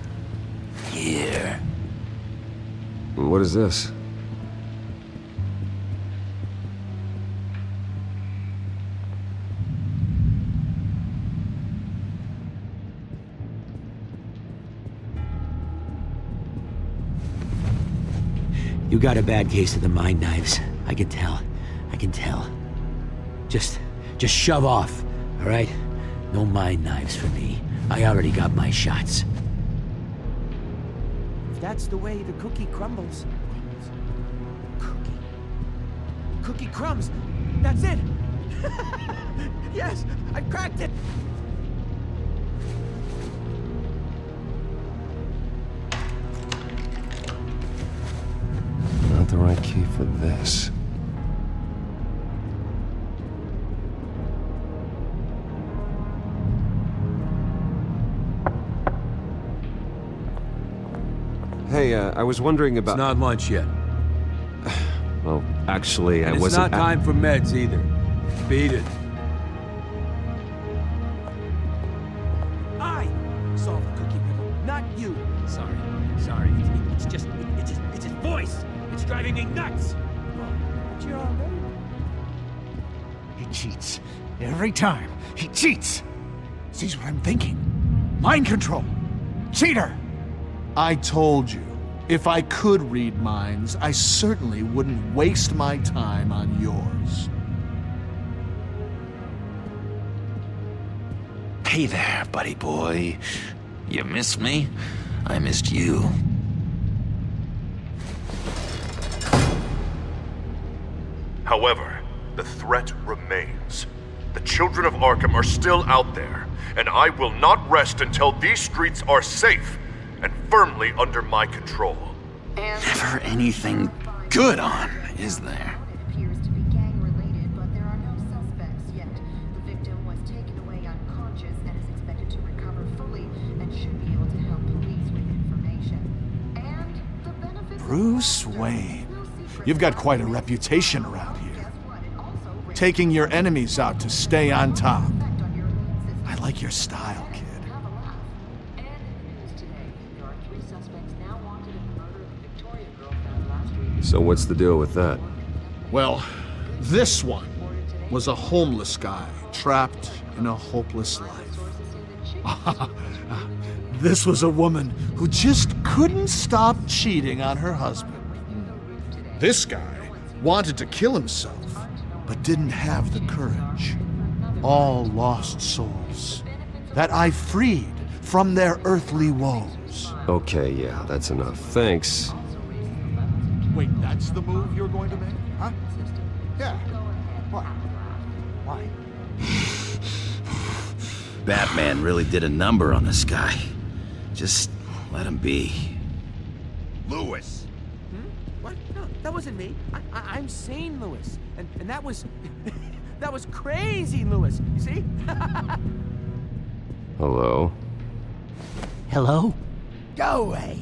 Here. What is this? You got a bad case of the mind knives. I can tell. I can tell. Just shove off, all right? No mind knives for me. I already got my shots. If that's the way the cookie crumbles. Cookie crumbs. That's it. Yes, I cracked it. Not the right key for this. Hey, I was wondering about... It's not lunch yet. Well, actually, I It's wasn't... not time for meds either. Beat it. I solved the cookie riddle, not you. Sorry. It's his voice. It's driving me nuts. But you're all right. He cheats. Every time, he cheats. Sees what I'm thinking. Mind control. Cheater! I told you, if I could read minds, I certainly wouldn't waste my time on yours. Hey there, buddy boy. You miss me? I missed you. However, the threat remains. The children of Arkham are still out there, and I will not rest until these streets are safe and firmly under my control. Never anything good on, is there? Bruce Wayne. You've got quite a reputation around here. Taking your enemies out to stay on top. I like your style, kid. So what's the deal with that? Well, this one was a homeless guy trapped in a hopeless life. This was a woman who just couldn't stop cheating on her husband. This guy wanted to kill himself, but didn't have the courage. All lost souls that I freed from their earthly woes. Okay, yeah, that's enough. Thanks. Wait, that's the move you're going to make? Huh? Yeah. What? Why? Batman really did a number on this guy. Just let him be. Lewis! What? No, that wasn't me. I'm sane, Lewis. And that was... that was crazy, Lewis. You see? Hello? Hello? Go away.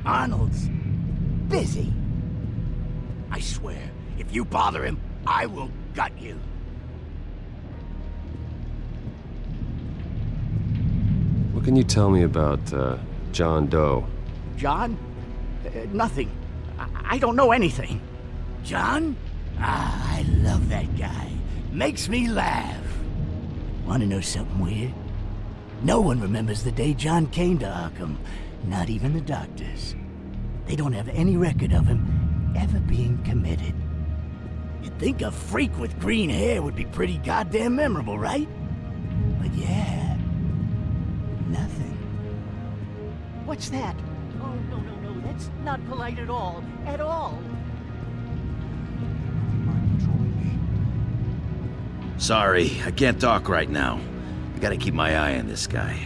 Arnold's busy. I swear, if you bother him, I will gut you. What can you tell me about, John Doe? John? Nothing. I don't know anything. John? Ah, I love that guy. Makes me laugh. Want to know something weird? No one remembers the day John came to Arkham. Not even the doctors. They don't have any record of him ever being committed. You'd think a freak with green hair would be pretty goddamn memorable, right? But yeah, nothing. What's that? Oh, no, that's not polite at all. At all. Sorry, I can't talk right now. I gotta keep my eye on this guy.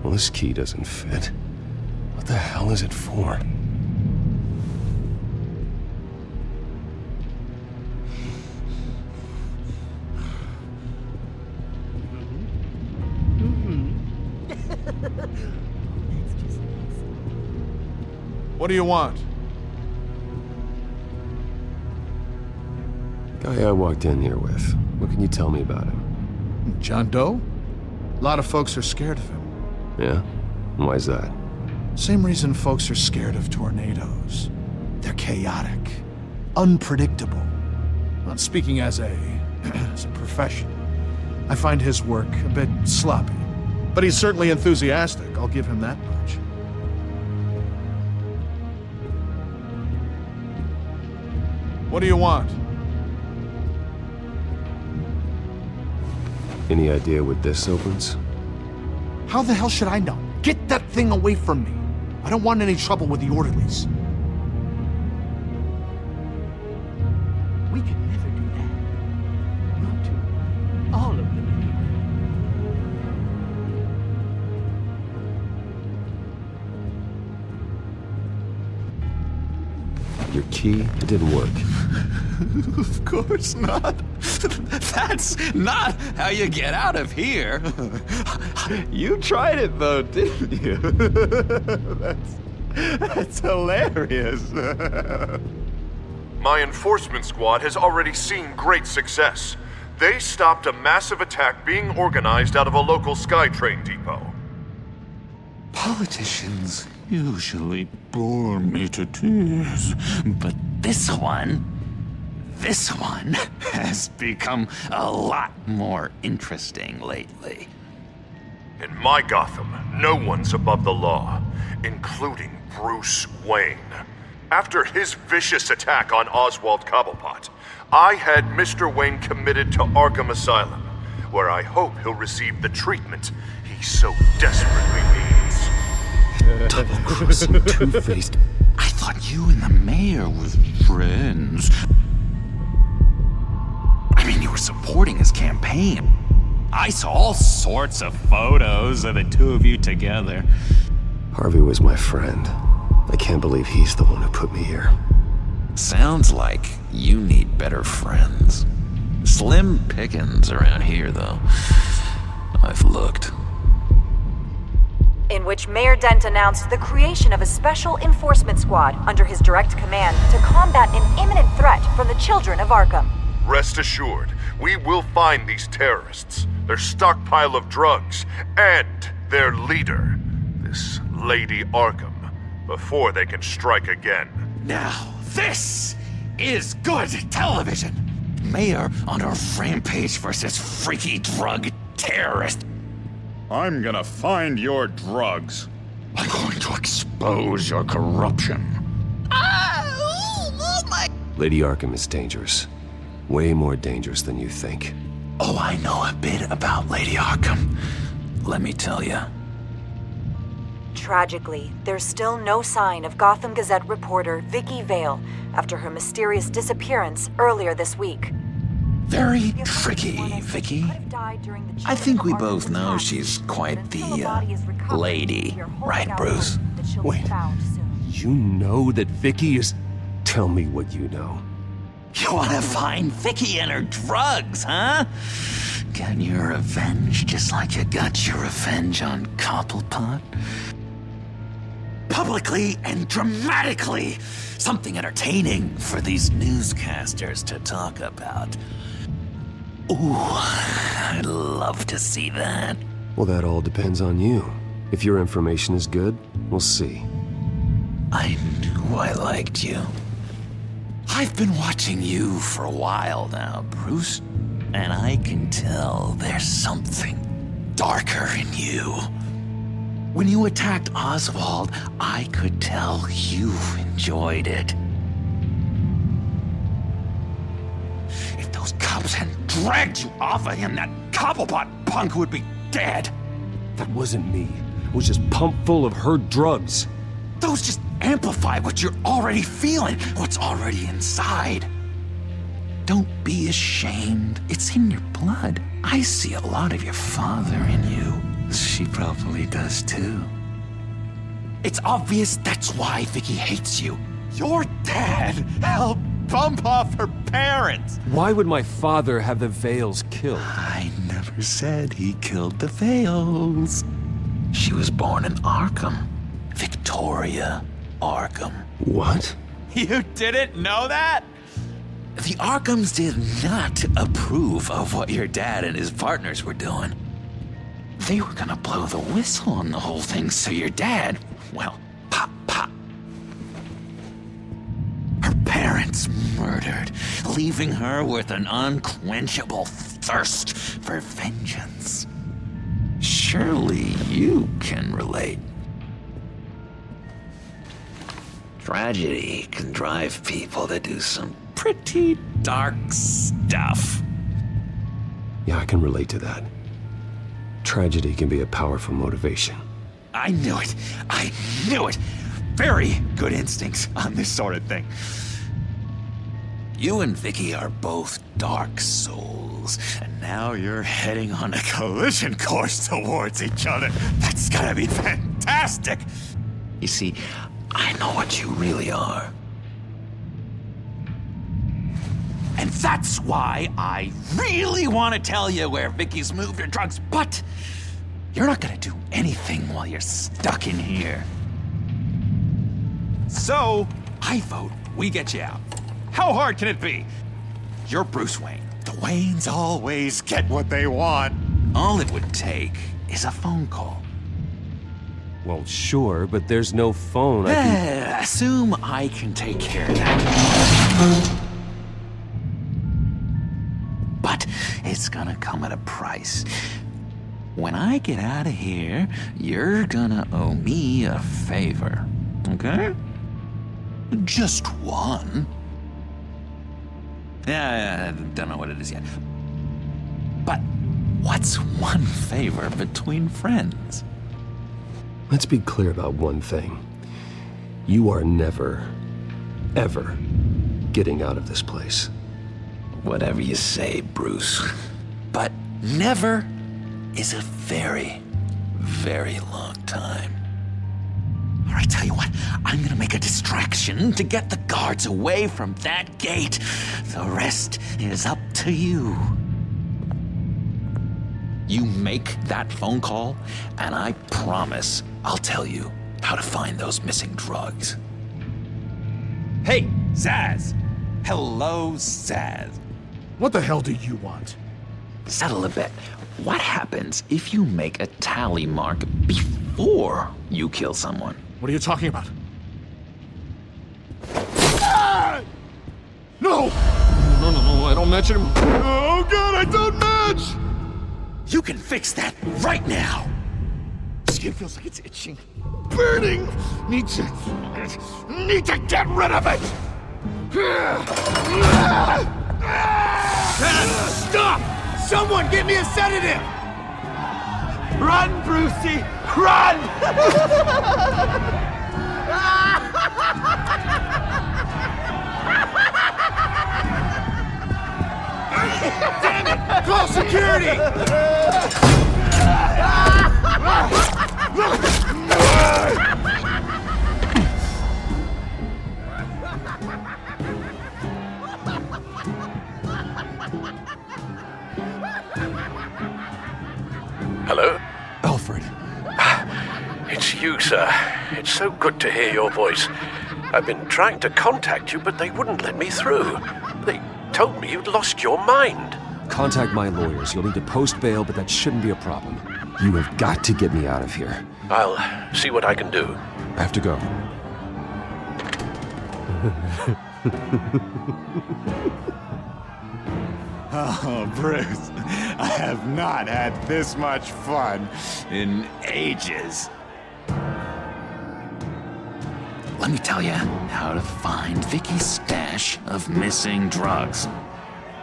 Well, this key doesn't fit. What the hell is it for? What do you want? Guy I walked in here with. What can you tell me about him? John Doe? A lot of folks are scared of him. Yeah? And why's that? Same reason folks are scared of tornadoes. They're chaotic, unpredictable. Not speaking as a professional. I find his work a bit sloppy. But he's certainly enthusiastic, I'll give him that much. What do you want? Any idea what this opens? How the hell should I know? Get that thing away from me. I don't want any trouble with the orderlies. We could never do that. Not to all of them anyway. Your key? It didn't work. Of course not. That's not how you get out of here. You tried it though, didn't you? That's hilarious. My enforcement squad has already seen great success. They stopped a massive attack being organized out of a local SkyTrain depot. Politicians usually bore me to tears, but this one has become a lot more interesting lately. In my Gotham, no one's above the law, including Bruce Wayne. After his vicious attack on Oswald Cobblepot, I had Mr. Wayne committed to Arkham Asylum, where I hope he'll receive the treatment he so desperately needs. Double-crossing, two-faced. I thought you and the mayor were friends. I mean, you were supporting his campaign. I saw all sorts of photos of the two of you together. Harvey was my friend. I can't believe he's the one who put me here. Sounds like you need better friends. Slim pickings around here, though. I've looked. In which Mayor Dent announced the creation of a special enforcement squad under his direct command to combat an imminent threat from the children of Arkham. Rest assured, we will find these terrorists, their stockpile of drugs, and their leader, this Lady Arkham, before they can strike again. Now, this is good television. Mayor on a rampage versus freaky drug terrorist. I'm gonna find your drugs. I'm going to expose your corruption. Oh my... Lady Arkham is dangerous. Way more dangerous than you think. Oh, I know a bit about Lady Arkham. Let me tell you. Tragically, there's still no sign of Gotham Gazette reporter Vicky Vale after her mysterious disappearance earlier this week. Very tricky, Vicky. I think we both know she's quite the, lady, right, Bruce? Wait, you know that Vicky is... Tell me what you know. You wanna find Vicky and her drugs, huh? Get your revenge just like you got your revenge on Cobblepot? publicly and dramatically. Something entertaining for these newscasters to talk about. Ooh, I'd love to see that. Well, that all depends on you. If your information is good, we'll see. I knew I liked you. I've been watching you for a while now, Bruce, and I can tell there's something darker in you. When you attacked Oswald, I could tell you enjoyed it. If those cops hadn't dragged you off of him, that Cobblepot punk would be dead. That wasn't me. It was just pumped full of her drugs. Those just amplify what you're already feeling, what's already inside. Don't be ashamed. It's in your blood. I see a lot of your father in you. She probably does too. It's obvious that's why Vicky hates you. Your dad helped bump off her parents. Why would my father have the Vales killed? I never said he killed the Vales. She was born in Arkham. Victoria Arkham. What? You didn't know that? The Arkhams did not approve of what your dad and his partners were doing. They were gonna blow the whistle on the whole thing, so your dad, well, pop. Her parents murdered, leaving her with an unquenchable thirst for vengeance. Surely you can relate. Tragedy can drive people to do some pretty dark stuff. Yeah, I can relate to that. Tragedy can be a powerful motivation. I knew it. I knew it. Very good instincts on this sort of thing. You and Vicky are both dark souls, and now you're heading on a collision course towards each other. That's gotta be fantastic. You see, I know what you really are. And that's why I really want to tell you where Vicky's moved her drugs, but you're not gonna do anything while you're stuck in here. So, I vote we get you out. How hard can it be? You're Bruce Wayne. The Waynes always get what they want. All it would take is a phone call. Well, sure, but there's no phone. I can... Assume I can take care of that. But it's gonna come at a price. When I get out of here, you're gonna owe me a favor, okay? Just one. Yeah, I don't know what it is yet. But what's one favor between friends? Let's be clear about one thing. You are never, ever getting out of this place. Whatever you say, Bruce. But never is a very, very long time. All right, tell you what, I'm gonna make a distraction to get the guards away from that gate. The rest is up to you. You make that phone call, and I promise I'll tell you how to find those missing drugs. Hey, Zsasz! Hello, Zsasz. What the hell do you want? Settle a bet. What happens if you make a tally mark before you kill someone? What are you talking about? Ah! No! No, I don't match him. Oh god, I don't match! You can fix that right now! Skin feels like it's itching. Burning! Need to get rid of it! Stop! Someone get me a sedative! Run, Brucey! Run! Damn it! Call security! Hello? Alfred. It's you, sir. It's so good to hear your voice. I've been trying to contact you, but they wouldn't let me through. They told me you'd lost your mind. Contact my lawyers. You'll need to post bail, but that shouldn't be a problem. You have got to get me out of here. I'll see what I can do. I have to go. Oh, Bruce, I have not had this much fun in ages. Let me tell you how to find Vicky's stash of missing drugs.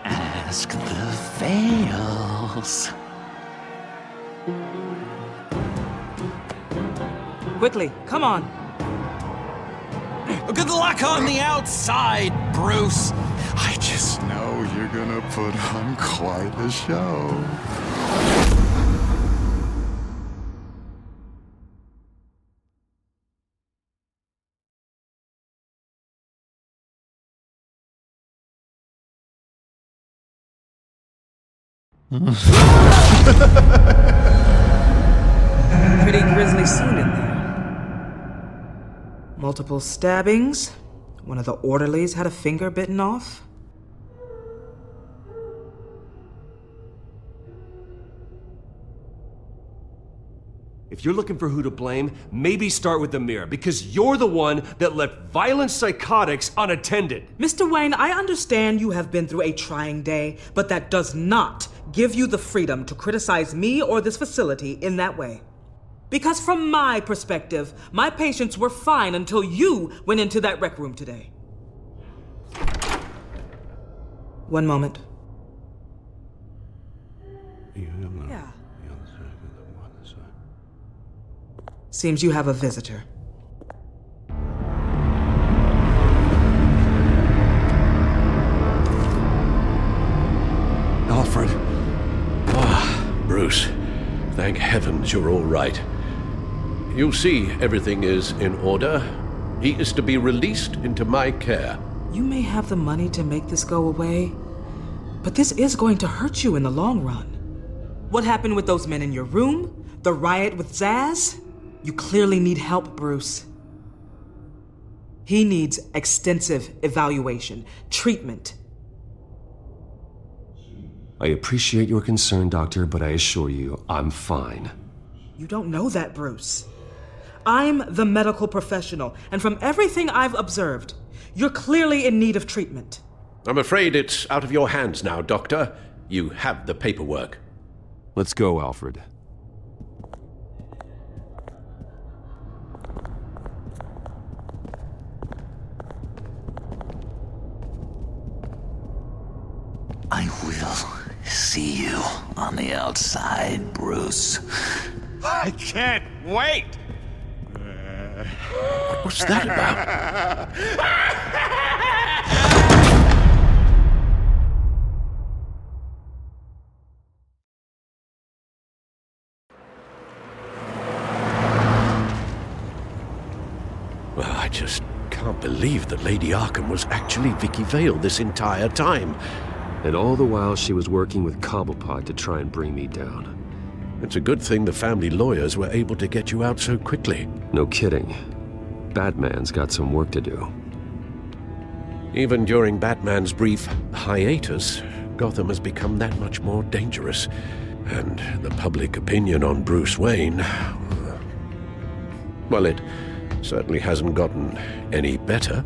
Ask the Vales. Quickly, come on. Good luck on the outside, Bruce. I just know you're gonna put on quite a show. Pretty grisly scene in there. Multiple stabbings. One of the orderlies had a finger bitten off. If you're looking for who to blame, maybe start with the mirror, because you're the one that left violent psychotics unattended. Mr. Wayne, I understand you have been through a trying day, but that does not give you the freedom to criticize me or this facility in that way. Because from my perspective, my patients were fine until you went into that rec room today. One moment. Yeah. Seems you have a visitor. Alfred. Bruce. Thank heavens you're all right. You'll see everything is in order. He is to be released into my care. You may have the money to make this go away, but this is going to hurt you in the long run. What happened with those men in your room? The riot with Zsasz? You clearly need help, Bruce. He needs extensive evaluation, treatment. I appreciate your concern, Doctor, but I assure you, I'm fine. You don't know that, Bruce. I'm the medical professional, and from everything I've observed, you're clearly in need of treatment. I'm afraid it's out of your hands now, Doctor. You have the paperwork. Let's go, Alfred. I will see you on the outside, Bruce. I can't wait! What's that about? Well, I just can't believe that Lady Arkham was actually Vicky Vale this entire time. And all the while she was working with Cobblepot to try and bring me down. It's a good thing the family lawyers were able to get you out so quickly. No kidding. Batman's got some work to do. Even during Batman's brief hiatus, Gotham has become that much more dangerous. And the public opinion on Bruce Wayne... well, it certainly hasn't gotten any better.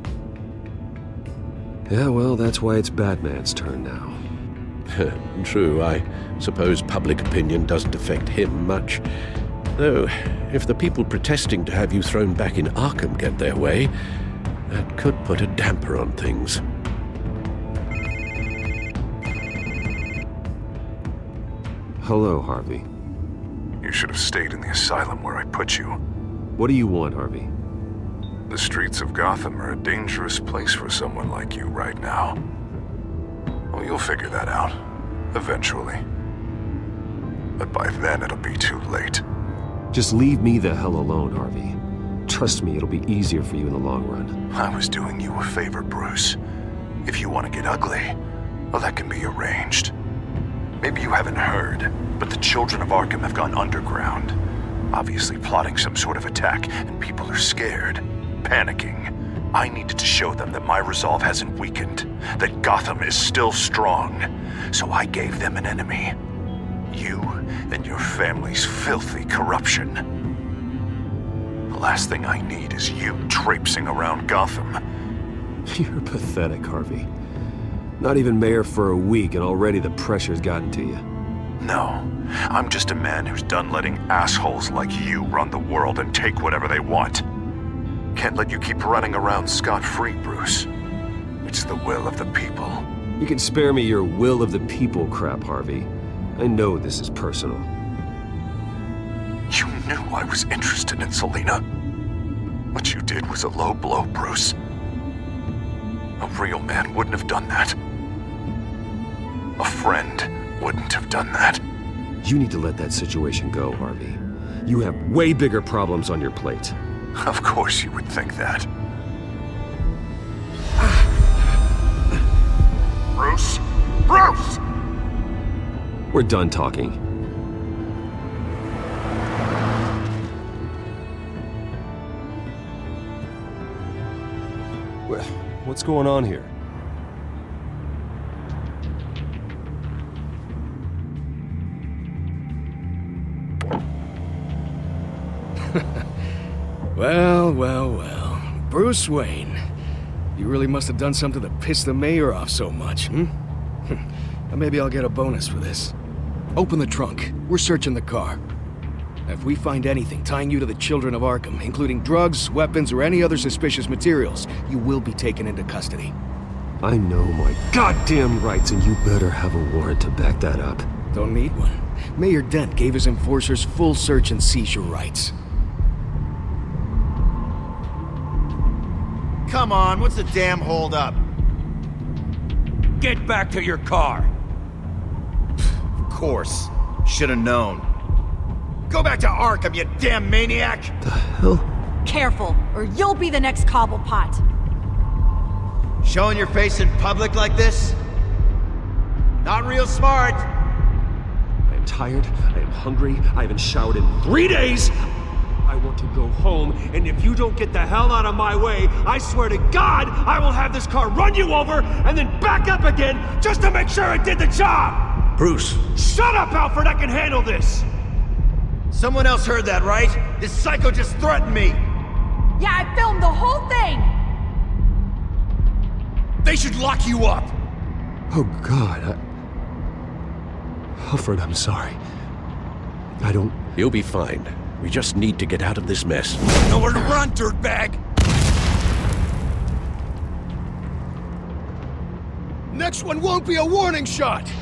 Yeah, well, that's why it's Batman's turn now. True, I suppose public opinion doesn't affect him much. Though, if the people protesting to have you thrown back in Arkham get their way, that could put a damper on things. Hello, Harvey. You should have stayed in the asylum where I put you. What do you want, Harvey? The streets of Gotham are a dangerous place for someone like you right now. Well, you'll figure that out, eventually. But by then, it'll be too late. Just leave me the hell alone, Harvey. Trust me, it'll be easier for you in the long run. I was doing you a favor, Bruce. If you want to get ugly, well, that can be arranged. Maybe you haven't heard, but the children of Arkham have gone underground. obviously plotting some sort of attack, and people are scared, panicking. I needed to show them that my resolve hasn't weakened, that Gotham is still strong. So I gave them an enemy. You and your family's filthy corruption. The last thing I need is you traipsing around Gotham. You're pathetic, Harvey. Not even mayor for a week and already the pressure's gotten to you. No, I'm just a man who's done letting assholes like you run the world and take whatever they want. Can't let you keep running around scot-free, Bruce. It's the will of the people. You can spare me your will of the people crap, Harvey. I know this is personal. You knew I was interested in Selina. What you did was a low blow, Bruce. A real man wouldn't have done that. A friend wouldn't have done that. You need to let that situation go, Harvey. You have way bigger problems on your plate. Of course you would think that. Bruce! Bruce! We're done talking. What's going on here? Well. Bruce Wayne. You really must have done something to piss the mayor off so much, hmm? Now maybe I'll get a bonus for this. Open the trunk. We're searching the car. If we find anything tying you to the Children of Arkham, including drugs, weapons, or any other suspicious materials, you will be taken into custody. I know my goddamn rights, and you better have a warrant to back that up. Don't need one. Mayor Dent gave his enforcers full search and seizure rights. Come on, what's the damn holdup? Get back to your car. Of course. Should've known. Go back to Arkham, you damn maniac! The hell? Careful, or you'll be the next Cobblepot. Showing your face in public like this? Not real smart. I am tired, I am hungry, I haven't showered in 3 days! I want to go home, and if you don't get the hell out of my way, I swear to God, I will have this car run you over, and then back up again, just to make sure it did the job! Bruce! Shut up, Alfred, I can handle this! Someone else heard that, right? This psycho just threatened me! Yeah, I filmed the whole thing! They should lock you up! Oh, God, Alfred, I'm sorry. I don't... You'll be fine. We just need to get out of this mess. Nowhere to run, dirtbag! Next one won't be a warning shot!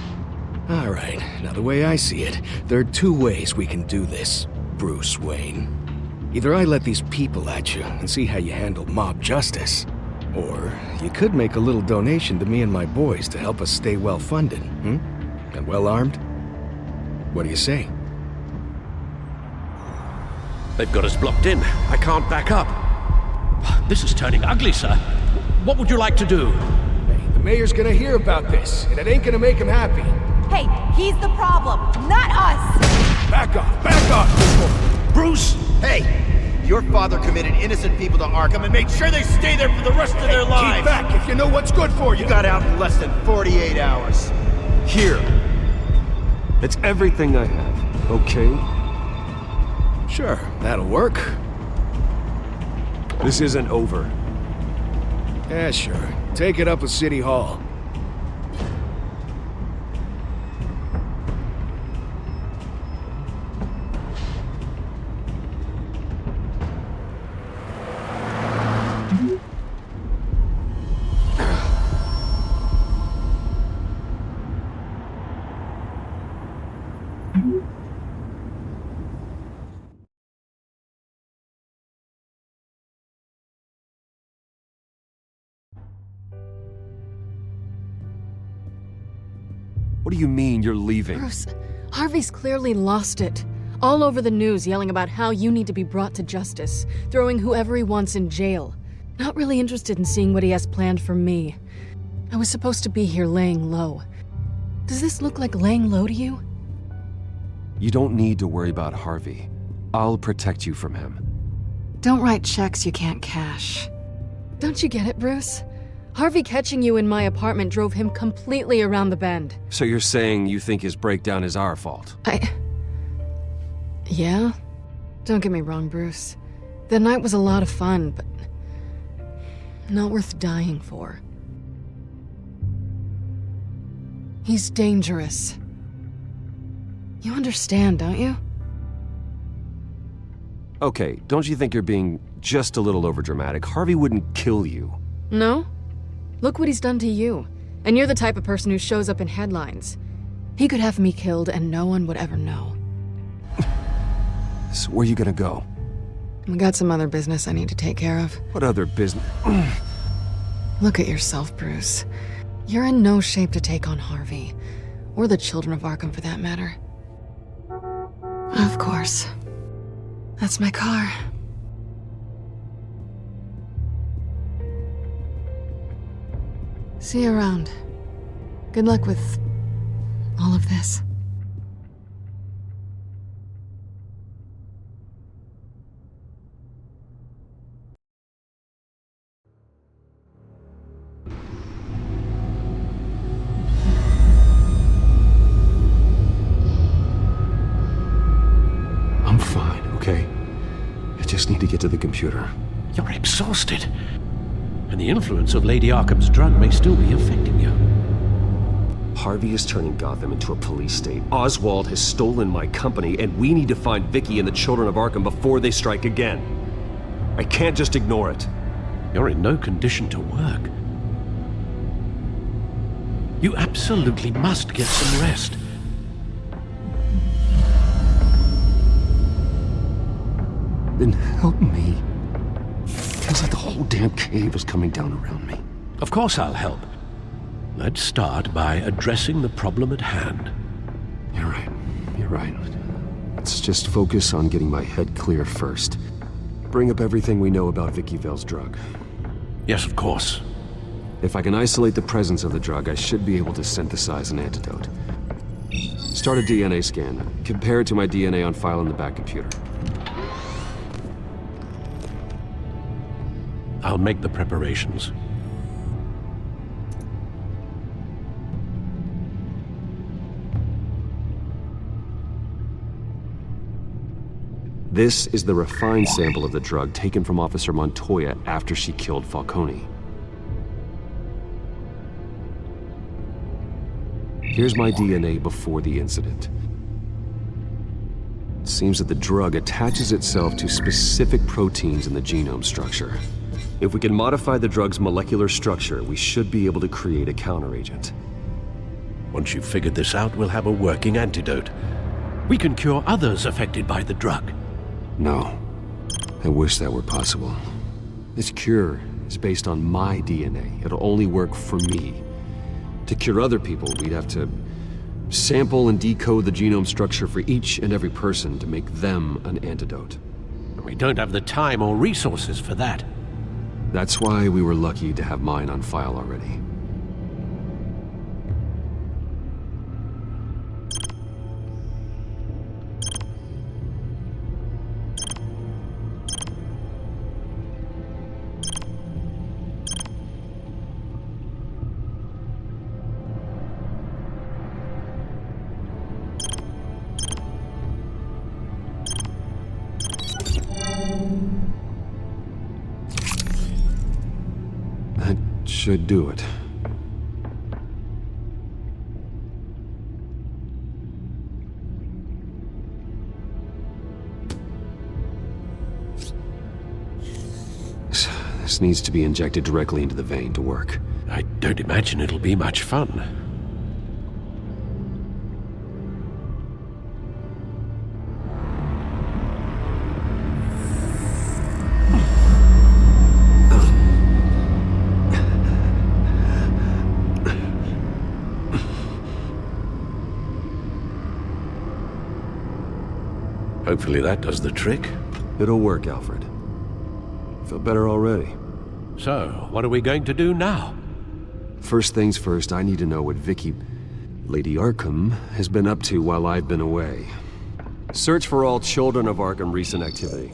Alright, now the way I see it, there are two ways we can do this, Bruce Wayne. Either I let these people at you and see how you handle mob justice, or you could make a little donation to me and my boys to help us stay well-funded, and well-armed? What do you say? They've got us blocked in. I can't back up. This is turning ugly, sir. What would you like to do? Hey, the mayor's gonna hear about this, and it ain't gonna make him happy. Hey, he's the problem, not us! Back off! Bruce! Hey! Your father committed innocent people to Arkham and made sure they stay there for the rest of their lives! Keep back if you know what's good for you! You got out in less than 48 hours. Here. It's everything I have, okay? Sure, that'll work. This isn't over. Yeah, sure. Take it up with City Hall. What do you mean you're leaving? Bruce, Harvey's clearly lost it. All over the news yelling about how you need to be brought to justice, throwing whoever he wants in jail. Not really interested in seeing what he has planned for me. I was supposed to be here laying low. Does this look like laying low to you? You don't need to worry about Harvey. I'll protect you from him. Don't write checks you can't cash. Don't you get it, Bruce? Harvey catching you in my apartment drove him completely around the bend. So you're saying you think his breakdown is our fault? Yeah? Don't get me wrong, Bruce. The night was a lot of fun, but not worth dying for. He's dangerous. You understand, don't you? Okay, don't you think you're being just a little overdramatic? Harvey wouldn't kill you. No? Look what he's done to you. And you're the type of person who shows up in headlines. He could have me killed and no one would ever know. So where are you gonna go? We got some other business I need to take care of. What other business? Look at yourself, Bruce. You're in no shape to take on Harvey. Or the children of Arkham, for that matter. Of course. That's my car. See you around. Good luck with all of this. I'm fine, okay? I just need to get to the computer. You're exhausted. And the influence of Lady Arkham's drug may still be affecting you. Harvey is turning Gotham into a police state. Oswald has stolen my company, and we need to find Vicky and the children of Arkham before they strike again. I can't just ignore it. You're in no condition to work. You absolutely must get some rest. Then help me. Feels like the whole damn cave is coming down around me. Of course I'll help. Let's start by addressing the problem at hand. You're right. You're right. Let's just focus on getting my head clear first. Bring up everything we know about Vicky Vale's drug. Yes, of course. If I can isolate the presence of the drug, I should be able to synthesize an antidote. Start a DNA scan. Compare it to my DNA on file in the back computer. I'll make the preparations. This is the refined sample of the drug taken from Officer Montoya after she killed Falcone. Here's my DNA before the incident. It seems that the drug attaches itself to specific proteins in the genome structure. If we can modify the drug's molecular structure, we should be able to create a counteragent. Once you've figured this out, we'll have a working antidote. We can cure others affected by the drug. No. I wish that were possible. This cure is based on my DNA. It'll only work for me. To cure other people, we'd have to sample and decode the genome structure for each and every person to make them an antidote. We don't have the time or resources for that. That's why we were lucky to have mine on file already. That should do it. This needs to be injected directly into the vein to work. I don't imagine it'll be much fun. Hopefully that does the trick. It'll work, Alfred. Feel better already. So, what are we going to do now? First things first, I need to know what Vicky, Lady Arkham, has been up to while I've been away. Search for all children of Arkham recent activity.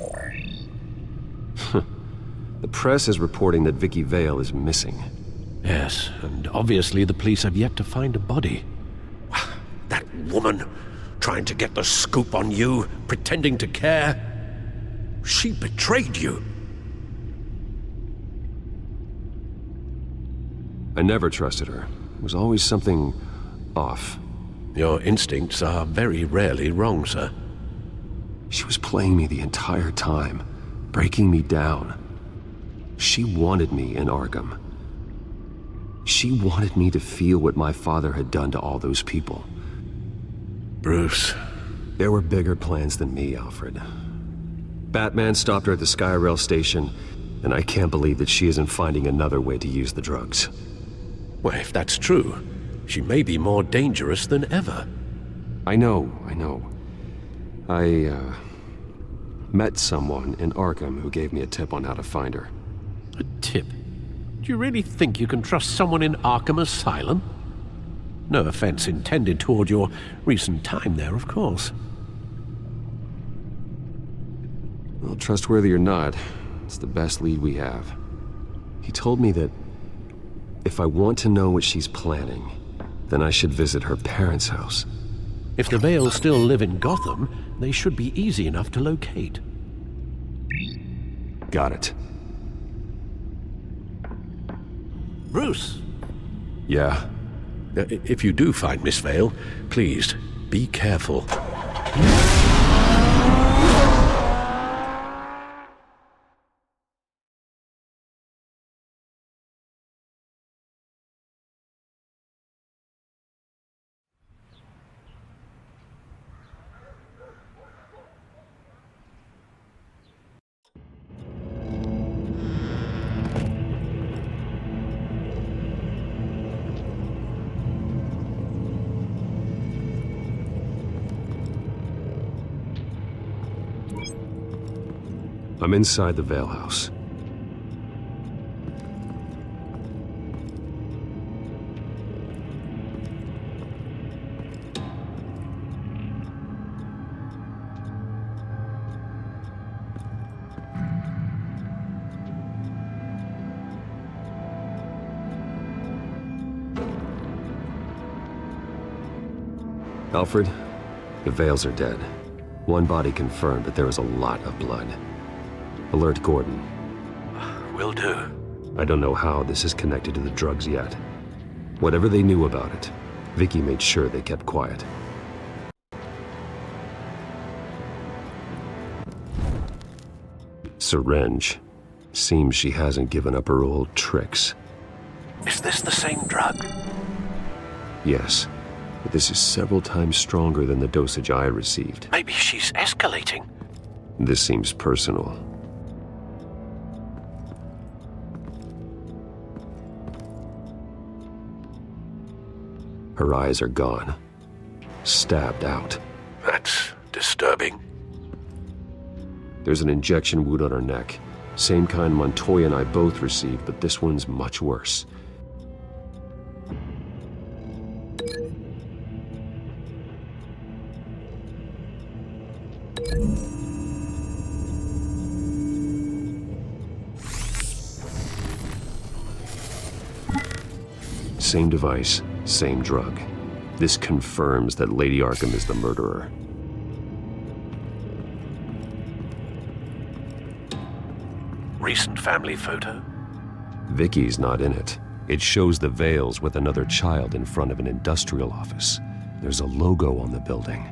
The press is reporting that Vicky Vale is missing. Yes, and obviously the police have yet to find a body. That woman, trying to get the scoop on you, pretending to care. She betrayed you. I never trusted her. There was always something off. Your instincts are very rarely wrong, sir. She was playing me the entire time, breaking me down. She wanted me in Arkham. She wanted me to feel what my father had done to all those people. Bruce. There were bigger plans than me, Alfred. Batman stopped her at the Skyrail station, and I can't believe that she isn't finding another way to use the drugs. Well, if that's true, she may be more dangerous than ever. I know. I met someone in Arkham who gave me a tip on how to find her. A tip? Do you really think you can trust someone in Arkham Asylum? No offense intended toward your recent time there, of course. Well, trustworthy or not, it's the best lead we have. He told me that if I want to know what she's planning, then I should visit her parents' house. If the Vales still live in Gotham, they should be easy enough to locate. Got it. Bruce! Yeah? If you do find Miss Vale, please, be careful. I'm inside the Vale house. Alfred, the Vales are dead. One body confirmed, but there was a lot of blood. Alert Gordon. Will do. I don't know how this is connected to the drugs yet. Whatever they knew about it, Vicky made sure they kept quiet. Syringe. Seems she hasn't given up her old tricks. Is this the same drug? Yes, but this is several times stronger than the dosage I received. Maybe she's escalating. This seems personal. Her eyes are gone. Stabbed out. That's disturbing. There's an injection wound on her neck. Same kind Montoya and I both received, but this one's much worse. Same device, same drug. This confirms that Lady Arkham is the murderer. Recent family photo? Vicky's not in it. It shows the Vales with another child in front of an industrial office. There's a logo on the building.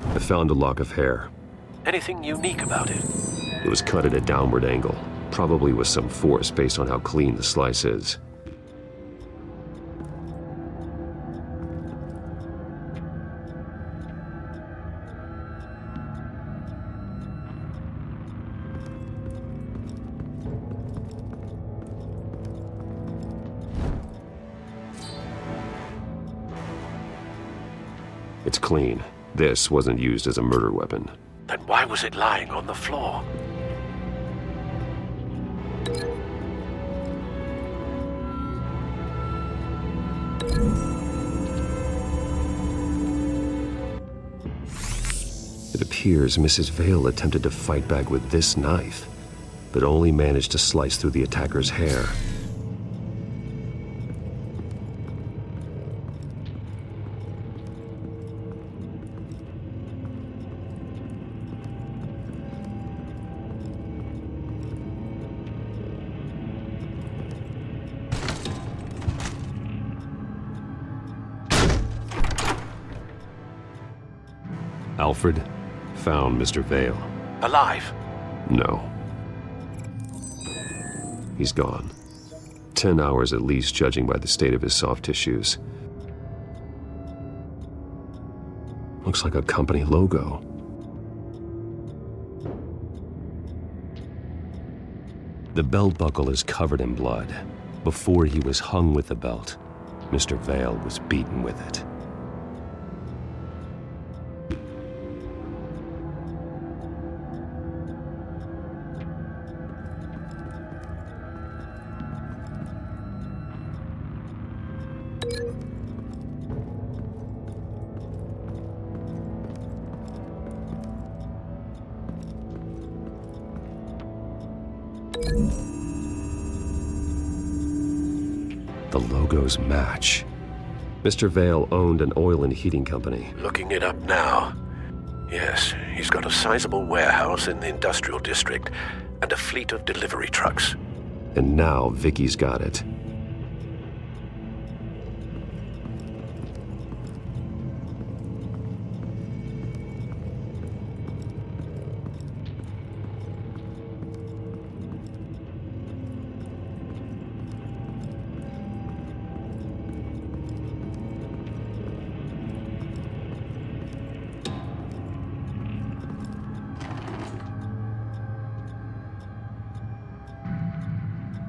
I found a lock of hair. Anything unique about it? It was cut at a downward angle, probably with some force based on how clean the slice is. It's clean. This wasn't used as a murder weapon. Then why was it lying on the floor? It appears Mrs. Vale attempted to fight back with this knife, but only managed to slice through the attacker's hair. Alfred found Mr. Vale. Alive? No. He's gone. 10 hours at least, judging by the state of his soft tissues. Looks like a company logo. The belt buckle is covered in blood. Before he was hung with the belt, Mr. Vale was beaten with it. The logos match. Mr. Vale owned an oil and heating company. Looking it up now. Yes, he's got a sizable warehouse in the industrial district and a fleet of delivery trucks. And now Vicky's got it.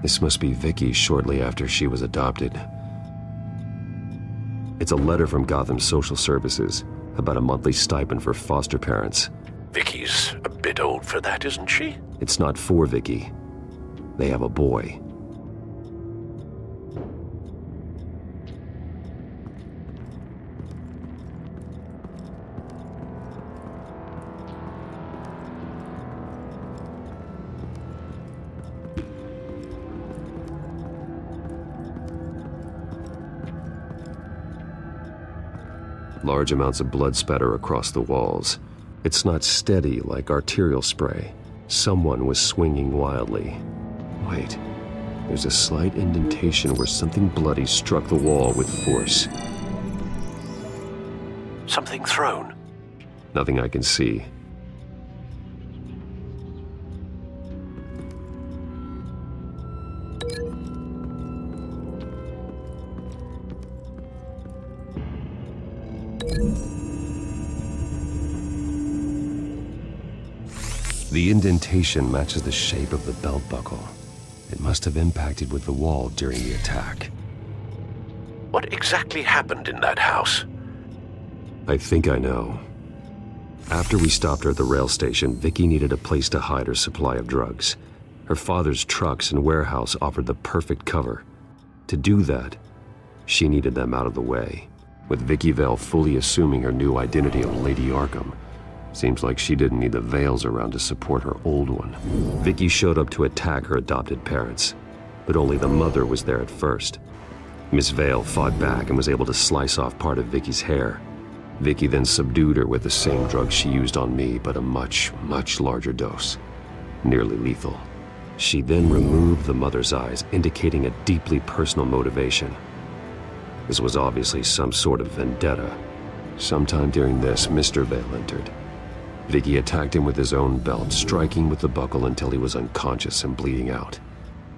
This must be Vicky shortly after she was adopted. It's a letter from Gotham Social Services about a monthly stipend for foster parents. Vicky's a bit old for that, isn't she? It's not for Vicky. They have a boy. Large amounts of blood spatter across the walls. It's not steady like arterial spray. Someone was swinging wildly. Wait, there's a slight indentation where something bloody struck the wall with force. Something thrown? Nothing I can see. The indentation matches the shape of the belt buckle. It must have impacted with the wall during the attack. What exactly happened in that house? I think I know. After we stopped her at the rail station, Vicky needed a place to hide her supply of drugs. Her father's trucks and warehouse offered the perfect cover. To do that, she needed them out of the way. With Vicky Vale fully assuming her new identity of Lady Arkham, seems like she didn't need the Vales around to support her old one. Vicky showed up to attack her adopted parents, but only the mother was there at first. Miss Vale fought back and was able to slice off part of Vicky's hair. Vicky then subdued her with the same drug she used on me, but a much, much larger dose. Nearly lethal. She then removed the mother's eyes, indicating a deeply personal motivation. This was obviously some sort of vendetta. Sometime during this, Mr. Vale entered. Vicky attacked him with his own belt, striking with the buckle until he was unconscious and bleeding out.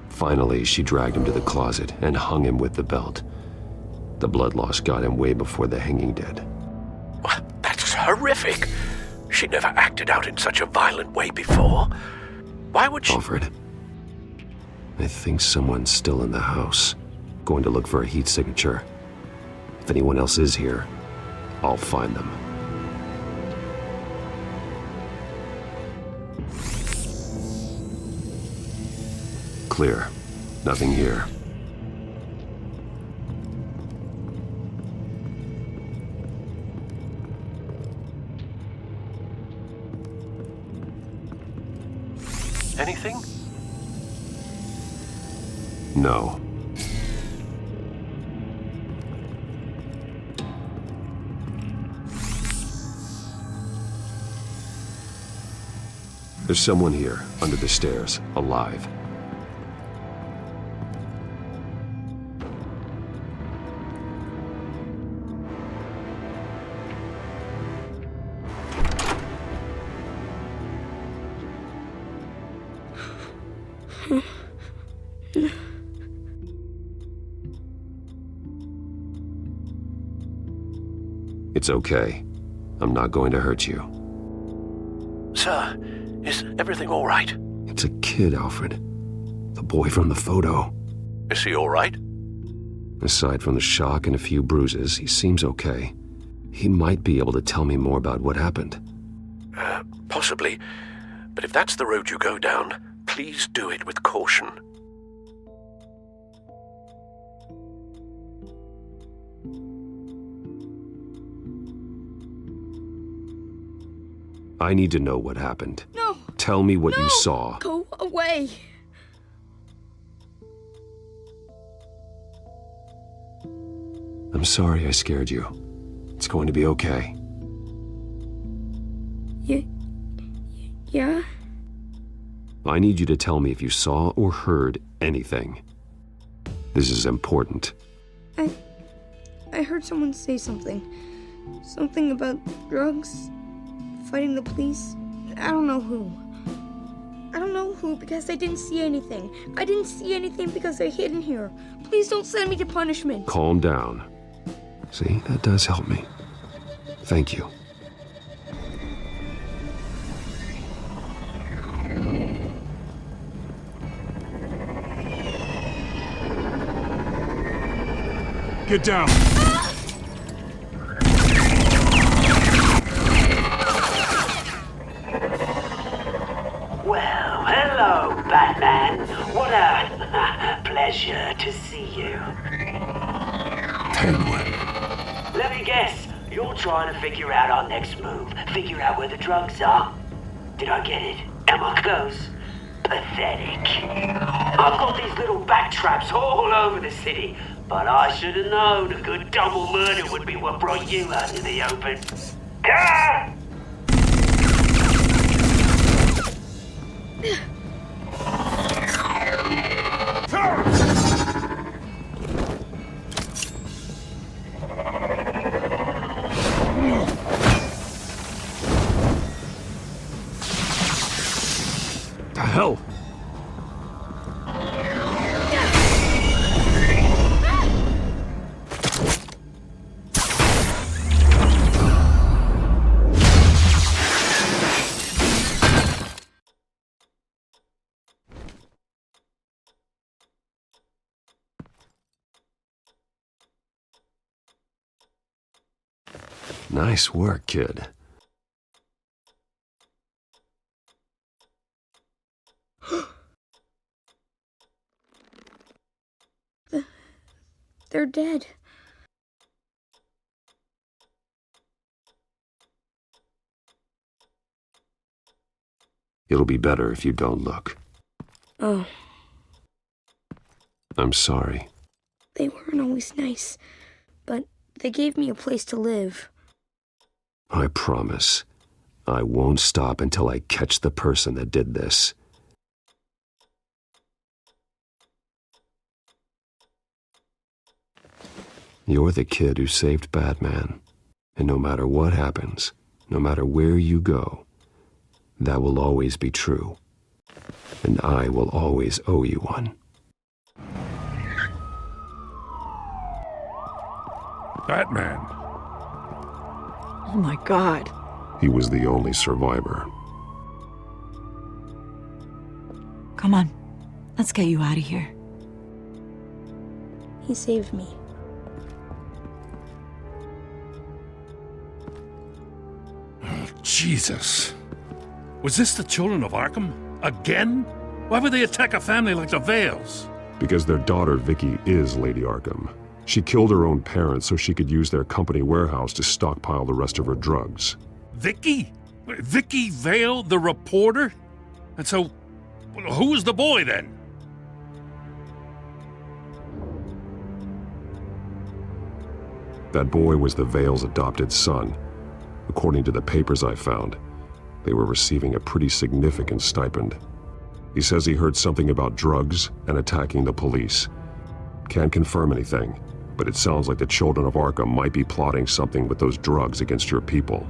Finally, she dragged him to the closet and hung him with the belt. The blood loss got him way before the hanging did. That's horrific. She never acted out in such a violent way before. Why would she— Alfred, I think someone's still in the house. Going to look for a heat signature. If anyone else is here, I'll find them. clear. Nothing here. Anything? No. There's someone here, under the stairs, alive. It's okay. I'm not going to hurt you. Sir, is everything all right? It's a kid, Alfred. The boy from the photo. Is he all right? Aside from the shock and a few bruises, he seems okay. He might be able to tell me more about what happened. Possibly. But if that's the road you go down, please do it with caution. I need to know what happened. No! Tell me what you saw. Go away! I'm sorry I scared you. It's going to be okay. Yeah? I need you to tell me if you saw or heard anything. This is important. I heard someone say something. Something about drugs, fighting the police. I don't know who. I don't know who because I didn't see anything. I didn't see anything because they're hidden here. Please don't send me to punishment. Calm down. See, that does help me. Thank you. Get down! Well, hello, Batman. What a pleasure to see you. Penguin. Let me guess, you're trying to figure out our next move. Figure out where the drugs are. Did I get it? Am I close? Pathetic. I've got these little bat traps all over the city, but I should have known a good double murder would be what brought you out into the open. Ah! The hell? Nice work, kid. They're dead. It'll be better if you don't look. Oh, I'm sorry. they weren't always nice, but they gave me a place to live. I promise. I won't stop until I catch the person that did this. You're the kid who saved Batman. And no matter what happens, no matter where you go, that will always be true. And I will always owe you one. Batman. Oh my God. He was the only survivor. Come on. Let's get you out of here. He saved me. Oh, Jesus. Was this the Children of Arkham? Again? Why would they attack a family like the Vales? Because their daughter, Vicky, is Lady Arkham. She killed her own parents so she could use their company warehouse to stockpile the rest of her drugs. Vicky? Vicky Vale, the reporter? And so, who was the boy then? That boy was the Vale's adopted son. According to the papers I found, they were receiving a pretty significant stipend. He says he heard something about drugs and attacking the police. Can't confirm anything, but it sounds like the Children of Arkham might be plotting something with those drugs against your people.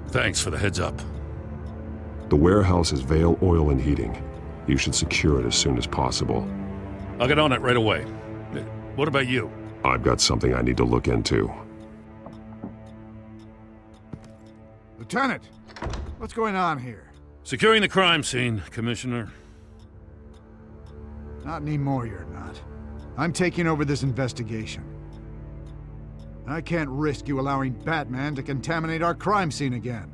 Thanks for the heads up. The warehouse is Vale Oil and Heating. You should secure it as soon as possible. I'll get on it right away. What about you? I've got something I need to look into. Lieutenant, what's going on here? Securing the crime scene, Commissioner. Not anymore, you're not. I'm taking over this investigation. I can't risk you allowing Batman to contaminate our crime scene again.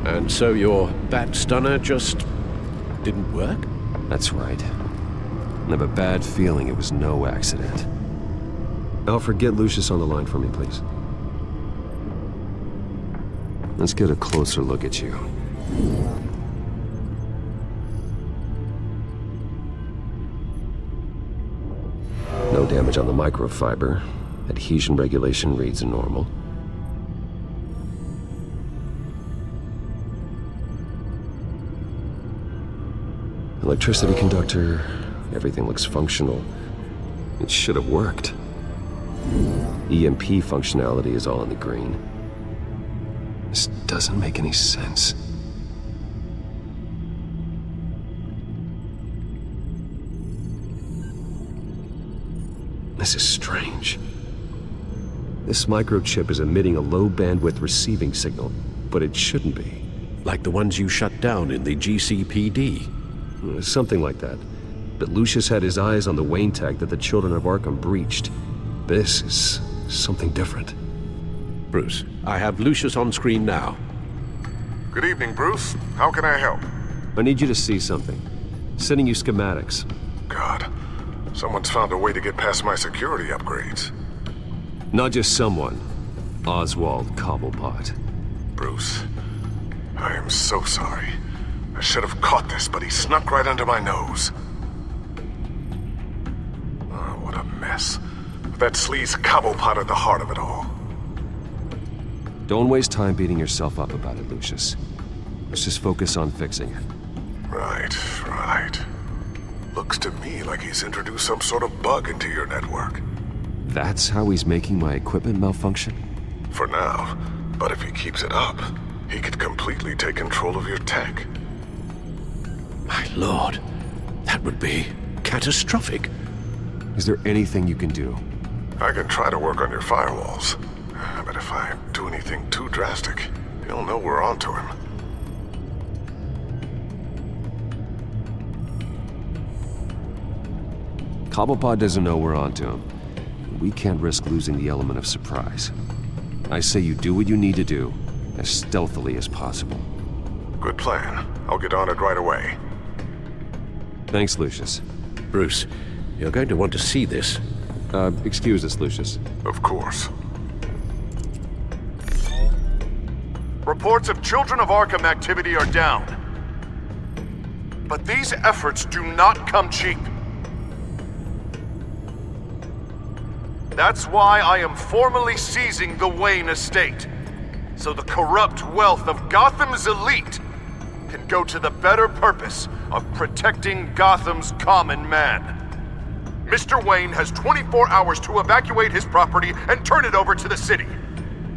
And so your bat stunner just didn't work? That's right. I have a bad feeling it was no accident. Alfred, get Lucius on the line for me, please. Let's get a closer look at you. No damage on the microfiber. Adhesion regulation reads normal. Electricity conductor, everything looks functional. It should have worked. EMP functionality is all in the green. This doesn't make any sense. This is strange. This microchip is emitting a low bandwidth receiving signal, but it shouldn't be. Like the ones you shut down in the GCPD. Something like that. But Lucius had his eyes on the Wayne tag that the Children of Arkham breached. This is something different. Bruce, I have Lucius on screen now. Good evening, Bruce. How can I help? I need you to see something. Sending you schematics. God, someone's found a way to get past my security upgrades. Not just someone. Oswald Cobblepot. Bruce, I am so sorry. I should have caught this, but he snuck right under my nose. Oh, what a mess. That sleaze Cobblepot at the heart of it all. Don't waste time beating yourself up about it, Lucius. Let's just focus on fixing it. Right. Looks to me like he's introduced some sort of bug into your network. That's how he's making my equipment malfunction? For now. But if he keeps it up, he could completely take control of your tech. My lord, that would be catastrophic. Is there anything you can do? I can try to work on your firewalls. But if I do anything too drastic, he'll know we're onto him. Cobblepot doesn't know we're onto him. We can't risk losing the element of surprise. I say you do what you need to do, as stealthily as possible. Good plan. I'll get on it right away. Thanks, Lucius. Bruce, you're going to want to see this. Excuse us, Lucius. Of course. Reports of Children of Arkham activity are down. But these efforts do not come cheap. That's why I am formally seizing the Wayne estate, so the corrupt wealth of Gotham's elite can go to the better purpose of protecting Gotham's common man. Mr. Wayne has 24 hours to evacuate his property and turn it over to the city,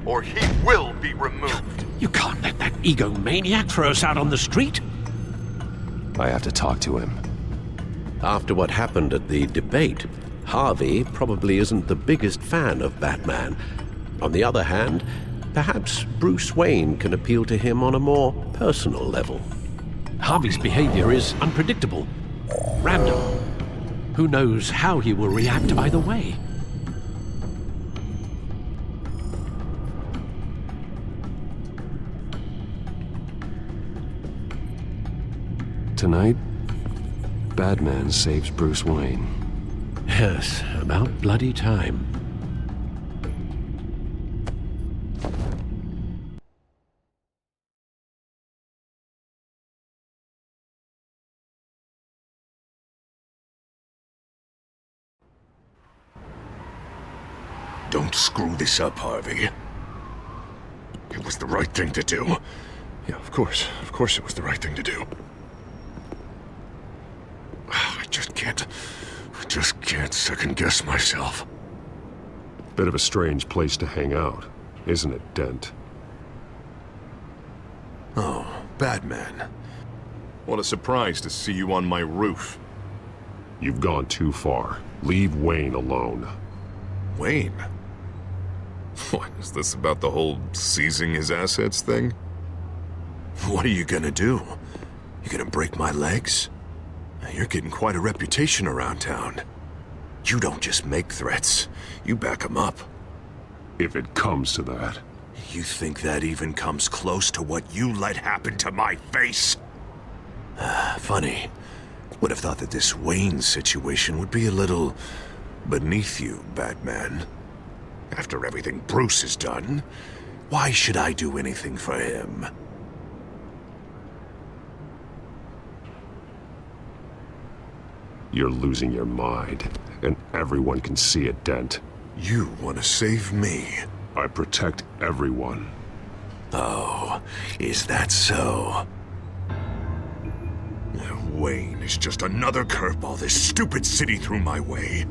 or he will be removed. You can't let that egomaniac throw us out on the street. I have to talk to him. After what happened at the debate, Harvey probably isn't the biggest fan of Batman. On the other hand, Perhaps Bruce Wayne can appeal to him on a more personal level. Harvey's behavior is unpredictable, random. Who knows how he will react either way? Tonight, Batman saves Bruce Wayne. Yes, about bloody time. Don't screw this up, Harvey. It was the right thing to do. Yeah, of course. Of course it was the right thing to do. I just can't second-guess myself. Bit of a strange place to hang out, isn't it, Dent? Oh, Batman. What a surprise to see you on my roof. You've gone too far. Leave Wayne alone. Wayne? What, is this about the whole seizing his assets thing? What are you gonna do? You gonna break my legs? You're getting quite a reputation around town. You don't just make threats, you back them up. If it comes to that. You think that even comes close to what you let happen to my face? Funny. Would have thought that this Wayne situation would be a little beneath you, Batman. After everything Bruce has done, why should I do anything for him? You're losing your mind, and everyone can see it, Dent. You want to save me? I protect everyone. Oh, is that so? Wayne is just another curveball this stupid city threw my way.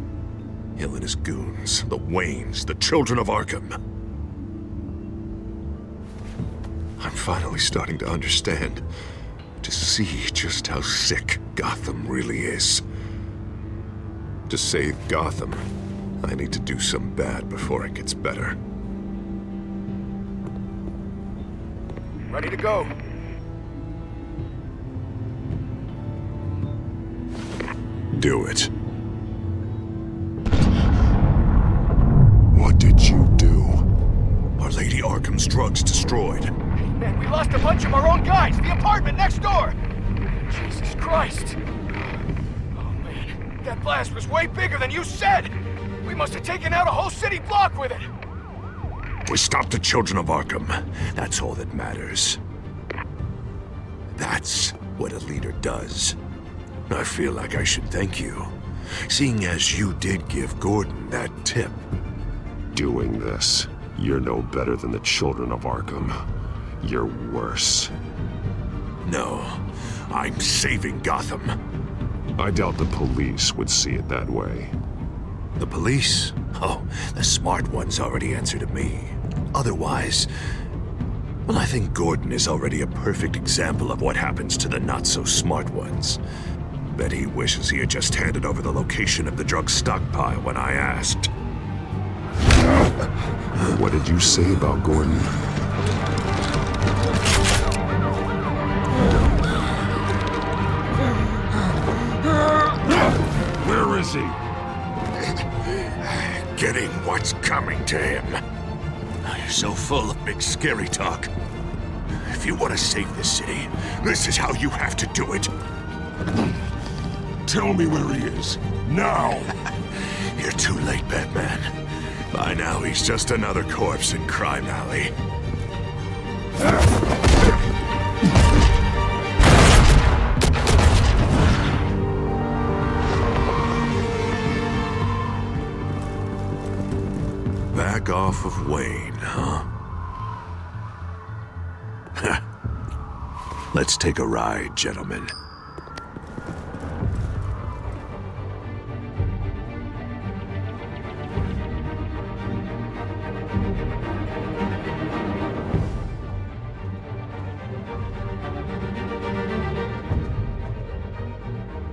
Hill and his goons, the Waynes, the children of Arkham. I'm finally starting to understand, to see just how sick Gotham really is. To save Gotham, I need to do some bad before it gets better. Ready to go. Do it. What did you do? Our Lady Arkham's drugs destroyed. Hey, man, we lost a bunch of our own guys. The apartment next door. Jesus Christ. Oh, man. That blast was way bigger than you said. We must have taken out a whole city block with it. We stopped the children of Arkham. That's all that matters. That's what a leader does. I feel like I should thank you, seeing as you did give Gordon that tip. Doing this, you're no better than the children of Arkham. You're worse. No, I'm saving Gotham. I doubt the police would see it that way. The police? Oh, the smart ones already answered to me. Otherwise, well, I think Gordon is already a perfect example of what happens to the not-so-smart ones. Bet he wishes he had just handed over the location of the drug stockpile when I asked. What did you say about Gordon? Where is he? Getting what's coming to him. You're so full of big scary talk. If you want to save this city, this is how you have to do it. Tell me where he is. Now! You're too late, Batman. By now, he's just another corpse in Crime Alley. Back off of Wayne, huh? Let's take a ride, gentlemen.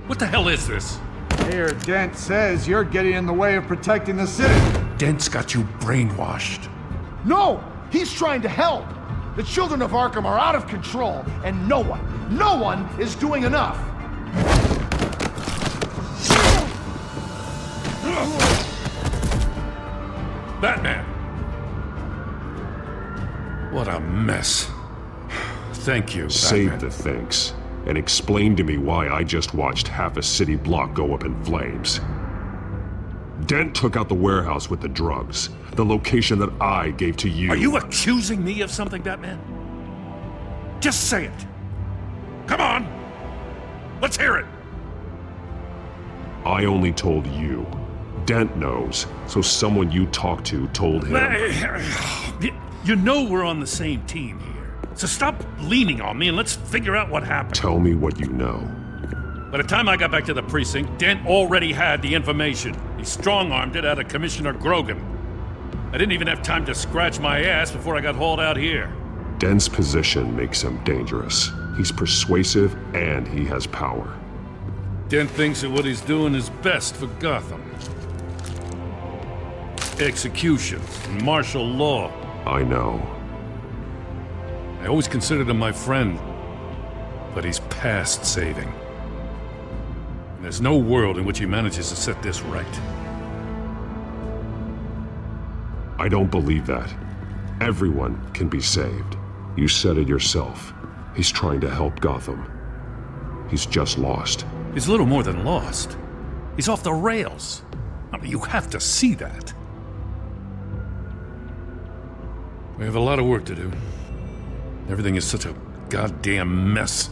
What the hell is this? Mayor Dent says you're getting in the way of protecting the city. Dent's got you brainwashed. No! He's trying to help. The children of Arkham are out of control, and no one is doing enough. Batman! What a mess. Thank you, Batman. Save the thanks, and explain to me why I just watched half a city block go up in flames. Dent took out the warehouse with the drugs, the location that I gave to you. Are you accusing me of something, Batman? Just say it. Come on! Let's hear it! I only told you. Dent knows, so someone you talked to told him. You know we're on the same team here. So stop leaning on me and let's figure out what happened. Tell me what you know. By the time I got back to the precinct, Dent already had the information. He strong-armed it out of Commissioner Grogan. I didn't even have time to scratch my ass before I got hauled out here. Dent's position makes him dangerous. He's persuasive and he has power. Dent thinks that what he's doing is best for Gotham. Execution, martial law. I know. I always considered him my friend, but he's past saving. And there's no world in which he manages to set this right. I don't believe that. Everyone can be saved. You said it yourself. He's trying to help Gotham. He's just lost. He's little more than lost. He's off the rails. I mean, you have to see that. We have a lot of work to do. Everything is such a goddamn mess.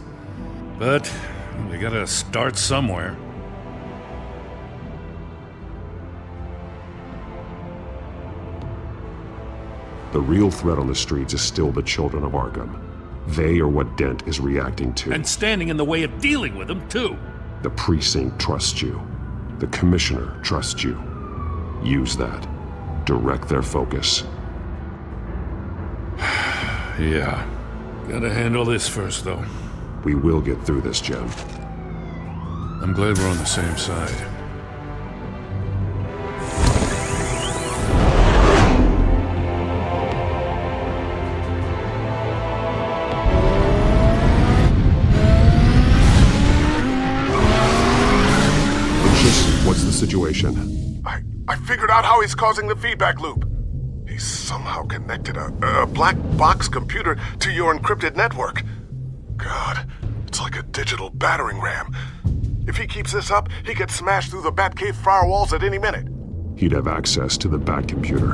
But we gotta start somewhere. The real threat on the streets is still the children of Arkham. They are what Dent is reacting to. And standing in the way of dealing with them, too. The precinct trusts you. The commissioner trusts you. Use that. Direct their focus. Yeah. Gotta handle this first, though. We will get through this, Jim. I'm glad we're on the same side. Lucius, what's the situation? I figured out how he's causing the feedback loop. He's somehow connected a black box computer to your encrypted network. God, it's like a digital battering ram. If he keeps this up, he could smash through the Batcave firewalls at any minute. He'd have access to the Bat computer.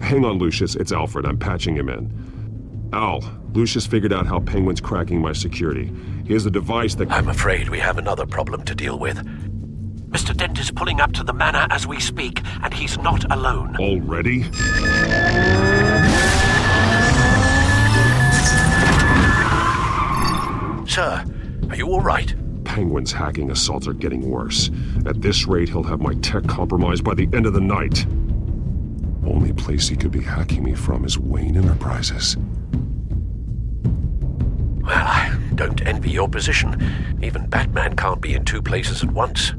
Hang on, Lucius. It's Alfred. I'm patching him in. Al, Lucius figured out how Penguin's cracking my security. He has a device that... I'm afraid we have another problem to deal with. Mr. Dent is pulling up to the manor as we speak, and he's not alone. Already? Sir, are you all right? Penguin's hacking assaults are getting worse. At this rate, he'll have my tech compromised by the end of the night. Only place he could be hacking me from is Wayne Enterprises. Well, I don't envy your position. Even Batman can't be in two places at once.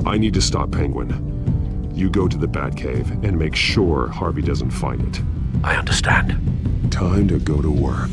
I need to stop Penguin. You go to the Batcave and make sure Harvey doesn't find it. I understand. Time to go to work.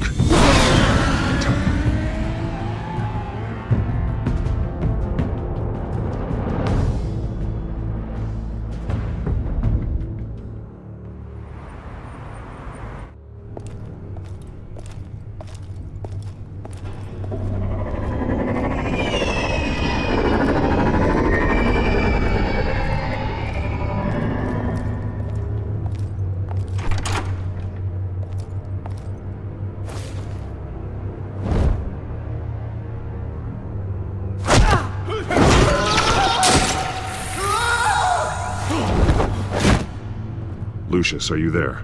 Lucius, are you there?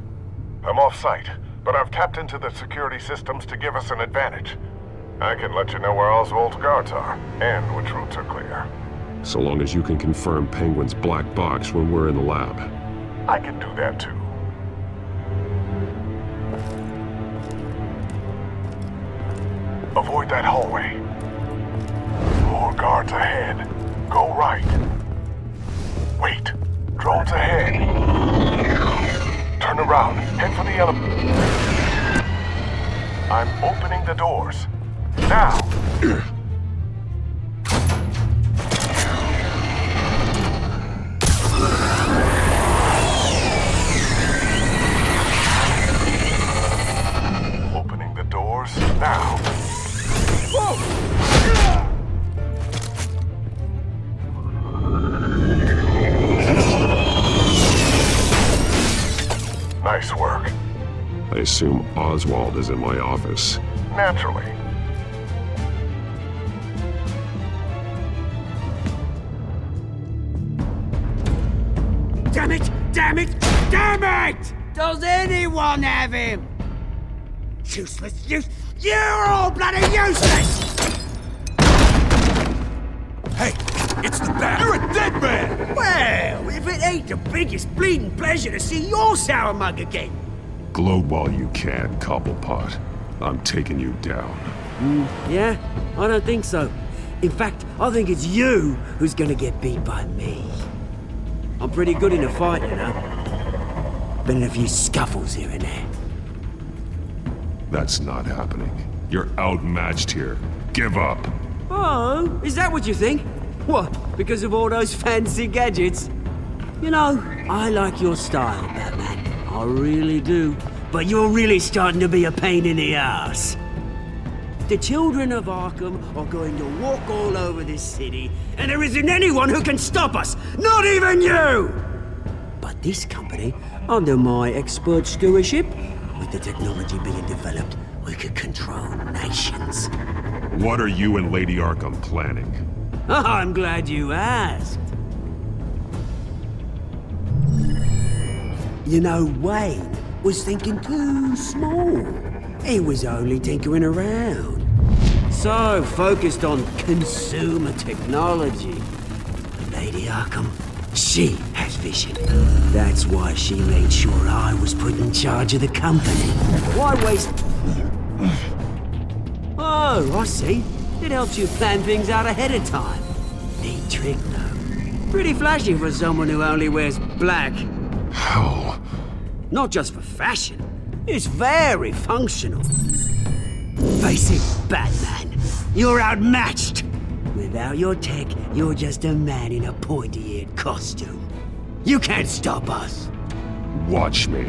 I'm off-site, but I've tapped into the security systems to give us an advantage. I can let you know where Oswald's guards are, and which routes are clear. So long as you can confirm Penguin's black box when we're in the lab. I can do that too. Avoid that hallway. More guards ahead. Go right. Wait. Drones ahead. route. Head for the elevator. I'm opening the doors. Now! Opening the doors now. Nice work. I assume Oswald is in my office. Naturally. Damn it! Damn it! Damn it! Does anyone have him? Useless, you're all bloody useless! Hey, it's the Bat. You're a dead man! Well, if it ain't the biggest bleeding pleasure to see your sour mug again. Gloat while you can, Cobblepot. I'm taking you down. Yeah? I don't think so. In fact, I think it's you who's gonna get beat by me. I'm pretty good in a fight, you know. Been in a few scuffles here and there. That's not happening. You're outmatched here. Give up. Oh, is that what you think? What, because of all those fancy gadgets? You know, I like your style, Batman. I really do. But you're really starting to be a pain in the ass. The children of Arkham are going to walk all over this city, and there isn't anyone who can stop us! Not even you! But this company, under my expert stewardship, with the technology being developed, we could control nations. What are you and Lady Arkham planning? I'm glad you asked. You know, Wayne was thinking too small. He was only tinkering around. So focused on consumer technology. But Lady Arkham, she has vision. That's why she made sure I was put in charge of the company. Why waste... Oh, I see. It helps you plan things out ahead of time. Neat trick, though. Pretty flashy for someone who only wears black. Hell. Not just for fashion. It's very functional. Face it, Batman. You're outmatched. Without your tech, you're just a man in a pointy-eared costume. You can't stop us. Watch me.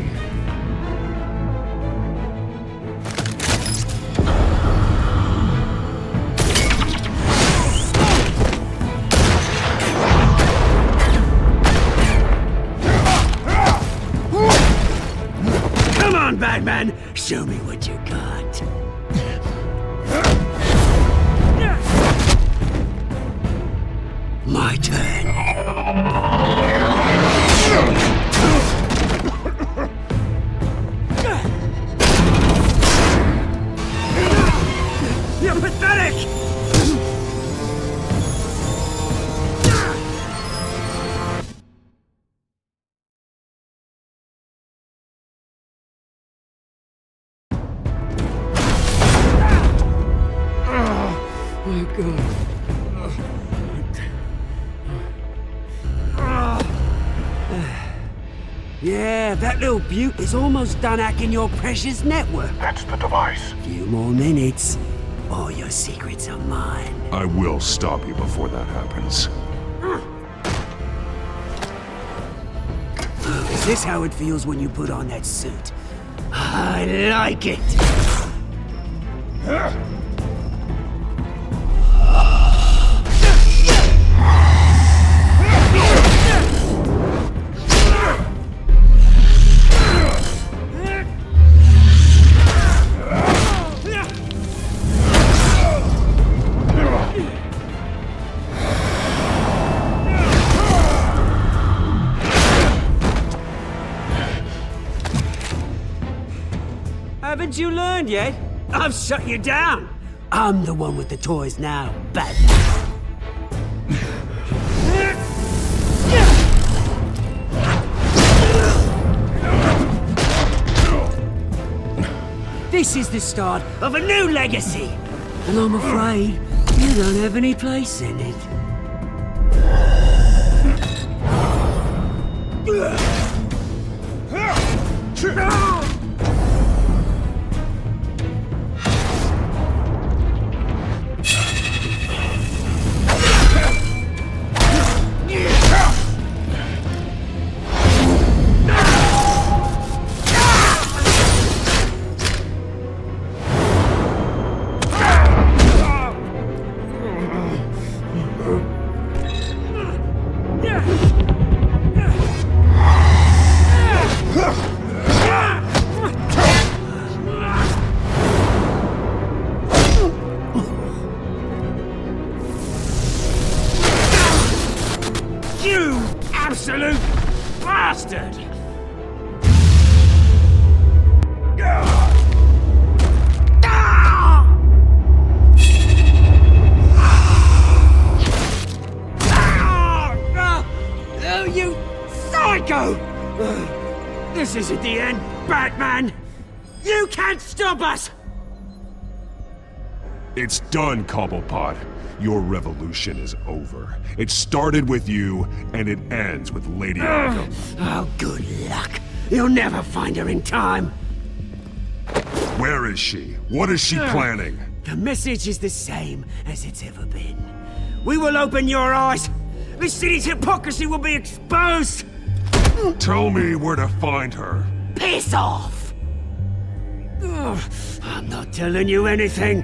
Come on, Batman! Show me what you got. My turn. You're pathetic! Oh my God. Yeah, that little beaut is almost done hacking your precious network. That's the device. Few more minutes. All your secrets are mine. I will stop you before that happens. Is this how it feels when you put on that suit? I like it! Haven't you learned yet? I've shut you down. I'm the one with the toys now, Batman. This is the start of a new legacy, and I'm afraid you don't have any place in it. You absolute bastard! Oh, you psycho! This isn't the end, Batman! You can't stop us! It's done, Cobblepot. Your revolution is over. It started with you, and it ends with Lady Arkham. Oh, good luck. You'll never find her in time. Where is she? What is she planning? The message is the same as it's ever been. We will open your eyes. The city's hypocrisy will be exposed. Tell me where to find her. Piss off! I'm not telling you anything.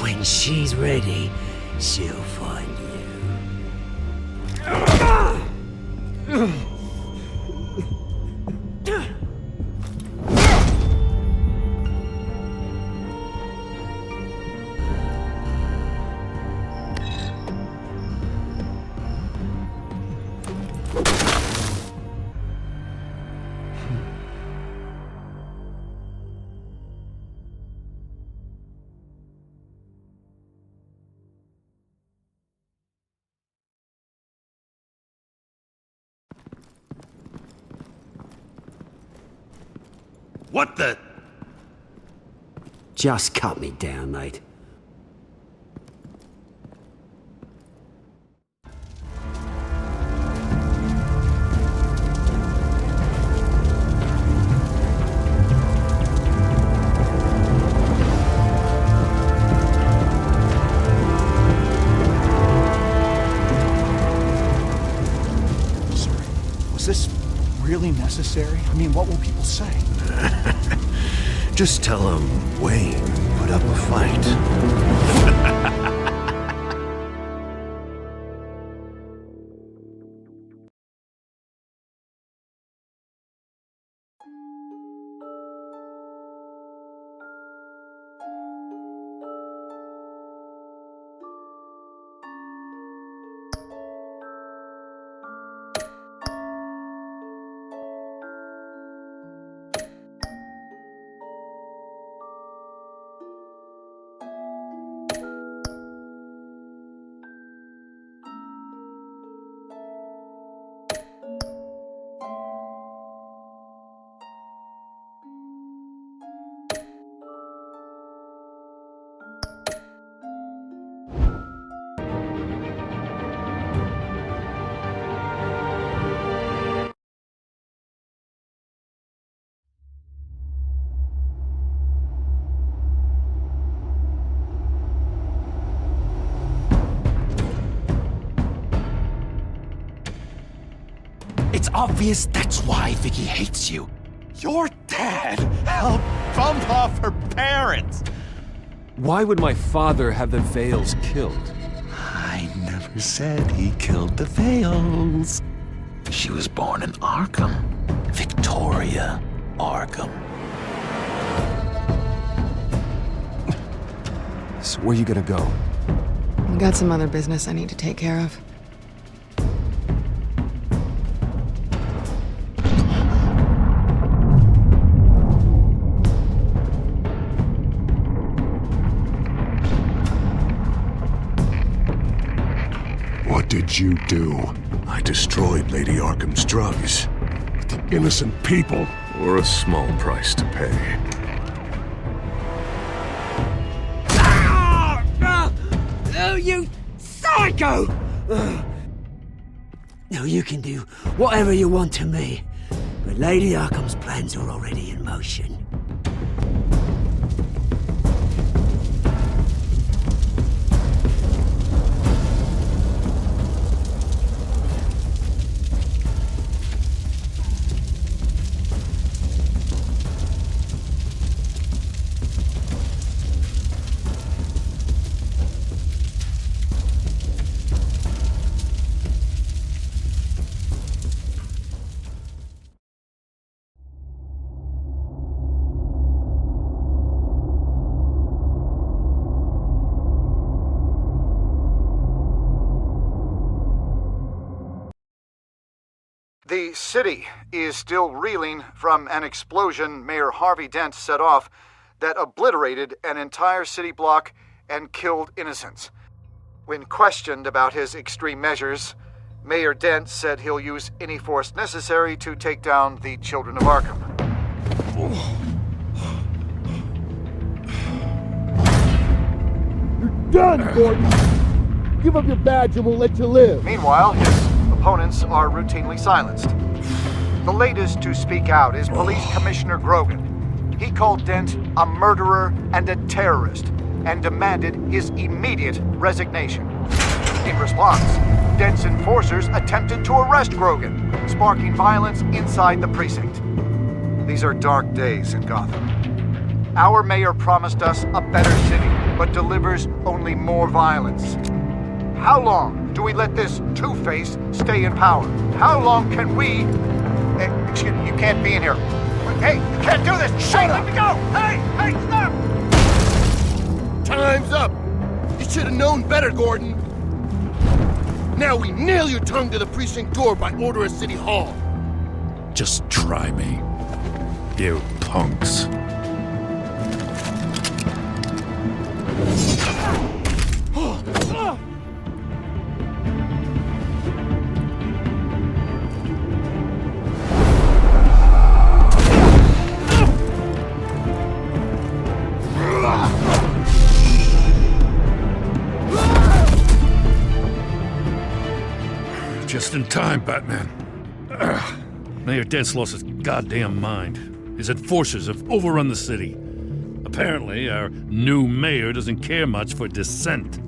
When she's ready, she'll find you. What the? Just cut me down, mate. Sorry. Was this really necessary? I mean, what will people say? Just tell him Wayne put up a fight. It's obvious that's why Vicky hates you. Your dad helped bump off her parents. Why would my father have the Vales killed? I never said he killed the Vales. She was born in Arkham. Victoria Arkham. So where you gonna go? I got some other business I need to take care of. What did you do? I destroyed Lady Arkham's drugs. The innocent people. For a small price to pay. Oh, you psycho! Now you can do whatever you want to me, but Lady Arkham's plans are already in motion. The city is still reeling from an explosion Mayor Harvey Dent set off that obliterated an entire city block and killed innocents. When questioned about his extreme measures, Mayor Dent said he'll use any force necessary to take down the Children of Arkham. You're done, Gordon! Give up your badge and we'll let you live. Meanwhile, his opponents are routinely silenced. The latest to speak out is Police Commissioner Grogan. He called Dent a murderer and a terrorist and demanded his immediate resignation. In response, Dent's enforcers attempted to arrest Grogan, sparking violence inside the precinct. These are dark days in Gotham. Our mayor promised us a better city, but delivers only more violence. How long do we let this Two-Face stay in power? How long can we... excuse me, you can't be in here. Hey, you can't do this! Shut up! Let me go! Hey, stop! Time's up! You should have known better, Gordon. Now we nail your tongue to the precinct door by order of City Hall. Just try me, you punks. Just in time, Batman. Mayor Dent's lost his goddamn mind. His enforcers have overrun the city. Apparently, our new mayor doesn't care much for dissent.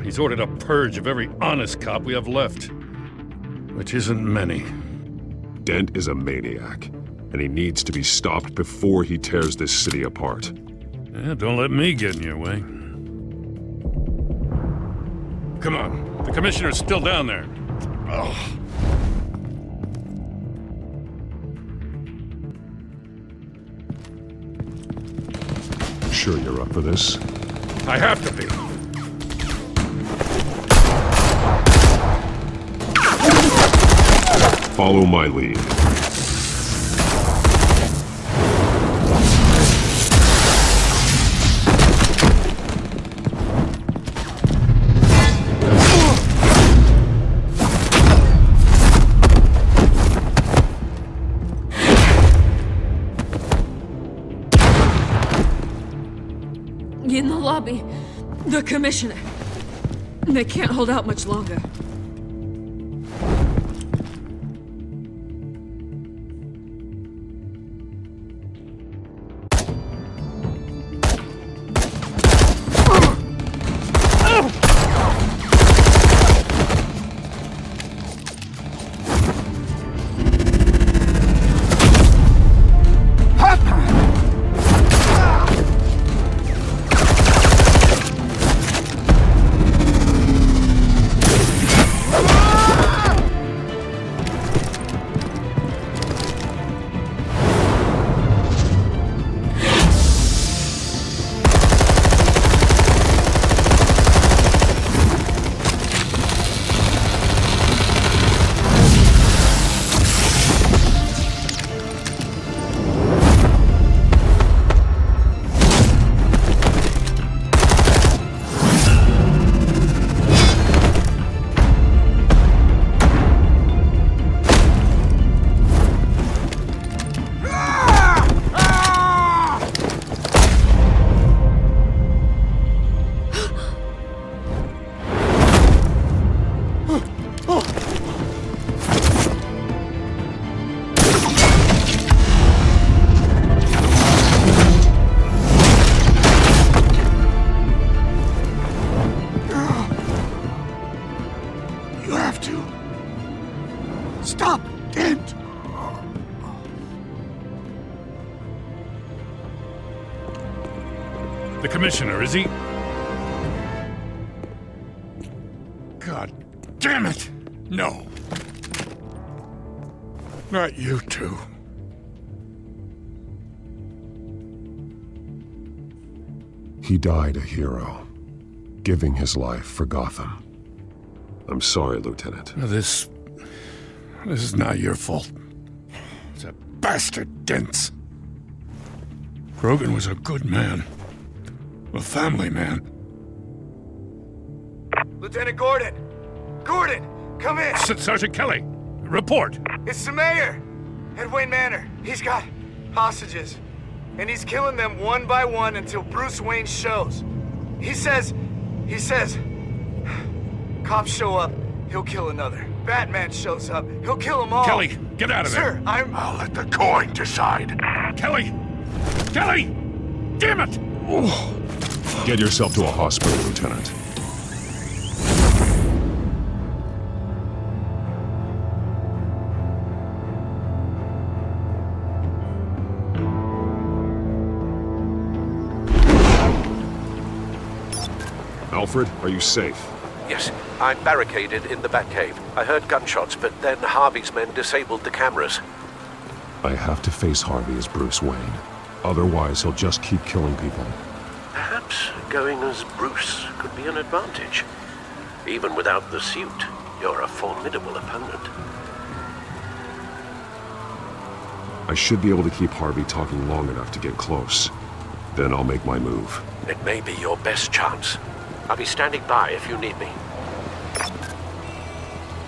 He's ordered a purge of every honest cop we have left, which isn't many. Dent is a maniac, and he needs to be stopped before he tears this city apart. Yeah, don't let me get in your way. Come on, the commissioner's still down there. Oh. Sure you're up for this? I have to be. Follow my lead. In the lobby, the commissioner. They can't hold out much longer. The commissioner, is he? God damn it! No. Not you two. He died a hero, giving his life for Gotham. I'm sorry, Lieutenant. This is not your fault. It's a bastard Dent. Grogan was a good man. A family man. Lieutenant Gordon! Gordon, come in! Sergeant Kelly, report! It's the mayor! At Wayne Manor. He's got hostages. And he's killing them one by one until Bruce Wayne shows. He says... Cops show up, he'll kill another. Batman shows up, he'll kill them all. Kelly, get out of there! Sir, I'll let the coin decide. Kelly! Kelly! Damn it! Get yourself to a hospital, Lieutenant. Alfred, are you safe? Yes, I'm barricaded in the Batcave. I heard gunshots, but then Harvey's men disabled the cameras. I have to face Harvey as Bruce Wayne. Otherwise, he'll just keep killing people. Perhaps going as Bruce could be an advantage. Even without the suit, you're a formidable opponent. I should be able to keep Harvey talking long enough to get close. Then I'll make my move. It may be your best chance. I'll be standing by if you need me.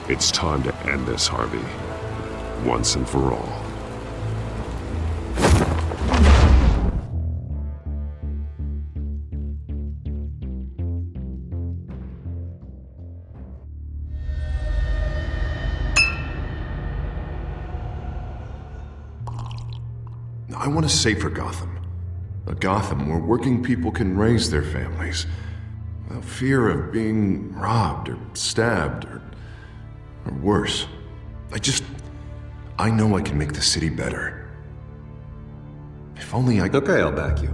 It's time to end this, Harvey. Once and for all. I want a safer Gotham. A Gotham where working people can raise their families without fear of being robbed or stabbed or worse. I know I can make the city better. If only I... Okay, I'll back you.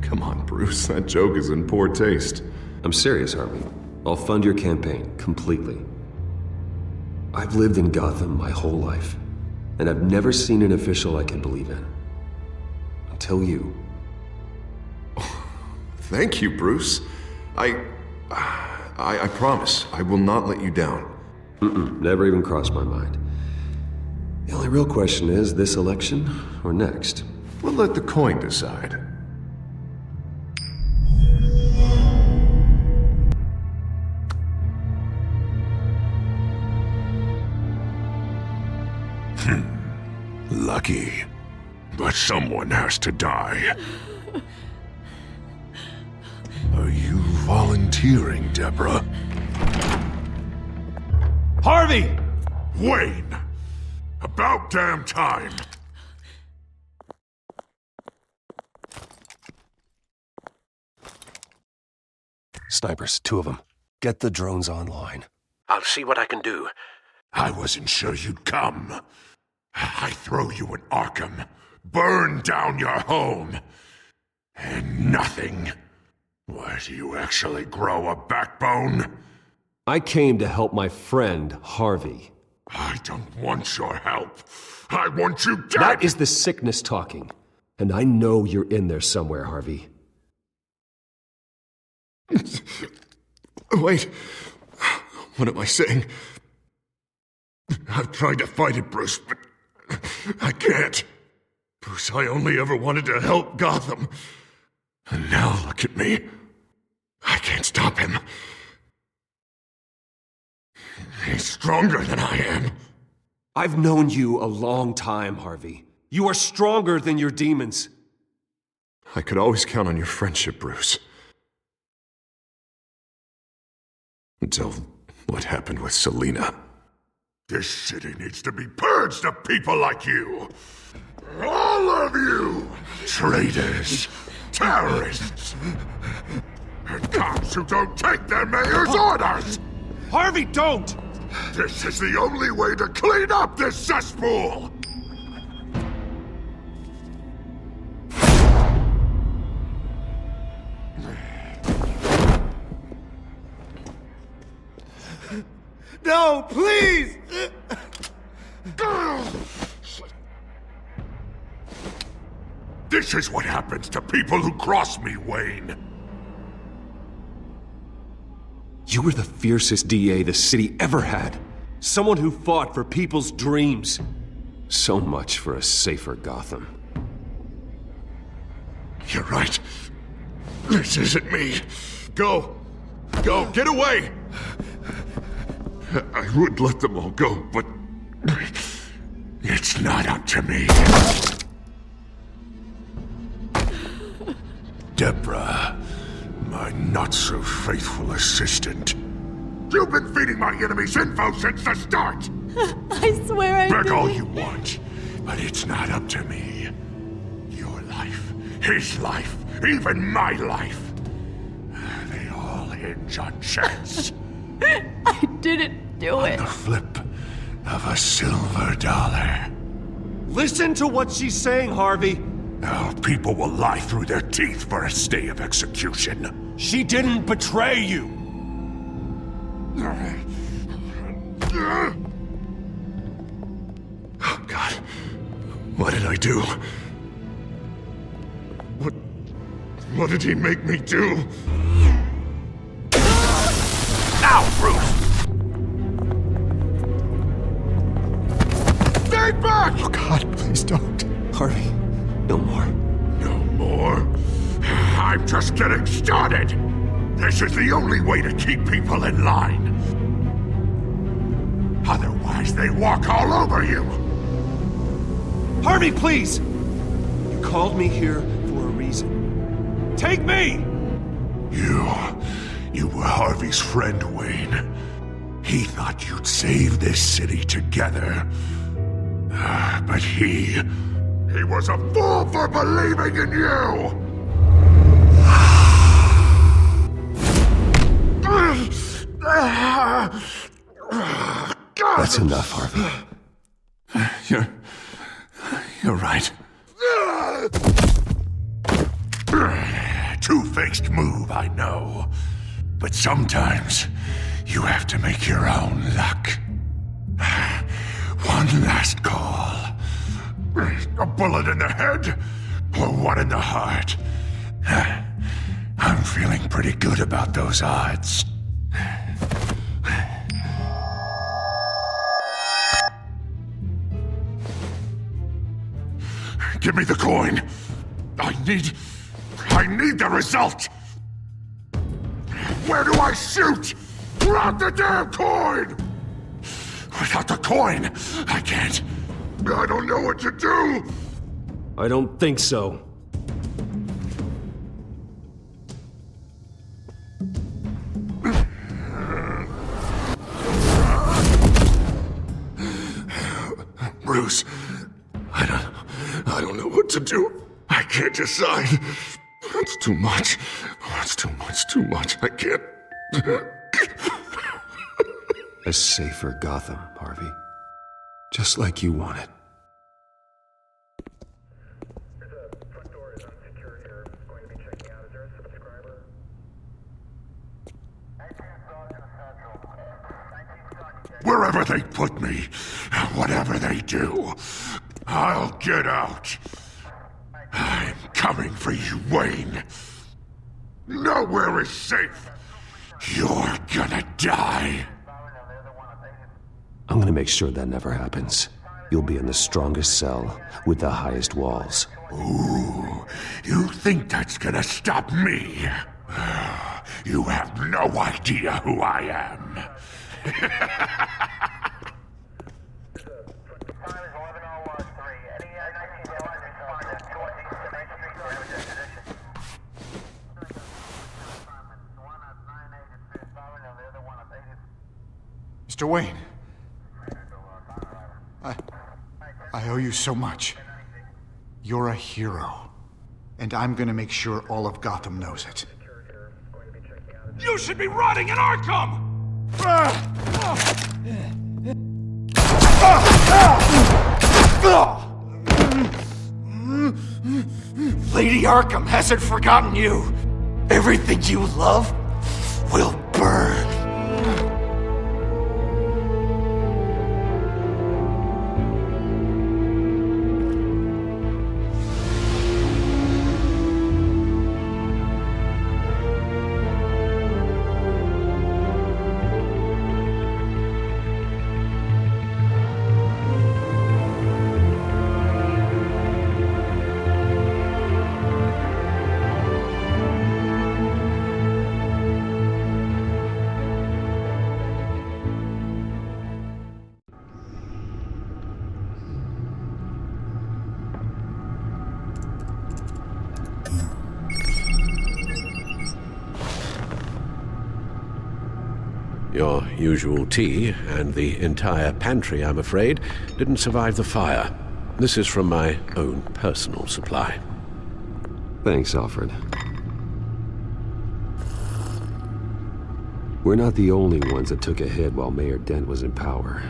Come on, Bruce. That joke is in poor taste. I'm serious, Harvey. I'll fund your campaign, completely. I've lived in Gotham my whole life, and I've never seen an official I can believe in. Until you. Thank you, Bruce. I promise, I will not let you down. Never even crossed my mind. The only real question is, this election or next? We'll let the coin decide. Lucky. But someone has to die. Are you volunteering, Deborah? Harvey! Wayne! About damn time! Snipers, 2 of them. Get the drones online. I'll see what I can do. I wasn't sure you'd come. I throw you in Arkham, burn down your home, and nothing. Why do you actually grow a backbone? I came to help my friend, Harvey. I don't want your help. I want you dead! That is the sickness talking. And I know you're in there somewhere, Harvey. Wait. What am I saying? I've tried to fight it, Bruce, but I can't. Bruce, I only ever wanted to help Gotham. And now look at me. I can't stop him. He's stronger than I am. I've known you a long time, Harvey. You are stronger than your demons. I could always count on your friendship, Bruce. Until what happened with Selina. This city needs to be purged of people like you. All of you! Traitors, terrorists, and cops who don't take their mayor's orders! Harvey, don't! This is the only way to clean up this cesspool! No, please! This is what happens to people who cross me, Wayne. You were the fiercest DA the city ever had. Someone who fought for people's dreams. So much for a safer Gotham. You're right. This isn't me. Go. Go. Get away. I would let them all go, but it's not up to me. Deborah, my not-so-faithful assistant. You've been feeding my enemies info since the start! I swear I Beg did. all you want, but it's not up to me. Your life, his life, even my life. They all hinge on chance. I didn't do it. The flip of a silver dollar. Listen to what she's saying, Harvey. Now, people will lie through their teeth for a stay of execution. She didn't betray you. Oh, God. What did I do? What did he make me do? Now, Bruce! Stay back! Oh, God, please don't. Harvey, no more. No more? I'm just getting started. This is the only way to keep people in line. Otherwise, they walk all over you. Harvey, please! You called me here for a reason. Take me! You were Harvey's friend, Wayne. He thought you'd save this city together. But he was a fool for believing in you! That's enough, Harvey. You're right. Two-faced move, I know. But sometimes you have to make your own luck. One last call. A bullet in the head, or one in the heart. I'm feeling pretty good about those odds. Give me the coin. I need the result. Where do I shoot? Grab the damn coin! Without the coin, I can't. I don't know what to do. I don't think so. Bruce, I don't know what to do. I can't decide. That's too much. That's too much. I can't. A safer Gotham, Harvey. Just like you wanted. Wherever they put me, whatever they do, I'll get out. I'm coming for you, Wayne. Nowhere is safe. You're gonna die. I'm gonna make sure that never happens. You'll be in the strongest cell with the highest walls. Ooh, you think that's gonna stop me? You have no idea who I am. Mr. Wayne. I owe you so much. You're a hero. And I'm gonna make sure all of Gotham knows it. You should be rotting in Arkham! Lady Arkham hasn't forgotten you. Everything you love will burn. Your usual tea and the entire pantry, I'm afraid, didn't survive the fire. This is from my own personal supply. Thanks, Alfred. We're not the only ones that took a hit while Mayor Dent was in power.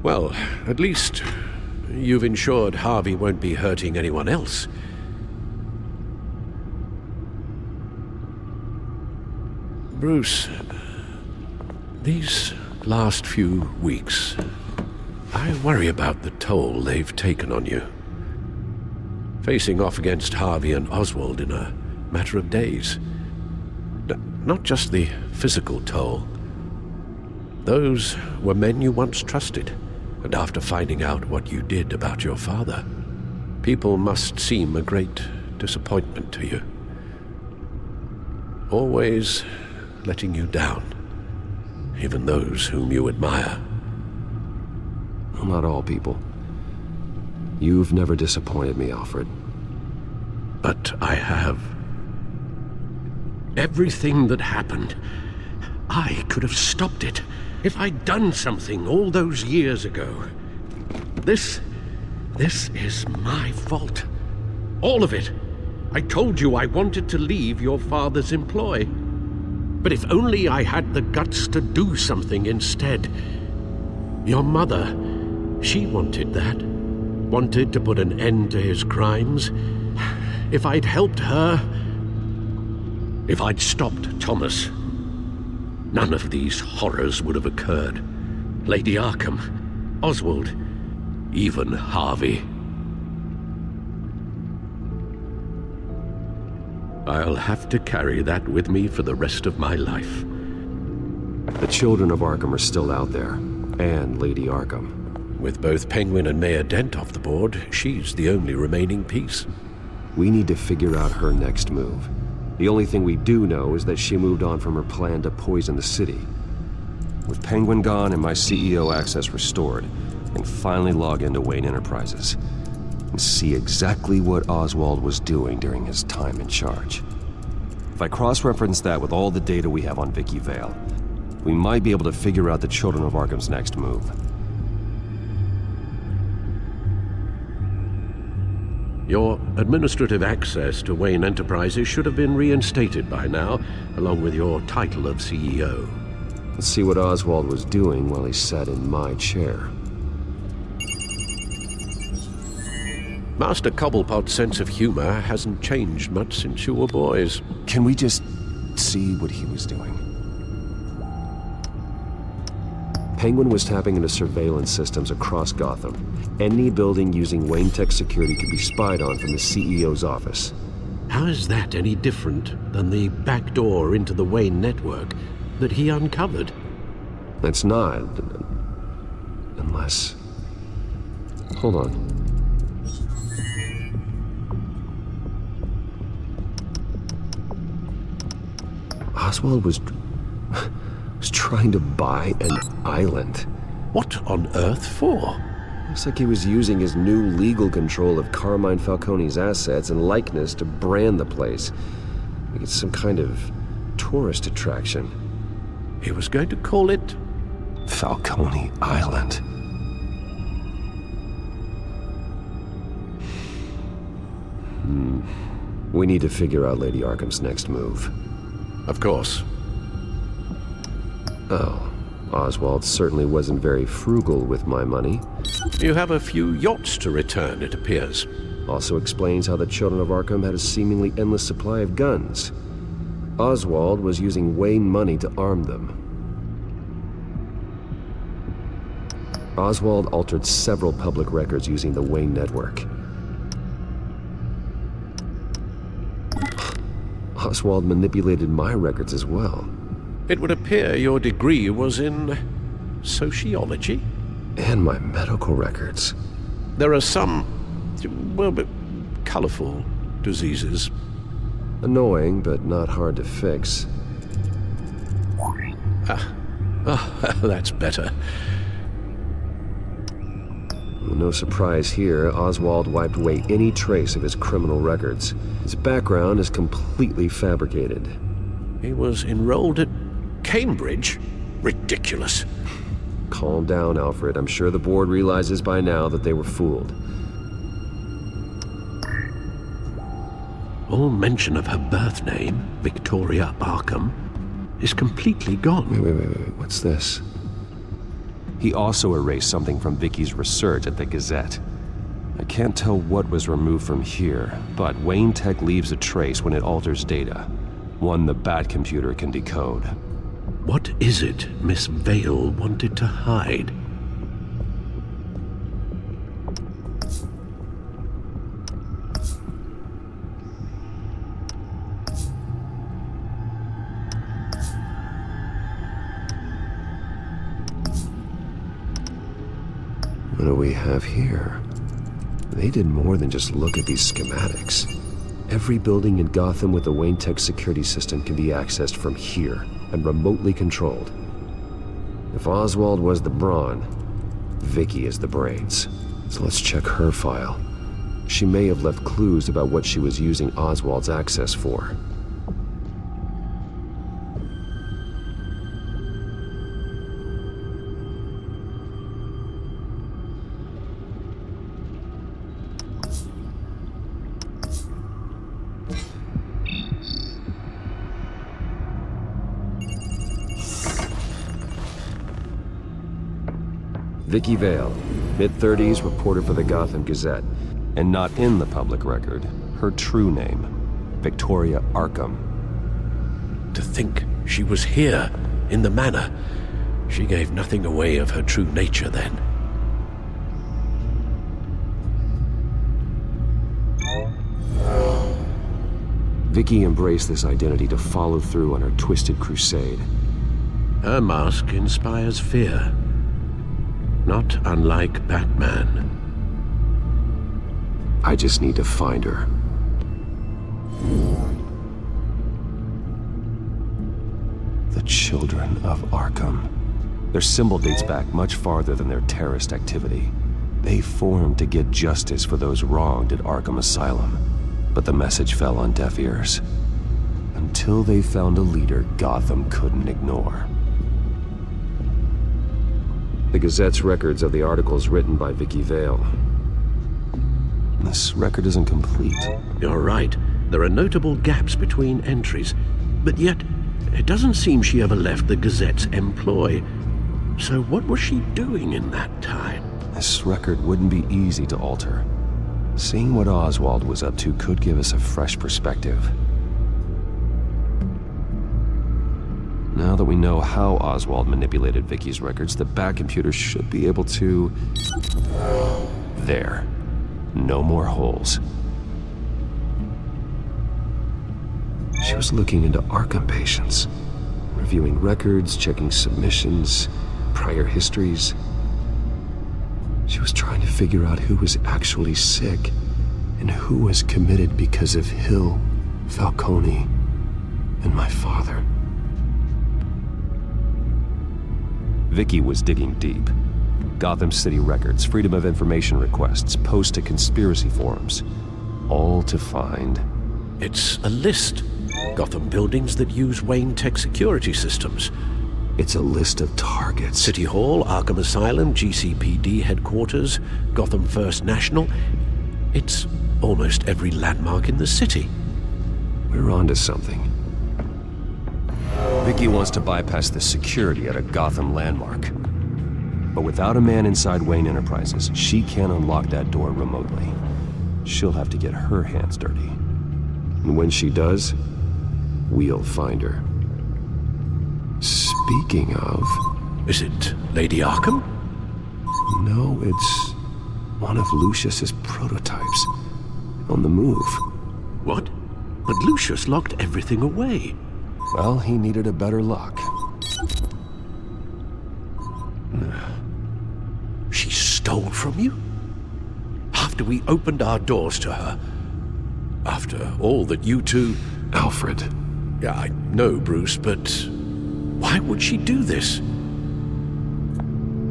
Well, at least you've ensured Harvey won't be hurting anyone else. Bruce, these last few weeks, I worry about the toll they've taken on you. Facing off against Harvey and Oswald in a matter of days. Not just the physical toll. Those were men you once trusted, and after finding out what you did about your father, people must seem a great disappointment to you. Always letting you down, even those whom you admire. Well, not all people. You've never disappointed me, Alfred. But I have. Everything that happened, I could have stopped it if I'd done something all those years ago. This is my fault. All of it. I told you I wanted to leave your father's employ. But if only I had the guts to do something instead. Your mother, she wanted that. Wanted to put an end to his crimes. If I'd helped her, if I'd stopped Thomas, none of these horrors would have occurred. Lady Arkham, Oswald, even Harvey. I'll have to carry that with me for the rest of my life. The children of Arkham are still out there, and Lady Arkham. With both Penguin and Mayor Dent off the board, she's the only remaining piece. We need to figure out her next move. The only thing we do know is that she moved on from her plan to poison the city. With Penguin gone and my CEO access restored, I can finally log into Wayne Enterprises and see exactly what Oswald was doing during his time in charge. If I cross-reference that with all the data we have on Vicky Vale, we might be able to figure out the Children of Arkham's next move. Your administrative access to Wayne Enterprises should have been reinstated by now, along with your title of CEO. Let's see what Oswald was doing while he sat in my chair. Master Cobblepot's sense of humor hasn't changed much since you were boys. Can we just see what he was doing? Penguin was tapping into surveillance systems across Gotham. Any building using Wayne Tech security could be spied on from the CEO's office. How is that any different than the back door into the Wayne network that he uncovered? That's not. Unless... Hold on. Oswald was trying to buy an island. What on earth for? Looks like he was using his new legal control of Carmine Falcone's assets and likeness to brand the place. Like it's some kind of tourist attraction. He was going to call it... Falcone Island. We need to figure out Lady Arkham's next move. Of course. Oh, Oswald certainly wasn't very frugal with my money. You have a few yachts to return, it appears. Also explains how the Children of Arkham had a seemingly endless supply of guns. Oswald was using Wayne money to arm them. Oswald altered several public records using the Wayne network. Oswald manipulated my records as well. It would appear your degree was in... sociology? And my medical records. There are some... well, but colorful diseases. Annoying, but not hard to fix. That's better. No surprise here, Oswald wiped away any trace of his criminal records. His background is completely fabricated. He was enrolled at Cambridge? Ridiculous. Calm down, Alfred. I'm sure the board realizes by now that they were fooled. All mention of her birth name, Victoria Arkham, is completely gone. Wait. What's this? He also erased something from Vicky's research at the Gazette. I can't tell what was removed from here, but Wayne Tech leaves a trace when it alters data. One the Bat computer can decode. What is it Miss Vale wanted to hide? What do we have here? They did more than just look at these schematics. Every building in Gotham with the Wayne Tech security system can be accessed from here and remotely controlled. If Oswald was the brawn, Vicky is the brains. So let's check her file. She may have left clues about what she was using Oswald's access for. Vicky Vale, mid-30s, reporter for the Gotham Gazette. And not in the public record, her true name, Victoria Arkham. To think she was here, in the manor. She gave nothing away of her true nature then. Vicky embraced this identity to follow through on her twisted crusade. Her mask inspires fear. Not unlike Batman. I just need to find her. The Children of Arkham. Their symbol dates back much farther than their terrorist activity. They formed to get justice for those wronged at Arkham Asylum. But the message fell on deaf ears. Until they found a leader Gotham couldn't ignore. The Gazette's records of the articles written by Vicky Vale. This record isn't complete. You're right. There are notable gaps between entries. But yet, it doesn't seem she ever left the Gazette's employ. So what was she doing in that time? This record wouldn't be easy to alter. Seeing what Oswald was up to could give us a fresh perspective. Now that we know how Oswald manipulated Vicky's records, the Bat computer should be able to... There. No more holes. She was looking into Arkham patients, reviewing records, checking submissions, prior histories. She was trying to figure out who was actually sick and who was committed because of Hill, Falcone, and my father. Vicky was digging deep. Gotham City records, Freedom of Information requests, posts to conspiracy forums. All to find... It's a list. Gotham buildings that use Wayne Tech security systems. It's a list of targets. City Hall, Arkham Asylum, GCPD headquarters, Gotham First National. It's almost every landmark in the city. We're onto something. Vicky wants to bypass the security at a Gotham landmark. But without a man inside Wayne Enterprises, she can't unlock that door remotely. She'll have to get her hands dirty. And when she does, we'll find her. Speaking of... Is it Lady Arkham? No, it's one of Lucius's prototypes. On the move. What? But Lucius locked everything away. Well, he needed a better lock. She stole from you? After we opened our doors to her? After all that you two... Alfred. Yeah, I know, Bruce, but... why would she do this?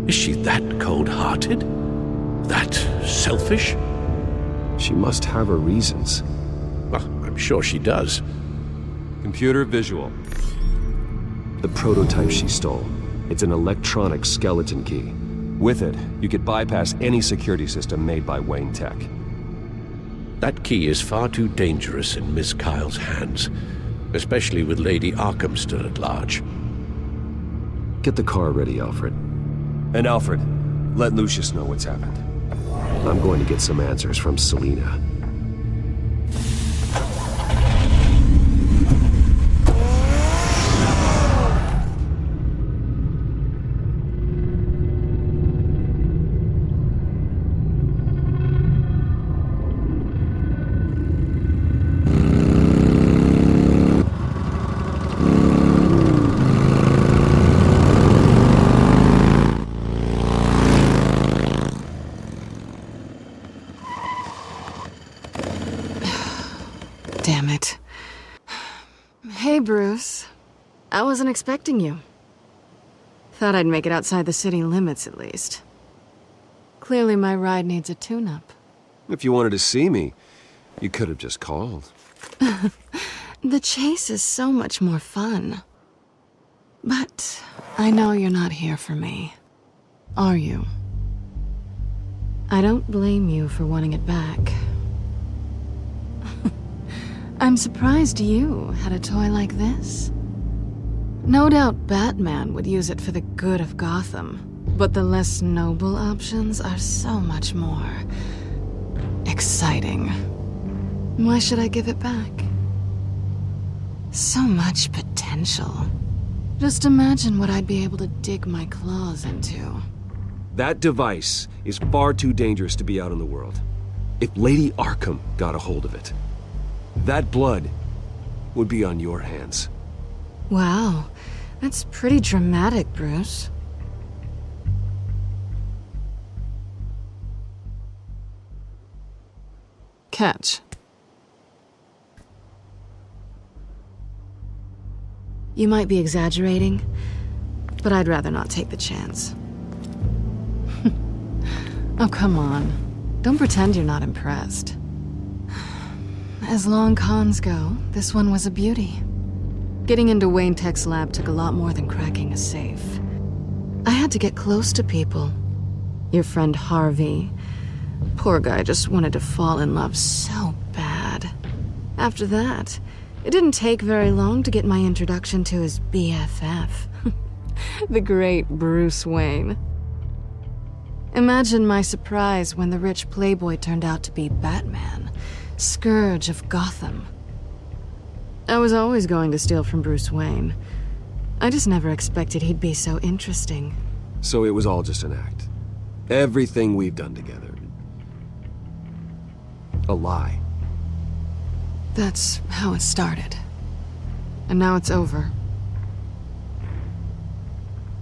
Is she that cold-hearted? That selfish? She must have her reasons. Well, I'm sure she does. Computer visual. The prototype she stole. It's an electronic skeleton key. With it, you could bypass any security system made by Wayne Tech. That key is far too dangerous in Miss Kyle's hands, especially with Lady Arkham still at large. Get the car ready, Alfred. And Alfred, let Lucius know what's happened. I'm going to get some answers from Selina. Damn it. Hey, Bruce. I wasn't expecting you. Thought I'd make it outside the city limits, at least. Clearly my ride needs a tune-up. If you wanted to see me, you could have just called. The chase is so much more fun. But I know you're not here for me. Are you? I don't blame you for wanting it back. I'm surprised you had a toy like this. No doubt Batman would use it for the good of Gotham, but the less noble options are so much more exciting. Why should I give it back? So much potential. Just imagine what I'd be able to dig my claws into. That device is far too dangerous to be out in the world. If Lady Arkham got a hold of it, that blood would be on your hands. Wow, that's pretty dramatic, Bruce. Catch. You might be exaggerating, but I'd rather not take the chance. Oh, come on. Don't pretend you're not impressed. As long cons go, this one was a beauty. Getting into Wayne Tech's lab took a lot more than cracking a safe. I had to get close to people. Your friend Harvey. Poor guy just wanted to fall in love so bad. After that, it didn't take very long to get my introduction to his BFF. The great Bruce Wayne. Imagine my surprise when the rich playboy turned out to be Batman, Scourge of Gotham. I was always going to steal from Bruce Wayne. I just never expected he'd be so interesting. So it was all just an act. Everything we've done together. A lie. That's how it started. And now it's over.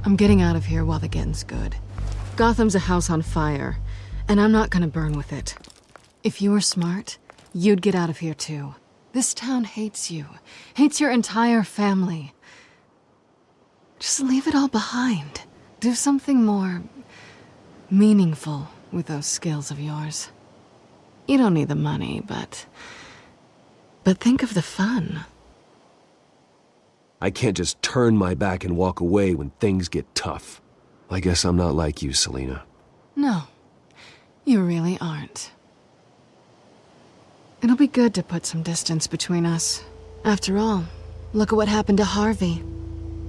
I'm getting out of here while the getting's good. Gotham's a house on fire, and I'm not gonna burn with it. If you were smart, you'd get out of here too. This town hates you, hates your entire family. Just leave it all behind. Do something more meaningful with those skills of yours. You don't need the money, but think of the fun. I can't just turn my back and walk away when things get tough. I guess I'm not like you, Selina. No, you really aren't. It'll be good to put some distance between us. After all, look at what happened to Harvey.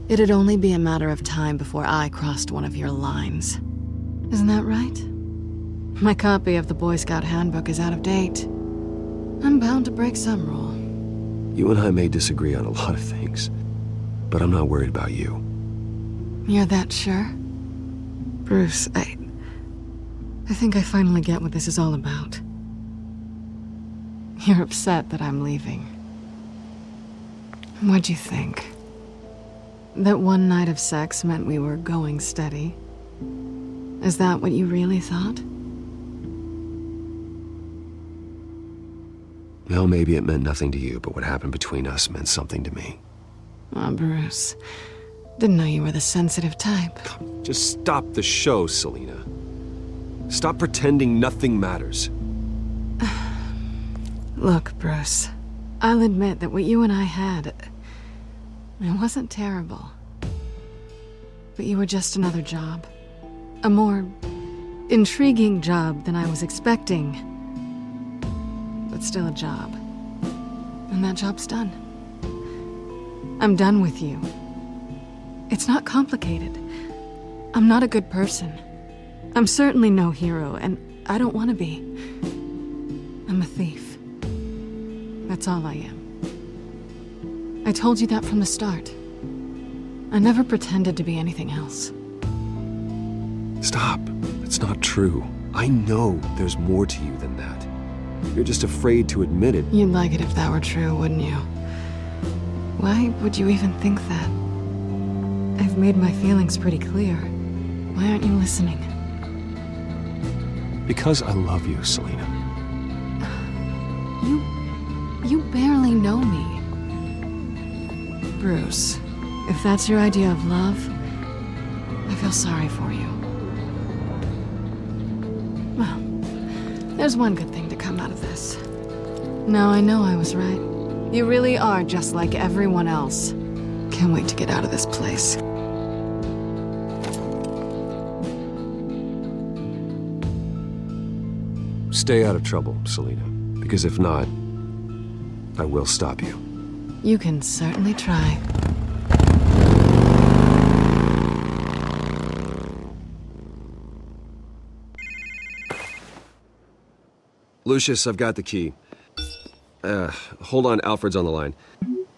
It'd only be a matter of time before I crossed one of your lines. Isn't that right? My copy of the Boy Scout Handbook is out of date. I'm bound to break some rule. You and I may disagree on a lot of things, but I'm not worried about you. You're that sure? Bruce, I think I finally get what this is all about. You're upset that I'm leaving. What'd you think? That one night of sex meant we were going steady? Is that what you really thought? Well, maybe it meant nothing to you, but what happened between us meant something to me. Oh, Bruce. Didn't know you were the sensitive type. Just stop the show, Selina. Stop pretending nothing matters. Look, Bruce. I'll admit that what you and I had, it wasn't terrible. But you were just another job. A more intriguing job than I was expecting. But still a job. And that job's done. I'm done with you. It's not complicated. I'm not a good person. I'm certainly no hero, and I don't want to be. I'm a thief. That's all I am. I told you that from the start. I never pretended to be anything else. Stop. It's not true. I know there's more to you than that. You're just afraid to admit it. You'd like it if that were true, wouldn't you? Why would you even think that? I've made my feelings pretty clear. Why aren't you listening? Because I love you, Selina. You barely know me. Bruce, if that's your idea of love, I feel sorry for you. Well, there's one good thing to come out of this. Now I know I was right. You really are just like everyone else. Can't wait to get out of this place. Stay out of trouble, Selina. Because if not, I will stop you. You can certainly try. Lucius, I've got the key. Hold on, Alfred's on the line.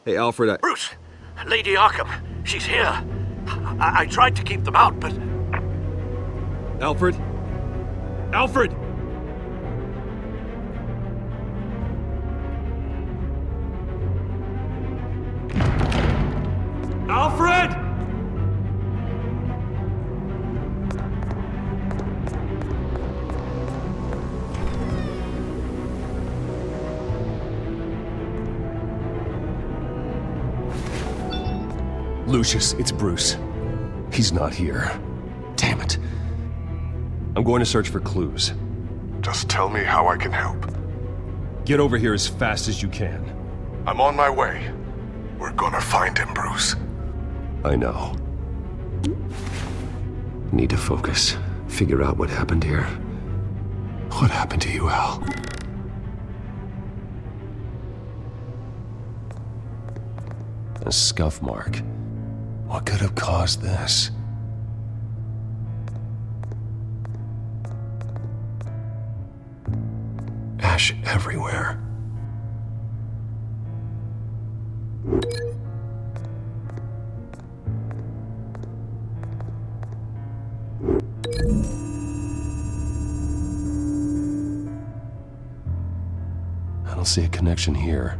Hey, Alfred, Bruce! Lady Arkham, she's here. I tried to keep them out, but... Alfred? Alfred! Alfred! Lucius, it's Bruce. He's not here. Damn it. I'm going to search for clues. Just tell me how I can help. Get over here as fast as you can. I'm on my way. We're gonna find him, Bruce. I know. Need to focus. Figure out what happened here. What happened to you, Al? A scuff mark. What could have caused this? Ash everywhere. I don't see a connection here.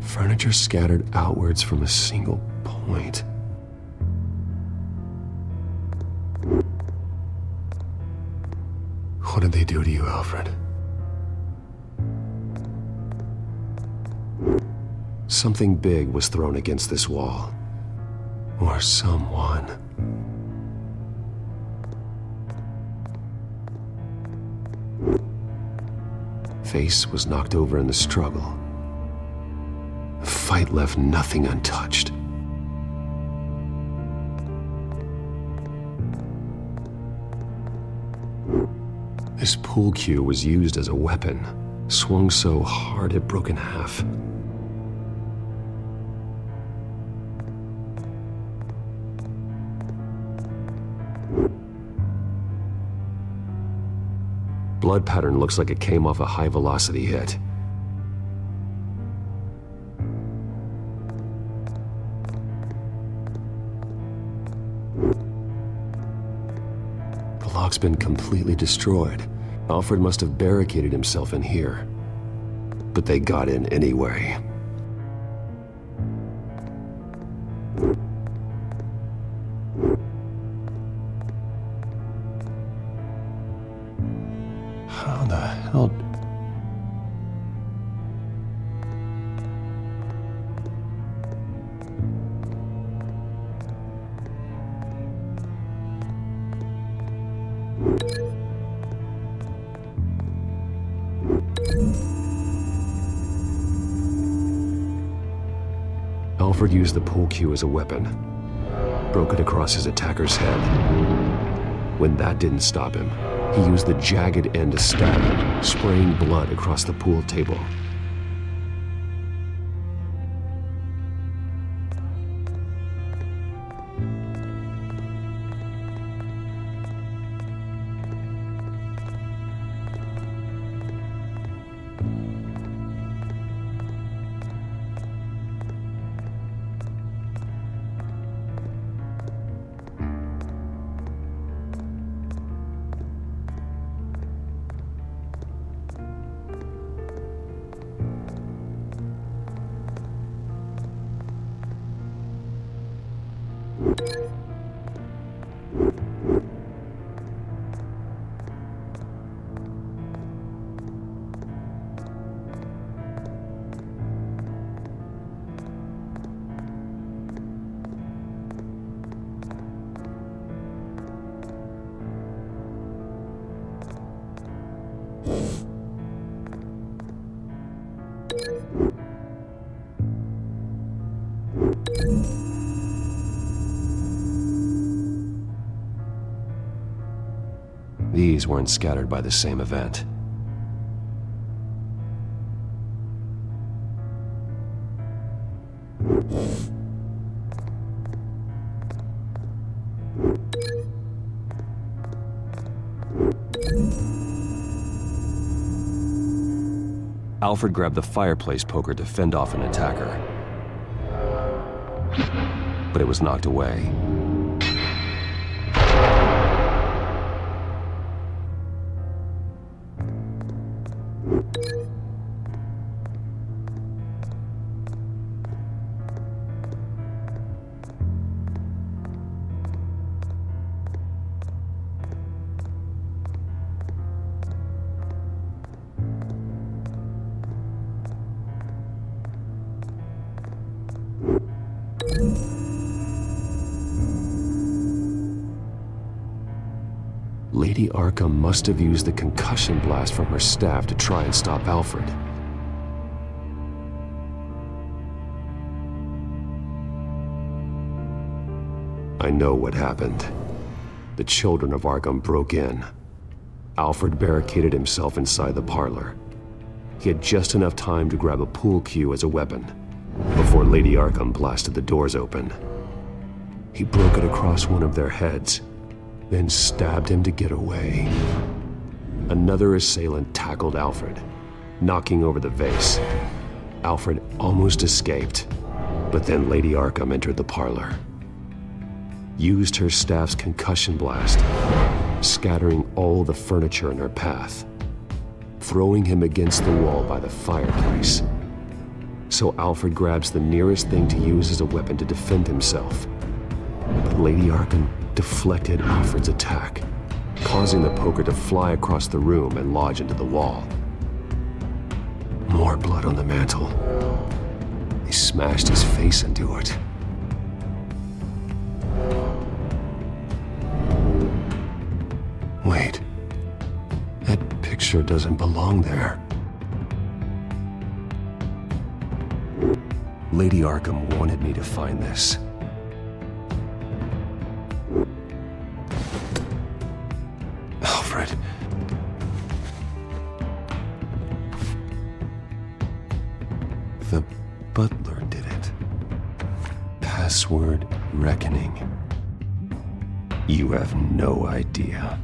Furniture scattered outwards from a single point. What did they do to you, Alfred? Something big was thrown against this wall. Or someone. Face was knocked over in the struggle. The fight left nothing untouched. This pool cue was used as a weapon, swung so hard it broke in half. Blood pattern looks like it came off a high-velocity hit. The lock's been completely destroyed. Alfred must have barricaded himself in here. But they got in anyway. How the hell... Alfred used the pool cue as a weapon, broke it across his attacker's head. When that didn't stop him, he used the jagged end to stab him, spraying blood across the pool table. These weren't scattered by the same event. Alfred grabbed the fireplace poker to fend off an attacker, but it was knocked away. Lady Arkham must have used the concussion blast from her staff to try and stop Alfred. I know what happened. The children of Arkham broke in. Alfred barricaded himself inside the parlor. He had just enough time to grab a pool cue as a weapon before Lady Arkham blasted the doors open. He broke it across one of their heads, then stabbed him to get away. Another assailant tackled Alfred, knocking over the vase. Alfred almost escaped, but then Lady Arkham entered the parlor, used her staff's concussion blast, scattering all the furniture in her path, throwing him against the wall by the fireplace. So Alfred grabs the nearest thing to use as a weapon to defend himself. But Lady Arkham deflected Alfred's attack, causing the poker to fly across the room and lodge into the wall. More blood on the mantel. He smashed his face into it. Wait. That picture doesn't belong there. Lady Arkham wanted me to find this. Alfred. The butler did it. Password reckoning. You have no idea.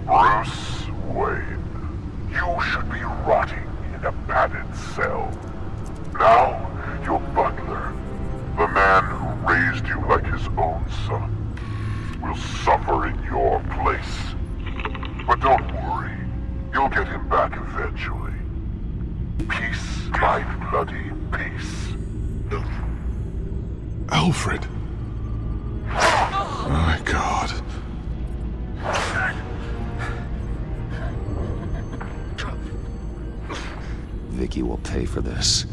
Bruce Wayne, you should be rotting in a padded cell. Now, your butler, the man who raised you like his own son, will suffer in your place. But don't worry, you'll get him back eventually. Peace, my bloody peace. Alfred. My God. Vicky will pay for this.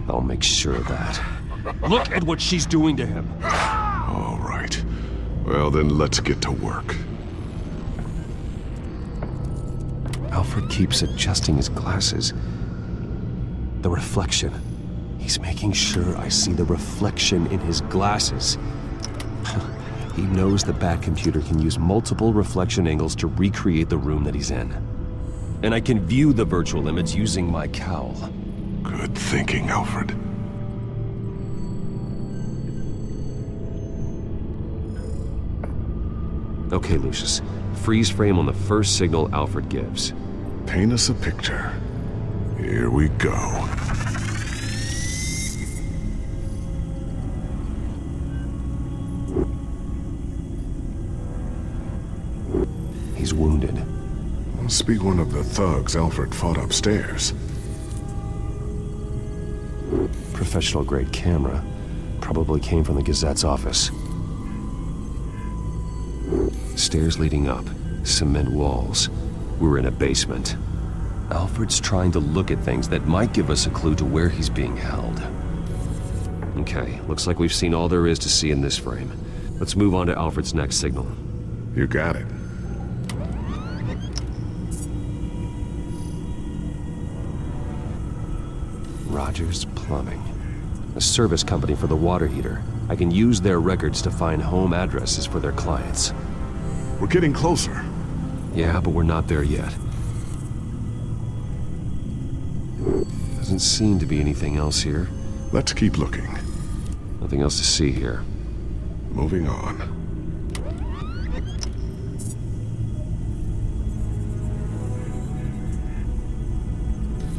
I'll make sure of that. Look at what she's doing to him. All right. Well, then let's get to work. Alfred keeps adjusting his glasses. The reflection. He's making sure I see the reflection in his glasses. He knows the Batcomputer can use multiple reflection angles to recreate the room that he's in. And I can view the virtual image using my cowl. Good thinking, Alfred. Okay, Lucius. Freeze frame on the first signal Alfred gives. Paint us a picture. Here we go. He's wounded. Must be one of the thugs Alfred fought upstairs. Professional-grade camera. Probably came from the Gazette's office. Stairs leading up. Cement walls. We're in a basement. Alfred's trying to look at things that might give us a clue to where he's being held. Okay, looks like we've seen all there is to see in this frame. Let's move on to Alfred's next signal. You got it. Rogers Plumbing. A service company for the water heater. I can use their records to find home addresses for their clients. We're getting closer. Yeah, but we're not there yet. Doesn't seem to be anything else here. Let's keep looking. Nothing else to see here. Moving on.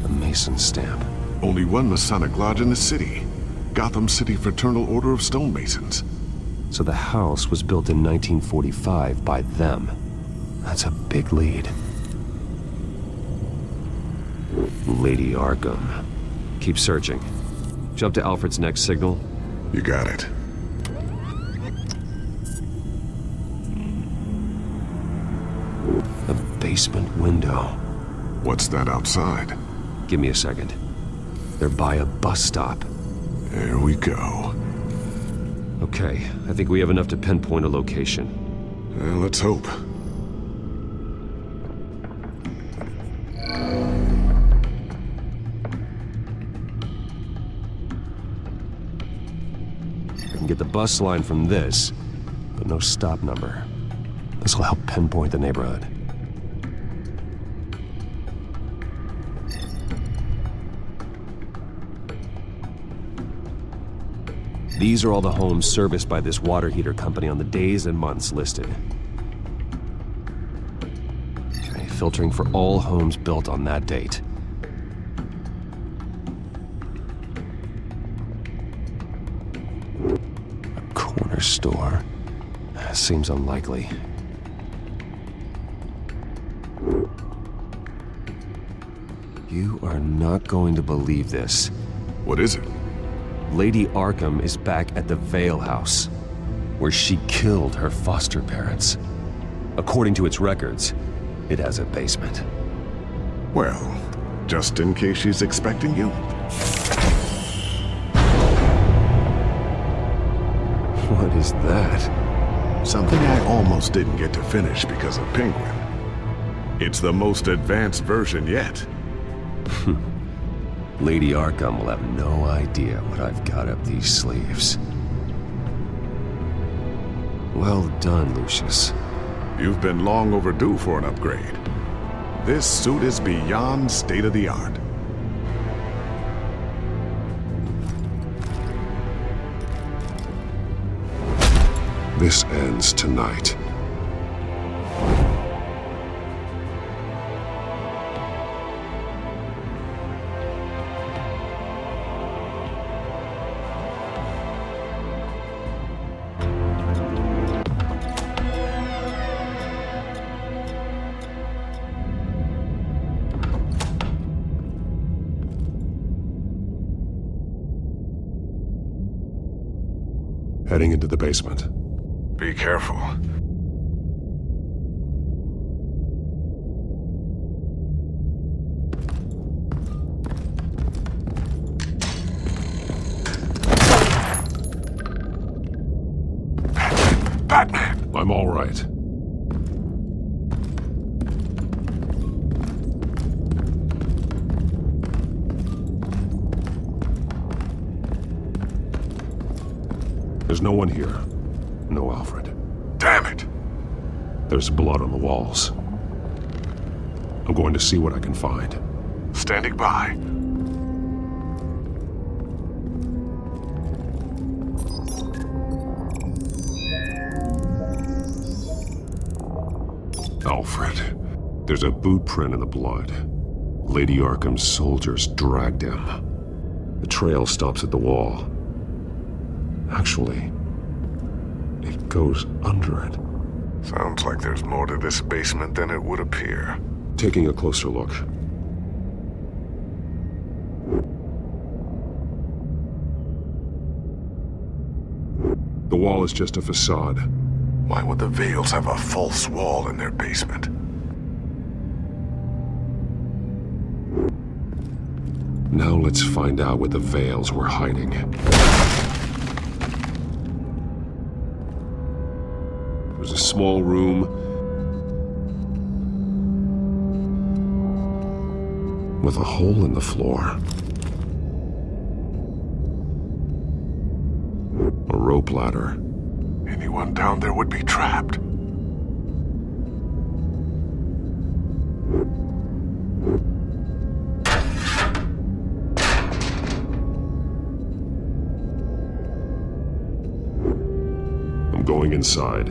A Mason stamp. Only one Masonic lodge in the city. Gotham City Fraternal Order of Stonemasons. So the house was built in 1945 by them. That's a big lead. Lady Arkham. Keep searching. Jump to Alfred's next signal. You got it. A basement window. What's that outside? Give me a second. They're by a bus stop. There we go. Okay, I think we have enough to pinpoint a location. Let's hope. I can get the bus line from this, but no stop number. This will help pinpoint the neighborhood. These are all the homes serviced by this water heater company on the days and months listed. Okay, filtering for all homes built on that date. A corner store. Seems unlikely. You are not going to believe this. What is it? Lady Arkham is back at the Vale House, where she killed her foster parents. According to its records, it has a basement. Well, just in case she's expecting you. What is that? Something I almost didn't get to finish because of Penguin. It's the most advanced version yet. Lady Arkham will have no idea what I've got up these sleeves. Well done, Lucius. You've been long overdue for an upgrade. This suit is beyond state-of-the-art. This ends tonight. Heading into the basement. Be careful. Batman! I'm all right. There's no one here. No Alfred. Damn it! There's blood on the walls. I'm going to see what I can find. Standing by. Alfred. There's a boot print in the blood. Lady Arkham's soldiers dragged him. The trail stops at the wall. Actually, it goes under it. Sounds like there's more to this basement than it would appear. Taking a closer look. The wall is just a facade. Why would the Vales have a false wall in their basement? Now let's find out what the Vales were hiding. It was a small room with a hole in the floor. A rope ladder. Anyone down there would be trapped. I'm going inside.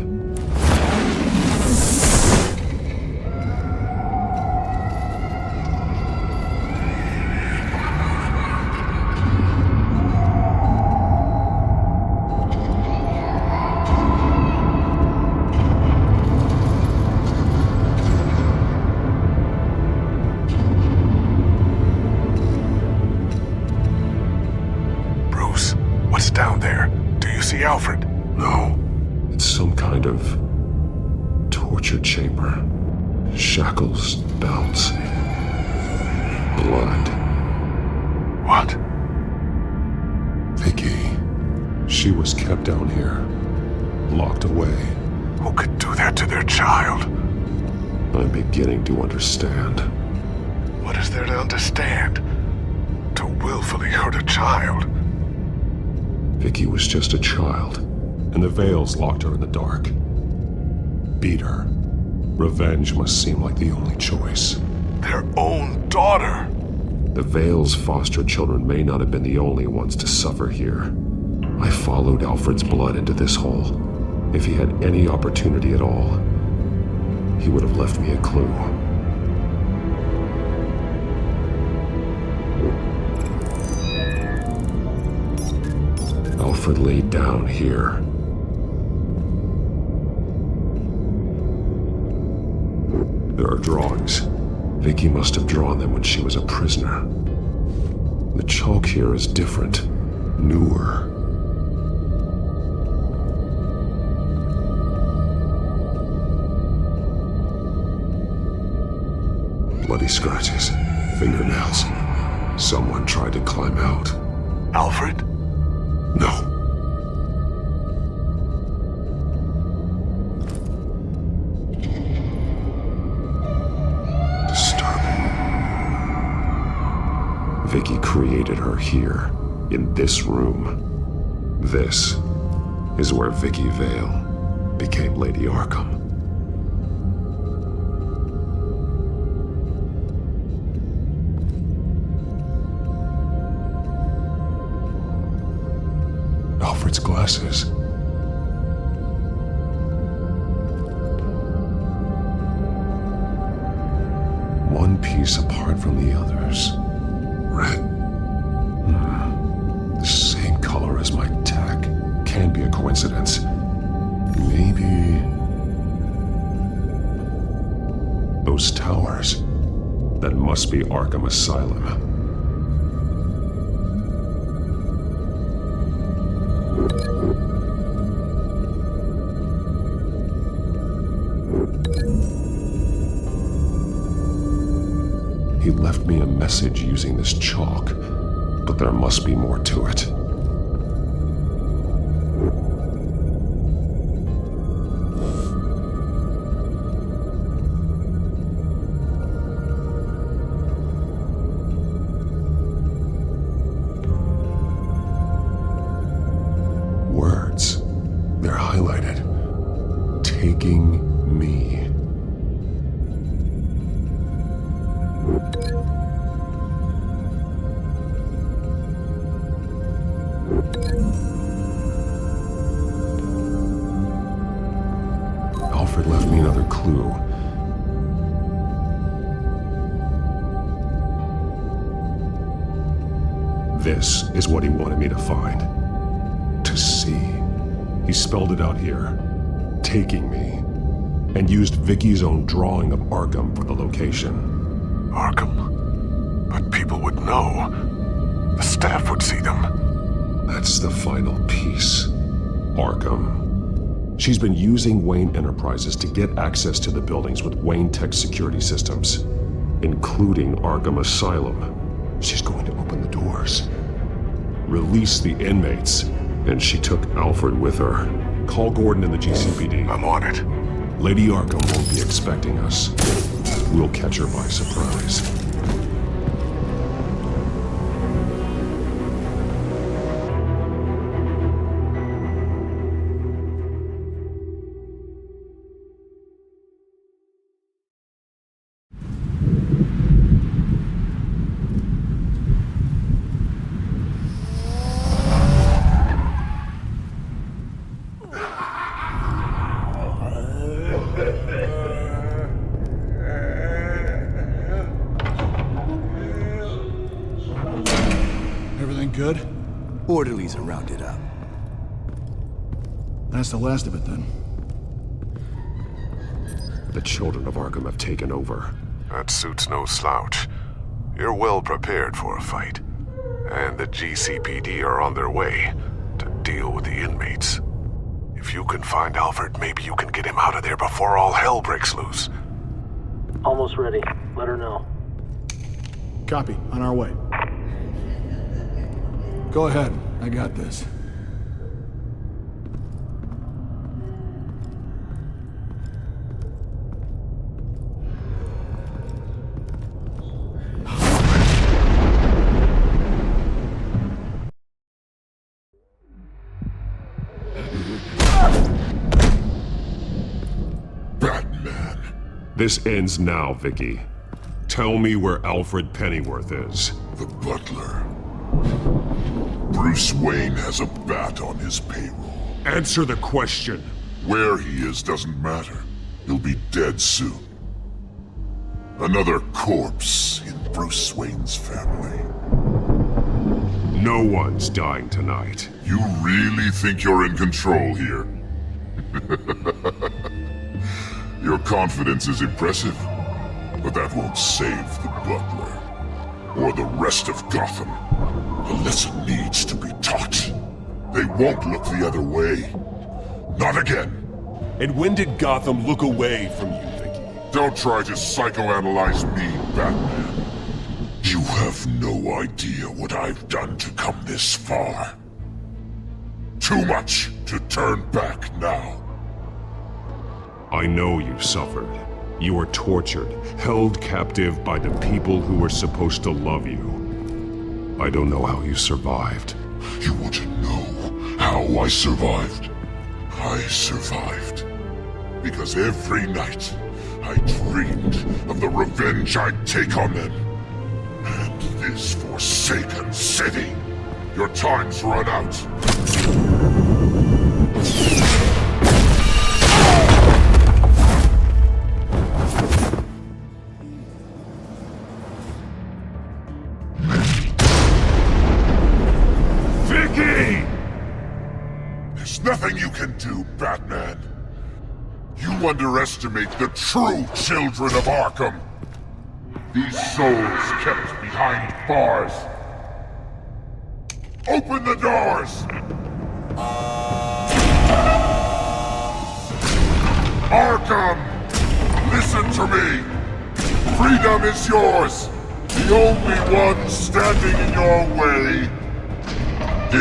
Bruce, what's down there? Do you see Alfred? No. It's some kind of torture chamber. Shackles, belts, blood. What? Vicky. She was kept down here, locked away. Who could do that to their child? I'm beginning to understand. What is there to understand? To willfully hurt a child? Vicky was just a child, and the Vales locked her in the dark. Beat her. Revenge must seem like the only choice. Their own daughter! The Vales' foster children may not have been the only ones to suffer here. I followed Alfred's blood into this hole. If he had any opportunity at all, he would have left me a clue. Alfred laid down here. There are drawings. Vicky must have drawn them when she was a prisoner. The chalk here is different, newer. Bloody scratches, fingernails. Someone tried to climb out. Alfred? No. Vicky created her here, in this room. This is where Vicky Vale became Lady Arkham. Alfred's glasses. One piece apart from the others. Red. The same color as my tack. Can't be a coincidence. Maybe... those towers. That must be Arkham Asylum. He left me a message using this chalk, but there must be more to it. This is what he wanted me to find. To see. He spelled it out here. Taking me. And used Vicky's own drawing of Arkham for the location. Arkham? But people would know. The staff would see them. That's the final piece. Arkham. She's been using Wayne Enterprises to get access to the buildings with Wayne Tech security systems, including Arkham Asylum. She's going to open the doors, release the inmates, and she took Alfred with her. Call Gordon and the GCPD. I'm on it. Lady Arkham won't be expecting us. We'll catch her by surprise. Good? Orderlies are rounded up. That's the last of it, then. The children of Arkham have taken over. That suit's no slouch. You're well prepared for a fight. And the GCPD are on their way to deal with the inmates. If you can find Alfred, maybe you can get him out of there before all hell breaks loose. Almost ready. Let her know. Copy. On our way. Go ahead. I got this. Batman. This ends now, Vicky. Tell me where Alfred Pennyworth is. The butler. Bruce Wayne has a bat on his payroll. Answer the question. Where he is doesn't matter. He'll be dead soon. Another corpse in Bruce Wayne's family. No one's dying tonight. You really think you're in control here? Your confidence is impressive, but that won't save the butler. Or the rest of Gotham. A lesson needs to be taught. They won't look the other way. Not again. And when did Gotham look away from you, Vicky? Don't try to psychoanalyze me, Batman. You have no idea what I've done to come this far. Too much to turn back now. I know you've suffered. You were tortured, held captive by the people who were supposed to love you. I don't know how you survived. You want to know how I survived? I survived because every night I dreamed of the revenge I'd take on them. And this forsaken city. Your time's run out. Nothing you can do, Batman. You underestimate the true children of Arkham. These souls kept behind bars. Open the doors! Arkham! Listen to me! Freedom is yours! The only one standing in your way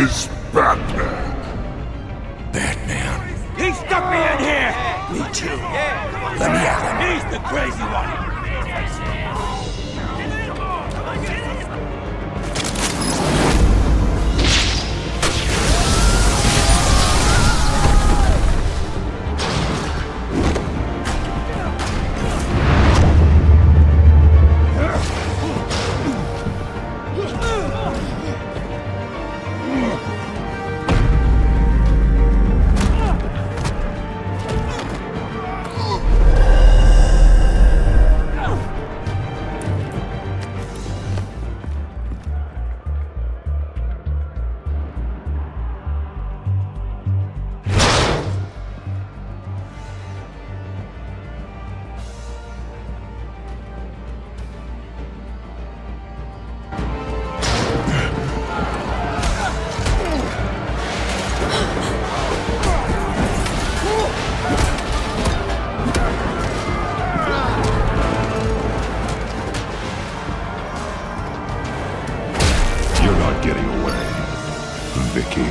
is Batman. Batman. He stuck me in here! Me too. Let me at him. He's the crazy one! getting away, Vicky.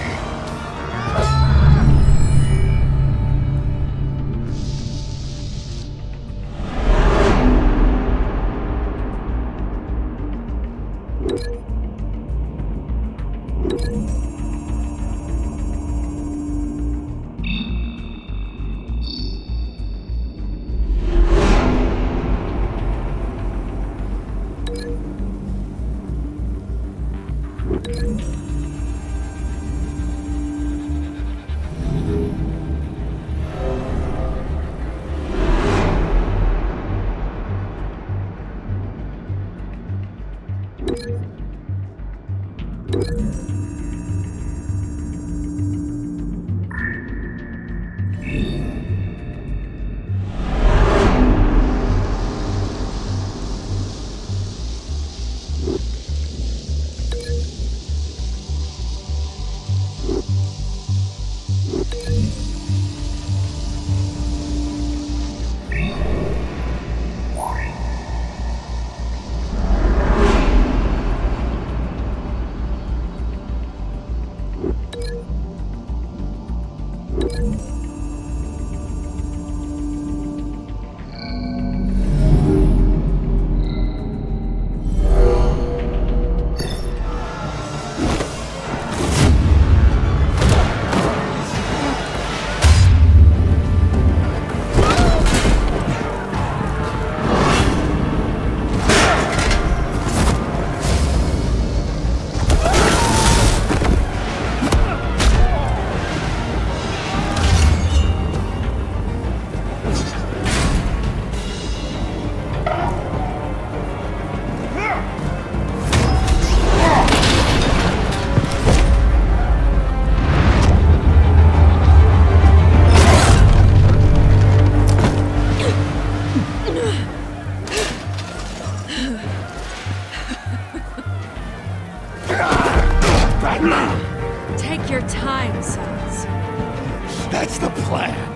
Take your time, sons. That's the plan.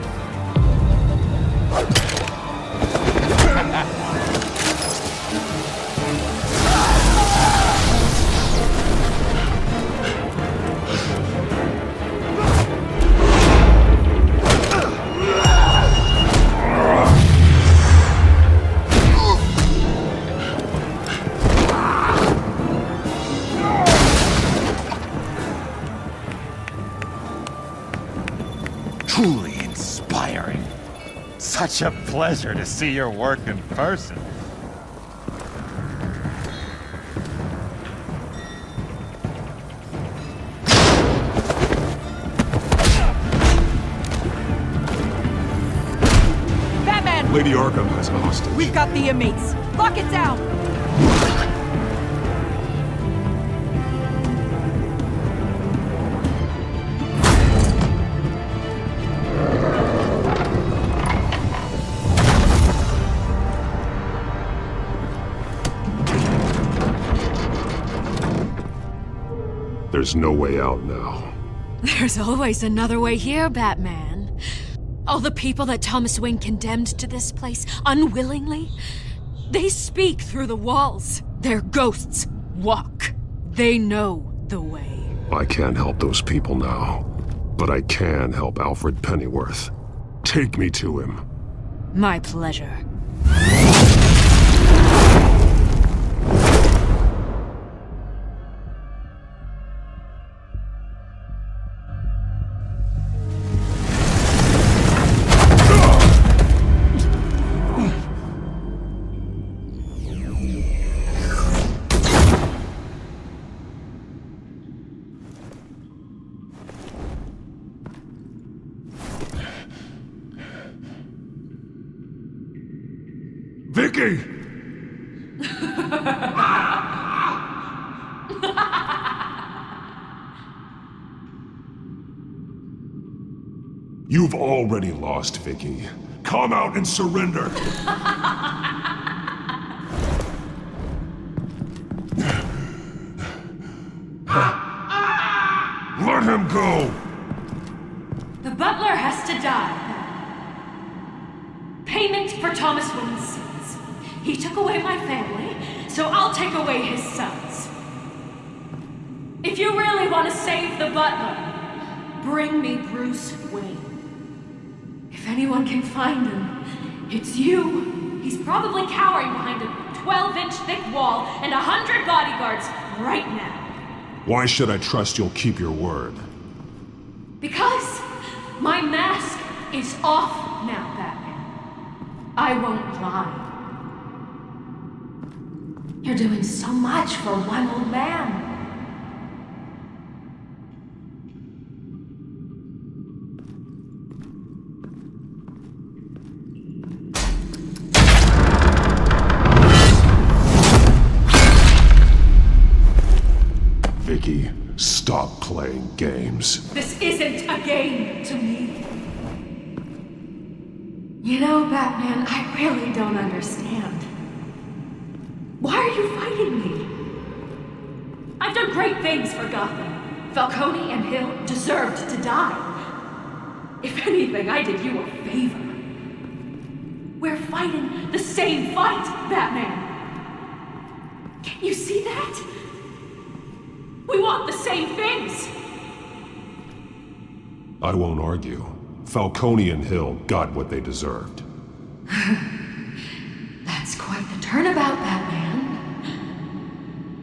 Truly inspiring. Such a pleasure to see your work in person. Batman! Lady Arkham has a hostage. We've got the inmates. Lock it down! There's no way out now. There's always another way here, Batman. All the people that Thomas Wayne condemned to this place unwillingly, they speak through the walls. Their ghosts walk. They know the way. I can't help those people now, but I can help Alfred Pennyworth. Take me to him. My pleasure. Vicky! You've already lost, Vicky. Come out and surrender! Let him go! The butler has to die. Payment for Thomas Wayne's sins. He took away my family, so I'll take away his sons. If want to save the butler. Bring me Bruce Wayne. If anyone can find him, it's you. He's probably cowering behind a 12-inch thick wall and 100 bodyguards right now. Why should I trust you'll keep your word? Because my mask is off now, Batman. I won't lie. You're doing so much for one old man. Vicky, stop playing games. This isn't a game to me. You know, Batman, I really don't understand. Why are you fighting me? I've done great things for Gotham. Falcone and Hill deserved to die. If anything, I did you a favor. We're fighting the same fight, Batman. Can't you see that? We want the same things. I won't argue. Falcone and Hill got what they deserved. That's quite the turnabout, Batman.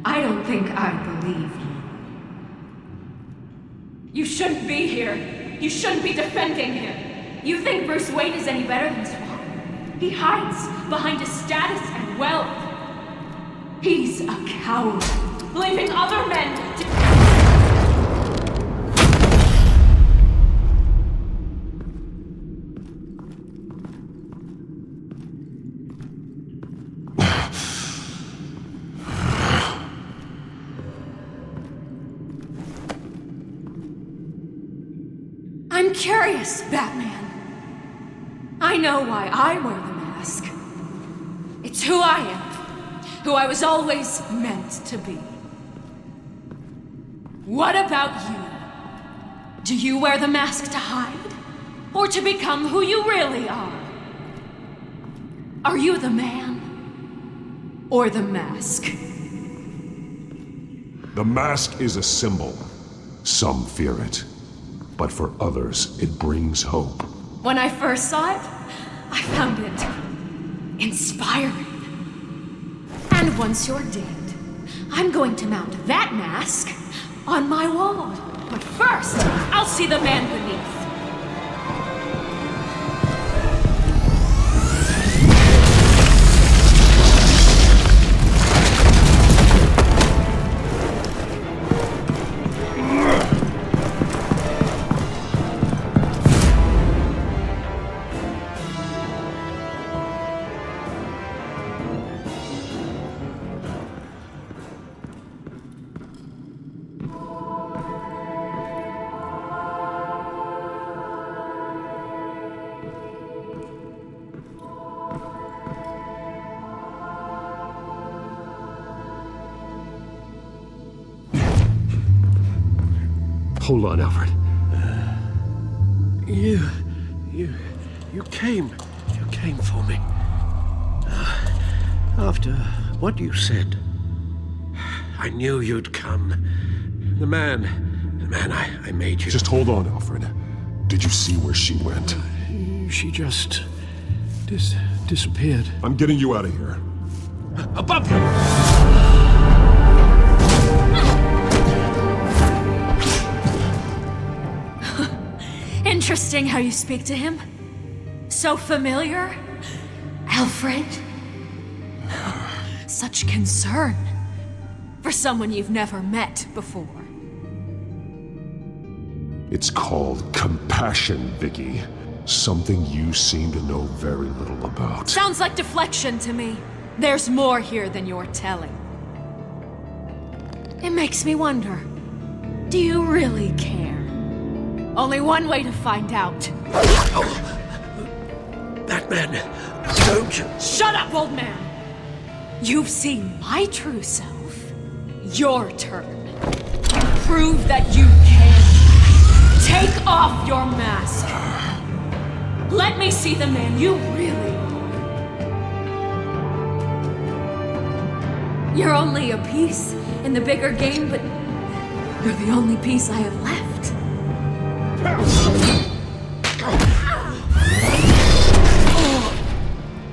I don't think I believe you. You shouldn't be here. You shouldn't be defending him. You think Bruce Wayne is any better than his father? He hides behind his status and wealth. He's a coward, leaving other men to... I'm curious, Batman. I know why I wear the mask. It's who I am, who I was always meant to be. What about you? Do you wear the mask to hide? Or to become who you really are? Are you the man? Or the mask? The mask is a symbol. Some fear it. But for others, it brings hope. When I first saw it, I found it inspiring. And once you're dead, I'm going to mount that mask on my wall. But first, I'll see the man beneath. Hold on, Alfred. You came for me. After what you said, I knew you'd come. The man I made you. Just hold on, Alfred. Did you see where she went? She just disappeared. I'm getting you out of here. Above you! Interesting how you speak to him. So familiar. Alfred. Such concern for someone you've never met before. It's called compassion, Vicky. Something you seem to know very little about. Sounds like deflection to me. There's more here than you're telling. It makes me wonder, do you really care? Only one way to find out. Oh. Batman, don't you... Shut up, old man! You've seen my true self. Your turn. Prove that you can. Take off your mask. Let me see the man you really are. You're only a piece in the bigger game, but You're the only piece I have left.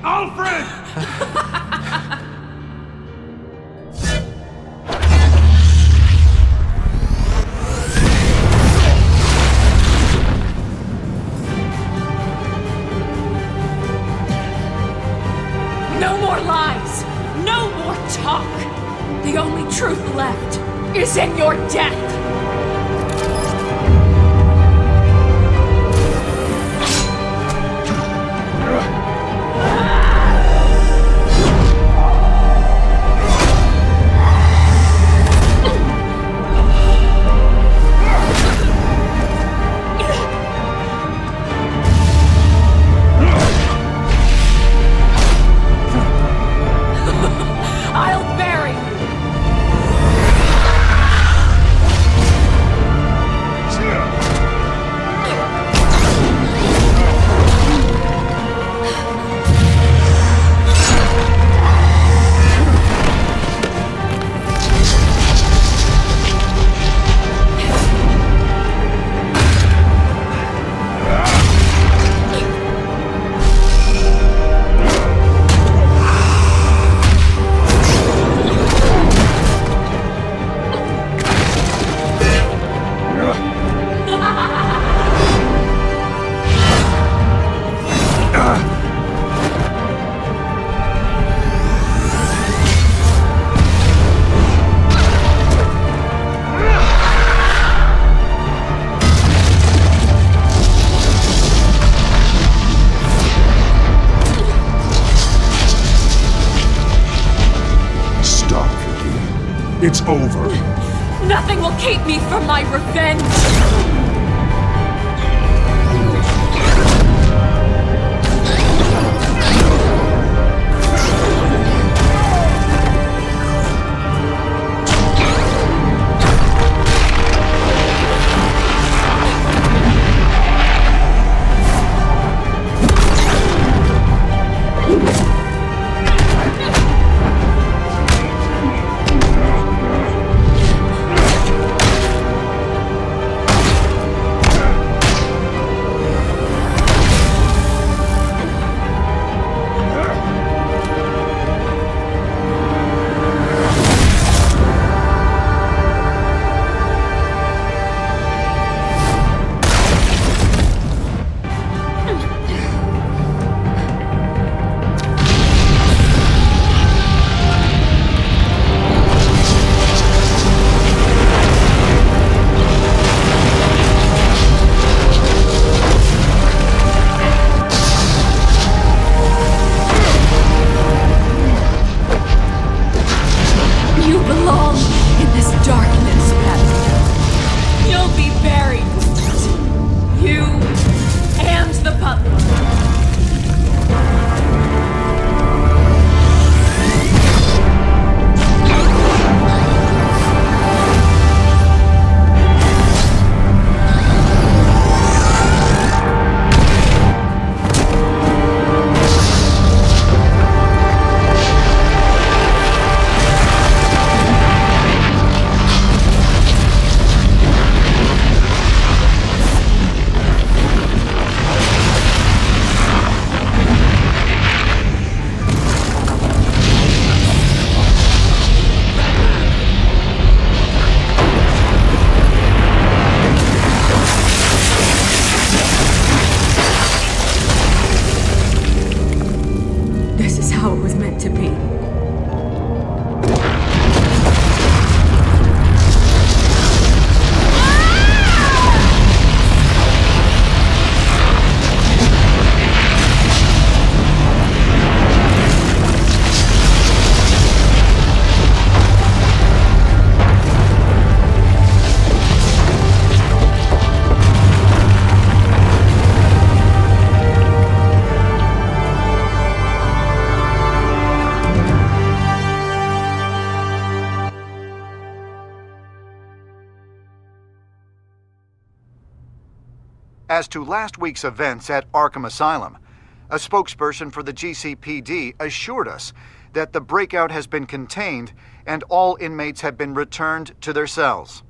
Alfred! No more lies! No more talk! The only truth left is in your death! I'll bury you! Stop, Vicky. It's over. Nothing will keep me from my revenge! You belong in this darkness, Batman. You'll be buried with it. You and the butler. This is how it was meant to be. As to last week's events at Arkham Asylum, a spokesperson for the GCPD assured us that the breakout has been contained and all inmates have been returned to their cells.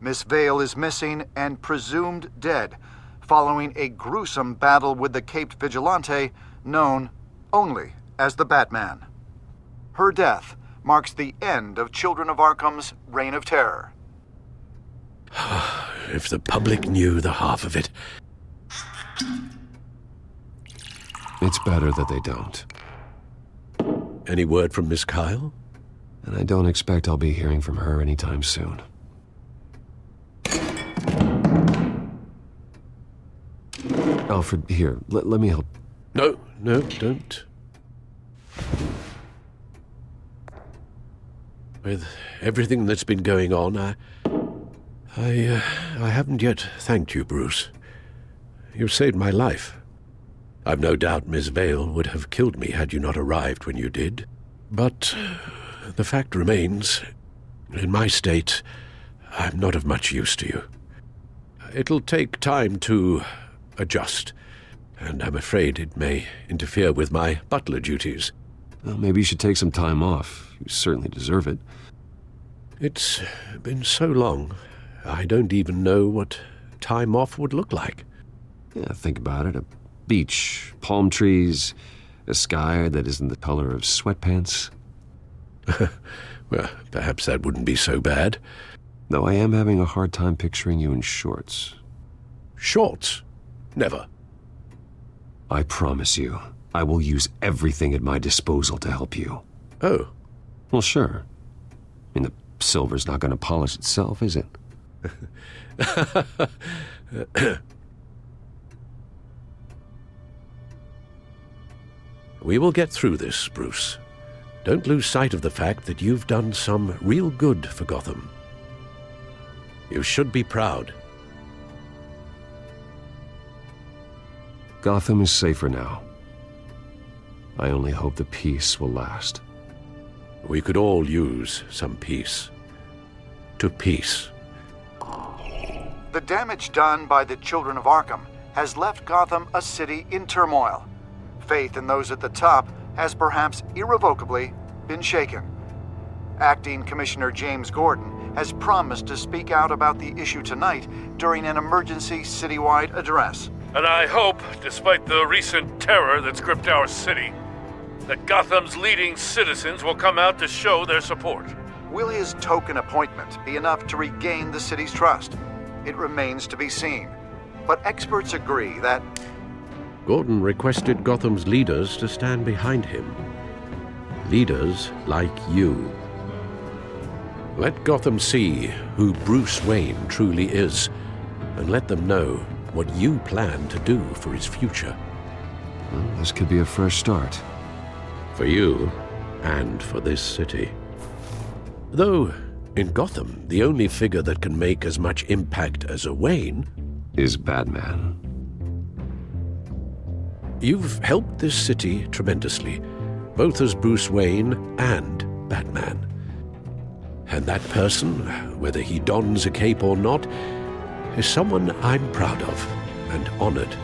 Miss Vale is missing and presumed dead, following a gruesome battle with the caped vigilante known only as the Batman. Her death marks the end of Children of Arkham's reign of terror. If the public knew the half of it. It's better that they don't. Any word from Miss Kyle? And I don't expect I'll be hearing from her anytime soon. Alfred, here, let me help. No, don't. With everything that's been going on, I haven't yet thanked you, Bruce. You've saved my life. I've no doubt Miss Vale would have killed me had you not arrived when you did. But the fact remains, in my state, I'm not of much use to you. It'll take time to adjust, and I'm afraid it may interfere with my butler duties. Well, maybe you should take some time off. You certainly deserve it. It's been so long, I don't even know what time off would look like. Yeah, think about it. A beach, palm trees, a sky that isn't the color of sweatpants. Well, perhaps that wouldn't be so bad. Though I am having a hard time picturing you in shorts. Shorts? Never. I promise you, I will use everything at my disposal to help you. Oh. Well, sure. I mean, the silver's not going to polish itself, is it? We will get through this, Bruce. Don't lose sight of the fact that you've done some real good for Gotham. You should be proud. Gotham is safer now. I only hope the peace will last. We could all use some peace. To peace. The damage done by the Children of Arkham has left Gotham a city in turmoil. Faith in those at the top has perhaps irrevocably been shaken. Acting Commissioner James Gordon has promised to speak out about the issue tonight during an emergency citywide address. And I hope, despite the recent terror that's gripped our city, that Gotham's leading citizens will come out to show their support. Will his token appointment be enough to regain the city's trust? It remains to be seen. But experts agree that Gordon requested Gotham's leaders to stand behind him. Leaders like you. Let Gotham see who Bruce Wayne truly is, and let them know what you plan to do for his future. Well, this could be a fresh start. For you, and for this city. Though, in Gotham, the only figure that can make as much impact as a Wayne is Batman. You've helped this city tremendously, both as Bruce Wayne and Batman. And that person, whether he dons a cape or not, is someone I'm proud of and honored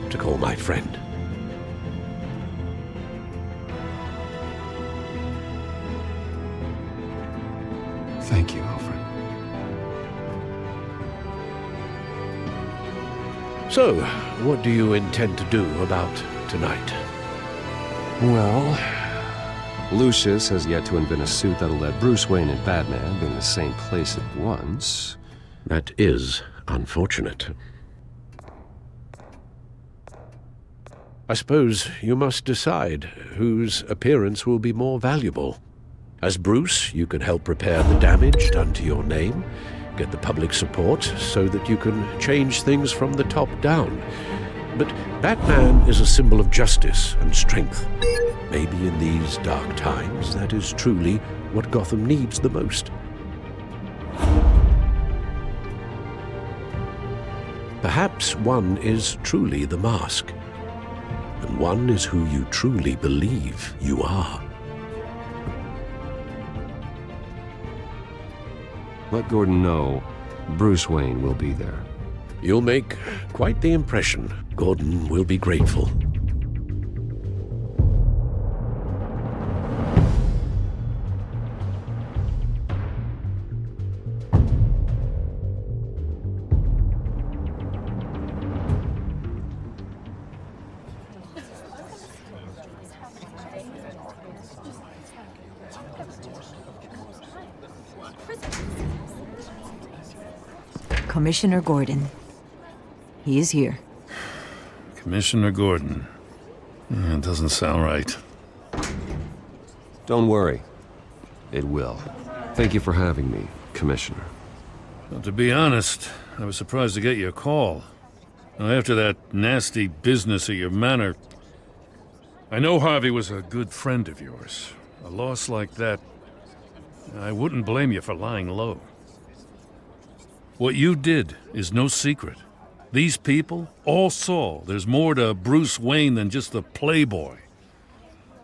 to call my friend. Thank you, Alfred. So, what do you intend to do about tonight? Well, Lucius has yet to invent a suit that'll let Bruce Wayne and Batman be in the same place at once. That is unfortunate. I suppose you must decide whose appearance will be more valuable. As Bruce, you can help repair the damage done to your name, get the public support so that you can change things from the top down. But Batman is a symbol of justice and strength. Maybe in these dark times, that is truly what Gotham needs the most. Perhaps one is truly the mask, and one is who you truly believe you are. Let Gordon know Bruce Wayne will be there. You'll make quite the impression. Gordon will be grateful. Commissioner Gordon. He is here. Commissioner Gordon. It doesn't sound right. Don't worry. It will. Thank you for having me, Commissioner. Well, to be honest, I was surprised to get your call. Now, after that nasty business at your manor, I know Harvey was a good friend of yours. A loss like that, I wouldn't blame you for lying low. What you did is no secret. These people all saw there's more to Bruce Wayne than just the playboy.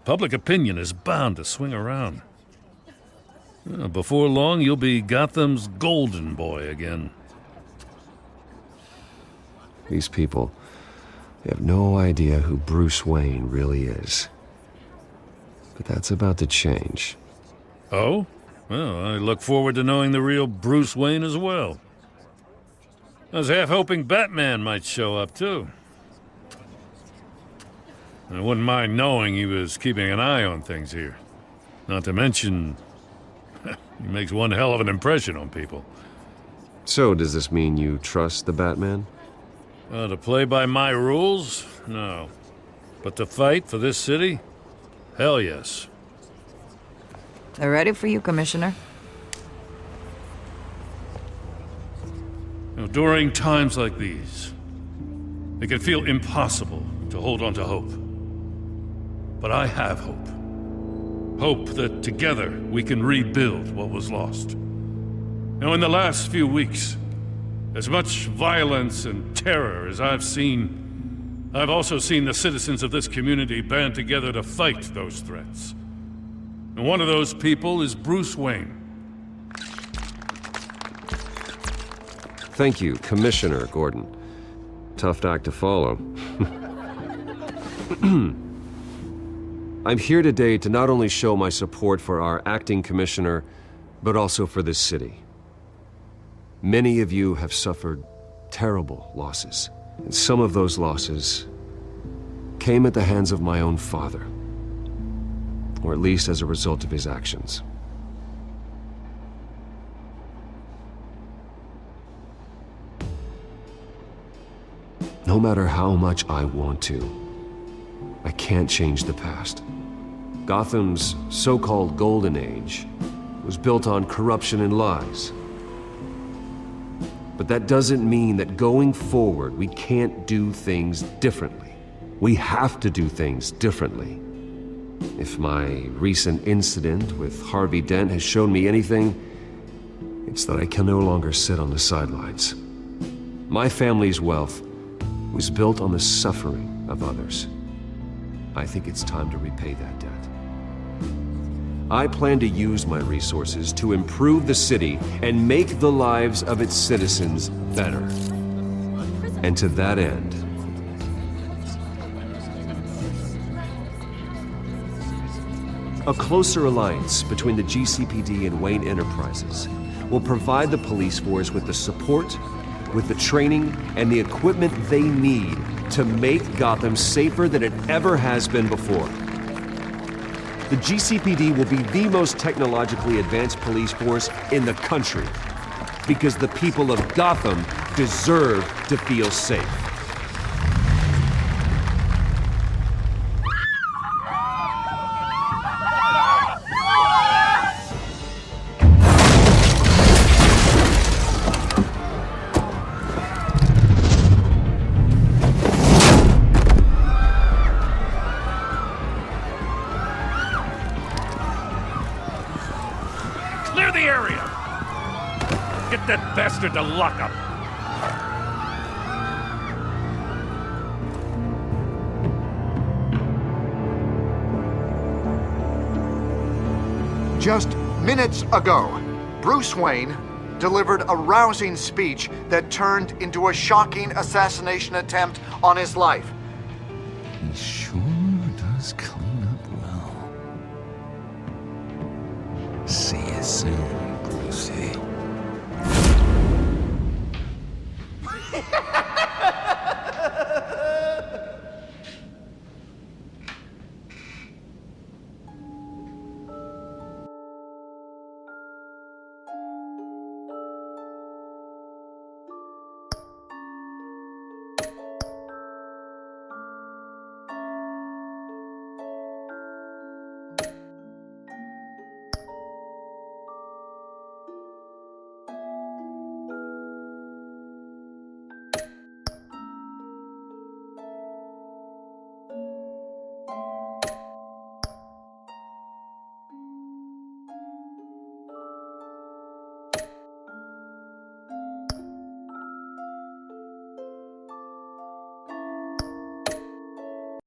Public opinion is bound to swing around. Before long, you'll be Gotham's golden boy again. These people, they have no idea who Bruce Wayne really is. But that's about to change. Oh? Well, I look forward to knowing the real Bruce Wayne as well. I was half hoping Batman might show up, too. I wouldn't mind knowing he was keeping an eye on things here. Not to mention, he makes one hell of an impression on people. So, does this mean you trust the Batman? To play by my rules? No. But to fight for this city? Hell yes. They're ready for you, Commissioner. During times like these, it can feel impossible to hold on to hope. But I have hope. Hope that together we can rebuild what was lost. Now, in the last few weeks, as much violence and terror as I've seen, I've also seen the citizens of this community band together to fight those threats. And one of those people is Bruce Wayne. Thank you, Commissioner Gordon. Tough act to follow. I'm here today to not only show my support for our acting commissioner, but also for this city. Many of you have suffered terrible losses, and some of those losses came at the hands of my own father, or at least as a result of his actions. No matter how much I want to, I can't change the past. Gotham's so-called Golden Age was built on corruption and lies. But that doesn't mean that going forward we can't do things differently. We have to do things differently. If my recent incident with Harvey Dent has shown me anything, it's that I can no longer sit on the sidelines. My family's wealth was built on the suffering of others. I think it's time to repay that debt. I plan to use my resources to improve the city and make the lives of its citizens better. And to that end, a closer alliance between the GCPD and Wayne Enterprises will provide the police force with the support, with the training, and the equipment they need to make Gotham safer than it ever has been before. The GCPD will be the most technologically advanced police force in the country, because the people of Gotham deserve to feel safe. Clear the area! Get that bastard to lock up! Just minutes ago, Bruce Wayne delivered a rousing speech that turned into a shocking assassination attempt on his life. He sure does clean up well. See you soon.